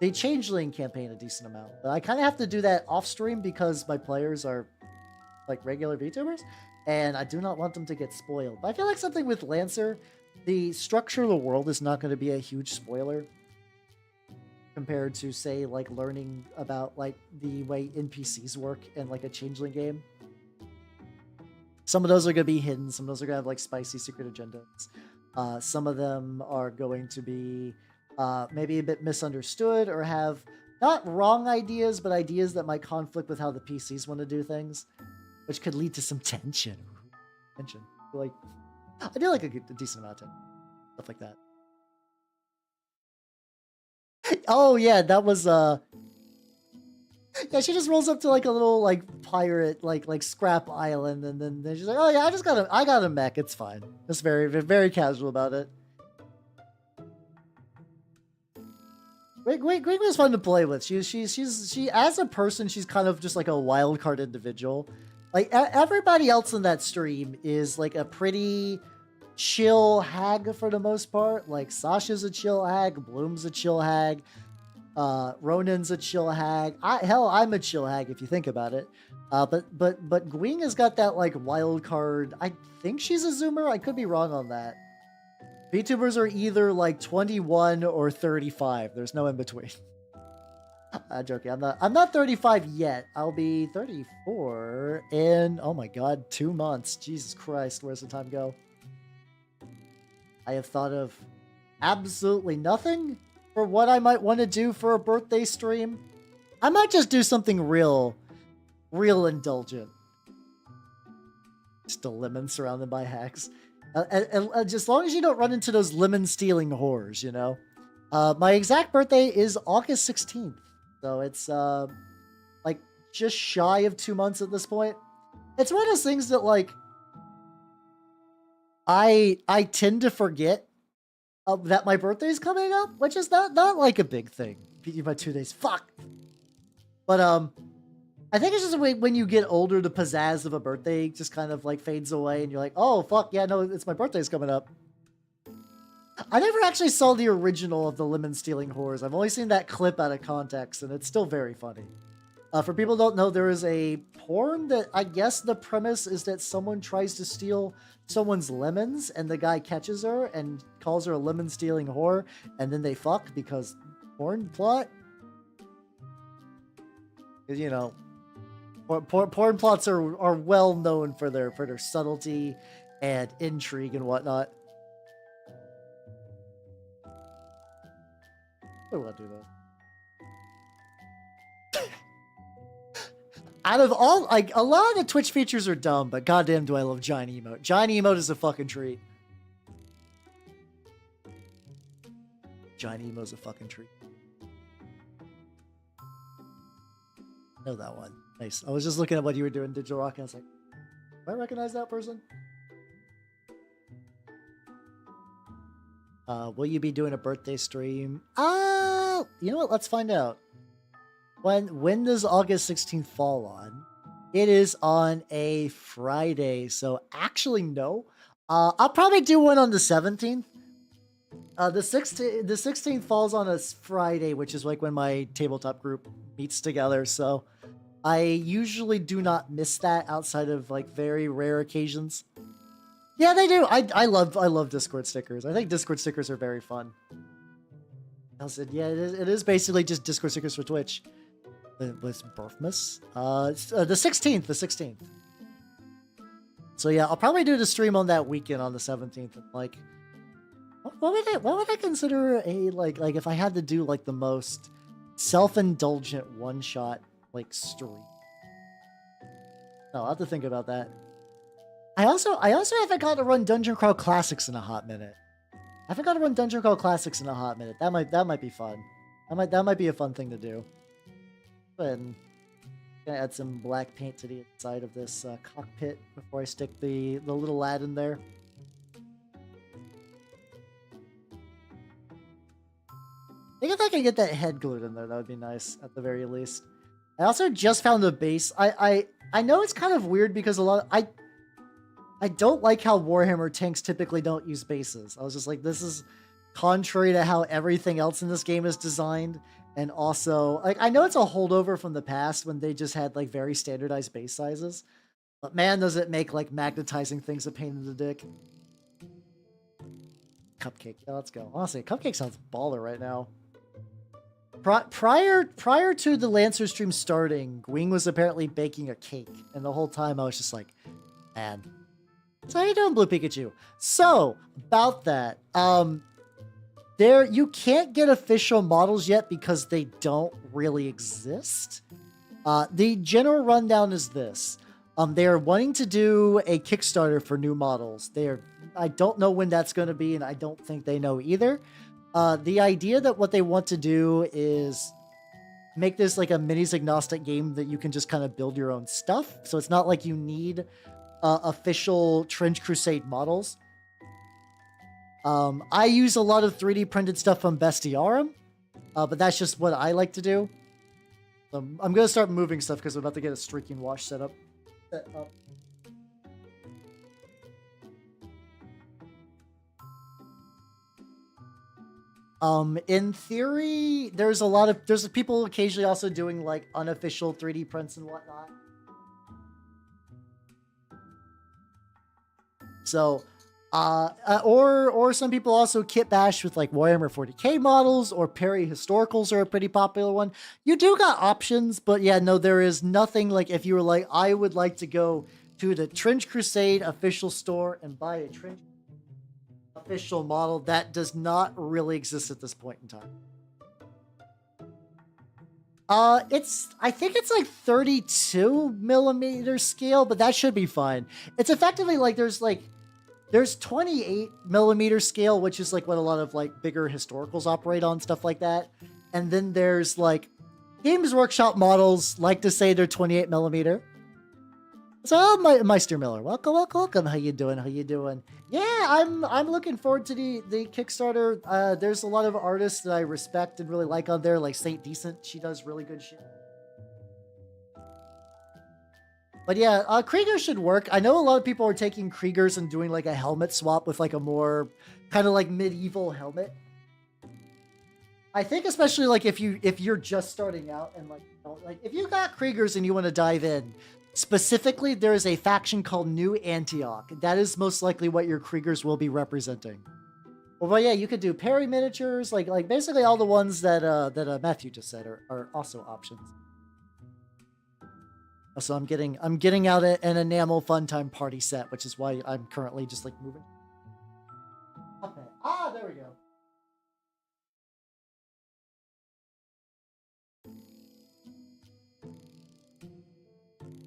the Changeling campaign a decent amount, but I kind of have to do that off stream because my players are like regular VTubers, and I do not want them to get spoiled. But I feel like something with Lancer, the structure of the world is not going to be a huge spoiler compared to, say, like learning about like the way NPCs work in like a Changeling game. Some of those are going to be hidden. Some of those are going to have like spicy secret agendas. Some of them are going to be maybe a bit misunderstood or have not wrong ideas, but ideas that might conflict with how the PCs want to do things, which could lead to some tension. Tension. Like, I do like a decent amount of tension. Stuff like that. Oh yeah, that was yeah, she just rolls up to like a little like pirate like scrap island, and then she's like, oh yeah, I got a mech, it's fine. Just very casual about it. Gwing was fun to play with. She as a person, she's kind of just like a wild card individual. Like everybody else in that stream is like a pretty chill hag for the most part. Like Sasha's a chill hag, Bloom's a chill hag, Ronan's a chill hag. Hell, I'm a chill hag if you think about it. But Gwing has got that like wild card. I think she's a zoomer. I could be wrong on that. VTubers are either like 21 or 35. There's no in between. I'm joking. I'm not 35 yet. I'll be 34 in, oh my god, 2 months. Jesus Christ, where's the time go? I have thought of absolutely nothing for what I might want to do for a birthday stream. I might just do something real indulgent. Just a lemon surrounded by hacks. And just as long as you don't run into those lemon stealing whores, you know. My exact birthday is August 16th. So it's like just shy of 2 months at this point. It's one of those things that like I tend to forget that my birthday is coming up, which is not like a big thing. Beat you by 2 days. Fuck. But I think it's just when you get older, the pizzazz of a birthday just kind of like fades away, and you're like, oh fuck yeah, no, it's my birthday's coming up. I never actually saw the original of the lemon stealing whores. I've only seen that clip out of context, and it's still very funny. For people who don't know, there is a porn that I guess the premise is that someone tries to steal someone's lemons, and the guy catches her and calls her a lemon stealing whore, and then they fuck because porn plot. You know, porn plots are well known for their subtlety and intrigue and whatnot. What do I do though? Out of all, like, a lot of the Twitch features are dumb, but goddamn do I love Giant Emote. Giant Emote is a fucking treat. Giant Emote's a fucking treat. Know that one. Nice. I was just looking at what you were doing, Digital Rock, and I was like, do I recognize that person? Will you be doing a birthday stream? You know what? Let's find out. When does August 16th fall on? It is on a Friday, so actually no. I'll probably do one on the 17th. The 16th falls on a Friday, which is like when my tabletop group meets together, so I usually do not miss that outside of like very rare occasions. Yeah, they do. I love Discord stickers. I think Discord stickers are very fun. I said, yeah, it is basically just Discord stickers for Twitch. With Birthmas. The 16th. So yeah, I'll probably do the stream on that weekend on the 17th. Like, what would I consider a like if I had to do like the most self-indulgent one-shot like stream? No, I'll have to think about that. I also haven't got to run Dungeon Crawl Classics in a hot minute. I haven't got to run Dungeon Crawl Classics in a hot minute. That might be fun. That might be a fun thing to do. Go ahead and add some black paint to the inside of this cockpit before I stick the little lad in there. I think if I can get that head glued in there, that would be nice at the very least. I also just found a base. I know it's kind of weird because I don't like how Warhammer tanks typically don't use bases. I was just like, this is contrary to how everything else in this game is designed. And also, like, I know it's a holdover from the past when they just had like very standardized base sizes. But man, does it make like magnetizing things a pain in the dick. Cupcake. Yeah, let's go. Honestly, Cupcake sounds baller right now. Prior to the Lancer stream starting, Gwing was apparently baking a cake. And the whole time I was just like, man. So how you doing, Blue Pikachu? So, about that, you can't get official models yet because they don't really exist. The general rundown is this. They are wanting to do a Kickstarter for new models. I don't know when that's going to be, and I don't think they know either. The idea that what they want to do is make this like a minis agnostic game that you can just kind of build your own stuff. So it's not like you need official Trench Crusade models. I use a lot of 3D printed stuff from Bestiarum, but that's just what I like to do. I'm going to start moving stuff because I'm about to get a streaking wash set up. In theory, there's people occasionally also doing like unofficial 3D prints and whatnot. So, or some people also kit bash with like Warhammer 40k models, or Perry historicals are a pretty popular one. You do got options, but yeah, no, there is nothing like if you were like, I would like to go to the Trench Crusade official store and buy a Trench official model. That does not really exist at this point in time. I think it's like 32 millimeter scale, but that should be fine. It's effectively like there's 28 millimeter scale, which is like what a lot of like bigger historicals operate on, stuff like that. And then there's like Games Workshop models like to say they're 28 millimeter. So, Meister Miller, welcome. How you doing? Yeah, I'm looking forward to the Kickstarter. There's a lot of artists that I respect and really like on there, like Saint Decent. She does really good shit. But yeah, Krieger should work. I know a lot of people are taking Kriegers and doing like a helmet swap with like a more kind of like medieval helmet. I think especially like if you're just starting out and like if you got Kriegers and you want to dive in. Specifically, there is a faction called New Antioch. That is most likely what your Kriegers will be representing. Well, but yeah, you could do Perry miniatures, like basically all the ones that Matthew just said are also options. So I'm getting out an enamel fun time party set, which is why I'm currently just like moving. Okay.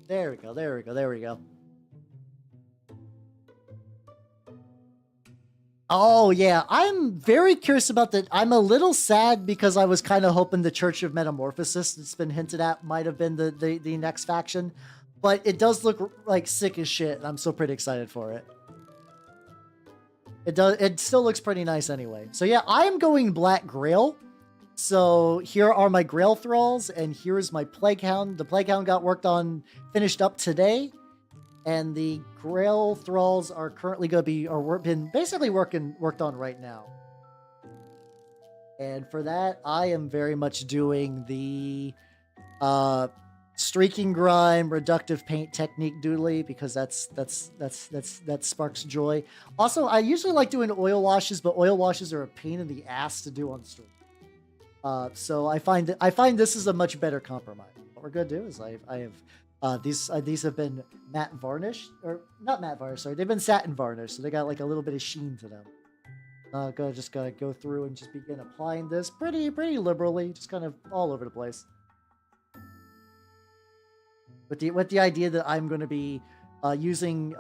There we go. There we go. Oh, yeah. I'm very curious about that. I'm a little sad because I was kind of hoping the Church of Metamorphosis that's been hinted at might have been the next faction. But it does look like sick as shit, and I'm still pretty excited for it. It still looks pretty nice anyway. So yeah, I am going Black Grail. So here are my Grail Thralls, and here is my Plague Hound. The Plague Hound got finished up today, and the Grail Thralls are currently going to be, been basically worked on right now. And for that, I am very much doing the streaking grime, reductive paint technique doodly, because that sparks joy. Also, I usually like doing oil washes, but oil washes are a pain in the ass to do on stream. So I find this is a much better compromise. What we're gonna do is I have these have been matte varnish, or not matte varnish, sorry, they've been satin varnish, so they got like a little bit of sheen to them. Gotta go through and just begin applying this pretty liberally, just kind of all over the place. With the idea that I'm going to be using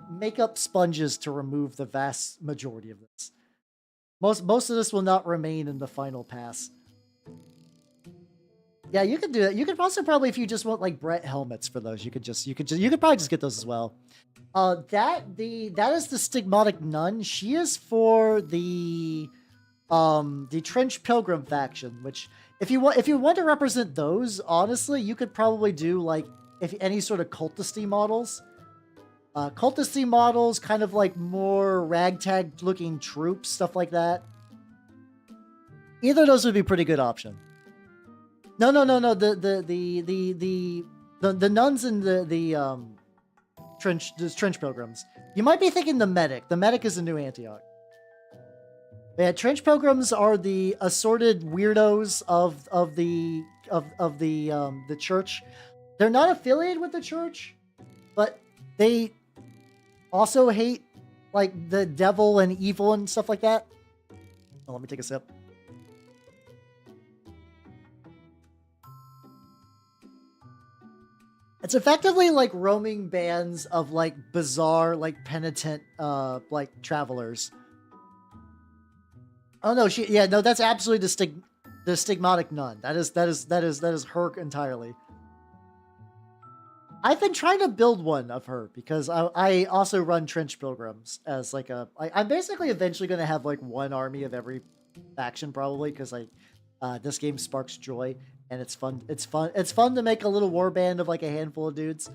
makeup sponges to remove the vast majority of this. Most of this will not remain in the final pass. Yeah, you could do that. You could also probably, if you just want like Brett helmets for those, you could probably just get those as well. That is the Stigmatic Nun. She is for the Trench Pilgrim faction, which if you want to represent those, honestly, you could probably do like if any sort of cultisty models. Cultisty models, kind of like more ragtag looking troops, stuff like that. Either of those would be a pretty good option. No. The nuns and the trench pilgrims. You might be thinking the medic. The medic is a New Antioch. Yeah, trench pilgrims are the assorted weirdos of the church. They're not affiliated with the church, but they also hate like the devil and evil and stuff like that. Oh, let me take a sip. It's effectively like roaming bands of like bizarre, like penitent, like travelers. Oh no, no, that's absolutely the stigmatic nun. That is her entirely. I've been trying to build one of her because I also run Trench Pilgrims as like I'm basically eventually going to have like one army of every faction probably because this game sparks joy and it's fun. It's fun to make a little warband of like a handful of dudes.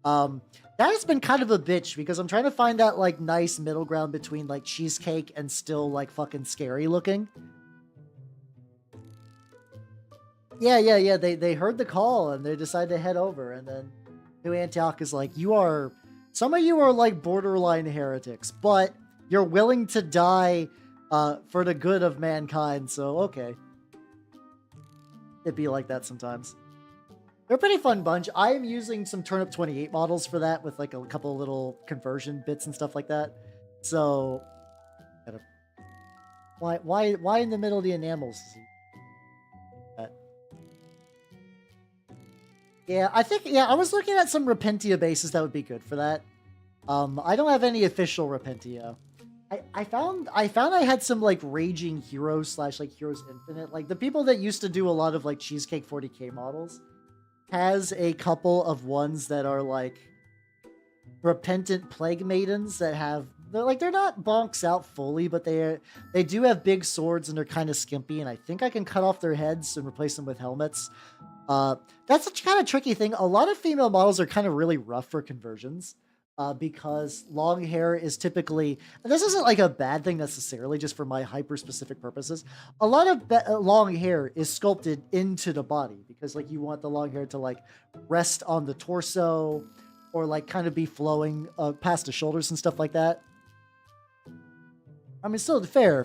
That has been kind of a bitch because I'm trying to find that like nice middle ground between like cheesecake and still like fucking scary looking. Yeah. They heard the call and they decided to head over, and then New Antioch is like, some of you are like borderline heretics, but you're willing to die for the good of mankind, so okay. It'd be like that sometimes. They're a pretty fun bunch. I am using some Turnip 28 models for that with like a couple of little conversion bits and stuff like that. So, why in the middle of the enamels? Yeah, I was looking at some Repentia bases that would be good for that. I don't have any official Repentia. I found I had some like Raging Heroes / like Heroes Infinite. Like the people that used to do a lot of like Cheesecake 40k models has a couple of ones that are like repentant plague maidens that have they're not bonks out fully, but they do have big swords and they're kind of skimpy, and I think I can cut off their heads and replace them with helmets. That's a kind of tricky thing. A lot of female models are kind of really rough for conversions. Because long hair is typically, and this isn't like a bad thing necessarily, just for my hyper-specific purposes. A lot of long hair is sculpted into the body because like you want the long hair to like rest on the torso or like kind of be flowing past the shoulders and stuff like that. I mean, still fair.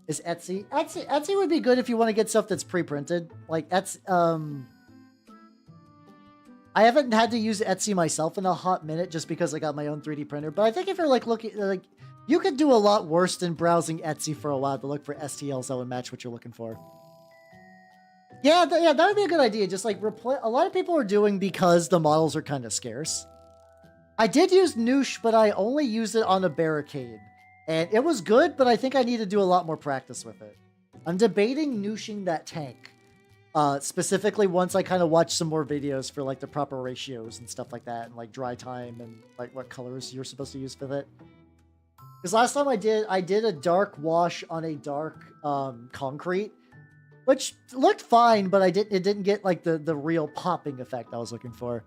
Is Etsy would be good if you want to get stuff that's pre-printed. Like Etsy, I haven't had to use Etsy myself in a hot minute just because I got my own 3D printer. But I think if you're like looking, like you could do a lot worse than browsing Etsy for a while to look for STLs that would match what you're looking for. Yeah, that would be a good idea. Just like a lot of people are doing because the models are kind of scarce. I did use Noosh, but I only used it on a barricade. And it was good, but I think I need to do a lot more practice with it. I'm debating Nooshing that tank. Specifically once I kind of watch some more videos for like the proper ratios and stuff like that, and like dry time and like what colors you're supposed to use for it. Because last time I did a dark wash on a dark concrete, which looked fine, but it didn't get like the real popping effect I was looking for.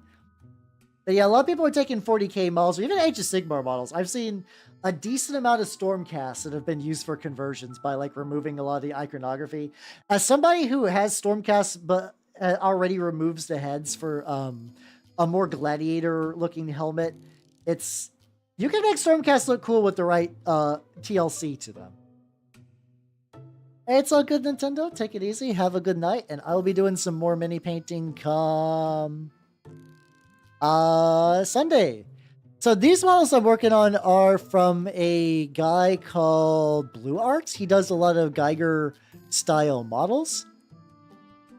But yeah, a lot of people are taking 40k models or even Age of Sigmar models. I've seen a decent amount of Stormcasts that have been used for conversions by like removing a lot of the iconography. As somebody who has Stormcasts but already removes the heads for a more gladiator looking helmet, you can make Stormcasts look cool with the right TLC to them. Hey, it's all good, Nintendo. Take it easy. Have a good night, and I will be doing some more mini painting come Sunday. So these models I'm working on are from a guy called Blue Arts. He does a lot of Geiger style models.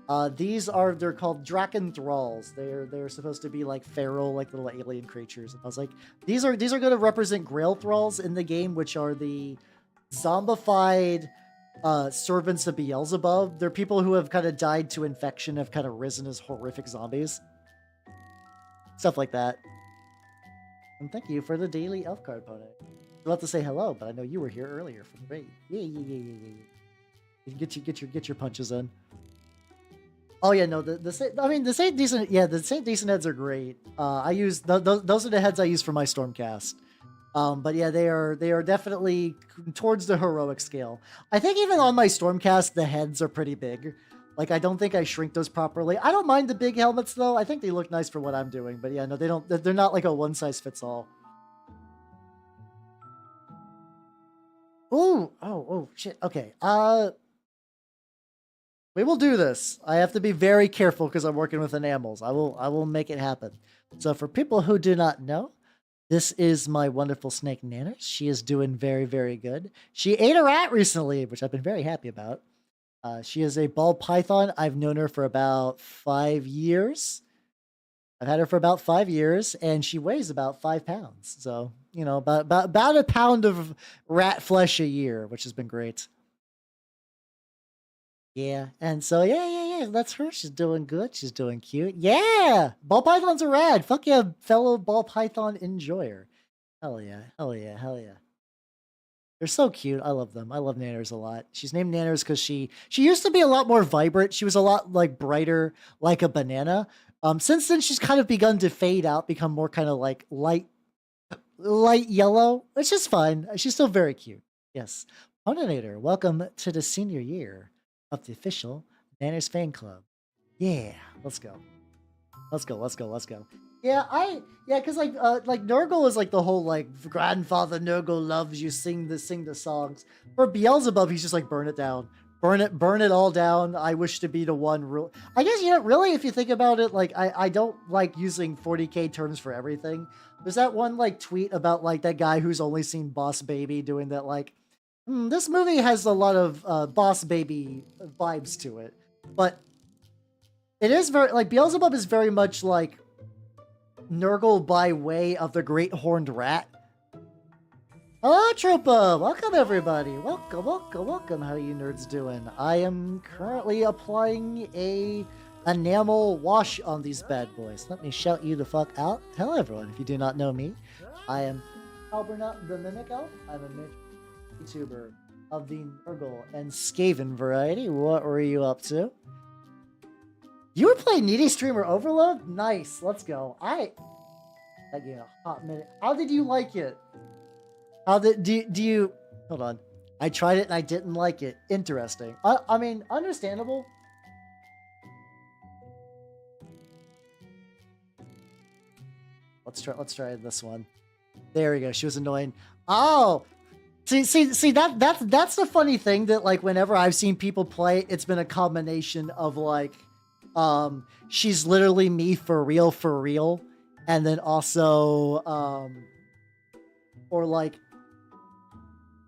They're called Grail Thralls. They're supposed to be like feral, like little alien creatures. And I was like, these are going to represent Grail Thralls in the game, which are the zombified servants of Beelzebub. They're people who have kind of died to infection, have kind of risen as horrific zombies. Stuff like that. And thank you for the daily elf card, Pone. I was about to say hello, but I know you were here earlier from the raid. Yeah. Get your punches in. Oh yeah, no, the Saint Decent, yeah, the Saint Decent heads are great. I use those are the heads I use for my Stormcast. But yeah, they are definitely towards the heroic scale. I think even on my Stormcast, the heads are pretty big. Like, I don't think I shrink those properly. I don't mind the big helmets, though. I think they look nice for what I'm doing. But yeah, no, they don't. They're not like a one-size-fits-all. Ooh, oh, shit. Okay. We will do this. I have to be very careful because I'm working with enamels. I will make it happen. So for people who do not know, This is my wonderful snake Nanners. She is doing very, very good. She ate a rat recently, which I've been very happy about. She is a ball python. I've known her for about 5 years. I've had her for about 5 years, and she weighs about 5 pounds. So, you know, about a pound of rat flesh a year, which has been great. Yeah, and so yeah, that's her. She's doing good. She's doing cute. Yeah, ball pythons are rad. Fuck yeah, fellow ball python enjoyer. Hell yeah, hell yeah, hell yeah. They're so cute. I love them. I love Nanners a lot. She's named Nanners because she used to be a lot more vibrant. She was a lot like brighter, like a banana. Since then she's kind of begun to fade out, become more kind of like light yellow, which is fine. She's still very cute. Yes. Poninator, welcome to the senior year of the official Nanners fan club. Yeah, let's go. Let's go. Let's go. Let's go. Yeah, because like Nurgle is like the whole like grandfather Nurgle loves you, sing the songs. For Beelzebub, he's just like burn it down, burn it all down. I wish to be the one. I guess, you know, really, if you think about it, like I don't like using 40k terms for everything. There's that one like tweet about like that guy who's only seen Boss Baby doing that like, this movie has a lot of Boss Baby vibes to it, but it is very like Beelzebub is very much like Nurgle by way of the Great Horned Rat. Hello, Tropa! Welcome, everybody! Welcome, welcome, welcome! How are you nerds doing? I am currently applying a enamel wash on these bad boys. Let me shout you the fuck out. Hello, everyone. If you do not know me, I am Albernut the Mimic Elf. I'm a Vtuber of the Nurgle and Skaven variety. What were you up to? You were playing Needy Streamer Overload? Nice, let's go. That gave a hot minute. How did you like it? How did do you hold on? I tried it and I didn't like it. Interesting. I mean, understandable. Let's try this one. There we go. She was annoying. Oh, see that's the funny thing that like whenever I've seen people play, it's been a combination of like. She's literally me for real, and then also, or like,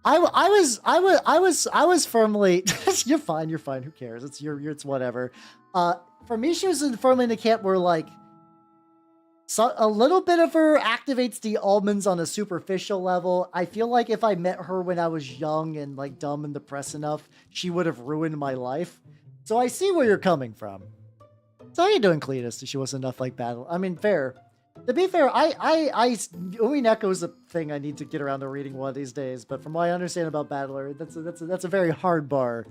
I was firmly. You're fine. Who cares? It's whatever. For me, she was firmly in the camp where like, a little bit of her activates the almonds on a superficial level. I feel like if I met her when I was young and like dumb and depressed enough, she would have ruined my life. So I see where you're coming from. So how you doing, Cletus? She wasn't enough like battle. I mean, fair. To be fair, Umineko is a thing I need to get around to reading one of these days. But from what I understand about Battler, that's a very hard bar.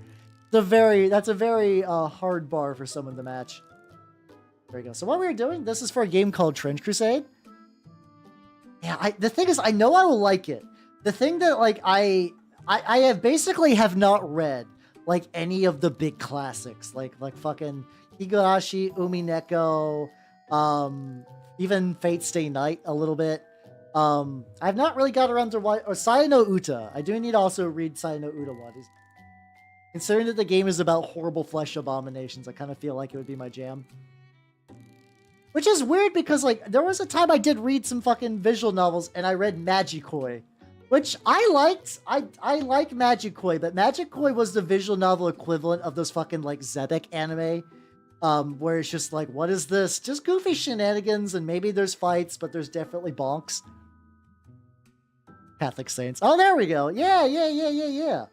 That's a very hard bar for someone to match. There we go. So what we were doing, this is for a game called Trench Crusade. Yeah, the thing is, I know I will like it. The thing that like I have not read like any of the big classics, like fucking Higurashi, Umineko, even Fate Stay Night a little bit. I've not really got around to Sai no Uta. I do need to also read Sai no Uta one. Considering that the game is about horrible flesh abominations, I kind of feel like it would be my jam. Which is weird because like there was a time I did read some fucking visual novels and I read Magikoi, which I liked. I like Magikoi, but Magikoi was the visual novel equivalent of those fucking like Zebek anime. Where it's just like, what is this? Just goofy shenanigans, and maybe there's fights, but there's definitely bonks. Catholic Saints. Oh, there we go. Yeah.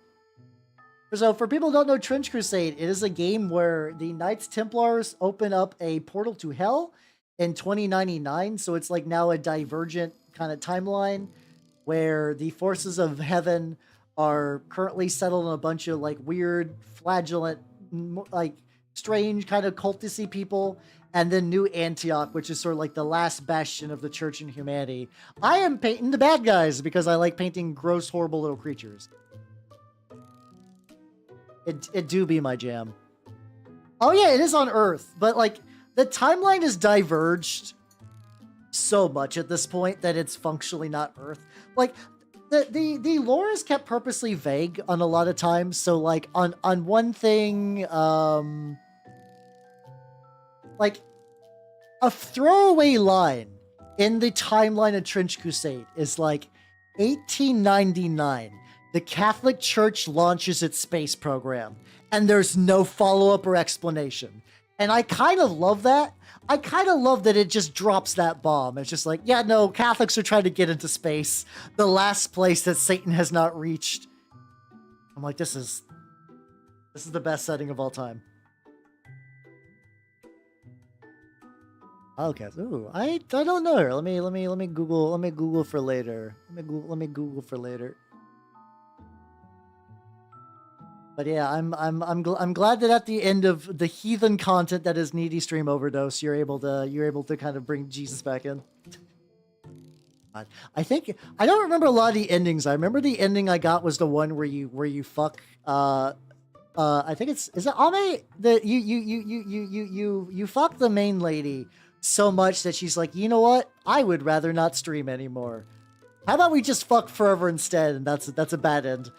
So for people who don't know Trench Crusade, it is a game where the Knights Templars open up a portal to hell in 2099. So it's like now a divergent kind of timeline where the forces of heaven are currently settled on a bunch of like weird, flagellant, like strange kind of culty people, and then New Antioch, which is sort of like the last bastion of the church and humanity. I am painting the bad guys because I like painting gross, horrible little creatures. It do be my jam. Oh yeah, it is on Earth, but like the timeline is diverged so much at this point that it's functionally not Earth. Like the lore is kept purposely vague on a lot of times. So like on one thing, like a throwaway line in the timeline of Trench Crusade is like 1899. The Catholic Church launches its space program, and there's no follow-up or explanation. And I kind of love that. I kind of love that it just drops that bomb. It's just like, yeah, no, Catholics are trying to get into space, the last place that Satan has not reached. I'm like, this is the best setting of all time. Okay. Ooh, I don't know her. Let me Google for later. Let me Google for later. But yeah, I'm glad that at the end of the heathen content that is Needy Stream Overdose, you're able to kind of bring Jesus back in. I think I don't remember a lot of the endings. I remember the ending I got was the one where you fuck I think is it Ame that you fuck the main lady so much that she's like, you know what? I would rather not stream anymore. How about we just fuck forever instead? And that's a bad end.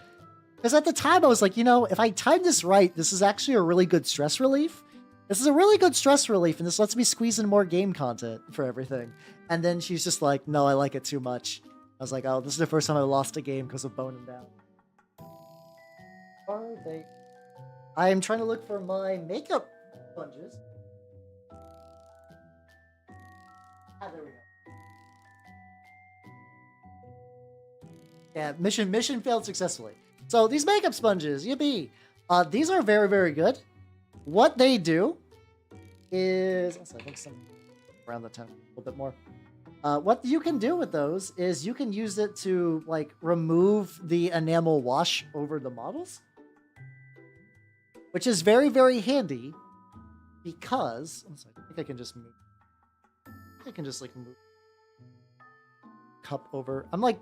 Because at the time I was like, you know, if I time this right, this is actually a really good stress relief. This is a really good stress relief, and this lets me squeeze in more game content for everything. And then she's just like, no, I like it too much. I was like, oh, this is the first time I lost a game because of boning down. Are they? I am trying to look for my makeup sponges. Ah, there we go. Yeah, mission failed successfully. So these makeup sponges, yippee! These are very, very good. What they do is, I think some around the 10, a little bit more. What you can do with those is you can use it to like remove the enamel wash over the models, which is very, very handy because I think I can just move. I can just like move cup over. I'm like.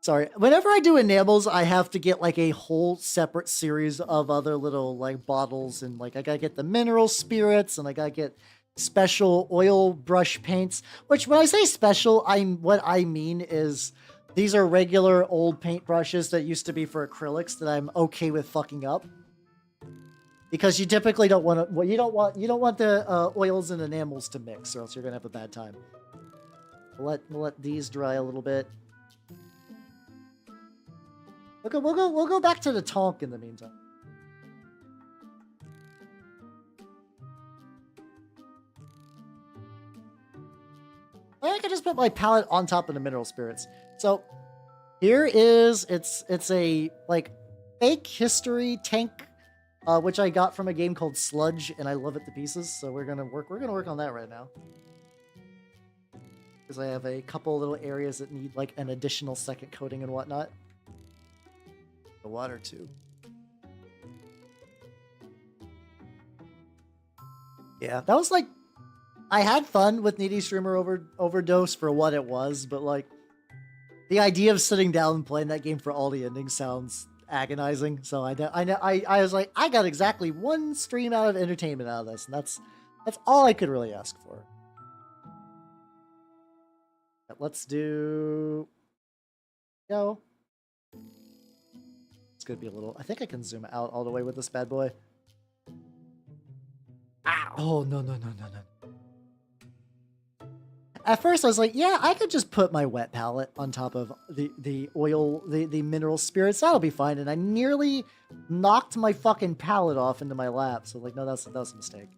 Sorry, whenever I do enamels, I have to get like a whole separate series of other little like bottles, and like I gotta get the mineral spirits, and I gotta get special oil brush paints, which when I say special, what I mean is these are regular old paint brushes that used to be for acrylics that I'm okay with fucking up. Because you typically don't want to, well, you don't want the oils and enamels to mix, or else you're gonna have a bad time. We'll let these dry a little bit. We'll go back to the tonk in the meantime. I can just put my palette on top of the mineral spirits. So here is it's a like fake history tank, which I got from a game called Sludge, and I love it to pieces. So we're gonna work on that right now. Because I have a couple little areas that need like an additional second coating and whatnot. The water too. Yeah, that was like, I had fun with Needy Streamer Overdose for what it was, but like the idea of sitting down and playing that game for all the endings sounds agonizing. So I was like, I got exactly one stream out of entertainment out of this, and that's all I could really ask for. Let's do go. It's gonna be a little. I think I can zoom out all the way with this bad boy. Ow. Oh no. At first I was like, yeah, I could just put my wet palette on top of the oil, the mineral spirits. That'll be fine. And I nearly knocked my fucking palette off into my lap. So like, no, that was a mistake.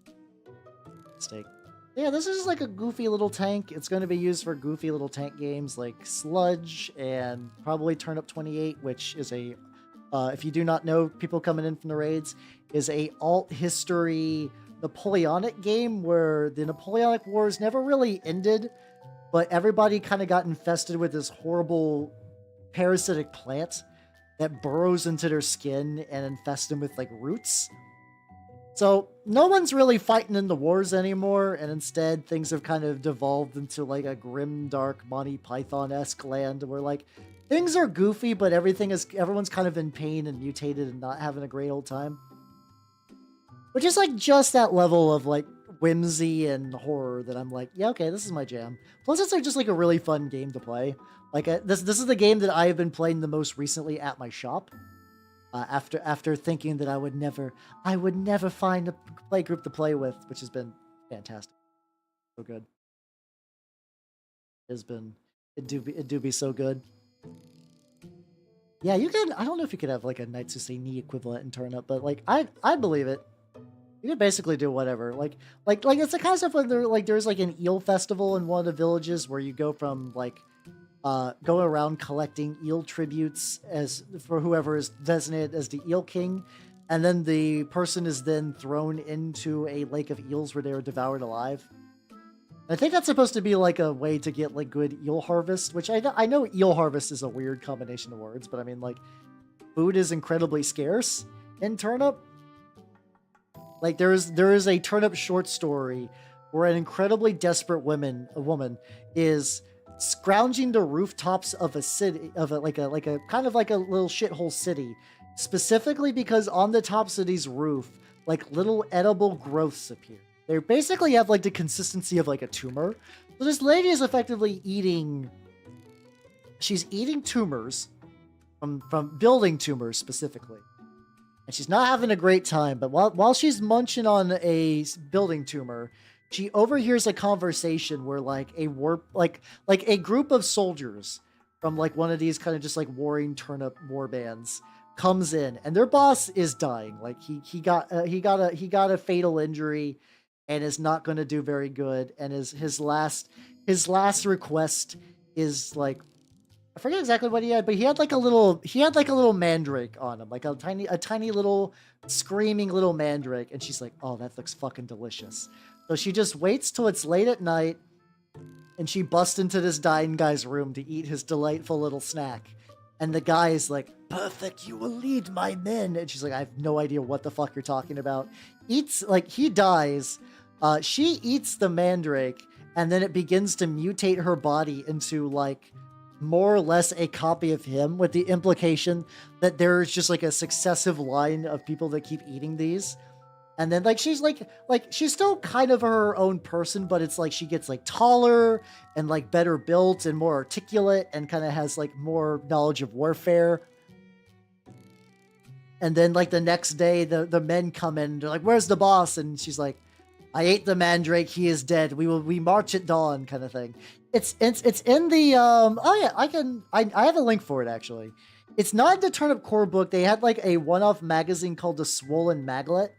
Yeah, this is like a goofy little tank. It's going to be used for goofy little tank games like Sludge and probably Turnip 28, which is a, if you do not know, people coming in from the raids, is a alt history Napoleonic game where the Napoleonic Wars never really ended, but everybody kind of got infested with this horrible parasitic plant that burrows into their skin and infests them with like roots. So no one's really fighting in the wars anymore, and instead things have kind of devolved into like a grim, dark Monty Python-esque land where like things are goofy, but everyone's kind of in pain and mutated and not having a great old time. Which is like just that level of like whimsy and horror that I'm like, yeah, okay, this is my jam. Plus it's like just like a really fun game to play. Like this is the game that I have been playing the most recently at my shop. After thinking that I would never find a play group to play with, which has been fantastic. So good. It has been. It do be so good. Yeah, you can. I don't know if you could have like a Naitsusei equivalent in Turnip, but like I believe it. You can basically do whatever. Like it's the kind of stuff when there's like an eel festival in one of the villages where you go from like go around collecting eel tributes as for whoever is designated as the eel king, and then the person is then thrown into a lake of eels where they are devoured alive. I think that's supposed to be like a way to get like good eel harvest, which I know eel harvest is a weird combination of words, but I mean like food is incredibly scarce in Turnip. Like there is a Turnip short story where an incredibly desperate woman is scrounging the rooftops of a city of like a kind of like a little shithole city, specifically because on the tops of these roof like little edible growths appear. They basically have like the consistency of like a tumor. So this lady is effectively eating. She's eating tumors from building tumors specifically. And she's not having a great time, but while she's munching on a building tumor, she overhears a conversation where like a group of soldiers from like one of these kind of just like warring Turnip war bands comes in, and their boss is dying. Like he got a fatal injury, and is not going to do very good. And his last request is like, I forget exactly what he had, but he had like a little mandrake on him, like a tiny little screaming little mandrake. And she's like, "Oh, that looks fucking delicious." So she just waits till it's late at night, and she busts into this dying guy's room to eat his delightful little snack. And the guy is like, "Perfect, you will lead my men." And she's like, "I have no idea what the fuck you're talking about." He dies. She eats the mandrake, and then it begins to mutate her body into like more or less a copy of him, with the implication that there's just like a successive line of people that keep eating these. And then like she's still kind of her own person, but it's like she gets like taller and like better built and more articulate and kind of has like more knowledge of warfare. And then like the next day the men come in, they're like, "Where's the boss?" And she's like, "I ate the mandrake, he is dead. We march at dawn," kind of thing. It's in the oh yeah, I have a link for it actually. It's not in the Turnip core book. They had like a one-off magazine called the Swollen Maglet,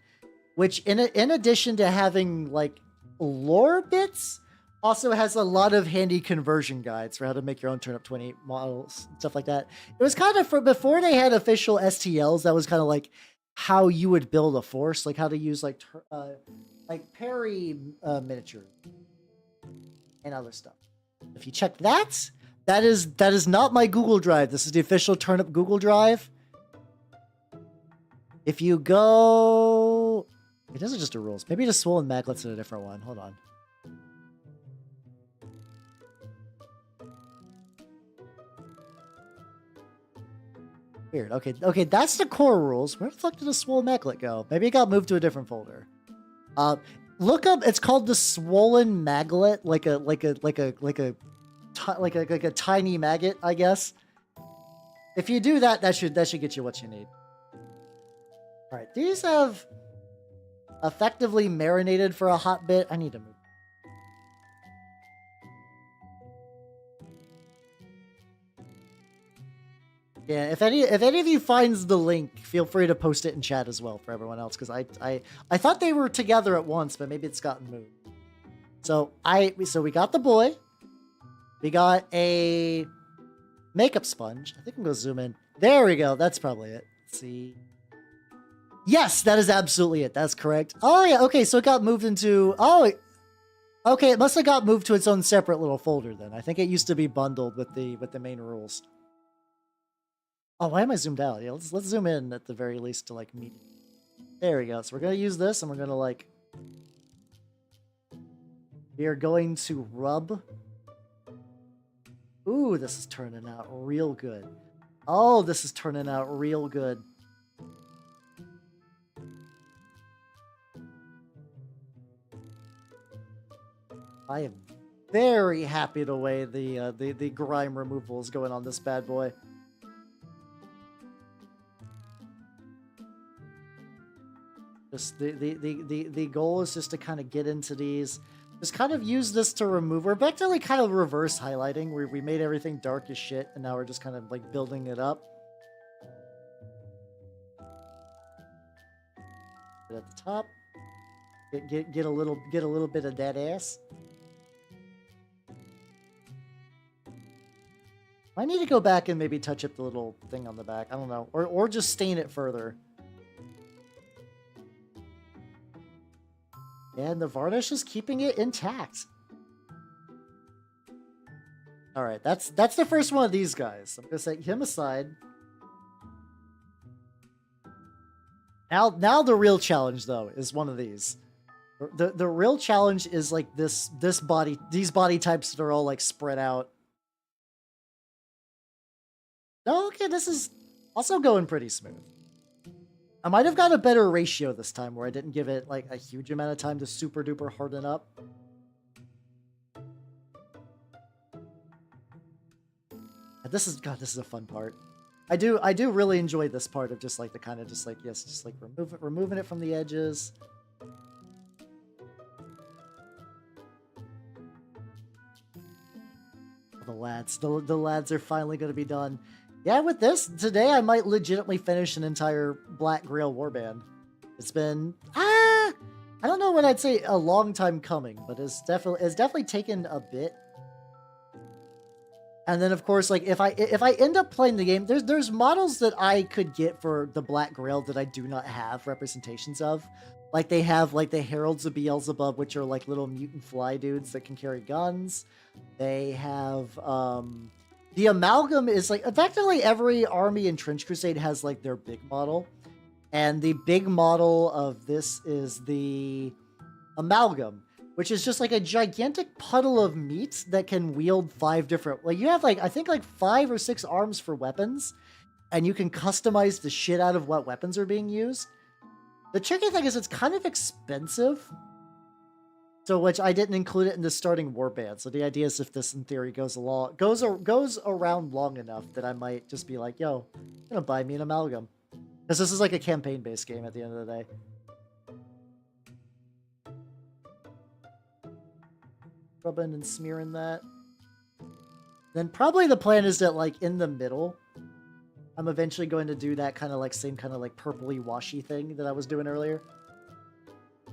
which in addition to having like lore bits, also has a lot of handy conversion guides for how to make your own Turnip 28 models and stuff like that. It was kind of for before they had official STLs. That was kind of like how you would build a force, like how to use like parry miniature and other stuff. If you check that is not my Google Drive. This is the official Turnip Google Drive. If you go, it isn't just a rules. Maybe the Swollen Maglet's in a different one. Hold on. Weird. Okay, that's the core rules. Where the fuck did the Swollen Maglet go? Maybe it got moved to a different folder. Look up. It's called the Swollen Maglet, like a tiny maggot, I guess. If you do that, that should get you what you need. All right, these have effectively marinated for a hot bit. I need to move. Yeah, if any of you finds the link, feel free to post it in chat as well for everyone else, because I thought they were together at once, but maybe it's gotten moved. So we got the boy. We got a makeup sponge. I think I'm gonna zoom in. There we go. That's probably it. Let's see. Yes, that is absolutely it. That's correct. Oh yeah. Okay, so it got moved into. Oh, okay. It must have got moved to its own separate little folder then. I think it used to be bundled with the main rules. Oh, why am I zoomed out? Yeah, let's zoom in at the very least to like meet. There we go. So we're gonna use this, and we're gonna like. We are going to rub. Ooh, this is turning out real good. Oh, this is turning out real good. I am very happy the way the grime removal is going on this bad boy. Just the goal is just to kind of get into these. Just kind of use this to remove. We're back to like kind of reverse highlighting where we made everything dark as shit and now we're just kind of like building it up. At the top. Get a little bit of that ass. I need to go back and maybe touch up the little thing on the back. I don't know. Or just stain it further. And the varnish is keeping it intact. Alright, that's the first one of these guys. I'm gonna set him aside. Now the real challenge though is one of these. The real challenge is like these body types that are all like spread out. Oh, okay, this is also going pretty smooth. I might have got a better ratio this time where I didn't give it like a huge amount of time to super duper harden up. This is a fun part. I do really enjoy this part of just like the kind of just like just like removing it from the edges. The lads are finally going to be done. Yeah, with this, today I might legitimately finish an entire Black Grail warband. It's been, I don't know what I'd say a long time coming, but it's definitely taken a bit. And then of course, like if I end up playing the game, there's models that I could get for the Black Grail that I do not have representations of. Like they have like the Heralds of Beelzebub, which are like little mutant fly dudes that can carry guns. They have the Amalgam is like effectively every army in Trench Crusade has like their big model. And the big model of this is the Amalgam, which is just like a gigantic puddle of meat that can wield 5 different... Like you have like, I think like 5 or 6 arms for weapons, and you can customize the shit out of what weapons are being used. The tricky thing is it's kind of expensive. So, which I didn't include it in the starting warband. So the idea is if this in theory goes around long enough that I might just be like, yo, I'm gonna buy me an Amalgam. Because this is like a campaign-based game at the end of the day. Rubbing and smearing that. Then probably the plan is that like in the middle, I'm eventually going to do that kind of like same kind of like purpley washy thing that I was doing earlier.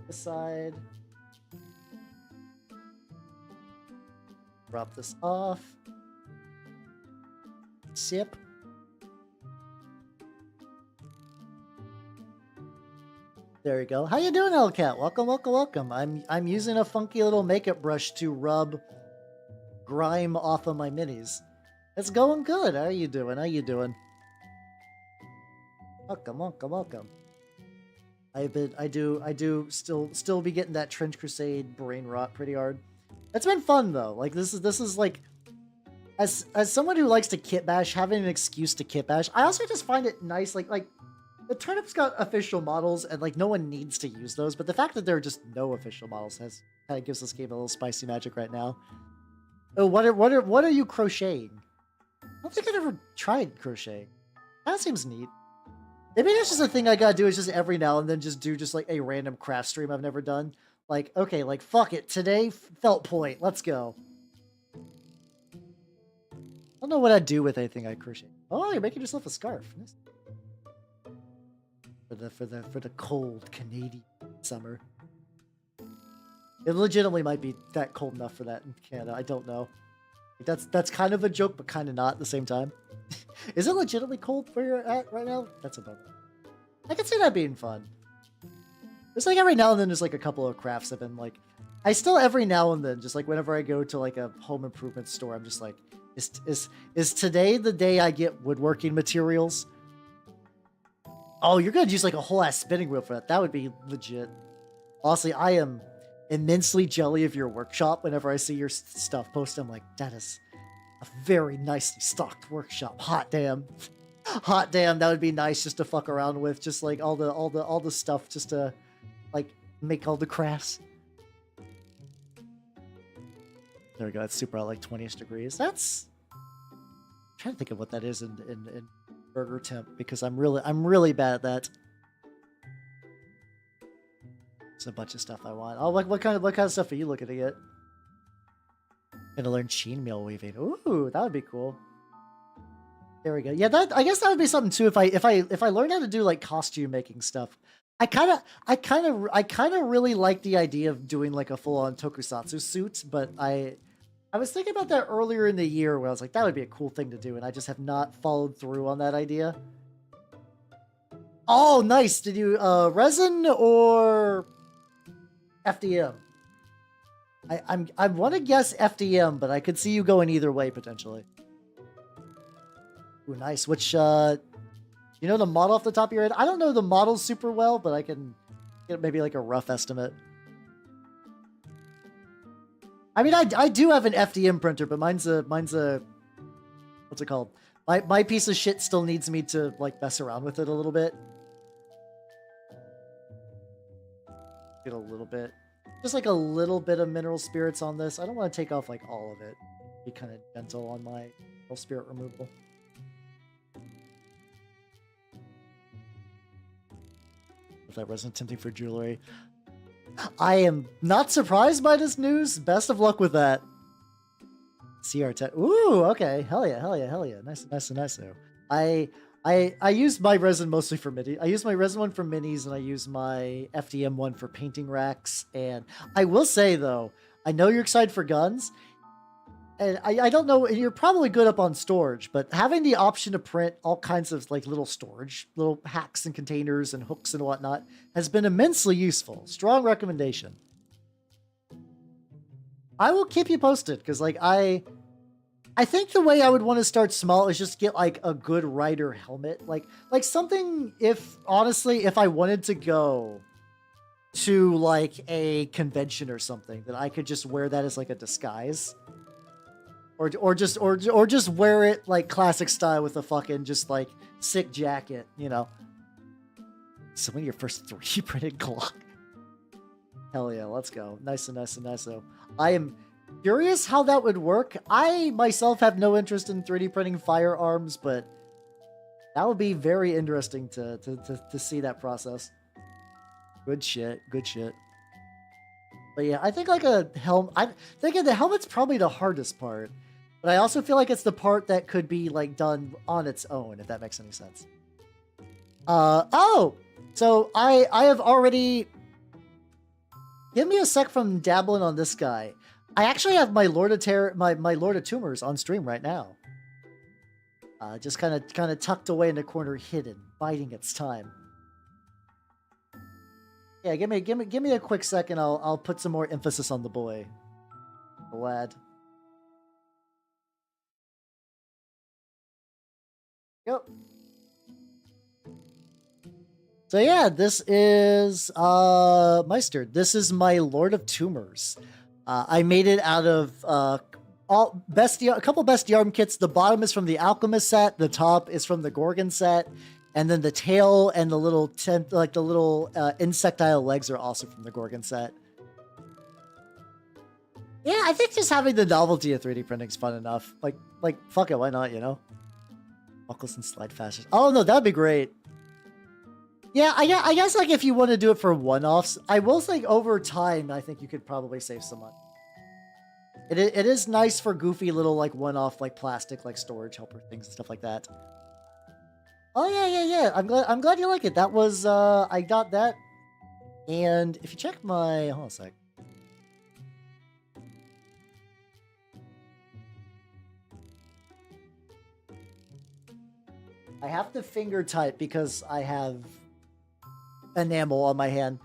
This side. Drop this off. Sip. There you go. How you doing, Hellcat? Welcome, welcome, welcome. I'm using a funky little makeup brush to rub grime off of my minis. It's going good. How you doing? How you doing? Welcome, welcome, welcome. I do still be getting that Trench Crusade brain rot pretty hard. It's been fun though. Like this is like as someone who likes to kit bash, having an excuse to kit bash. I also just find it nice like the turnip's got official models and like no one needs to use those, but the fact that there are just no official models kind of gives this game a little spicy magic right now. Oh, what are you crocheting? I don't think I've ever tried crocheting. That seems neat. Maybe that's just a thing I gotta do is just every now and then just do just like a random craft stream I've never done. Like, okay, like fuck it. Today, felt point. Let's go. I don't know what I'd do with anything I crochet. Oh, you're making yourself a scarf. Nice. For the cold Canadian summer. It legitimately might be that cold enough for that in Canada. I don't know. That's kind of a joke, but kind of not at the same time. Is it legitimately cold where you're at right now? That's a bummer. I can see that being fun. There's like every now and then there's like a couple of crafts I've been like, I still every now and then, just like whenever I go to like a home improvement store, I'm just like, is today the day I get woodworking materials? Oh, you're gonna use like a whole ass spinning wheel for that. That would be legit. Honestly, I am immensely jelly of your workshop. Whenever I see your stuff posted, I'm like, that is a very nicely stocked workshop. Hot damn. Hot damn, that would be nice just to fuck around with. Just like all the stuff just to like make all the crafts. There we go. That's super at like 20ish degrees. That's I'm trying to think of what that is in burger temp because I'm really bad at that. There's a bunch of stuff I want. Oh, what kind of stuff are you looking to get? Gonna learn chainmail weaving. Ooh, that would be cool. There we go. Yeah, I guess that would be something too. If I learn how to do like costume making stuff, I kind of really like the idea of doing like a full on tokusatsu suit. But I was thinking about that earlier in the year where I was like, that would be a cool thing to do, and I just have not followed through on that idea. Oh, nice. Did you resin or FDM? I want to guess FDM, but I could see you going either way potentially. Ooh, nice. Which you know the model off the top of your head? I don't know the models super well, but I can get maybe like a rough estimate. I mean, I do have an FDM printer, but mine's a what's it called? My piece of shit still needs me to like mess around with it a little bit. Get a little bit, just like a little bit of mineral spirits on this. I don't want to take off like all of it. Be kind of gentle on my mineral spirit removal. If that wasn't tempting for jewelry. I am not surprised by this news. Best of luck with that. CR10. Ooh, okay. Hell yeah, hell yeah, hell yeah. Nice, nice, nice. I use my resin mostly for mini. I use my resin one for minis, and I use my FDM one for painting racks. And I will say though, I know you're excited for guns, and I don't know, you're probably good up on storage, but having the option to print all kinds of like little storage, little hacks and containers and hooks and whatnot has been immensely useful. Strong recommendation. I will keep you posted, because like I think the way I would want to start small is just get like a good rider helmet, like something, if honestly, if I wanted to go to like a convention or something, that I could just wear that as like a disguise. Or just wear it like classic style with a fucking just like sick jacket, you know. So when your first 3D printed Glock. Hell yeah, let's go. Nice and nice and nice though. I am curious how that would work. I myself have no interest in 3D printing firearms, but that would be very interesting to see that process. Good shit, good shit. But yeah, I think like a helmet. I think the helmet's probably the hardest part, but I also feel like it's the part that could be like done on its own, if that makes any sense. Oh, so I have already. Give me a sec from dabbling on this guy. I actually have my Lord of my Lord of Tumors on stream right now. Just kind of tucked away in the corner, hidden, biding its time. Yeah, give me a quick second. I'll put some more emphasis on the boy, the lad. Yep. So yeah, this is Meister. This is my Lord of Tumors. I made it out of a couple bestiarium kits. The bottom is from the Alchemist set. The top is from the Gorgon set. And then the tail and the little insectile legs are also from the Gorgon set. Yeah, I think just having the novelty of 3D printing is fun enough. Like fuck it, why not, you know? Buckles and slide faster. Oh no, that'd be great. Yeah, I guess like if you want to do it for one-offs, I will think over time, I think you could probably save some money. It is nice for goofy little like one-off like plastic like storage helper things and stuff like that. Oh yeah. I'm glad you like it. That was I got that. And if you check my hold on a sec. I have to finger type because I have enamel on my hand.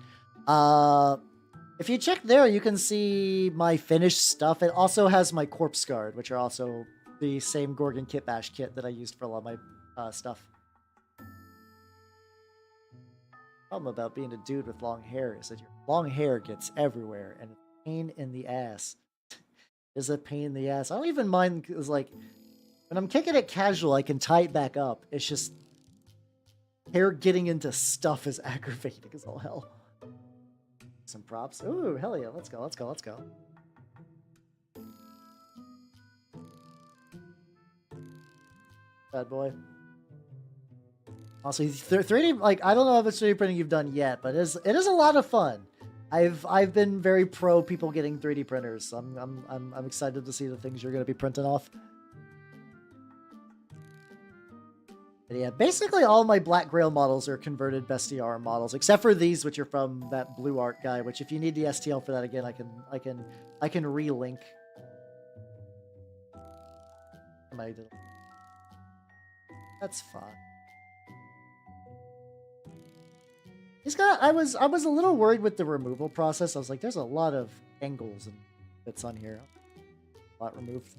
If you check there, you can see my finished stuff. It also has my corpse guard, which are also the same Gorgon kit bash kit that I used for a lot of my stuff. Problem about being a dude with long hair is that your long hair gets everywhere and it's a pain in the ass. It's a pain in the ass. I don't even mind, because like when I'm kicking it casual, I can tie it back up. It's just hair getting into stuff is aggravating as all hell. Some props. Ooh, hell yeah. Let's go. Bad boy. Also, 3D, like, I don't know if it's 3D printing you've done yet, but it is a lot of fun. I've been very pro people getting 3D printers. So I'm excited to see the things you're going to be printing off. But yeah, basically all my Black Grail models are converted Bestiar models, except for these, which are from that Blue Art guy. Which, if you need the STL for that again, I can relink. That's fine. He's got. I was a little worried with the removal process. I was like, there's a lot of angles and bits on here. A lot removed.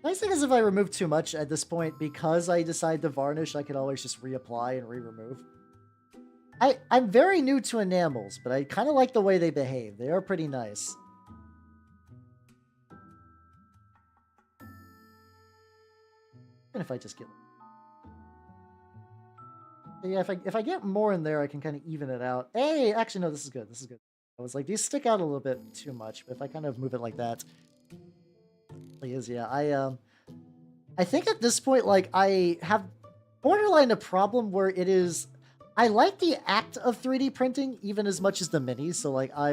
Nice thing is if I remove too much at this point, because I decide to varnish, I can always just reapply and re-remove. I'm very new to enamels, but I kind of like the way they behave. They are pretty nice. And if I just get... Yeah, if I get more in there, I can kind of even it out. Hey, actually, no, this is good. This is good. I was like, these stick out a little bit too much, but if I kind of move it like that... Is yeah, I think at this point, like, I have borderline a problem where it is, I like the act of 3D printing even as much as the minis. So like, a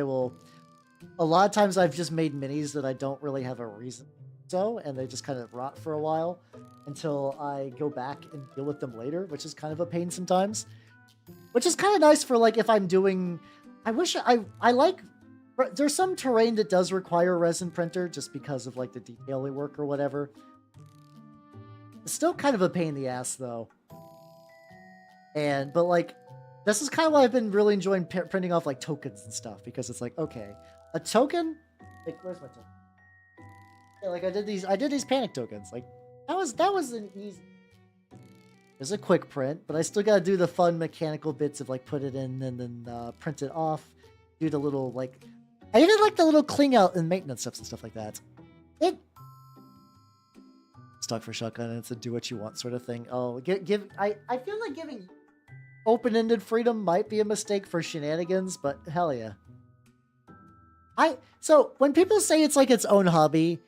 lot of times I've just made minis that I don't really have a reason so, and they just kind of rot for a while until I go back and deal with them later, which is kind of a pain sometimes. Which is kind of nice for like if I'm doing, I like. There's some terrain that does require a resin printer just because of like the detailing work or whatever. It's still kind of a pain in the ass though. But like, this is kind of why I've been really enjoying printing off like tokens and stuff, because it's like, okay, a token, like, where's my token? Yeah, like I did these panic tokens. Like that was an easy. There's a quick print, but I still gotta do the fun mechanical bits of like put it in and then print it off. Do the little like. I even like the little cling out and maintenance steps and stuff like that. Stock for shotgun, and it's a do what you want sort of thing. Oh, I feel like giving open-ended freedom might be a mistake for shenanigans, but hell yeah. So when people say it's like its own hobby,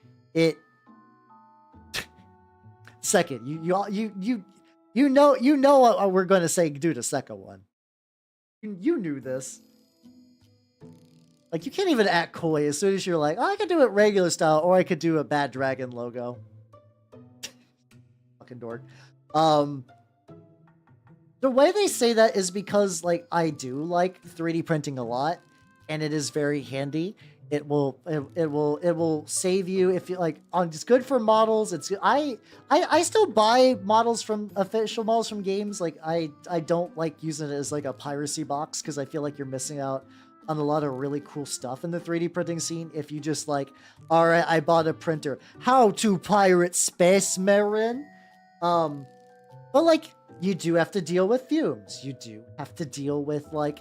second, you know what we're going to say do to second one. You knew this. Like, you can't even act coy as soon as you're like, oh, I could do it regular style, or I could do a bad dragon logo. Fucking dork. The way they say that is because, like, I do like 3D printing a lot, and it is very handy. It will save you if you like. It's good for models. I still buy models from official models from games. Like, I don't like using it as like a piracy box, because I feel like you're missing out on a lot of really cool stuff in the 3D printing scene if you just like, all right, I bought a printer. How to pirate Space Marine? But like, you do have to deal with fumes. You do have to deal with like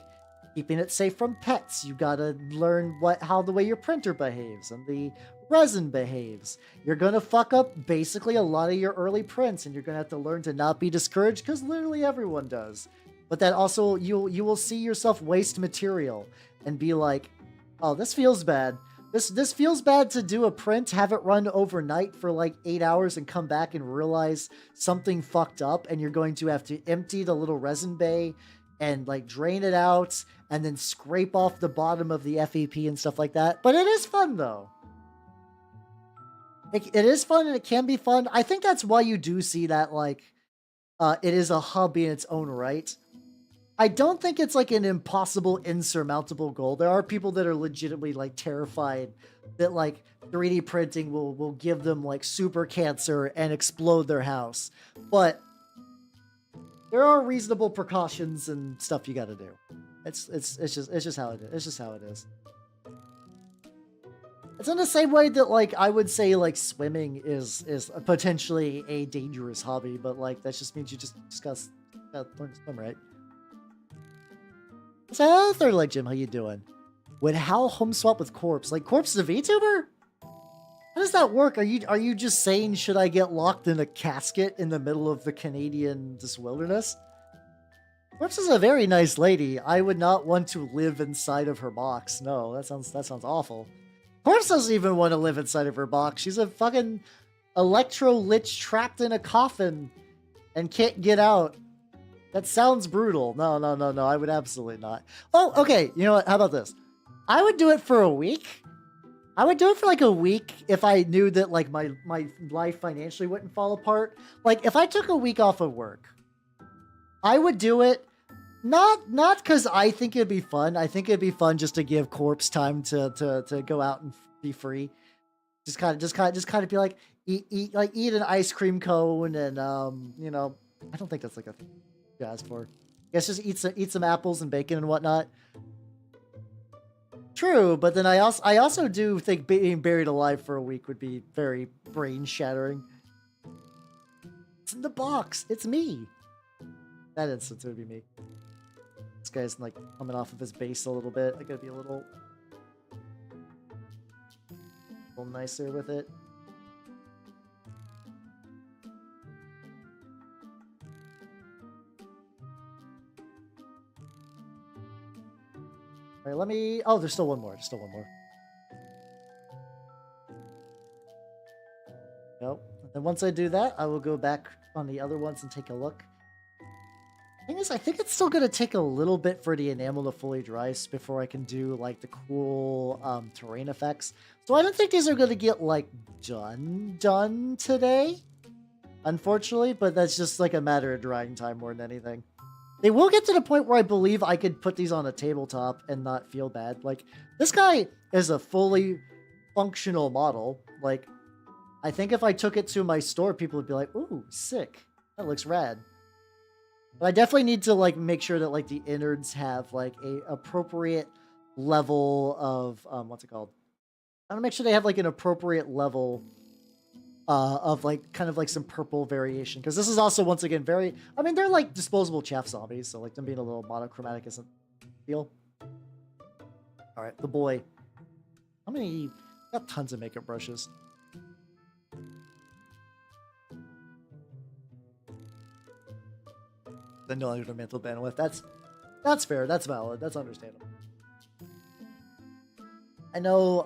keeping it safe from pets. You gotta learn how the way your printer behaves and the resin behaves. You're gonna fuck up basically a lot of your early prints, and you're gonna have to learn to not be discouraged, because literally everyone does. But that also, you will see yourself waste material and be like, oh, this feels bad. This feels bad to do a print, have it run overnight for like 8 hours, and come back and realize something fucked up, and you're going to have to empty the little resin bay and like drain it out and then scrape off the bottom of the FEP and stuff like that. But it is fun though. It is fun, and it can be fun. I think that's why you do see that like it is a hobby in its own right. I don't think it's like an impossible, insurmountable goal. There are people that are legitimately like terrified that like 3D printing will give them like super cancer and explode their house. But there are reasonable precautions and stuff you got to do. It's just how it is. It's just how it is. It's in the same way that like I would say like swimming is potentially a dangerous hobby, but like that just means you just gotta learn to swim, right? So, Third Leg Jim, how you doing? Would Hal home swap with Corpse? Like, Corpse is a VTuber? How does that work? Are you just saying, should I get locked in a casket in the middle of the Canadian wilderness? Corpse is a very nice lady. I would not want to live inside of her box. No, that sounds awful. Corpse doesn't even want to live inside of her box. She's a fucking electro lich trapped in a coffin and can't get out. That sounds brutal. No, no, no, no. I would absolutely not. Oh, okay. You know what? How about this? I would do it for a week. I would do it for like a week if I knew that like my life financially wouldn't fall apart. Like if I took a week off of work, I would do it not because I think it'd be fun. I think it'd be fun just to give corpse time to go out and be free. Just kind of be like eat an ice cream cone and you know, I don't think that's like a thing you ask for. I guess just eat some apples and bacon and whatnot. True, but then I also do think being buried alive for a week would be very brain shattering. It's in the box. It's me. That instance would be me. This guy's like coming off of his base a little bit. I gotta be a little nicer with it. All right, let me. Oh, there's still one more. There's still one more. Nope. And once I do that, I will go back on the other ones and take a look. Thing is, I think it's still going to take a little bit for the enamel to fully dry before I can do like the cool terrain effects. So I don't think these are going to get like done today, unfortunately, but that's just like a matter of drying time more than anything. They will get to the point where I believe I could put these on a tabletop and not feel bad. Like, this guy is a fully functional model. Like, I think if I took it to my store, people would be like, ooh, sick. That looks rad. But I definitely need to, like, make sure that, like, the innards have, like, a appropriate level of, what's it called? I want to make sure they have, like, an appropriate level of like kind of like some purple variation, because this is also once again very, I mean, they're like disposable chaff zombies, so like them being a little monochromatic isn't deal. All right, the boy. How many? Got tons of makeup brushes. Then no longer mental bandwidth. That's fair. That's valid. That's understandable. I know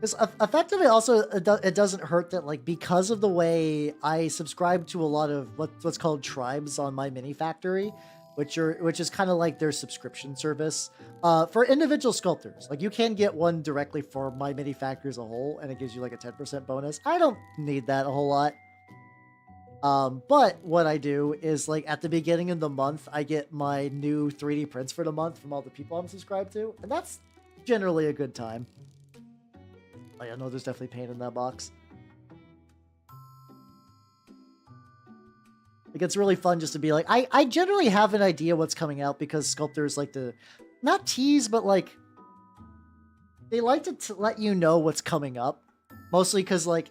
because effectively also it doesn't hurt that like because of the way I subscribe to a lot of what's called tribes on my mini factory, which is kind of like their subscription service for individual sculptors. Like you can get one directly for my mini factory as a whole, and it gives you like a 10% bonus. I don't need that a whole lot. But what I do is like at the beginning of the month, I get my new 3D prints for the month from all the people I'm subscribed to, and that's generally a good time. I know there's definitely paint in that box. Like, it's really fun just to be like, I generally have an idea what's coming out because sculptors like to, not tease, but like, they like to let you know what's coming up. Mostly because, like,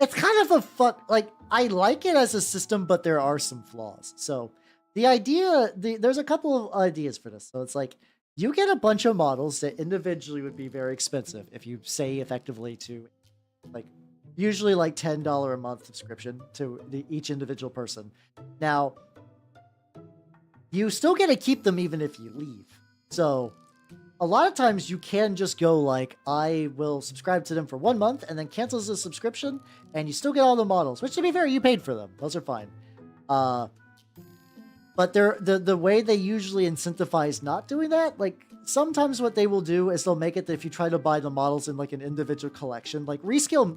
it's kind of a fun, like, I like it as a system, but there are some flaws. So, the idea, there's a couple of ideas for this. So, it's like, you get a bunch of models that individually would be very expensive if you say effectively to, like, usually like $10 a month subscription to each individual person. Now, you still get to keep them even if you leave. So, a lot of times you can just go like, I will subscribe to them for 1 month and then cancels the subscription, and you still get all the models, which to be fair, you paid for them. Those are fine. But the way they usually incentivize not doing that, like sometimes what they will do is they'll make it that if you try to buy the models in like an individual collection, like Rescale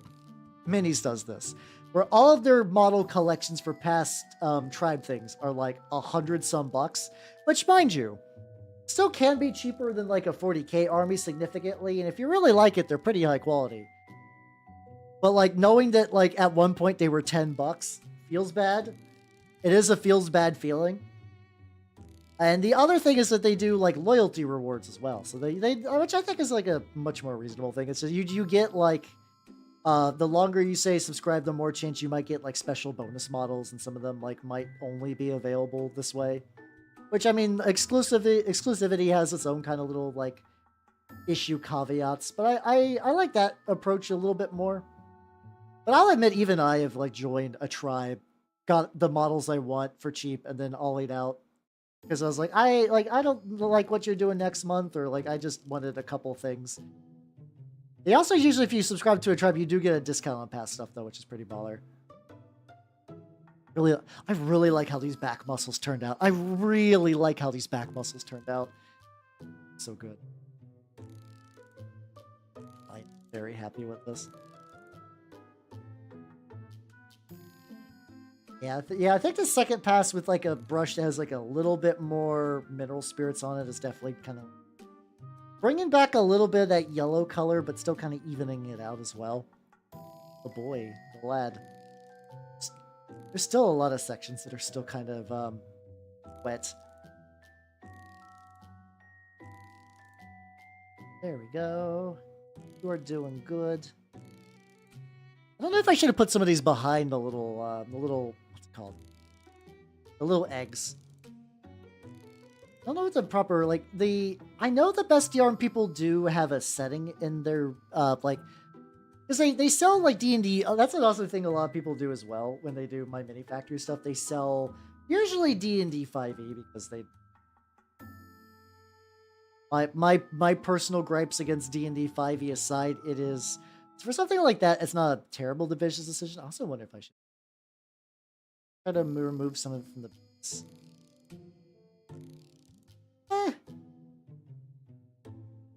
Minis does this, where all of their model collections for past tribe things are like 100 some bucks, which mind you, still can be cheaper than like a 40k army significantly, and if you really like it, they're pretty high quality. But like knowing that like at one point they were 10 bucks feels bad. It is a feels bad feeling. And the other thing is that they do like loyalty rewards as well. So they which I think is like a much more reasonable thing. It's just you get like the longer you say subscribe, the more chance you might get like special bonus models, and some of them like might only be available this way. Which I mean, exclusivity has its own kind of little like issue caveats, but I like that approach a little bit more. But I'll admit, even I have like joined a tribe, got the models I want for cheap, and then ollied out because I was like, I don't like what you're doing next month, or like I just wanted a couple things. They also usually, if you subscribe to a tribe, you do get a discount on past stuff though, which is pretty baller. I really like how these back muscles turned out. I really like how these back muscles turned out. So good. I'm very happy with this. Yeah, I think the second pass with like a brush that has like a little bit more mineral spirits on it is definitely kind of bringing back a little bit of that yellow color, but still kind of evening it out as well. Oh boy, the lad. There's still a lot of sections that are still kind of wet. There we go. You are doing good. I don't know if I should have put some of these behind the little, what's it called? The little eggs. I don't know what the proper, like, I know the best yarn people do have a setting in their, like, because they sell, like, D&D, that's another thing a lot of people do as well when they do My Mini Factory stuff. They sell, usually D&D 5e because they... My personal gripes against D&D 5e aside, it is... For something like that, it's not a terrible division decision. I also wonder if I should try to remove some of it from the base.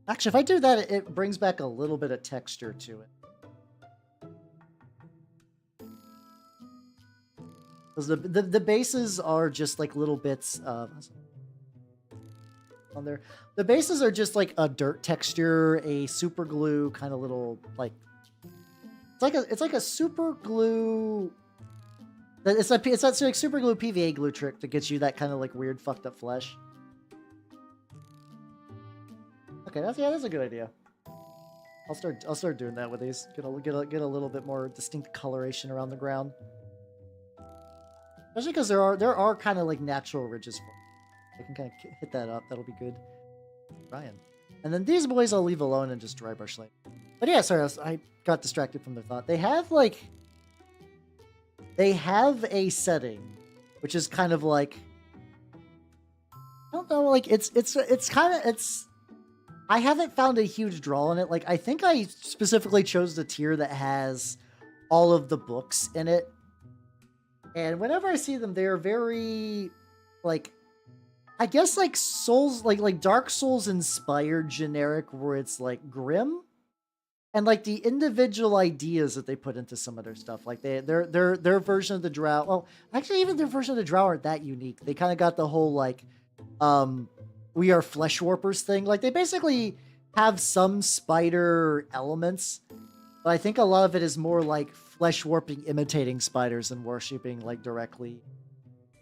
Actually, if I do that, it brings back a little bit of texture to it. Because the bases are just like little bits of... on there. The bases are just like a dirt texture, a super glue kind of little like... It's like a super glue. It's like super glue PVA glue trick that gets you that kind of like weird fucked up flesh. Okay, that's a good idea. I'll start doing that with these. Get a little bit more distinct coloration around the ground. Especially because there are kind of like natural ridges for it. I can kind of hit that up. That'll be good. Ryan. And then these boys I'll leave alone and just dry brush later. But yeah, sorry, I got distracted from the thought. They have a setting, which is kind of like, I don't know, like it's kind of, I haven't found a huge draw on it. Like, I think I specifically chose the tier that has all of the books in it. And whenever I see them, they're very, like, I guess like Souls, like Dark Souls inspired generic, where it's like grim. And like the individual ideas that they put into some of their stuff, like their version of the Drow. Well, actually, even their version of the Drow aren't that unique. They kind of got the whole like, we are flesh warpers thing. Like they basically have some spider elements, but I think a lot of it is more like flesh warping, imitating spiders, and worshipping like directly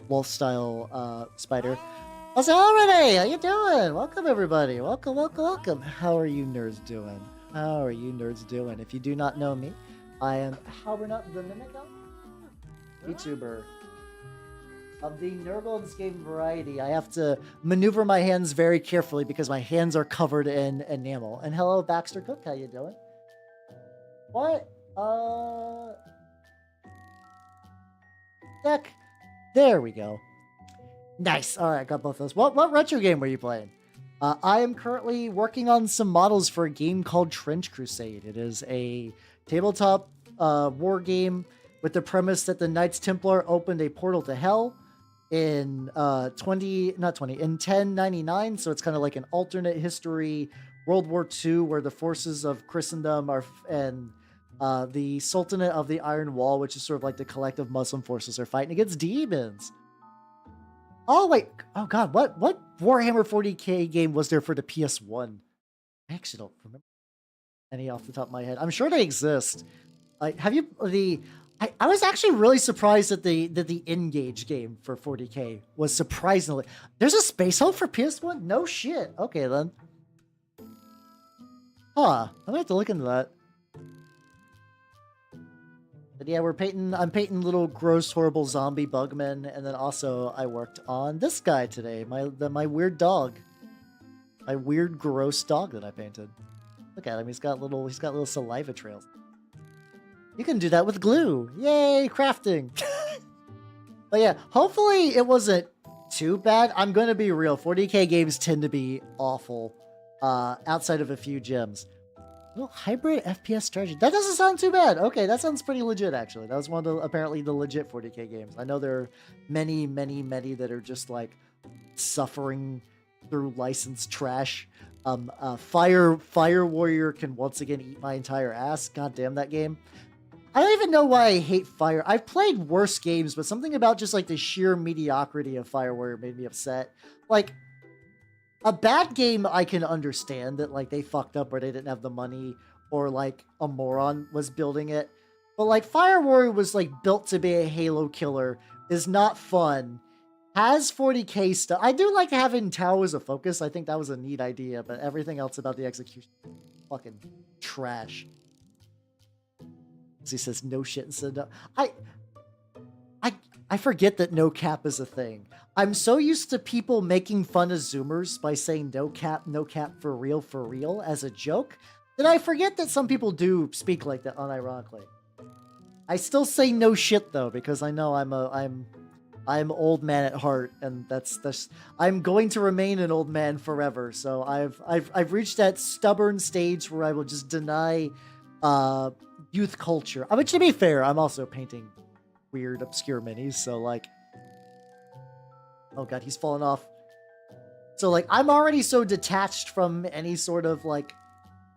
wolf style spider. I said, already, how you doing? Welcome everybody. Welcome, welcome, welcome. How are you nerds doing? How are you nerds doing? If you do not know me, I am Halbernut the Mimic Vtuber of the Nurgle's game variety. I have to maneuver my hands very carefully because my hands are covered in enamel. And hello, Baxter Cook, how you doing? What? Deck. There we go. Nice. All right, got both of those. What retro game were you playing? I am currently working on some models for a game called Trench Crusade. It is a tabletop war game with the premise that the Knights Templar opened a portal to hell in 1099. So it's kind of like an alternate history World War II, where the forces of Christendom and the Sultanate of the Iron Wall, which is sort of like the collective Muslim forces, are fighting against demons. Oh, wait. Oh, God. What Warhammer 40k game was there for the PS1? I actually don't remember any off the top of my head. I'm sure they exist. Have you... I was actually really surprised that the Engage game for 40k was surprisingly... There's a Space Hulk for PS1? No shit. Okay, then. Huh. I'm gonna have to look into that. But yeah, I'm painting little gross, horrible zombie bugmen, and then also I worked on this guy today, my weird dog, my weird, gross dog that I painted. Look at him; he's got little saliva trails. You can do that with glue! Yay, crafting! But yeah, hopefully it wasn't too bad. I'm gonna be real. 40k games tend to be awful, outside of a few gems. Little hybrid FPS strategy. That doesn't sound too bad. Okay, that sounds pretty legit, actually. That was one of the, apparently the legit 40k games. I know there are many that are just like suffering through licensed trash. Fire Warrior can once again eat my entire ass. God damn that game. I don't even know why I hate Fire. I've played worse games, but something about just like the sheer mediocrity of Fire Warrior made me upset. Like, a bad game I can understand that like they fucked up or they didn't have the money or like a moron was building it. But like Fire Warrior was like built to be a Halo killer, is not fun, has 40k stuff. I do like having Tau as a focus. I think that was a neat idea, but everything else about the execution fucking trash. He says no shit instead of no. I forget that no cap is a thing. I'm so used to people making fun of Zoomers by saying no cap for real as a joke that I forget that some people do speak like that unironically. I still say no shit though because I know I'm old man at heart, and that's I'm going to remain an old man forever. So I've reached that stubborn stage where I will just deny youth culture. I mean, to be fair, I'm also painting weird, obscure minis, so like, oh god, he's fallen off. So like, I'm already so detached from any sort of like,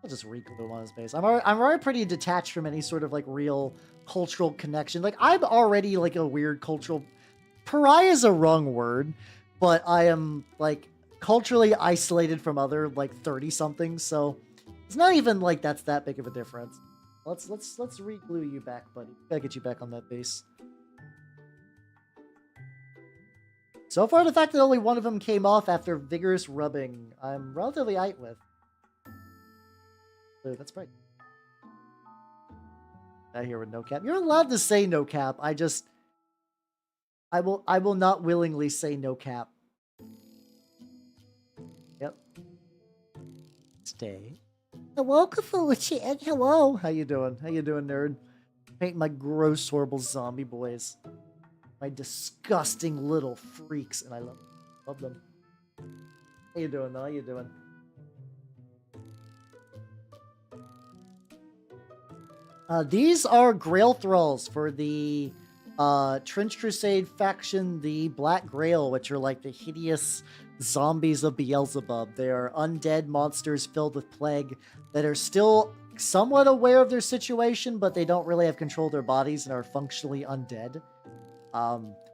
I'll just re-glue him on his base. I'm already pretty detached from any sort of like real cultural connection. Like, I'm already like a weird cultural pariah is a wrong word, but I am like culturally isolated from other like 30 somethings, so it's not even like that's that big of a difference. Let's re-glue you back, buddy. Gotta get you back on that base. So far, the fact that only one of them came off after vigorous rubbing, I'm relatively aight with. So that's right. Out here with no cap. You're allowed to say no cap. I will not willingly say no cap. Yep. Stay. Hello, Cthulhu-chan. Hello. How you doing? How you doing, nerd? Painting my gross, horrible zombie boys. My disgusting little freaks, and I love them. How you doing, though? How you doing? These are Grail Thralls for the Trench Crusade faction, the Black Grail, which are like the hideous zombies of Beelzebub. They are undead monsters filled with plague that are still somewhat aware of their situation, but they don't really have control of their bodies and are functionally undead.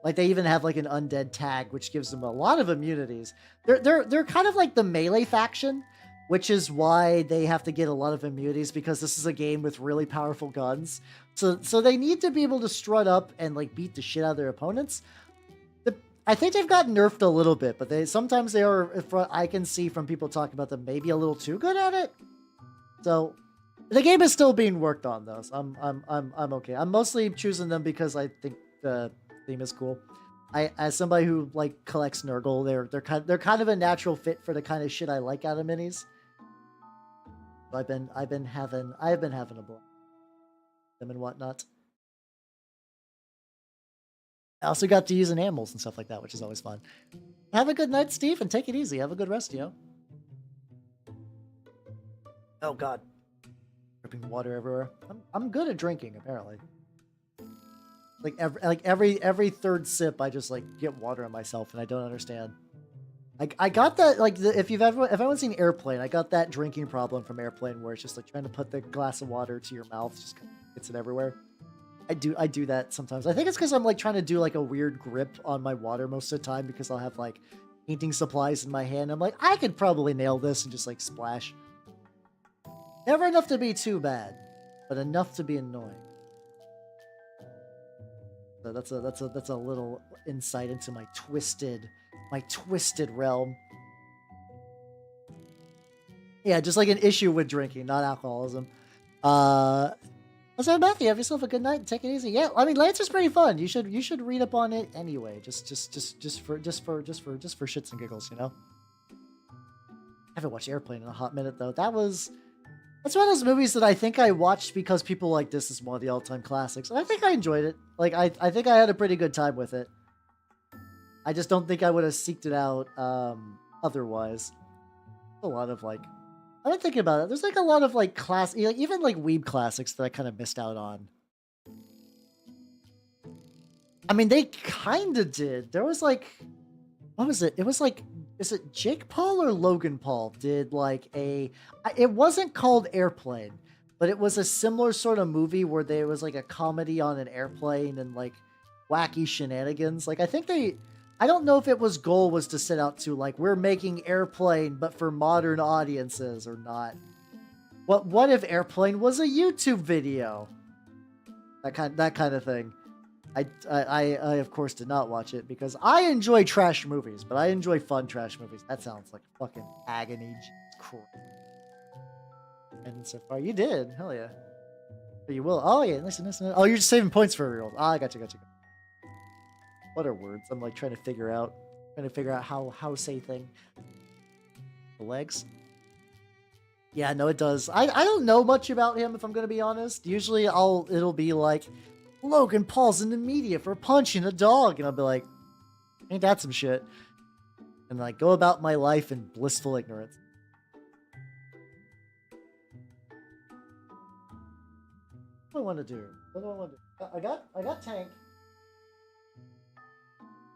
Like they even have like an undead tag, which gives them a lot of immunities. They're kind of like the melee faction, which is why they have to get a lot of immunities, because this is a game with really powerful guns. So they need to be able to strut up and like beat the shit out of their opponents. I think they've gotten nerfed a little bit, but sometimes they are, I can see from people talking about them, maybe a little too good at it. So the game is still being worked on though. So I'm okay. I'm mostly choosing them because I think the theme is cool. As somebody who like collects Nurgle, they're kind of a natural fit for the kind of shit I like out of minis. So I've been having a blast them and whatnot. I also got to use enamels and stuff like that, which is always fun. Have a good night, Steve, and take it easy. Have a good rest, yo. Oh god, dripping water everywhere. I'm good at drinking, apparently. Like every third sip, I just like get water on myself, and I don't understand. I got that, like, if anyone's seen Airplane, I got that drinking problem from Airplane where it's just like trying to put the glass of water to your mouth, just gets it everywhere. I do that sometimes. I think it's because I'm like trying to do like a weird grip on my water most of the time, because I'll have like painting supplies in my hand. I'm like, I could probably nail this and just like splash. Never enough to be too bad, but enough to be annoying. So that's a little insight into my twisted realm. Yeah, just like an issue with drinking, not alcoholism. So Matthew, have yourself a good night and take it easy. Yeah, I mean, Lancer's pretty fun. You should read up on it anyway, just for shits and giggles, you know. I haven't watched Airplane in a hot minute though. That's one of those movies that I think I watched because people like this is one of the all-time classics. And I think I enjoyed it. Like I think I had a pretty good time with it. I just don't think I would have seeked it out otherwise. A lot of I've been thinking about it. There's like a lot of like even like weeb classics that I kind of missed out on. I mean, they kind of did. There was like, what was it? It was like, is it Jake Paul or Logan Paul did like it wasn't called Airplane, but it was a similar sort of movie where there was like a comedy on an airplane and like wacky shenanigans. Like, I don't know if it was goal was to set out to like, we're making Airplane, but for modern audiences or not. What if Airplane was a YouTube video? That kind of thing. I of course did not watch it because I enjoy trash movies, but I enjoy fun trash movies. That sounds like fucking agony. Jesus Christ. And so far you did. Hell yeah. But you will. Oh yeah, listen. Oh, you're just saving points for real. Ah, I got you. What are words? I'm like trying to figure out how to say thing. The legs? Yeah, no, it does. I don't know much about him if I'm gonna be honest. Usually it'll be like Logan Paul's in the media for punching a dog, and I'll be like, ain't that some shit? And like go about my life in blissful ignorance. What do I want to do? I got tank.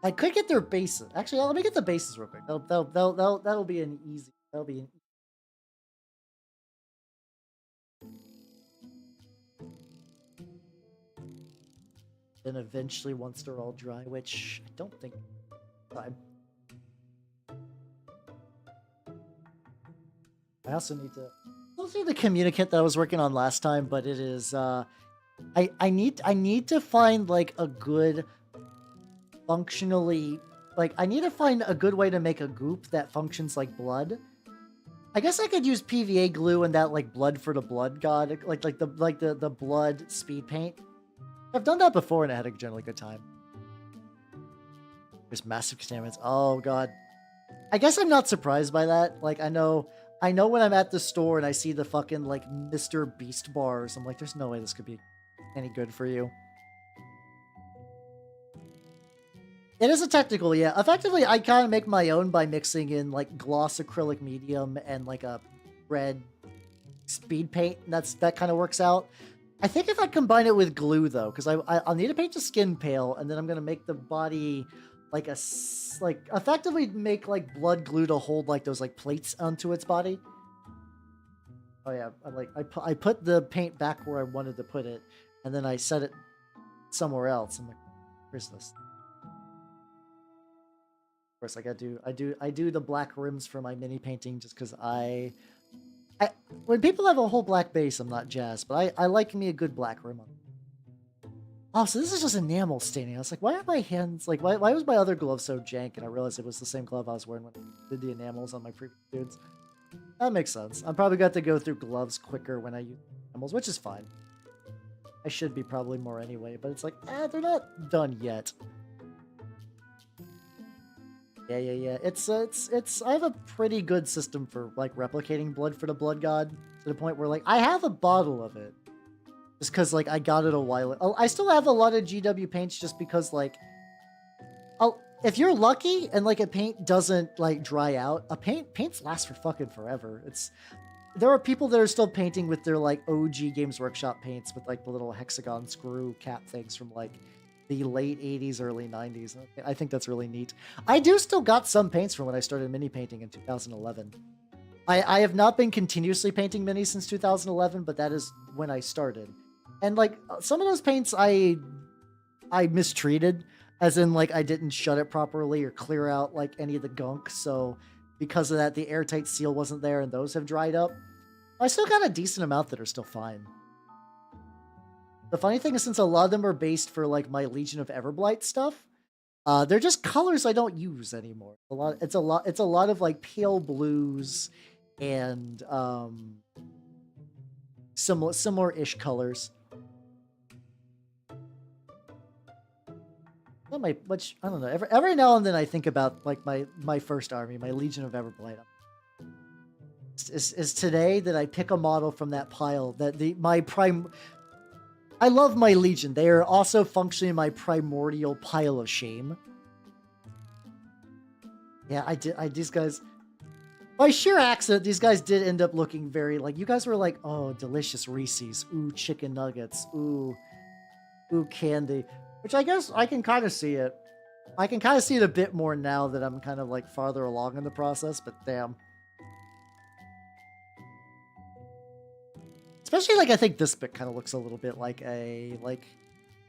I could get their bases. Actually, let me get the bases real quick. That'll be an easy. Then eventually, once they're all dry, which I don't think time. I also need to. Those are the communicant that I was working on last time, but it is. I need to find like a good, functionally, like I need to find a good way to make a goop that functions like blood. I guess I could use PVA glue and that like blood for the blood god, like the blood speed paint. I've done that before and I had a generally good time. There's massive contaminants. Oh god. I guess I'm not surprised by that. Like I know when I'm at the store and I see the fucking like Mr. Beast bars, I'm like, there's no way this could be any good for you. It is a technical, yeah. Effectively, I kind of make my own by mixing in like gloss acrylic medium and like a red speed paint. That kind of works out. I think if I combine it with glue though, because I'll need to paint the skin pale, and then I'm gonna make the body like effectively make like blood glue to hold like those like plates onto its body. Oh yeah, I put the paint back where I wanted to put it, and then I set it somewhere else. I'm like, where's this? Of course, like I do the black rims for my mini painting just because when people have a whole black base, I'm not jazzed, but I like me a good black rim on it. Oh, so this is just enamel staining. I was like, why are my hands, like, why was my other glove so jank? And I realized it was the same glove I was wearing when I did the enamels on my previous dudes. That makes sense. I'm probably got to go through gloves quicker when I use enamels, which is fine. I should be probably more anyway, but it's like, they're not done yet. Yeah. It's I have a pretty good system for like replicating blood for the blood god to the point where like I have a bottle of it just because like I got it a while ago. I still have a lot of GW paints just because like if you're lucky and like a paint doesn't like dry out, paints last for fucking forever. There are people that are still painting with their like OG Games Workshop paints with like the little hexagon screw cap things from like the late 80s, early 90s. I think that's really neat. I do still got some paints from when I started mini painting in 2011. I have not been continuously painting minis since 2011, but that is when I started. And like some of those paints I mistreated, as in like I didn't shut it properly or clear out like any of the gunk. So because of that, the airtight seal wasn't there and those have dried up. I still got a decent amount that are still fine. The funny thing is, since a lot of them are based for like my Legion of Everblight stuff, they're just colors I don't use anymore. It's a lot of like pale blues and similar-ish colors. Which I don't know. Every now and then I think about like my first army, my Legion of Everblight. Is today that I pick a model from that pile that I love my Legion. They are also functionally my primordial pile of shame. Yeah, these guys. by sheer accident, these guys did end up looking very like, you guys were like, oh, delicious Reese's, ooh, chicken nuggets, ooh, candy, which I guess I can kind of see it. I can kind of see it a bit more now that I'm kind of like farther along in the process, but damn. Especially like, I think this bit kind of looks a little bit like a, like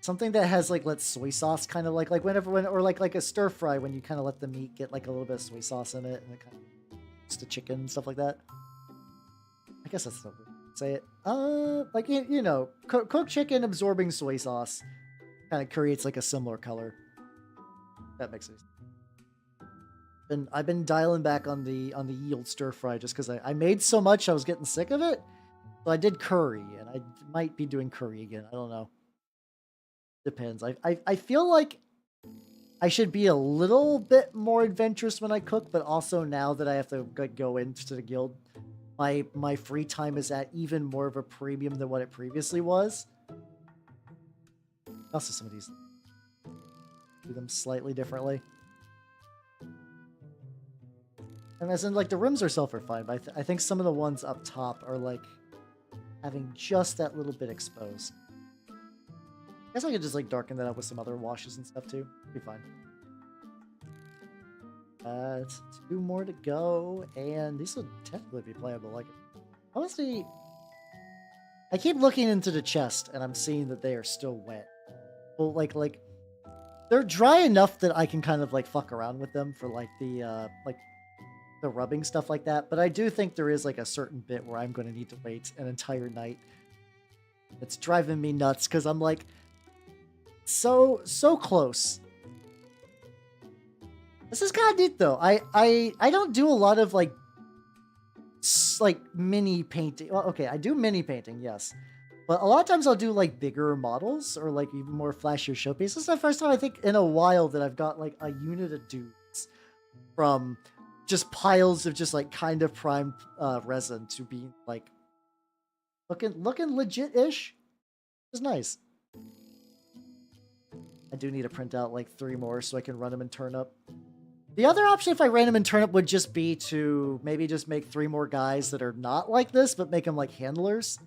something that has like, let soy sauce kind of like or like a stir fry when you kind of let the meat get like a little bit of soy sauce in it and it kind of just the chicken and stuff like that. I guess that's not say it. Like, you know, cooked chicken absorbing soy sauce kind of creates like a similar color. That makes sense. And I've been dialing back on the yield stir fry just because I made so much I was getting sick of it. So I did curry, and I might be doing curry again. I don't know. Depends. I feel like I should be a little bit more adventurous when I cook, but also now that I have to go into the guild, my free time is at even more of a premium than what it previously was. Also, some of these do them slightly differently. And as in, like, the rims herself are fine, but I think some of the ones up top are, like, having just that little bit exposed. I guess I could just, like, darken that up with some other washes and stuff, too. Be fine. It's 2 more to go, and these will technically be playable. Like, honestly, I keep looking into the chest, and I'm seeing that they are still wet. Well, like, they're dry enough that I can kind of, like, fuck around with them for, like, the rubbing stuff like that. But I do think there is, like, a certain bit where I'm going to need to wait an entire night. It's driving me nuts, because I'm, like, so close. This is kind of neat, though. I don't do a lot of, like mini painting. Well, okay, I do mini painting, yes. But a lot of times I'll do, like, bigger models or, like, even more flashier showpieces. This is the first time, I think, in a while that I've got, like, a unit of dudes from just piles of just, like, kind of primed resin to be, like, looking legit-ish. It's nice. I do need to print out, like, 3 more so I can run them in turnip. The other option, if I ran them in turnip, would just be to maybe just make 3 more guys that are not like this, but make them, like, handlers.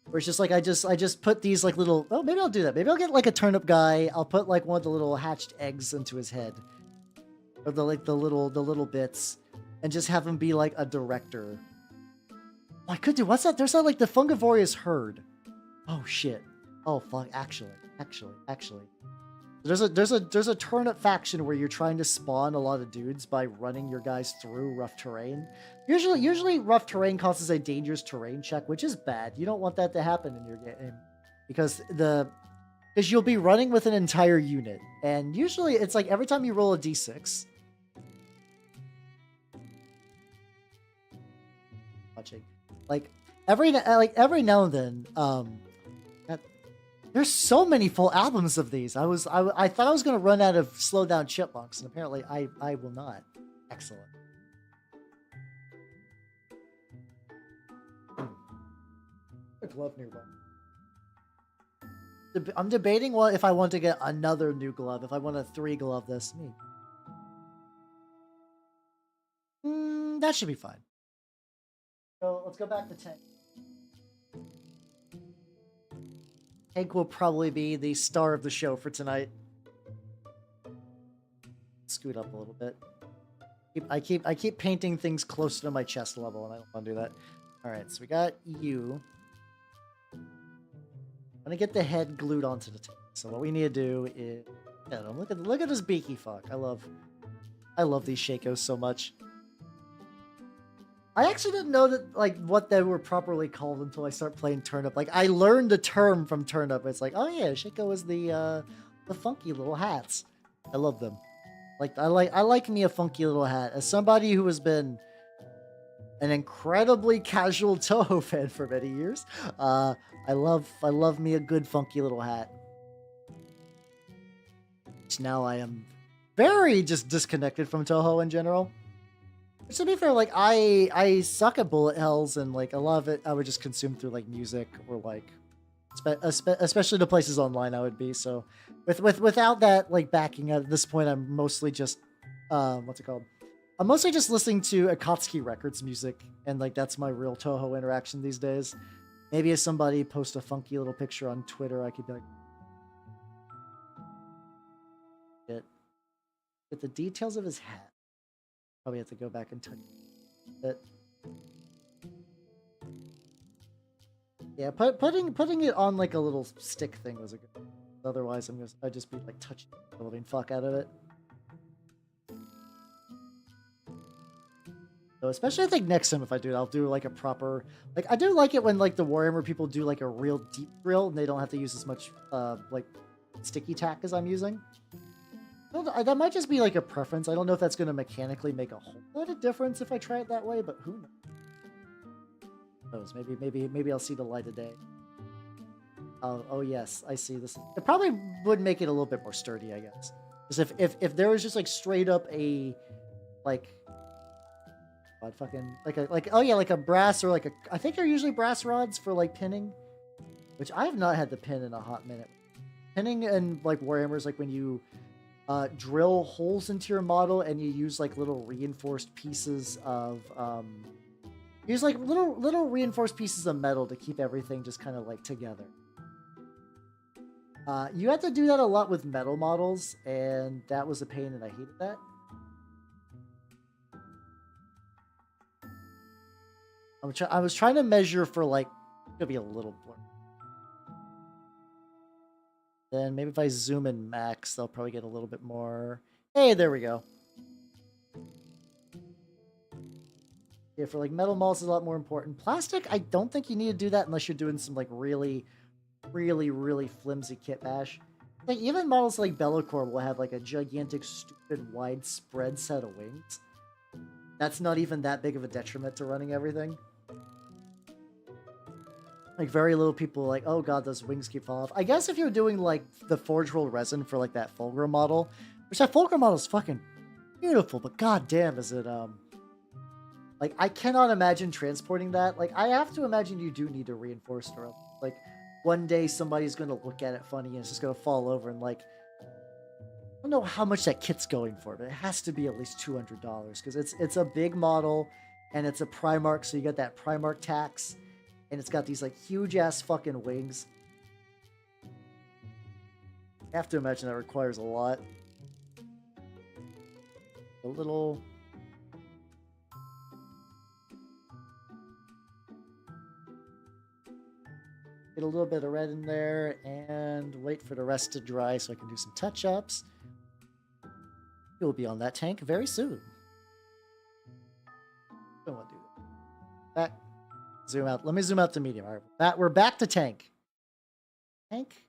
Where it's just like, I just put these, like, little... Oh, maybe I'll do that. Maybe I'll get, like, a turnip guy. I'll put, like, one of the little hatched eggs into his head. Or the, like, the little bits. And just have him be, like, a director. Oh, I could do... What's that? There's that, like, the Fungivorious Herd. Oh, shit. Oh, fuck. Actually. There's a turnip faction where you're trying to spawn a lot of dudes by running your guys through rough terrain. Usually rough terrain causes a dangerous terrain check, which is bad. You don't want that to happen in your game because you'll be running with an entire unit, and usually it's like every time you roll a d6. Watching, like every now and then, there's so many full albums of these. I thought I was going to run out of Slow Down Chipmunks, and apparently I will not. Excellent. A glove nearby. I'm debating if I want to get another new glove. If I want a 3-glove this. That should be fine. So let's go back to 10. Hank will probably be the star of the show for tonight. Scoot up a little bit. I keep painting things closer to my chest level, and I don't want to do that. All right, so we got you. I'm gonna get the head glued onto the tail. So what we need to do is, look at this beaky fuck. I love these Shakos so much. I actually didn't know that, like, what they were properly called until I start playing turnip. Like, I learned the term from turnip. It's like, oh yeah, Shako is the funky little hats. I love them. Like, I like me a funky little hat. As somebody who has been an incredibly casual Toho fan for many years, I love me a good funky little hat. Which now I am very just disconnected from Toho in general. Which, to be fair, like, I suck at bullet hells, and, like, a lot of it I would just consume through, like, music or, like, especially the places online I would be. So without that, like, backing at this point, I'm mostly just what's it called? I'm mostly just listening to Akatsuki Records music, and like that's my real Toho interaction these days. Maybe if somebody posts a funky little picture on Twitter, I could be like, get the details of his hat. Probably have to go back and touch it. Yeah, putting it on like a little stick thing was a good. Otherwise, I'd just be like touching the living fuck out of it. So especially I think next time if I do it, I'll do like a proper, like I do like it when like the Warhammer people do like a real deep drill and they don't have to use as much like sticky tack as I'm using. Well, that might just be like a preference. I don't know if that's going to mechanically make a whole lot of difference if I try it that way, but who knows? Maybe I'll see the light of day. Oh yes, I see this. It probably would make it a little bit more sturdy, I guess. Because if there was just like straight up a like like a brass or like a, I think they're usually brass rods for like pinning, which I have not had to pin in a hot minute. Pinning and like Warhammers, like when you drill holes into your model and you use like little reinforced pieces of use like little reinforced pieces of metal to keep everything just kind of like together. You have to do that a lot with metal models, and that was a pain, and I hated that. I was trying to measure for like, it's gonna be a little blur. Then maybe if I zoom in max, they'll probably get a little bit more. Hey, there we go. Yeah, for like metal models is a lot more important. Plastic, I don't think you need to do that unless you're doing some like really flimsy kit bash. Like even models like Bellicor will have like a gigantic, stupid, widespread set of wings. That's not even that big of a detriment to running everything. Like very little people are like, oh god, those wings keep falling off. I guess if you're doing like the forge roll resin for like that Fulgur model, which that Fulgur model is fucking beautiful, but god damn is it like I cannot imagine transporting that. Like I have to imagine you do need to reinforce it, or like one day somebody's gonna look at it funny and it's just gonna fall over, and like I don't know how much that kit's going for, but it has to be at least $200 because it's a big model and it's a Primarch, so you get that Primarch tax. And it's got these like huge ass fucking wings. I have to imagine that requires a lot. A little. Get a little bit of red in there and wait for the rest to dry so I can do some touch-ups. You'll be on that tank very soon. Don't want to do that. Back. Zoom out. Let me zoom out to medium. All right, we're back to tank. Tank.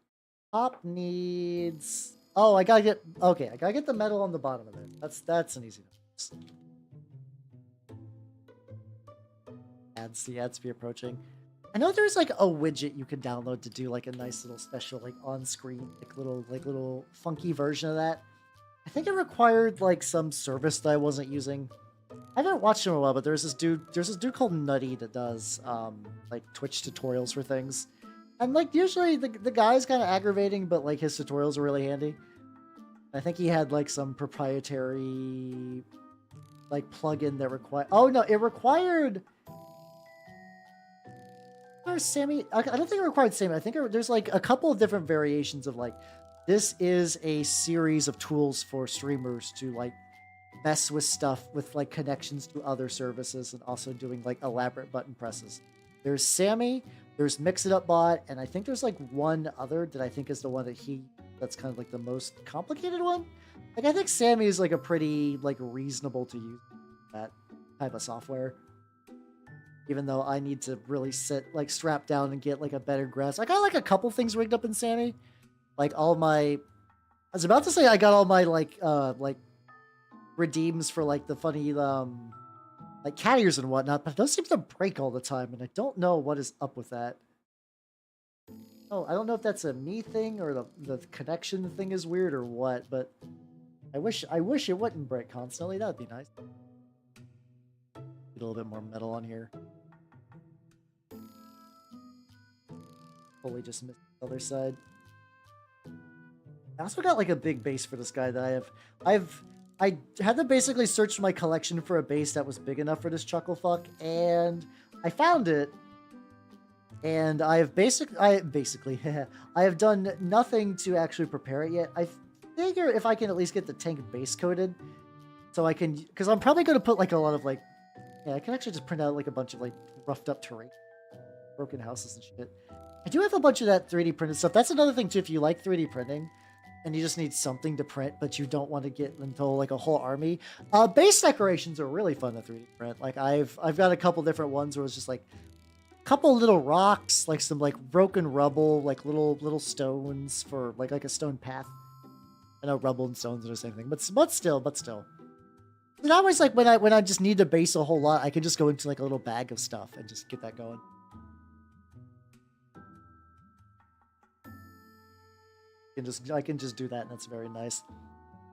Top needs. Oh, I gotta get. Okay, I gotta get the metal on the bottom of it. That's an easy one. The ads be approaching. I know there's like a widget you can download to do like a nice little special like on-screen like little funky version of that. I think it required like some service that I wasn't using. I haven't watched him in a while, but there's this dude called Nutty that does like Twitch tutorials for things. And like usually the guy's kind of aggravating, but like his tutorials are really handy. I think he had like some proprietary like plugin that required. Oh no, it required Sammy. I don't think it required Sammy. I think there's like a couple of different variations of like this is a series of tools for streamers to like mess with stuff with like connections to other services and also doing like elaborate button presses. There's Sammy, there's Mix It Up Bot, and I think there's like one other that I think is the one that's kind of like the most complicated one. Like I think Sammy is like a pretty like reasonable to use that type of software. Even though I need to really strap down and get like a better grasp. I got like a couple things rigged up in Sammy. Like all my, I was about to say I got all my like redeems for like the funny like cat ears and whatnot, but those seem to break all the time, and I don't know what is up with that. Oh, I don't know if that's a me thing or the connection thing is weird or what, but I wish it wouldn't break constantly. That would be nice. Get a little bit more metal on here. Fully just missed the other side. I also got like a big base for this guy that I've I had to basically search my collection for a base that was big enough for this chucklefuck, and I found it. And I have basically, I have done nothing to actually prepare it yet. I figure if I can at least get the tank base coated, so I can, because I'm probably going to put like a lot of like, yeah, I can actually just print out like a bunch of like roughed up terrain, broken houses and shit. I do have a bunch of that 3D printed stuff. That's another thing too. If you like 3D printing, and you just need something to print, but you don't want to get into like a whole army. Base decorations are really fun to 3D print. Like I've got a couple different ones where it's just like a couple little rocks, like some like broken rubble, like little stones for like a stone path. I know rubble and stones are the same thing, but still. And always like when I just need to base a whole lot, I can just go into like a little bag of stuff and just get that going. I can just do that, and that's very nice.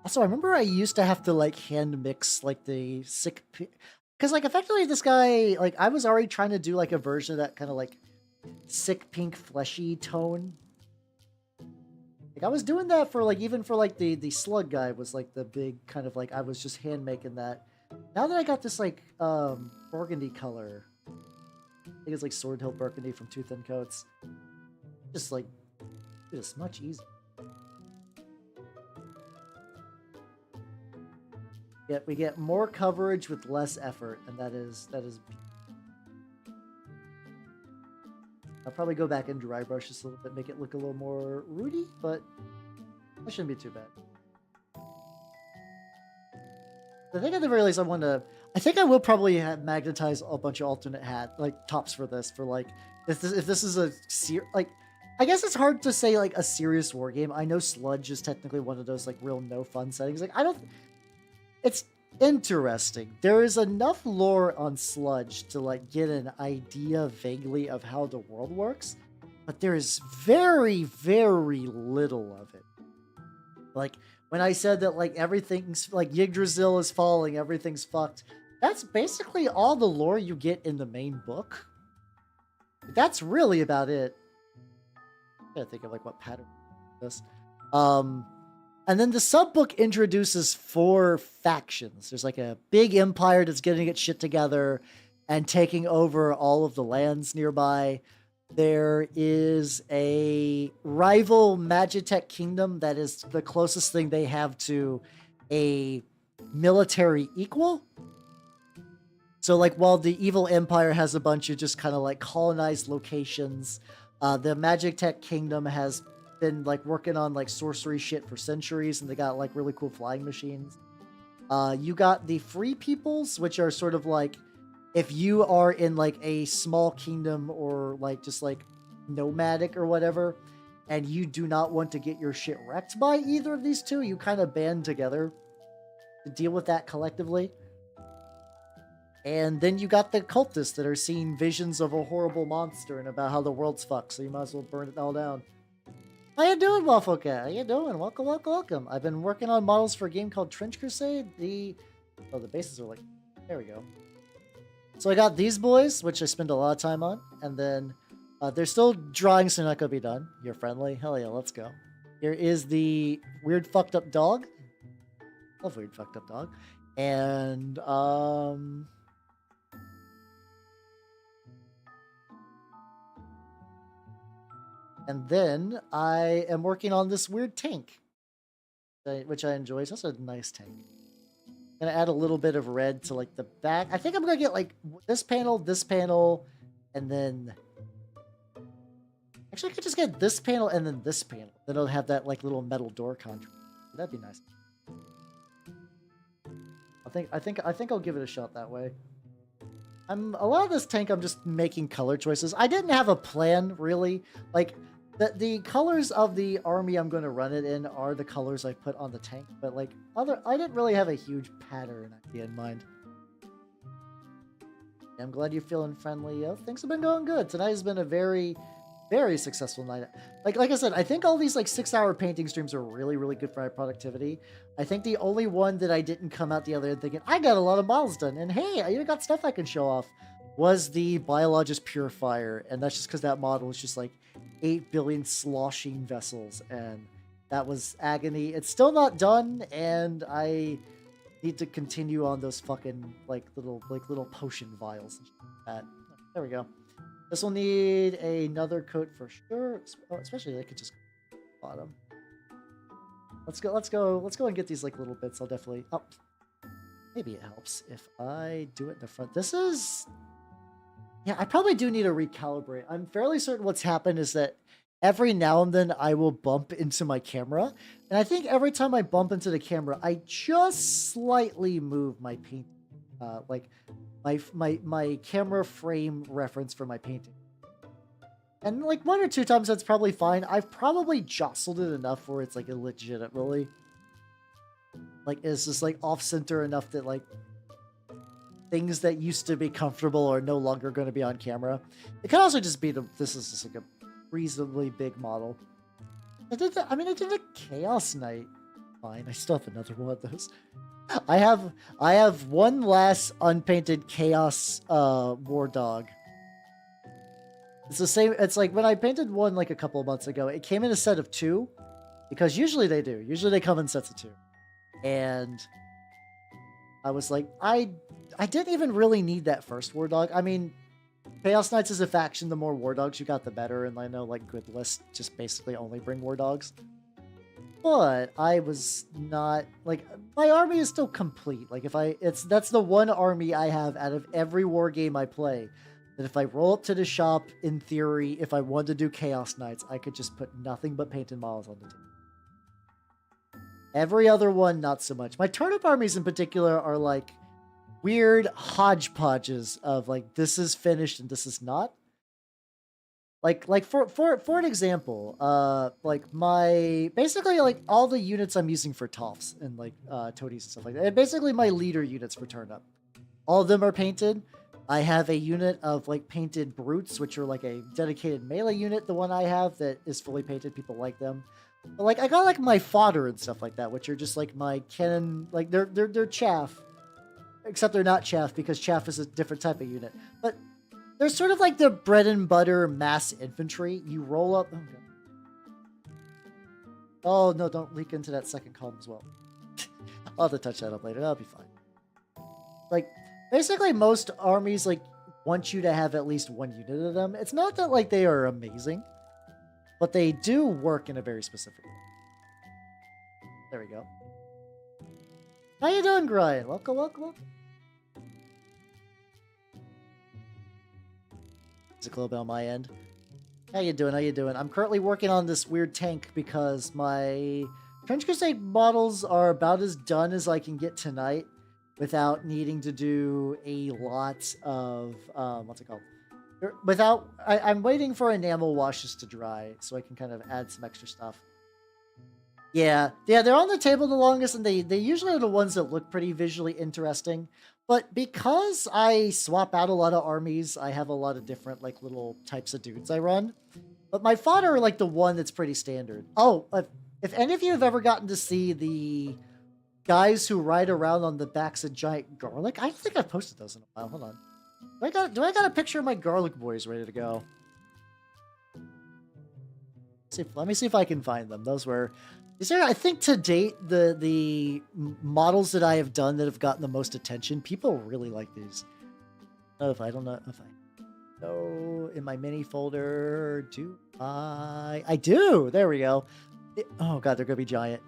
Also, I remember I used to have to like hand mix like the sick, because like effectively this guy, like I was already trying to do like a version of that kind of like sick pink fleshy tone. Like I was doing that for like even for like the slug guy was like the big kind of like I was just hand making that. Now that I got this like burgundy color, I think it's like Sword Hill Burgundy from Tooth and Coats. Just like it's much easier. Yet we get more coverage with less effort, and that is. I'll probably go back and dry brush this a little bit, make it look a little more rooty, but that shouldn't be too bad. I think at the very least I think I will probably magnetize a bunch of alternate tops for this, for like if this is a like. I guess it's hard to say like a serious war game. I know Sludge is technically one of those like real no fun settings. Like it's interesting. There is enough lore on Sludge to like get an idea vaguely of how the world works, but there is very, very little of it. Like when I said that like everything's like Yggdrasil is falling, everything's fucked. That's basically all the lore you get in the main book. That's really about it. I gotta think of like what pattern this. And then the subbook introduces 4 factions. There's like a big empire that's getting its shit together and taking over all of the lands nearby. There is a rival Magitech kingdom that is the closest thing they have to a military equal. So like while the evil empire has a bunch of just kind of like colonized locations, the Magitech kingdom has been like working on like sorcery shit for centuries, and they got like really cool flying machines. You got the Free Peoples, which are sort of like if you are in like a small kingdom or like just like nomadic or whatever, and you do not want to get your shit wrecked by either of these two, you kind of band together to deal with that collectively. And then you got the cultists that are seeing visions of a horrible monster and about how the world's fucked, so you might as well burn it all down. How you doing, Waffle Cat? How you doing? Welcome, welcome, welcome. I've been working on models for a game called Trench Crusade. The bases are like... There we go. So I got these boys, which I spend a lot of time on. And then they're still drawing, so they're not going to be done. You're friendly? Hell yeah, let's go. Here is the weird fucked up dog. Love weird fucked up dog. And... And then I am working on this weird tank, which I enjoy. It's also a nice tank. I'm going to add a little bit of red to like the back. I think I'm going to get like this panel, and then... Actually, I could just get this panel and then this panel. Then it'll have that like little metal door contrast. That'd be nice. I think I'll give it a shot that way. A lot of this tank, I'm just making color choices. I didn't have a plan, really. Like, the colors of the army I'm going to run it in are the colors I put on the tank. But, like, I didn't really have a huge pattern idea in mind. I'm glad you're feeling friendly. Things have been going good. Tonight has been a very, very successful night. Like I said, I think all these, like, 6-hour painting streams are really, really good for my productivity. I think the only one that I didn't come out the other end thinking, I got a lot of models done, and hey, I even got stuff I can show off, was the Biologist Purifier. And that's just because that model is just, like, 8 billion sloshing vessels, and that was agony. It's still not done, and I need to continue on those fucking like little potion vials and shit like that. There we go. This will need another coat for sure. Oh, especially they could just go to the bottom. Let's go and get these like little bits. I'll definitely maybe it helps if I do it in the front. This is yeah, I probably do need to recalibrate. I'm fairly certain what's happened is that every now and then I will bump into my camera. And I think every time I bump into the camera, I just slightly move my paint, like my camera frame reference for my painting. And like 1 or 2 times, that's probably fine. I've probably jostled it enough where it's like illegitimately, like it's just like off center enough that like things that used to be comfortable are no longer going to be on camera. It could also just be this is just like a reasonably big model. I did a Chaos Knight. Fine, I still have another one of those. I have one last unpainted Chaos War Dog. It's the same. It's like when I painted one like a couple of months ago. It came in a set of 2, because usually they do. Usually they come in sets of 2, and I was like, I didn't even really need that first War Dog. I mean, Chaos Knights is a faction. The more War Dogs you got, the better. And I know like good lists just basically only bring War Dogs. But I was not like my army is still complete. Like that's the one army I have out of every war game I play. That if I roll up to the shop, in theory, if I wanted to do Chaos Knights, I could just put nothing but painted models on the table. Every other one, not so much. My turnip armies in particular are like weird hodgepodges of like this is finished and this is not. Like for an example, like basically like all the units I'm using for Toffs and like toadies and stuff like that. And basically my leader units for turnip. All of them are painted. I have a unit of like painted brutes, which are like a dedicated melee unit. The one I have that is fully painted, people like them. But like I got like my fodder and stuff like that, which are just like my cannon, like they're chaff, except they're not chaff because chaff is a different type of unit. But they're sort of like the bread and butter mass infantry. You roll up. Oh no! Don't leak into that second column as well. I'll have to touch that up later. That'll be fine. Like. Basically, most armies like want you to have at least one unit of them. It's not that like they are amazing, but they do work in a very specific way. There we go. How you doing, Brian? Welcome. It's a little bit on my end. How you doing? I'm currently working on this weird tank because my Trench Crusade models are about as done as I can get tonight. Without needing to do a lot of, what's it called? I'm waiting for enamel washes to dry so I can kind of add some extra stuff. Yeah, they're on the table the longest, and they usually are the ones that look pretty visually interesting. But because I swap out a lot of armies, I have a lot of different, like, little types of dudes I run. But my fodder are, like, the one that's pretty standard. Oh, if any of you have ever gotten to see the guys who ride around on the backs of giant garlic. I don't think I've posted those in a while. Hold on. Do I got a picture of my garlic boys ready to go? Let me see if I can find them. These are, I think to date, the models that I have done that have gotten the most attention. People really like these. I don't know if I know in my mini folder. Do I do. There we go. Oh god, they're gonna be giant.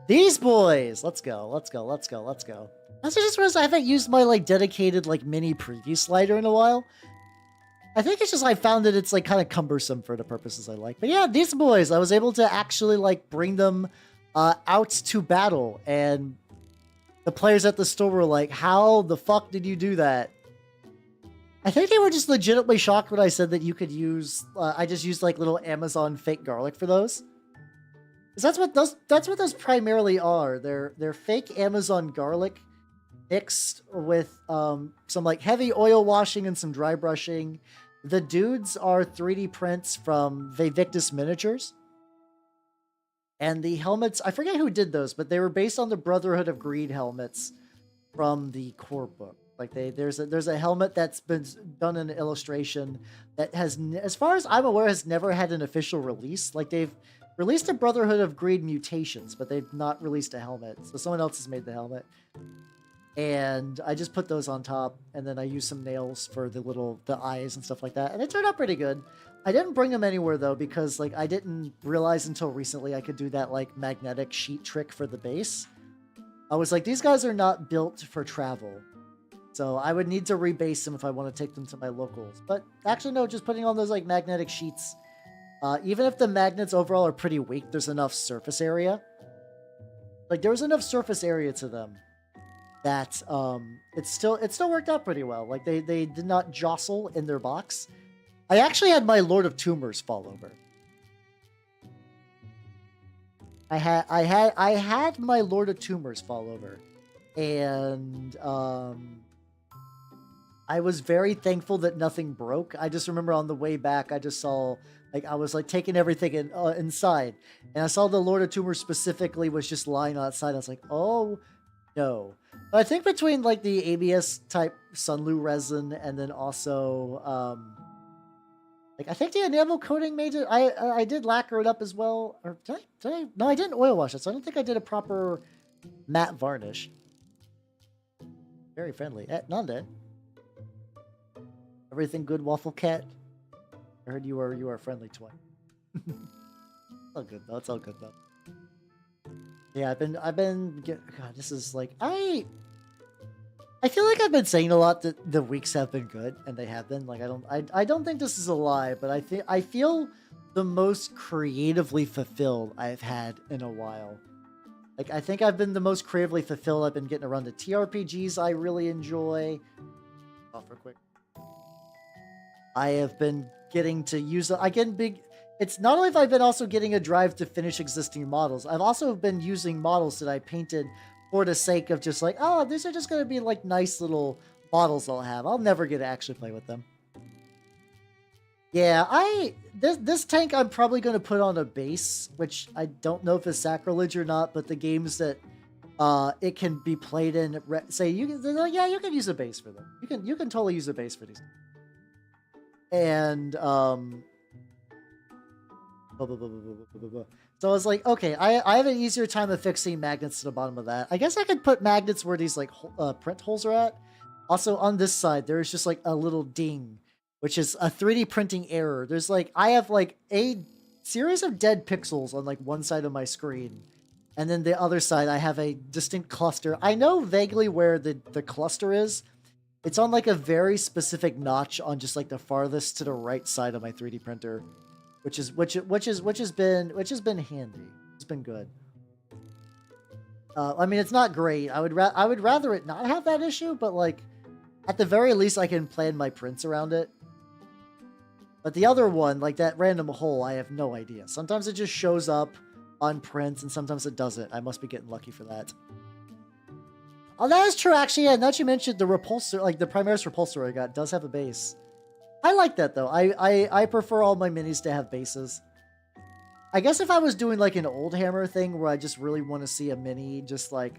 These boys! Let's go. I just realized I haven't used my, like, dedicated, like, mini preview slider in a while. I think it's just I found that it's, like, kind of cumbersome for the purposes I like. But yeah, these boys, I was able to actually, like, bring them out to battle. And the players at the store were like, how the fuck did you do that? I think they were just legitimately shocked when I said that you could use... I just used, like, little Amazon fake garlic for those. That's what those primarily are. They're fake Amazon garlic mixed with some like heavy oil washing and some dry brushing. The dudes are 3D prints from Vtuber miniatures. And the helmets, I forget who did those, but they were based on the Brotherhood of Greed helmets from the core book. Like there's a helmet that's been done in an illustration that has, as far as I'm aware, has never had an official release. Like they've released a Brotherhood of Greed Mutations, but they've not released a helmet. So someone else has made the helmet. And I just put those on top, and then I used some nails for the eyes and stuff like that. And it turned out pretty good. I didn't bring them anywhere though, because like I didn't realize until recently I could do that like magnetic sheet trick for the base. I was like, these guys are not built for travel. So I would need to rebase them if I want to take them to my locals. But actually, no, just putting on those like magnetic sheets. Even if the magnets overall are pretty weak, there's enough surface area. Like there was enough surface area to them that it still worked out pretty well. Like they did not jostle in their box. I actually had my Lord of Tumors fall over. I had my Lord of Tumors fall over, and I was very thankful that nothing broke. I just remember on the way back, I just saw, like, I was like taking everything inside, and I saw the Lord of Tumors specifically was just lying outside. I was like, oh no. But I think between like the ABS type Sunlu resin and then also like I think the enamel coating made it. I did lacquer it up as well. Or did I? No, I didn't oil wash it, so I don't think I did a proper matte varnish. Very friendly. Nande. Everything good, Waffle Cat? I heard you are friendly twice. All good though. It's all good though. Yeah, I've been God, this is like I feel like I've been saying a lot that the weeks have been good, and they have been. Like I don't think this is a lie, but I feel the most creatively fulfilled I've had in a while. Like I think I've been the most creatively fulfilled. I've been getting around to TRPGs I really enjoy. Off real quick. I have been getting to use it's not only have I been also getting a drive to finish existing models, I've also been using models that I painted for the sake of just like, oh, these are just going to be like nice little models I'll have. I'll never get to actually play with them. Yeah, this tank I'm probably going to put on a base, which I don't know if it's sacrilege or not, but the games that it can be played in, say they're like, yeah, you can use a base for them. You can totally use a base for these. And so I was like, okay, I have an easier time of fixing magnets to the bottom of that. I guess I could put magnets where these like print holes are at. Also on this side, there's just like a little ding, which is a 3D printing error. There's like, I have like a series of dead pixels on like one side of my screen. And then the other side, I have a distinct cluster. I know vaguely where the cluster is. It's on like a very specific notch on just like the farthest to the right side of my 3D printer. Which has been handy. It's been good. I mean, it's not great. I would rather it not have that issue, but like, at the very least, I can plan my prints around it. But the other one, like that random hole, I have no idea. Sometimes it just shows up on prints, and sometimes it doesn't. I must be getting lucky for that. Oh, that is true, actually. Yeah, now that you mentioned the repulsor, like the Primaris repulsor I got, does have a base. I like that though. I prefer all my minis to have bases. I guess if I was doing like an old Hammer thing where I just really want to see a mini just like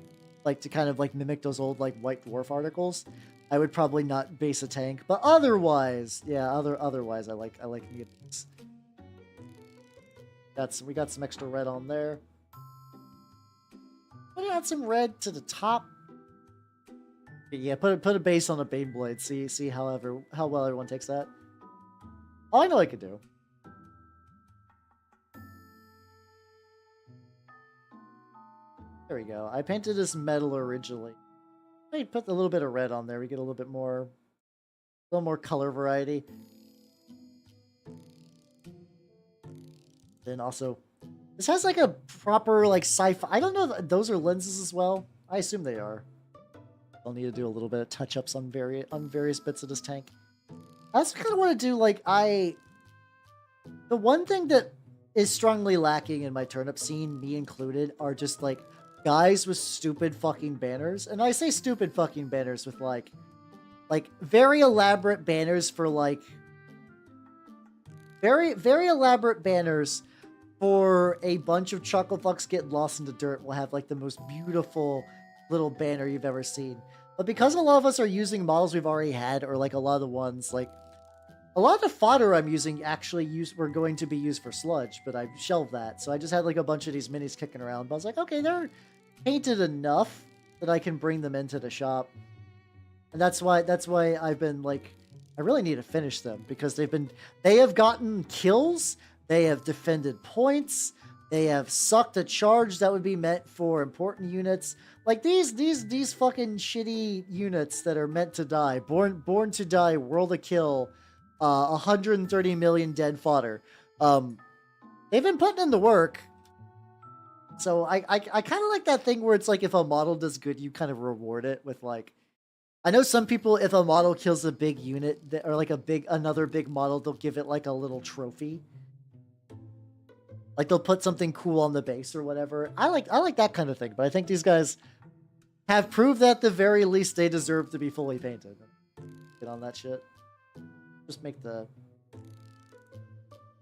to kind of like mimic those old like White Dwarf articles, I would probably not base a tank. But otherwise, yeah, otherwise I like the base. We got some extra red on there. I'm gonna add some red to the top. Yeah, put a base on a Baneblade. See how well everyone takes that. Oh, I know I could do. There we go. I painted this metal originally. I put a little bit of red on there. We get a little more color variety. Then also, this has like a proper like sci-fi. I don't know if those are lenses as well. I assume they are. I'll need to do a little bit of touch-ups on various bits of this tank. I also kind of want to do, like, the one thing that is strongly lacking in my turnip scene, me included, are just, like, guys with stupid fucking banners. And I say stupid fucking banners with, like, very elaborate banners for, like, very, very elaborate banners for a bunch of chocolate fucks getting lost in the dirt will have, like, the most beautiful little banner you've ever seen. But because a lot of us are using models we've already had, or like a lot of the ones like A lot of the fodder I'm using were going to be used for sludge, but I shelved that. So I just had like a bunch of these minis kicking around. But I was like, okay, they're painted enough that I can bring them into the shop. And that's why I've been like, I really need to finish them because they have gotten kills, they have defended points, they have sucked a charge that would be meant for important units. Like these fucking shitty units that are meant to die, born to die, world of kill, 130 million dead fodder. They've been putting in the work. So I kind of like that thing where it's like if a model does good, you kind of reward it with like, I know some people, if a model kills a big unit or like another big model, they'll give it like a little trophy. Like they'll put something cool on the base or whatever. I like that kind of thing, but I think these guys have proved that at the very least they deserve to be fully painted. Get on that shit. Just make the...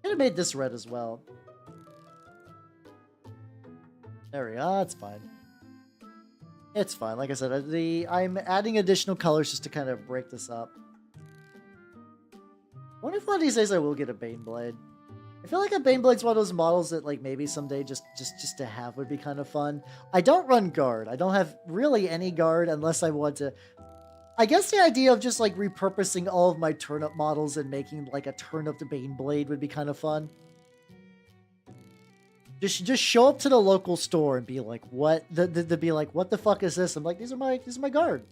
Could have made this red as well. There we go. That's fine. It's fine. Like I said, I'm adding additional colors just to kind of break this up. I wonder if one of these days I will get a Baneblade. I feel like a Baneblade's one of those models that like maybe someday just to have would be kind of fun. I don't run guard. I don't have really any guard unless I want to. I guess the idea of just like repurposing all of my turnip models and making like a turnip to Baneblade would be kind of fun. Just show up to the local store and be like, what? Be like, what the fuck is this? I'm like, these are my guard.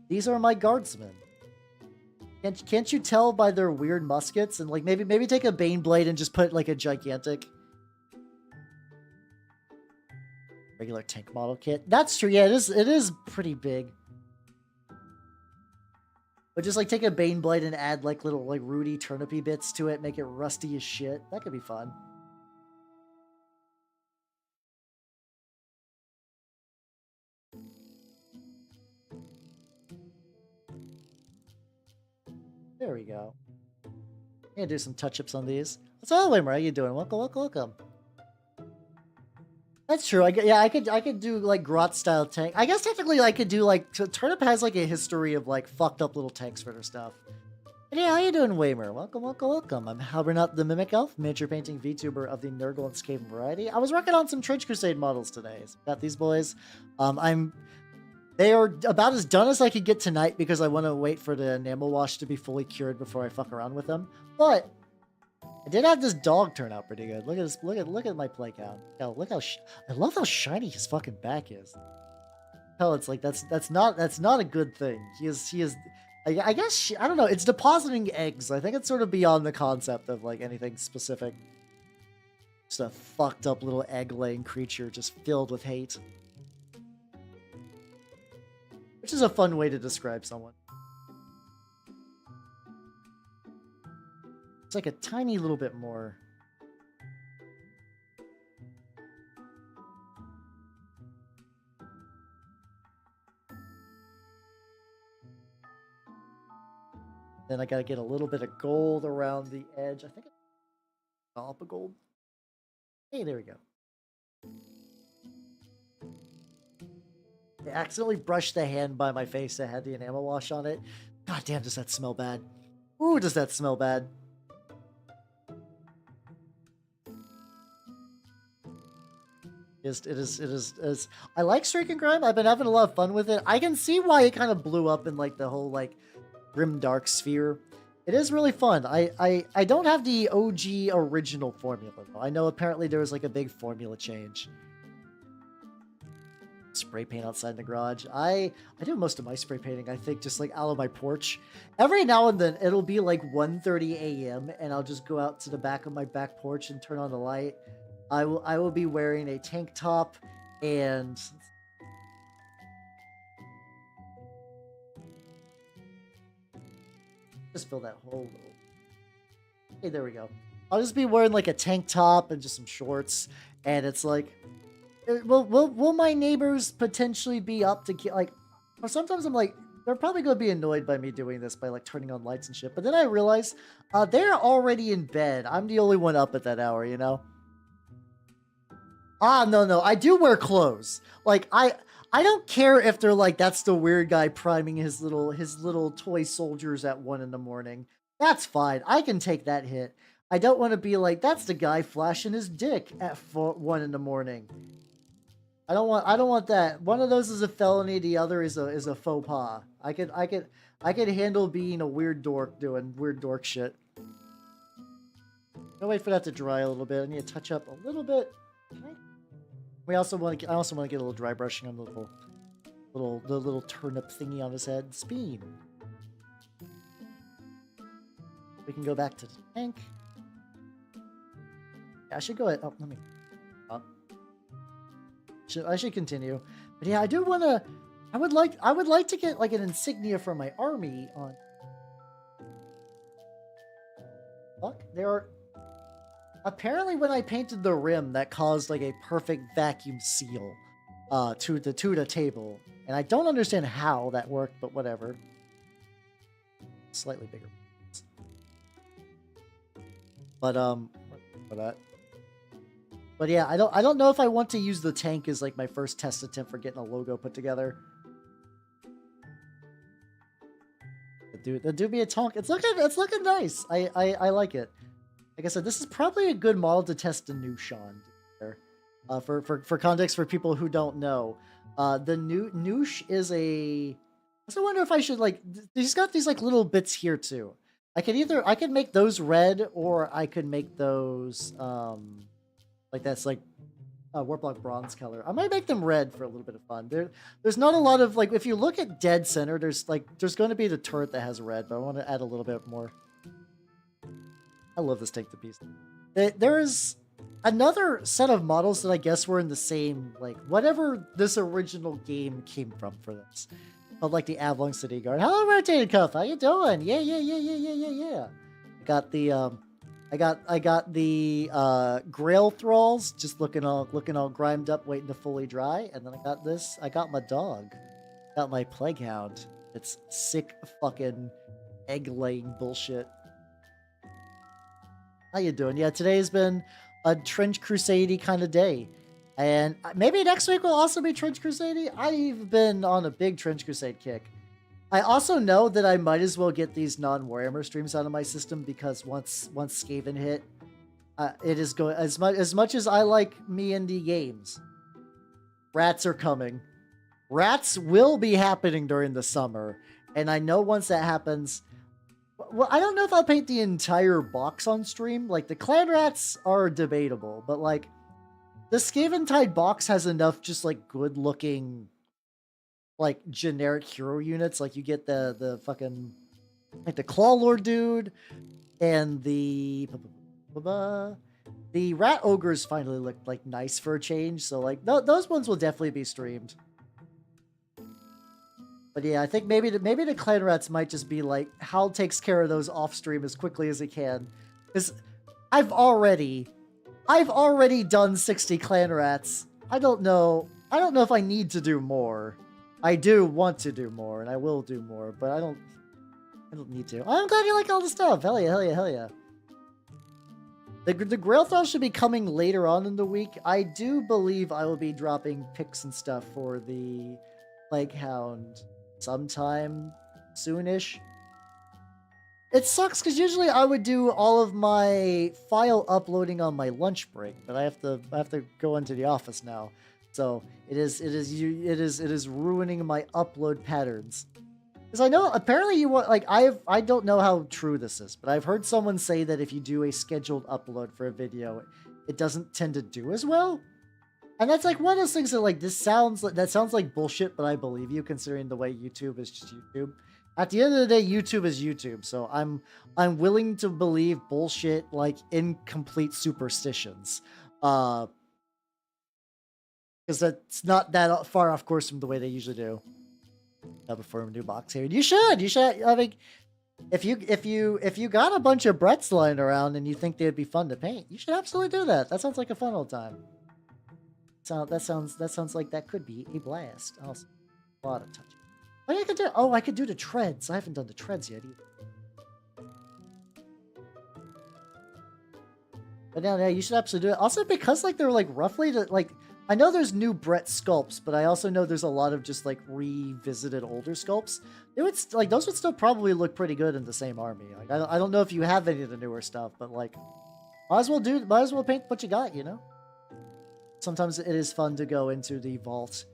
These are my guardsmen. Can't you tell by their weird muskets? And like maybe take a Baneblade and just put like a gigantic regular tank model kit. That's true. Yeah, it is pretty big. But just like take a Baneblade and add like little like Rudy turnipy bits to it, make it rusty as shit. That could be fun. There we go. I'm gonna do some touch-ups on these. What's up, Wimmer? How you doing? Welcome, welcome, welcome. That's true. I could do like Grot style tank. I guess technically I could do like Turnip has like a history of like fucked up little tanks for their stuff. And yeah, how you doing, Waymer? Welcome, welcome, welcome. I'm Halbernut the Mimic Elf, miniature painting VTuber of the Nurgle and Skaven variety. I was working on some Trench Crusade models today. So got these boys. They are about as done as I could get tonight because I want to wait for the enamel wash to be fully cured before I fuck around with them. But I did have this dog turn out pretty good. Look at this. Look at my Plague Hound. Yeah, look how I love how shiny his fucking back is. Hell, it's like that's not a good thing. He is. I guess I don't know. It's depositing eggs. I think it's sort of beyond the concept of like anything specific. Just a fucked up little egg-laying creature just filled with hate. Which is a fun way to describe someone. It's like a tiny little bit more. Then I gotta get a little bit of gold around the edge. I think it's dollop of gold. Hey, there we go. I accidentally brushed the hand by my face that had the enamel wash on it. God damn, does that smell bad? Ooh, does that smell bad? It is. I like Streak and Grime. I've been having a lot of fun with it. I can see why it kind of blew up in like the whole like grim dark sphere. It is really fun. I don't have the OG original formula though. I know apparently there was like a big formula change. Spray paint outside the garage. I do most of my spray painting, I think, just like out of my porch. Every now and then it'll be like 1:30 a.m. and I'll just go out to the back of my back porch and turn on the light. I will be wearing a tank top and just fill that hole. Okay, there we go. I'll just be wearing like a tank top and just some shorts, and it's like, will my neighbors potentially be up to like? Or sometimes I'm like, they're probably gonna be annoyed by me doing this by like turning on lights and shit. But then I realize they're already in bed. I'm the only one up at that hour, you know. No, I do wear clothes. Like I don't care if they're like, that's the weird guy priming his little toy soldiers at 1 in the morning. That's fine. I can take that hit. I don't want to be like, that's the guy flashing his dick at 1 in the morning. I don't want that. One of those is a felony, the other is a faux pas. I could handle being a weird dork doing weird dork shit. I'll wait for that to dry a little bit. I need to touch up a little bit. I also want to get a little dry brushing on the little turnip thingy on his head. Speen. We can go back to the tank. Yeah, I should go ahead. Oh, let me. I should continue. But yeah, I do want to. I would like to get like an insignia for my army on. Fuck, there are. Apparently, when I painted the rim, that caused like a perfect vacuum seal to the table, and I don't understand how that worked, but whatever. Slightly bigger. But for that. But yeah, I don't know if I want to use the tank as like my first test attempt for getting a logo put together. The do be a tonk. It's looking nice. I like it. Like I said, this is probably a good model to test the new Sean. For context for people who don't know, the new Noosh is a. I also wonder if I should like. He's got these like little bits here too. I could make those red, or I could make those like that's like Warplock bronze color. I might make them red for a little bit of fun. There's not a lot of like, if you look at dead center, there's going to be the turret that has red, but I want to add a little bit more. I love this tank to piece. There's another set of models that I guess were in the same, like, whatever this original game came from for this. Called like the Avalon City Guard. Hello, Rotated Cuff. How you doing? Yeah. I got the Grail Thralls, just looking all grimed up, waiting to fully dry. And then I got this. I got my dog. Got my Plague Hound. It's sick fucking egg-laying bullshit. How you doing? Yeah, today's been a Trench Crusade kind of day. And maybe next week will also be Trench Crusade. I've been on a big Trench Crusade kick. I also know that I might as well get these non-Warhammer streams out of my system, because once Skaven hit, it is going as much as I like me indie games. Rats are coming. Rats will be happening during the summer, and I know once that happens. Well, I don't know if I'll paint the entire box on stream. Like, the clan rats are debatable, but like the Skaventide box has enough just like good looking, like generic hero units. Like you get the fucking like the Claw Lord dude and the rat ogres finally looked like nice for a change. So like those ones will definitely be streamed. But yeah, I think maybe the clan rats might just be like, Hal takes care of those off stream as quickly as he can, because I've already done 60 clan rats. I don't know if I need to do more. I do want to do more, and I will do more, but I don't need to. I'm glad you like all the stuff. Hell yeah. The Grail Thralls should be coming later on in the week. I do believe I will be dropping pics and stuff for the Plague Hound sometime soonish. It sucks because usually I would do all of my file uploading on my lunch break, but I have to go into the office now, so it is ruining my upload patterns. Because I know apparently you want, like, I don't know how true this is, but I've heard someone say that if you do a scheduled upload for a video, it doesn't tend to do as well. And that's like one of those things that like sounds like bullshit, but I believe you, considering the way YouTube is just YouTube. At the end of the day, YouTube is YouTube, so I'm willing to believe bullshit like incomplete superstitions, because that's not that far off course from the way they usually do. Before a new box here, you should. I mean, if you got a bunch of Bretts lying around and you think they'd be fun to paint, you should absolutely do that. That sounds like a fun old time. That sounds like that could be a blast. Also, a lot of touch. What I could do? Oh, I could do the treads. I haven't done the treads yet either. But yeah, you should absolutely do it. Also, because like they're like roughly like I know there's new Brett sculpts, but I also know there's a lot of just like revisited older sculpts. They would like those would still probably look pretty good in the same army. Like I don't know if you have any of the newer stuff, but like might as well paint what you got, you know. Sometimes it is fun to go into the vault.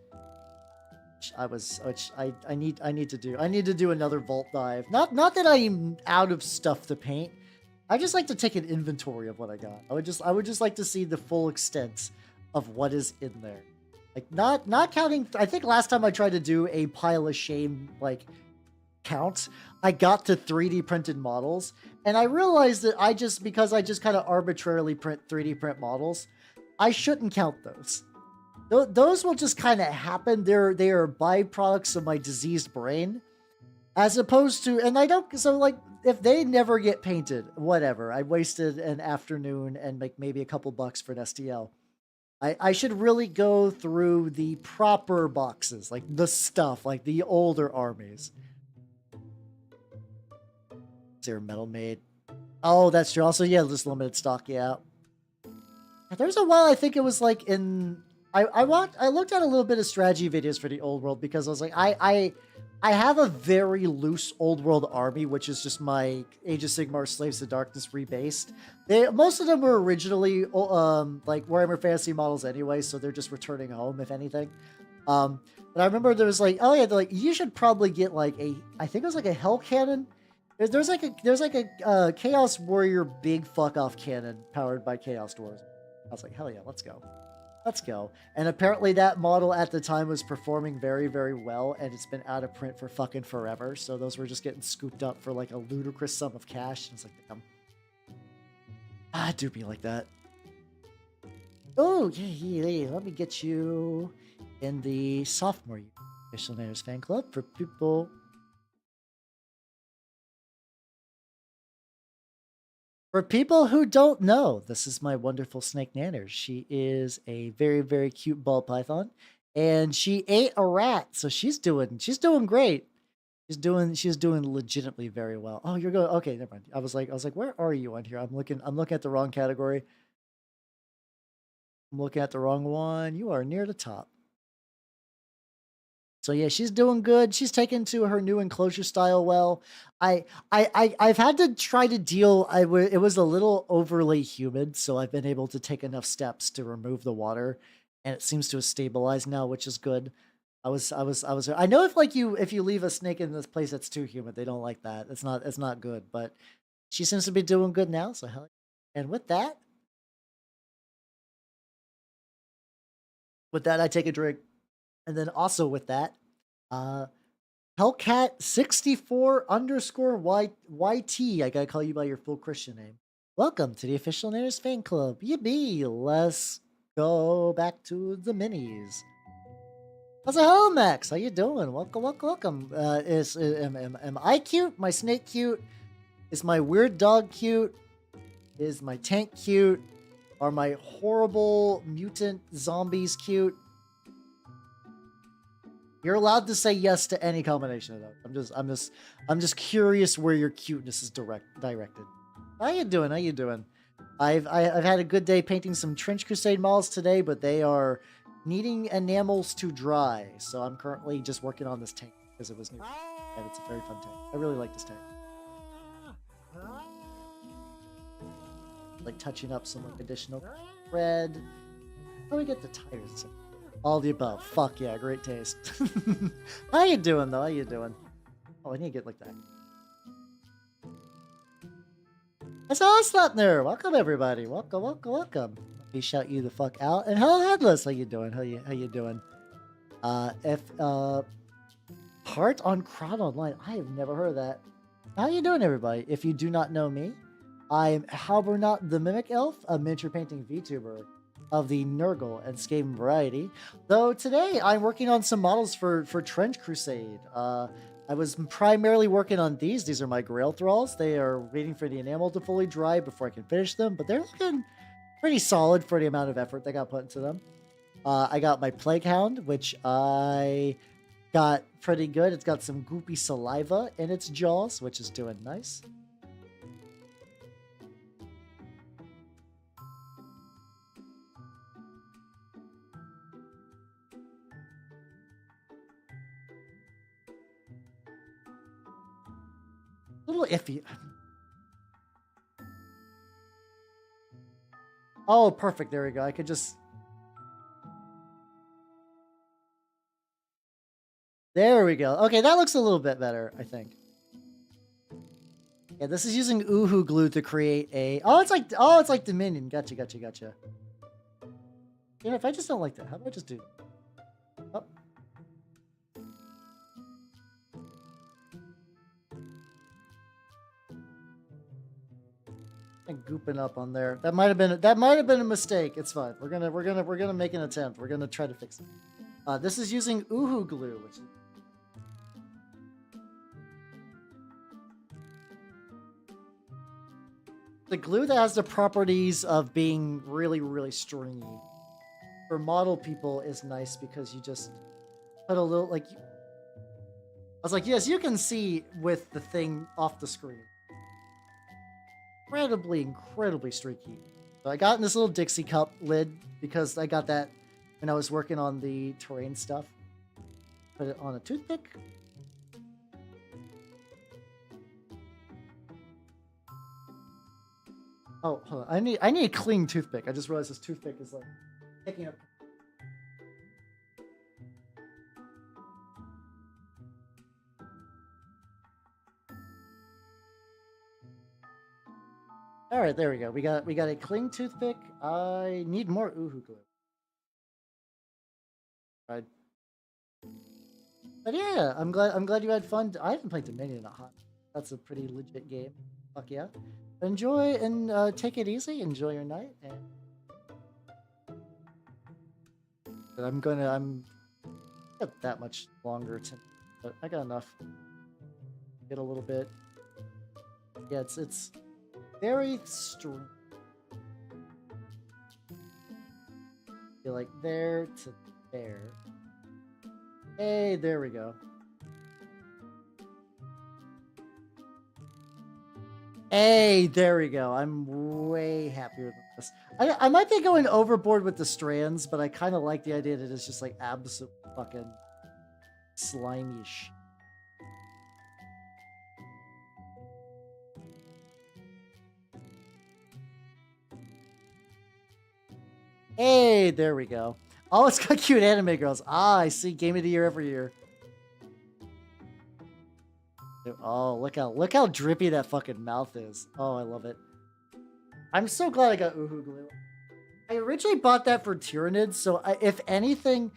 Which I need to do. I need to do another vault dive. Not that I'm out of stuff to paint. I just like to take an inventory of what I got. I would just like to see the full extent of what is in there. Like not counting. I think last time I tried to do a pile of shame like count, I got to 3D printed models, and I realized that because I just kind of arbitrarily print 3D print models, I shouldn't count those. Those will just kind of happen. They are byproducts of my diseased brain, as opposed to, and I don't. So like, if they never get painted, whatever. I wasted an afternoon and like maybe a couple bucks for an STL. I should really go through the proper boxes, like the stuff, like the older armies. Is there a metal made? Oh, that's true. Also, yeah, just limited stock. Yeah. There's a while I think it was like in. I looked at a little bit of strategy videos for the old world because I was like, I have a very loose old world army, which is just my Age of Sigmar Slaves of Darkness rebased. Most of them were originally like Warhammer Fantasy models anyway, so they're just returning home if anything. But I remember there was like, oh yeah, like you should probably get like I think it was like a Hell Cannon. There's like a Chaos Warrior big fuck off cannon powered by Chaos Dwarves. I was like, hell yeah, let's go. Let's go. And apparently that model at the time was performing very, very well, and it's been out of print for fucking forever. So those were just getting scooped up for like a ludicrous sum of cash. And it's like, do be like that. Oh, yeah, let me get you in the sophomore Official Nanners fan club for people. For people who don't know, this is my wonderful Snake Nanners. She is a very, very cute ball python, and she ate a rat, so she's doing great. She's doing legitimately very well. Oh, you're going okay. Never mind. I was like, where are you on here? I'm looking at the wrong category. I'm looking at the wrong one. You are near the top. So yeah, she's doing good. She's taken to her new enclosure style well. I've had to try to deal. It was a little overly humid, so I've been able to take enough steps to remove the water, and it seems to have stabilized now, which is good. I know if you leave a snake in this place that's too humid, they don't like that. It's not good, but she seems to be doing good now, so hell. And with that, I take a drink. And then also with that, Hellcat64_YT. I gotta call you by your full Christian name. Welcome to the Official Nanners fan club. Yippee! Let's go back to the minis. How's it going, Max? How you doing? Welcome. Am I cute? My snake cute? Is my weird dog cute? Is my tank cute? Are my horrible mutant zombies cute? You're allowed to say yes to any combination of those. I'm just curious where your cuteness is directed. How you doing? I've had a good day painting some Trench Crusade models today, but they are needing enamels to dry. So I'm currently just working on this tank because it was new, and it's a very fun tank. I really like this tank. Like touching up some like additional red. How do we get the tires? All the above. Fuck yeah, great taste. How you doing though? How you doing? Oh, I need to get like that. That's all Slutner. Welcome everybody. Welcome. Let me shout you the fuck out. And hello Headless. How you doing? How you doing? Heart on Crowd Online. I have never heard of that. How you doing everybody? If you do not know me, I'm Halbernot the Mimic Elf, a miniature painting VTuber of the Nurgle and Skaven variety. Though today I'm working on some models for Trench Crusade. I was primarily working on these. These are my Grail Thralls. They are waiting for the enamel to fully dry before I can finish them, but they're looking pretty solid for the amount of effort that got put into them. I got my Plague Hound, which I got pretty good. It's got some goopy saliva in its jaws, which is doing nice. A little iffy. Oh, perfect. There we go. I could just... There we go. Okay, that looks a little bit better, I think. Yeah, this is using Uhu glue to create a... Oh, it's like Dominion. Gotcha, gotcha, gotcha. Yeah, if I just don't like that, how about I just do... Oh. And gooping up on there. That might have been a mistake. It's fine. We're gonna make an attempt. We're gonna try to fix it. This is using Uhu glue, which is... the glue that has the properties of being really, really stringy. For model people is nice because you just put a little, like... I was like, yes, you can see with the thing off the screen. Incredibly streaky. So I got in this little Dixie cup lid because I got that when I was working on the terrain stuff. Put it on a toothpick. Oh, hold on. I need a clean toothpick. I just realized this toothpick is like picking up. All right, there we go. We got a clean toothpick. I need more Uhu glue. Right. But yeah, I'm glad you had fun. I haven't played Dominion in a hot. That's a pretty legit game. Fuck yeah. Enjoy and take it easy. Enjoy your night. And I'm not that much longer to, but I got enough. Get a little bit. Yeah, it's very strong. You're like there to there. Hey, there we go. Hey, there we go. I'm way happier with this. I might be going overboard with the strands, but I kind of like the idea that it's just like absolute fucking slimy-ish. Hey, there we go. Oh, it's got cute anime girls. Ah, I see. Game of the year every year. Oh, look how drippy that fucking mouth is. Oh, I love it. I'm so glad I got Uhu glue. I originally bought that for Tyranids, so if anything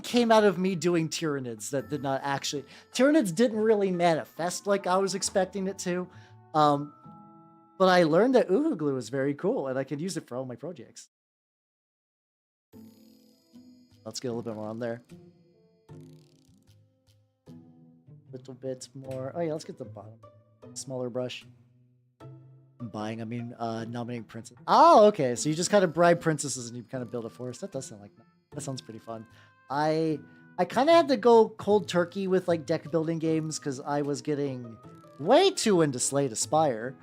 came out of me doing Tyranids that did not actually... Tyranids didn't really manifest like I was expecting it to. But I learned that Uhu glue is very cool, and I could use it for all my projects. Let's get a little bit more on there. Little bit more. Oh yeah, let's get the bottom. Smaller brush. I mean, nominating princess. Oh, okay. So you just kind of bribe princesses and you kind of build a forest. That does sound like that. That sounds pretty fun. I kind of had to go cold turkey with like deck building games because I was getting way too into Slay to Spire,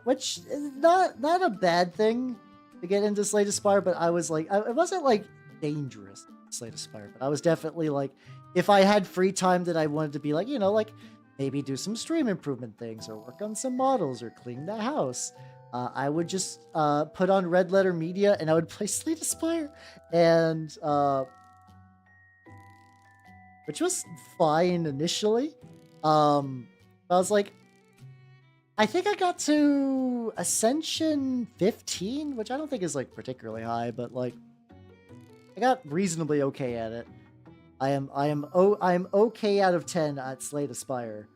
which is not a bad thing to get into Slay to Spire, but I was like, it wasn't like dangerous Slay to Spire, but I was definitely like, if I had free time that I wanted to be like, you know, like maybe do some stream improvement things or work on some models or clean the house, I would just put on Red Letter Media and I would play Slay to Spire, and which was fine initially. I was like, I think I got to Ascension 15, which I don't think is like particularly high, but like I got reasonably okay at it. I am okay out of 10 at Slay to Spire.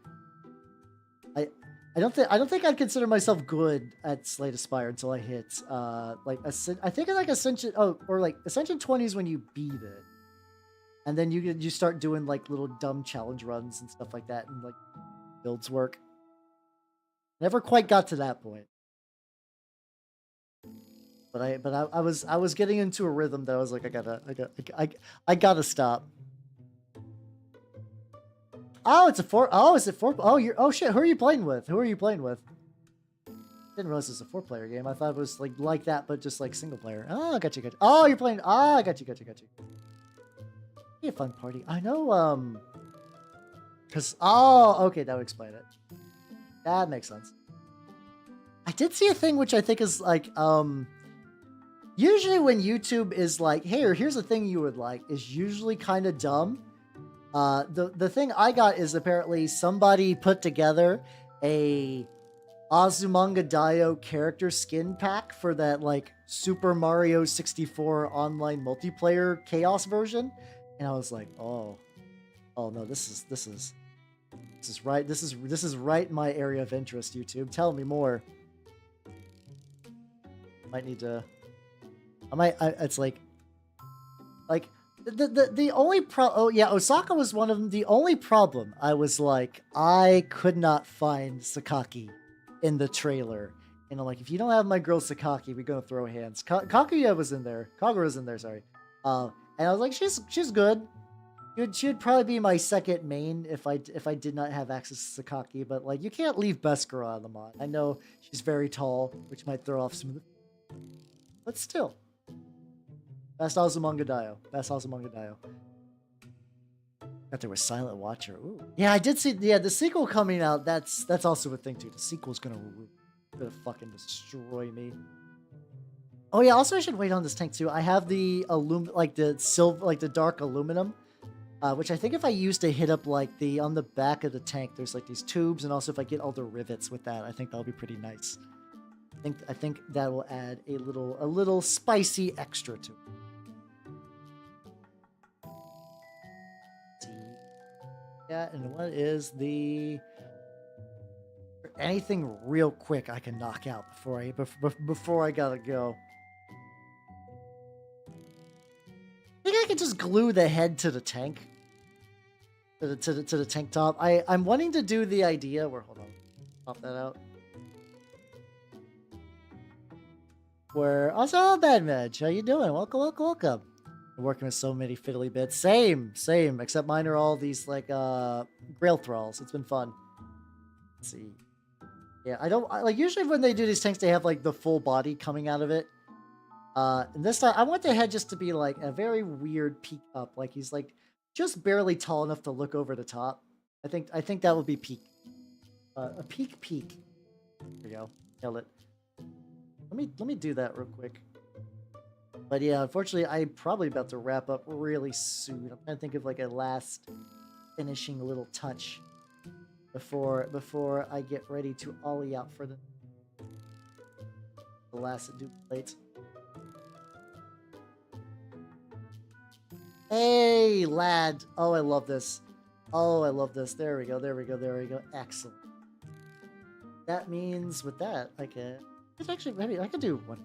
I don't think I'd consider myself good at Slay to Spire until I hit like I think like Ascension or like Ascension 20 is when you beat it. And then you start doing like little dumb challenge runs and stuff like that, and like builds work. Never quite got to that point. But I was getting into a rhythm that I was like, I gotta stop. Oh, it's a 4. Oh, is it 4? Oh, oh shit. Who are you playing with? Who are you playing with? Didn't realize it was a 4-player game. I thought it was like that, but just like single player. Oh, got you. Oh, you're playing. Ah, got you. Be a fun party. I know. Cause oh, okay, that would explain it. That makes sense. I did see a thing which I think is like, usually when YouTube is like, hey, here's a thing you would like, is usually kind of dumb. The thing I got is apparently somebody put together a Azumanga Daioh character skin pack for that like Super Mario 64 online multiplayer chaos version, and I was like, oh no, this is right. This is right in my area of interest. YouTube, tell me more. Might need to. It's like the only oh yeah, Osaka was one of them. The only problem I was like, I could not find Sakaki in the trailer. And I'm like, if you don't have my girl Sakaki, we're gonna throw hands. Kaguya was in there. Kagura was in there, sorry. And I was like, she's good. She would probably be my second main if I did not have access to Sakaki. But like, you can't leave Beskara on the mod. I know she's very tall, which might throw off some of the, but still. Best Azumanga Daioh. Best Azumanga Daioh. Thought there was Silent Watcher. Ooh. Yeah, I did see. Yeah, the sequel coming out. That's also a thing too. The sequel's gonna fucking destroy me. Oh yeah. Also, I should wait on this tank too. I have the the dark aluminum, which I think if I use to hit up like on the back of the tank, there's like these tubes, and also if I get all the rivets with that, I think that'll be pretty nice. I think that will add a little spicy extra to it. Yeah, and what is anything real quick I can knock out before I gotta go? I think I could just glue the head to the tank, to the tank top. I'm wanting to do the idea where, hold on, pop that out. Where also Bad Mage, how you doing? Welcome. I'm working with so many fiddly bits. Same. Except mine are all these like Grail Thralls. It's been fun. Let's see. Yeah, like usually when they do these tanks, they have like the full body coming out of it. And this time I want the head just to be like a very weird peek up, like he's like just barely tall enough to look over the top. I think that would be peak. A peak. There we go. Nailed it. Let me do that real quick. But yeah, unfortunately, I'm probably about to wrap up really soon. I'm trying to think of like a last finishing little touch before I get ready to ollie out for the last duplicate. Hey, lad! Oh, I love this. There we go. Excellent. That means with that, I can. It's actually maybe I could do one.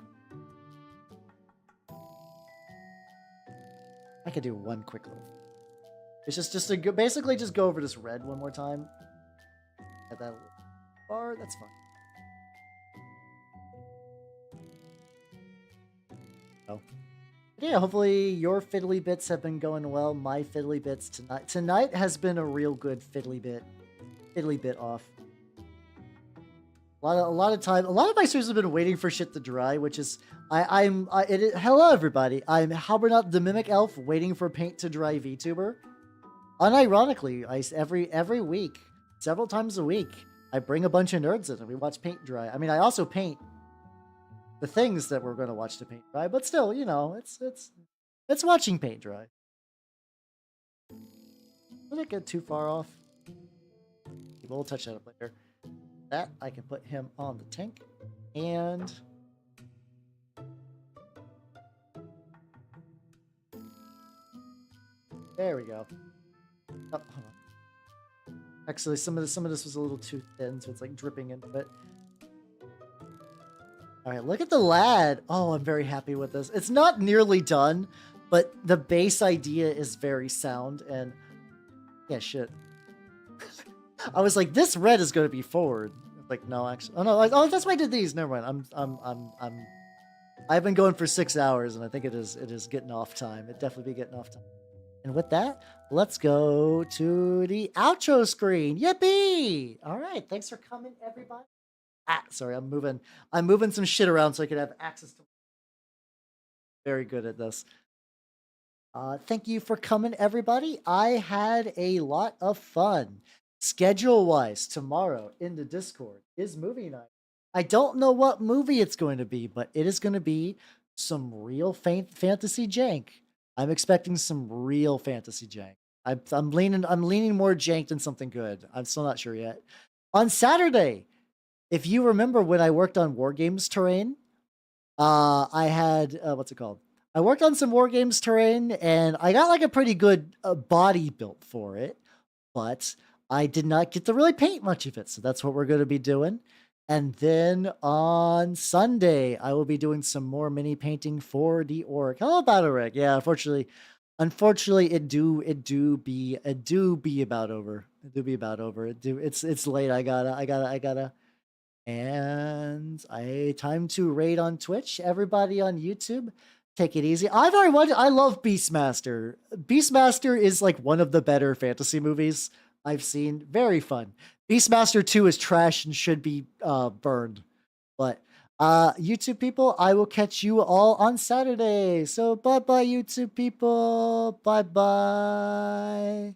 I could do one quick little. It's just to basically just go over this red one more time. At that bar, that's fine. Oh. Yeah, hopefully your fiddly bits have been going well. My fiddly bits tonight has been a real good fiddly bit off. A lot of time. A lot of my streams have been waiting for shit to dry, which is hello everybody. I'm Halbernut the Mimic Elf, waiting for paint to dry VTuber. Unironically, every week, several times a week, I bring a bunch of nerds in and we watch paint dry. I mean, I also paint the things that we're going to watch to paint dry, but still, you know, it's watching paint dry. Did it get too far off? We'll touch that up later. That I can put him on the tank, and there we go. Oh, hold on. Actually, some of this was a little too thin, so it's like dripping into it. All right, look at the lad. Oh, I'm very happy with this. It's not nearly done, but the base idea is very sound, and yeah, shit. I was like, this red is going to be forward. Like, no, actually, oh no, that's why I did these. Never mind. I've been going for 6 hours, and I think it is getting off time. It'd definitely be getting off time. And with that, let's go to the outro screen. Yippee! All right, thanks for coming, everybody. Sorry, I'm moving some shit around so I could have access to. Very good at this. Thank you for coming, everybody. I had a lot of fun. schedule-wise, tomorrow in the Discord is movie night. I don't know what movie it's going to be, but it is going to be some real fantasy jank. I'm expecting some real fantasy jank. I'm leaning more jank than something good. I'm still not sure yet. On Saturday, if you remember when I worked on War Games terrain, I had what's it called? I worked on some War Games terrain, and I got like a pretty good body built for it, but I did not get to really paint much of it. So that's what we're going to be doing. And then on Sunday, I will be doing some more mini painting for the orc. How about it, Rick? Yeah, unfortunately, it do be about over. It do be about over. It's late. I gotta. And time to raid on Twitch. Everybody on YouTube, take it easy. I love Beastmaster. Beastmaster is like one of the better fantasy movies I've seen. Very fun. Beastmaster 2 is trash and should be burned. But YouTube people, I will catch you all on Saturday. So bye-bye, YouTube people. Bye-bye.